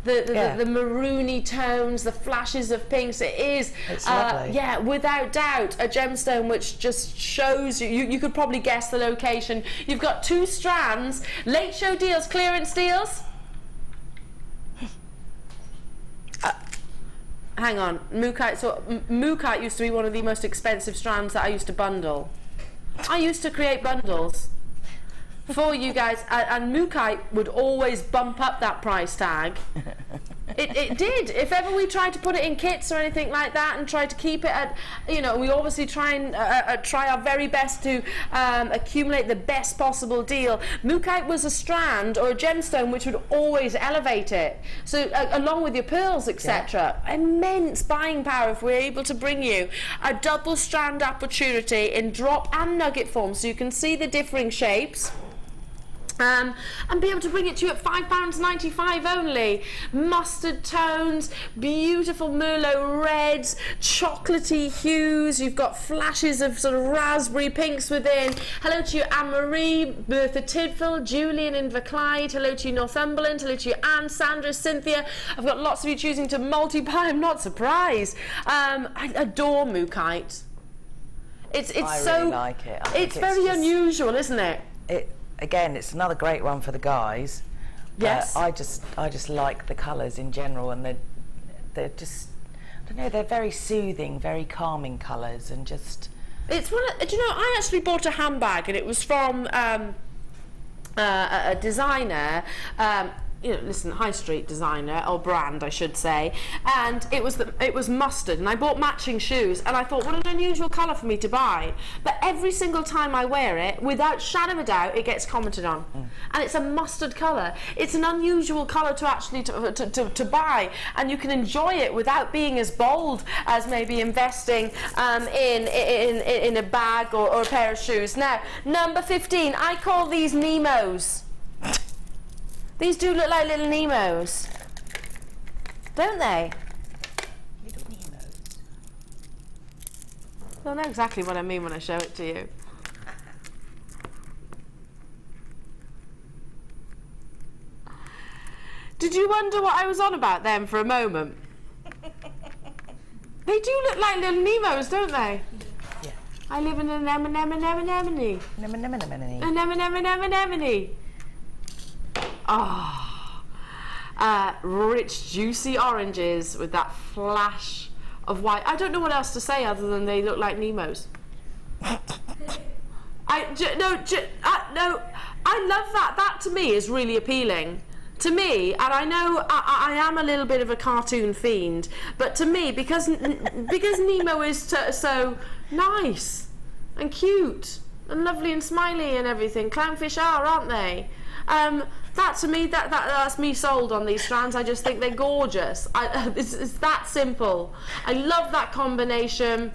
[SPEAKER 8] The maroony tones, the flashes of pinks. It is, yeah, without doubt, a gemstone which just shows you could probably guess the location. You've got 2 strands, late show deals, clearance deals. Hang on, Mookite. So Mookite used to be one of the most expensive strands that I used to bundle. I used to create bundles for you guys, and Mookite would always bump up that price tag. It did. If ever we tried to put it in kits or anything like that and tried to keep it at, we obviously try and try our very best to accumulate the best possible deal. Mookite was a strand or a gemstone which would always elevate it. So along with your pearls, etc. Immense buying power if we're able to bring you a double strand opportunity in drop and nugget form, so you can see the differing shapes. and be able to bring it to you at £5.95 only. Mustard tones, beautiful Merlot reds, chocolatey hues. You've got flashes of sort of raspberry pinks within. Hello to you, Anne-Marie, Bertha Tidfield, Julian in Inverclyde. Hello to you, Northumberland. Hello to you, Anne, Sandra, Cynthia. I've got lots of you choosing to multi-buy. I'm not surprised. I adore Mookite. It's
[SPEAKER 9] I
[SPEAKER 8] so
[SPEAKER 9] really like it.
[SPEAKER 8] It's very just unusual, isn't it?
[SPEAKER 9] Again, it's another great one for the guys.
[SPEAKER 8] Yes.
[SPEAKER 9] I just like the colours in general, and they're just, I don't know, they're very soothing, very calming colours, and just.
[SPEAKER 8] It's one. Do you know? I actually bought a handbag, and it was from a designer. You know, listen, high street designer, or brand I should say, and it was mustard, and I bought matching shoes, and I thought, what an unusual colour for me to buy. But every single time I wear it, without shadow of a doubt, it gets commented on. And it's a mustard colour. It's an unusual colour to actually to buy, and you can enjoy it without being as bold as maybe investing in a bag or a pair of shoes. Now, number 15, I call these Nemos. These do look like little Nemos, don't they?
[SPEAKER 9] Little Nemos.
[SPEAKER 8] You'll know exactly what I mean when I show it to you. Did you wonder what I was on about then for a moment? They do look like little Nemos, don't they?
[SPEAKER 9] Yeah.
[SPEAKER 8] I live in an anemone. Oh, rich, juicy oranges with that flash of white. I don't know what else to say other than they look like Nemos. No, I love that. That to me is really appealing. To me, and I know I am a little bit of a cartoon fiend, but to me, because Nemo is so nice and cute and lovely and smiley and everything, clownfish are, aren't they? That to me, that's me sold on these strands. I just think they're gorgeous. It's that simple. I love that combination.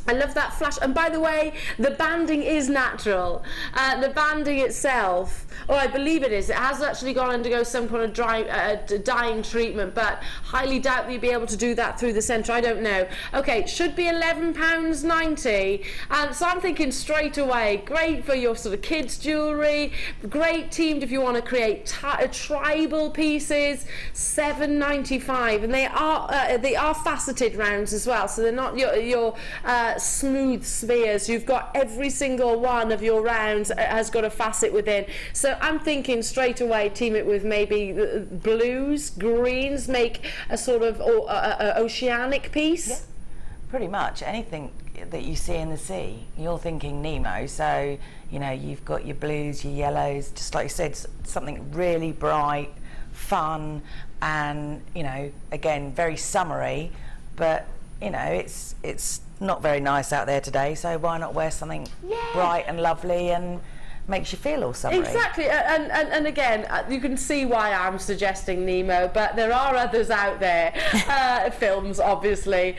[SPEAKER 8] I love that flash. And by the way, the banding is natural. The banding itself, or I believe it is, it has actually gone undergo some kind of dyeing treatment, but highly doubt that you'd be able to do that through the centre. I don't know. Okay, should be £11.90. So I'm thinking straight away, great for your sort of kids' jewellery, great teamed if you want to create tribal pieces, £7.95. And they are faceted rounds as well, so they're not your smooth spheres. You've got every single one of your rounds has got a facet within. So I'm thinking straight away, team it with maybe blues, greens, make a sort of oceanic piece.
[SPEAKER 9] Yeah, pretty much anything that you see in the sea, you're thinking Nemo. So you know, you've got your blues, your yellows, just like you said, something really bright, fun, and you know, again, very summery, but you know, it's not very nice out there today, so why not wear something bright and lovely and makes you feel all summery?
[SPEAKER 8] Exactly, and again, you can see why I'm suggesting Nemo, but there are others out there, films obviously.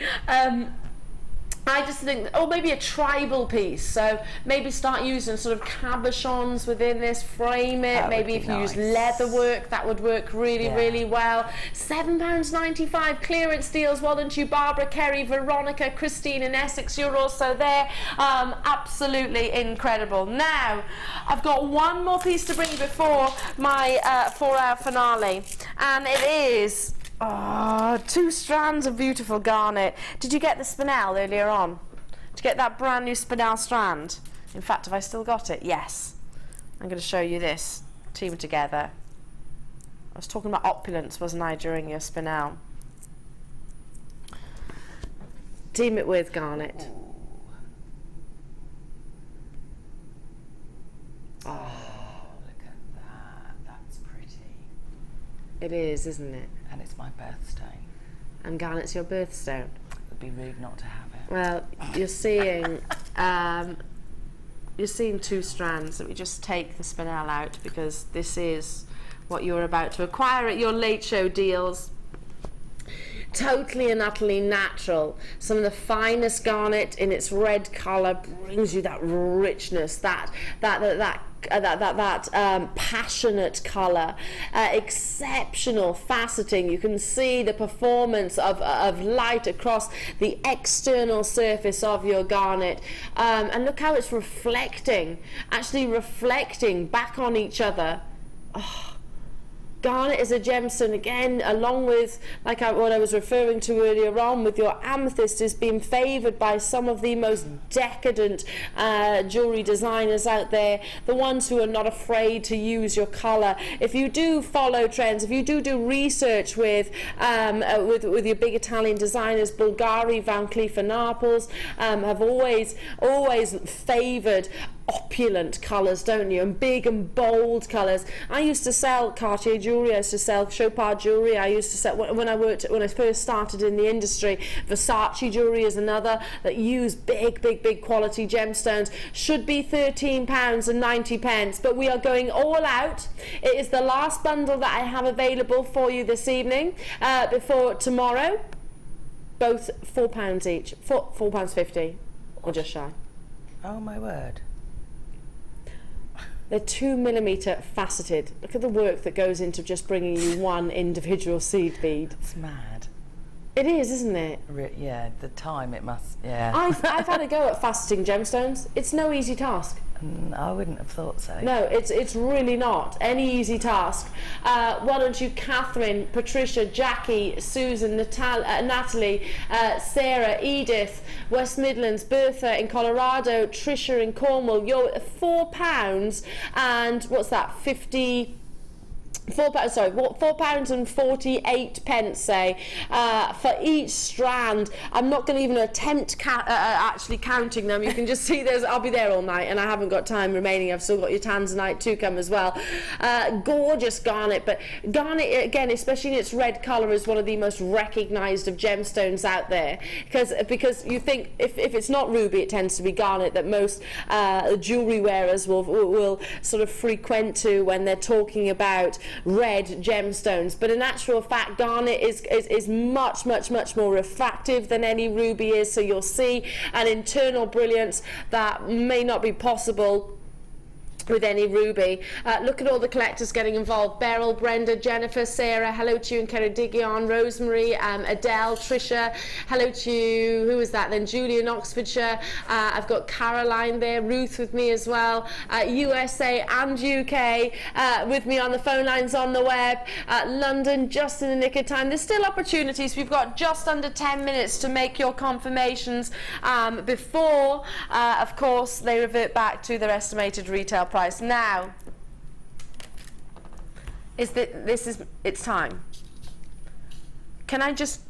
[SPEAKER 8] I just think, or maybe a tribal piece, so maybe start using sort of cabochons within this, frame it, maybe if you use leather work, that would work really well. £7.95, clearance deals. Well done to you, Barbara, Kerry, Veronica, Christine in Essex, you're also there. Absolutely incredible. Now, I've got one more piece to bring before my 4-hour finale, and it is 2 strands of beautiful garnet. Did you get the Spinel earlier on? Did you get that brand new Spinel strand? In fact, have I still got it? Yes. I'm going to show you this. Team together. I was talking about opulence, wasn't I, during your Spinel? Team it with garnet.
[SPEAKER 9] Oh, look at that. That's pretty.
[SPEAKER 8] It is, isn't it?
[SPEAKER 9] And it's my birthstone.
[SPEAKER 8] And garnet's your birthstone.
[SPEAKER 9] It would be rude not to have it.
[SPEAKER 8] Well, you're seeing 2 strands. Let me just take the Spinel out, because this is what you're about to acquire at your late show deals. Totally and utterly natural. Some of the finest garnet in its red colour brings you that richness, that passionate colour, exceptional faceting. You can see the performance of light across the external surface of your garnet, and look how it's actually reflecting back on each other. Oh, garnet is a gemstone, again, along with what I was referring to earlier on with your amethyst, is being favoured by some of the most decadent jewellery designers out there, the ones who are not afraid to use your colour. If you do follow trends, if you do research with your big Italian designers, Bulgari, Van Cleef & Arpels, have always favoured opulent colours, don't you, and big and bold colours. I used to sell Cartier jewellery, I used to sell Chopard jewellery, I used to sell, when I first started in the industry, Versace jewellery is another that use big quality gemstones. Should be £13.90, but we are going all out. It is the last bundle that I have available for you this evening, before tomorrow. Both £4 each, £4.50 or just shy.
[SPEAKER 9] Oh my word.
[SPEAKER 8] They're 2mm faceted. Look at the work that goes into just bringing you one individual seed bead.
[SPEAKER 9] It's mad.
[SPEAKER 8] It is, isn't it?
[SPEAKER 9] Yeah, the time it must, yeah.
[SPEAKER 8] I've had a go at faceting gemstones. It's no easy task.
[SPEAKER 9] I wouldn't have thought so.
[SPEAKER 8] No, it's really not any easy task. Why don't you, Catherine, Patricia, Jackie, Susan, Natalie, Sarah, Edith, West Midlands, Bertha in Colorado, Trisha in Cornwall, you're £4 and what's that, £4.48, say, for each strand. I'm not going to even attempt actually counting them. You can just see I'll be there all night, and I haven't got time remaining. I've still got your tanzanite to come as well. Gorgeous garnet, but garnet, again, especially in its red colour, is one of the most recognised of gemstones out there, because you think if it's not ruby, it tends to be garnet that most jewellery wearers will sort of frequent to when they're talking about red gemstones. But in actual fact, garnet is much more refractive than any ruby is, so you'll see an internal brilliance that may not be possible with any ruby. Look at all the collectors getting involved. Beryl, Brenda, Jennifer, Sarah, hello to you, and Ceredigion, Rosemary, Adele, Trisha, hello to you, who is that then, Julie in Oxfordshire, I've got Caroline there, Ruth with me as well, USA and UK with me on the phone lines on the web, London just in the nick of time. There's still opportunities. We've got just under 10 minutes to make your confirmations before of course they revert back to their estimated retail price. Now, it's time. Can I just,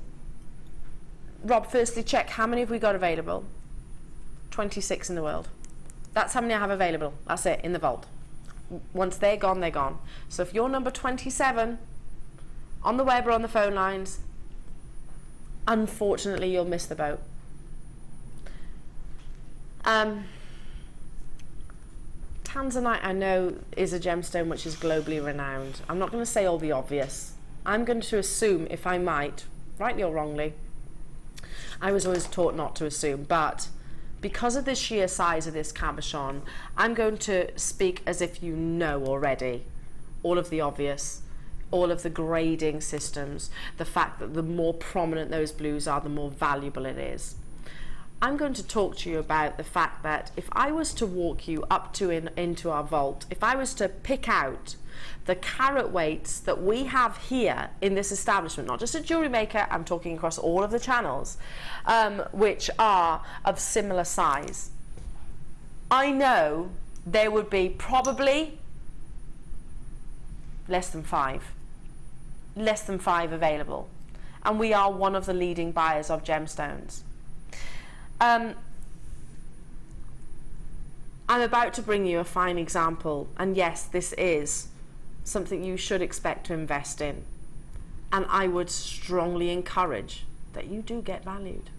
[SPEAKER 8] Rob, firstly check how many have we got available? 26 in the world. That's how many I have available. That's it, in the vault. Once they're gone, they're gone. So if you're number 27 on the web or on the phone lines, unfortunately you'll miss the boat. Tanzanite, I know, is a gemstone which is globally renowned. I'm not going to say all the obvious. I'm going to assume, if I might, rightly or wrongly, I was always taught not to assume, but because of the sheer size of this cabochon, I'm going to speak as if you know already all of the obvious, all of the grading systems, the fact that the more prominent those blues are, the more valuable it is. I'm going to talk to you about the fact that if I was to walk you up to into our vault, if I was to pick out the carat weights that we have here in this establishment, not just at JewelleryMaker, I'm talking across all of the channels, which are of similar size, I know there would be probably less than five available, and we are one of the leading buyers of gemstones. I'm about to bring you a fine example, and yes, this is something you should expect to invest in, and I would strongly encourage that you do get valued.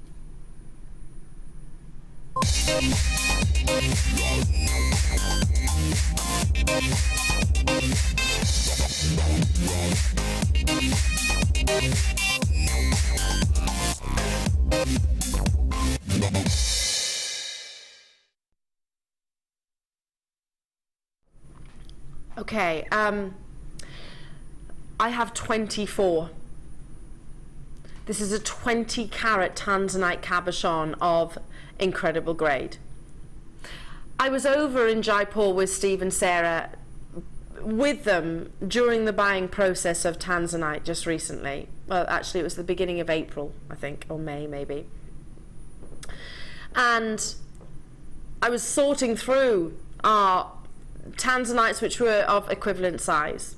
[SPEAKER 8] Okay, I have 24. This is a 20 carat tanzanite cabochon of incredible grade. I was over in Jaipur with Steve and Sarah, with them during the buying process of tanzanite just recently. Well, actually it was the beginning of April, I think, or May maybe. And I was sorting through our tanzanites which were of equivalent size.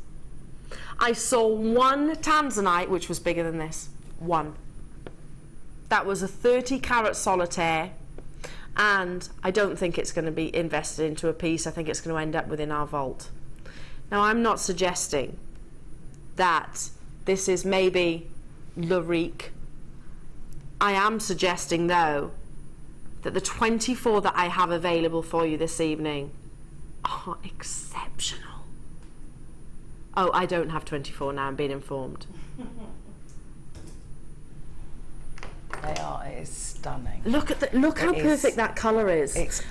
[SPEAKER 8] I saw one tanzanite which was bigger than this. One. That was a 30 carat solitaire, and I don't think it's going to be invested into a piece. I think it's going to end up within our vault. Now, I'm not suggesting that this is maybe Lurique. I am suggesting, though, that the 24 that I have available for you this evening are exceptional. Oh, I don't have 24 now, I'm being informed.
[SPEAKER 9] They are. It is stunning.
[SPEAKER 8] Look how perfect that colour is.
[SPEAKER 9] It's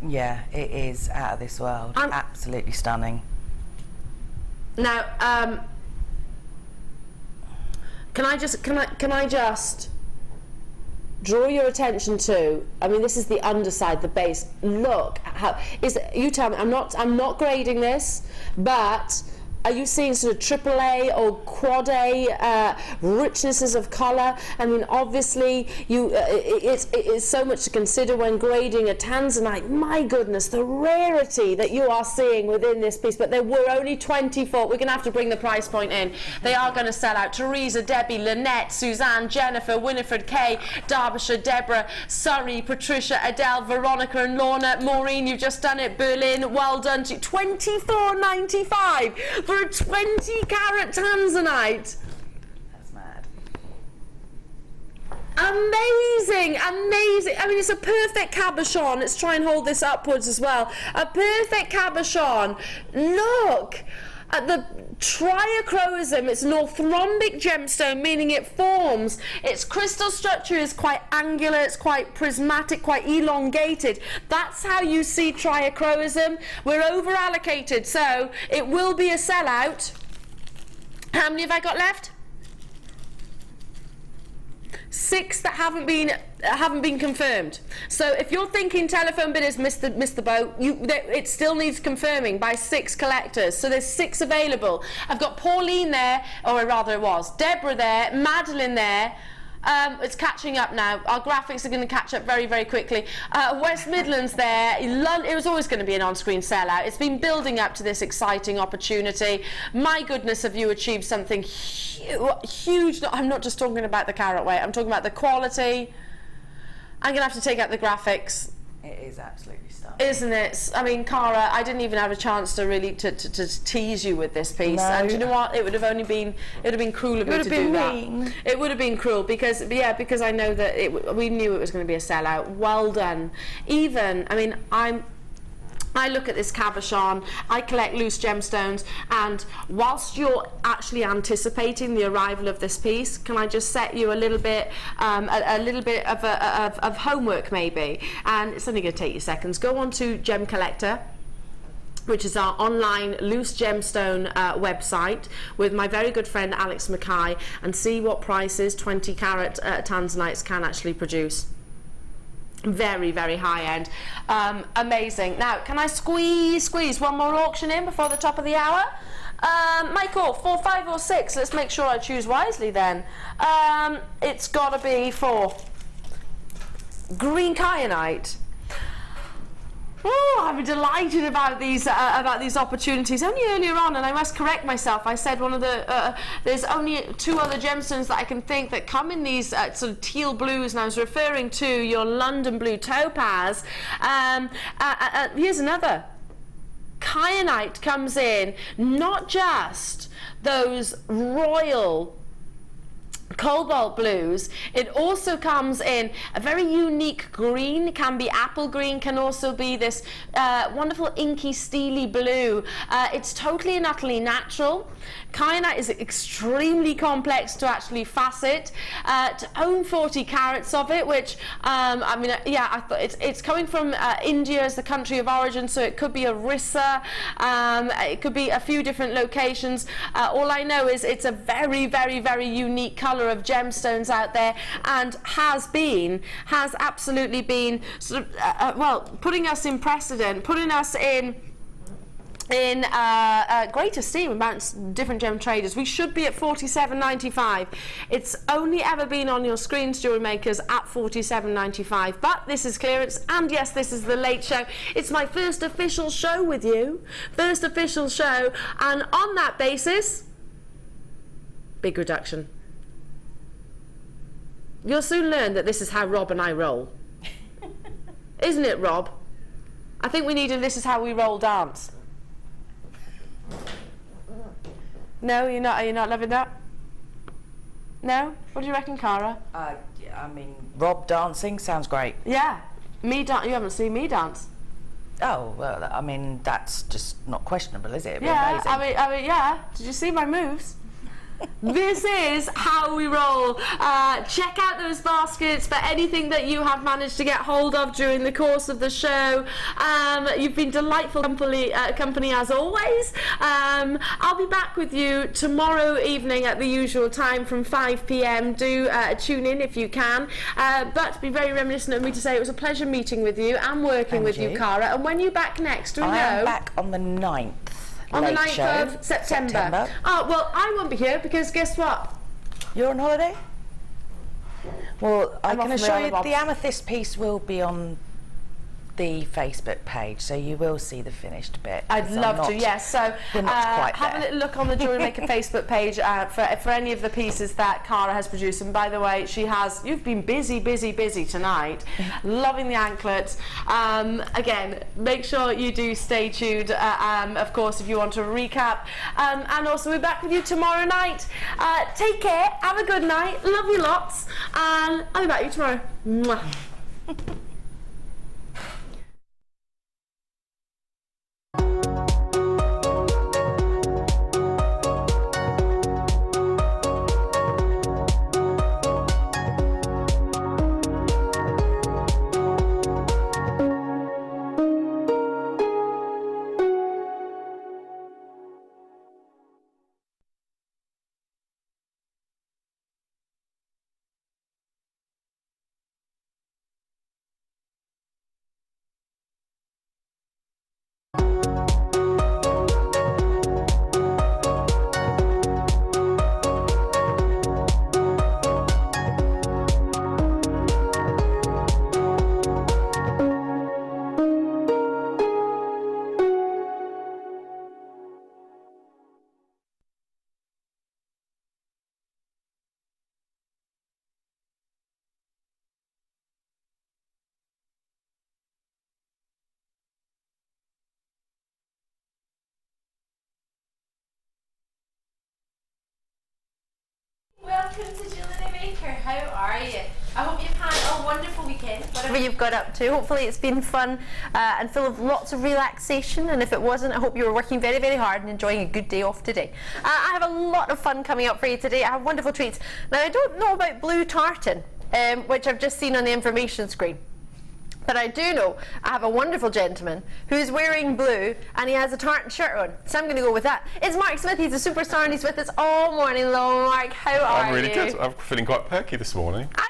[SPEAKER 9] yeah, it is out of this world. Absolutely stunning.
[SPEAKER 8] Now, can I just draw your attention to? I mean, this is the underside, the base. Look how is. You tell me. I'm not grading this, but are you seeing sort of AAA or quad A richnesses of colour? I mean, obviously, it's so much to consider when grading a tanzanite. My goodness, the rarity that you are seeing within this piece. But there were only 24. We're going to have to bring the price point in. They are going to sell out. Teresa, Debbie, Lynette, Suzanne, Jennifer, Winifred, Kay, Derbyshire, Deborah, Surrey, Patricia, Adele, Veronica and Lorna. Maureen, you've just done it. Berlin, well done to you. $24.95 for a 20 carat tanzanite.
[SPEAKER 9] That's mad.
[SPEAKER 8] Amazing, amazing. I mean, it's a perfect cabochon. Let's try and hold this upwards as well. A perfect cabochon. Look at the triachromosome. It's an orthorhombic gemstone, meaning it forms. Its crystal structure is quite angular, it's quite prismatic, quite elongated. That's how you see triachromosome. We're over allocated, so it will be a sellout. How many have I got left? 6 that haven't been confirmed. So if you're thinking telephone bidders missed the boat, it still needs confirming by 6 collectors. So there's 6 available. I've got Pauline there, or rather it was Deborah there, Madeline there. It's catching up now. Our graphics are going to catch up very, very quickly. West Midlands there. It was always going to be an on-screen sellout. It's been building up to this exciting opportunity. My goodness, have you achieved something huge? I'm not just talking about the carat weight. I'm talking about the quality. I'm going to have to take out the graphics.
[SPEAKER 9] It is absolutely stunning.
[SPEAKER 8] Isn't it? I mean, Cara, I didn't even have a chance to really to tease you with this piece.
[SPEAKER 9] No.
[SPEAKER 8] And you know what? It would have been cruel of me to do that. It would have been cruel because I know that we knew it was going to be a sellout. Well done. Even, I mean, I look at this cabochon, I collect loose gemstones, and whilst you're actually anticipating the arrival of this piece, can I just set you a little bit of homework maybe? And it's only going to take you seconds. Go on to Gem Collector, which is our online loose gemstone website, with my very good friend Alex Mackay, and see what prices 20 carat tanzanites can actually produce. Very, very high end. Amazing. Now, can I squeeze one more auction in before the top of the hour? Michael, 4, 5 or 6? Let's make sure I choose wisely then. It's got to be for green kyanite. Oh, I'm delighted about these opportunities. Only earlier on, and I must correct myself, I said one of the there's only 2 other gemstones that I can think that come in these sort of teal blues, and I was referring to your London blue topaz. Here's another. Kyanite comes in, not just those royal cobalt blues. It also comes in a very unique green. It can be apple green, can also be this wonderful inky steely blue. It's totally and utterly natural. Kyanite is extremely complex to actually facet. To own 40 carats of it, which I mean, yeah, I thought it's coming from India as the country of origin, so it could be Orissa, it could be a few different locations. All I know is it's a very, very, very unique colour of gemstones out there, and has absolutely been sort of well, putting us in precedent, putting us in great esteem amongst different gem traders. We should be at $47.95. It's only ever been on your screens, jewellery makers, at $47.95, but this is clearance, and yes, this is the late show. It's my first official show with you, and on that basis, big reduction. You'll soon learn that this is how Rob and I roll. Isn't it, Rob? I think we need a This Is How We Roll dance. No, you're not. Are you not loving that? No? What do you reckon, Cara?
[SPEAKER 9] Yeah, I mean, Rob dancing sounds great.
[SPEAKER 8] Yeah. Me dance. You haven't seen me dance.
[SPEAKER 9] Oh, well, I mean, that's just not questionable, is it? It'd be
[SPEAKER 8] Yeah,
[SPEAKER 9] amazing.
[SPEAKER 8] I mean, yeah. Did you see my moves? This is how we roll. Check out those baskets for anything that you have managed to get hold of during the course of the show. You've been delightful company as always. I'll be back with you tomorrow evening at the usual time from 5 p.m. Do tune in if you can. But be very reminiscent of me to say it was a pleasure meeting with you and working with you, Cara. And when you're back next, do we know?
[SPEAKER 9] I am back on the 9th.
[SPEAKER 8] On the 9th of September. Oh, well, I won't be here because guess what?
[SPEAKER 9] You're on holiday? Well, I can assure you the Amethyst piece will be on the Facebook page, so you will see the finished bit.
[SPEAKER 8] I'd love to, yes. So have a little look on the JewelleryMaker Facebook page for any of the pieces that Cara has produced. And by the way, you've been busy tonight, loving the anklets. Again, make sure you do stay tuned, of course, if you want to recap. And also, we're back with you tomorrow night. Take care, have a good night, love you lots, and I'll be back with you tomorrow. Mwah.
[SPEAKER 17] Welcome to JewelleryMaker. How are you? I hope you've had a wonderful weekend, whatever you've got up to. Hopefully it's been fun and full of lots of relaxation, and if it wasn't, I hope you were working very, very hard and enjoying a good day off today. I have a lot of fun coming up for you today. I have wonderful treats. Now, I don't know about blue tartan, which I've just seen on the information screen. But I do know I have a wonderful gentleman who's wearing blue and he has a tartan shirt on. So I'm going to go with that. It's Mark Smith. He's a superstar and he's with us all morning long. Mark, how are you?
[SPEAKER 6] I'm really good. I'm feeling quite perky this morning.
[SPEAKER 17] I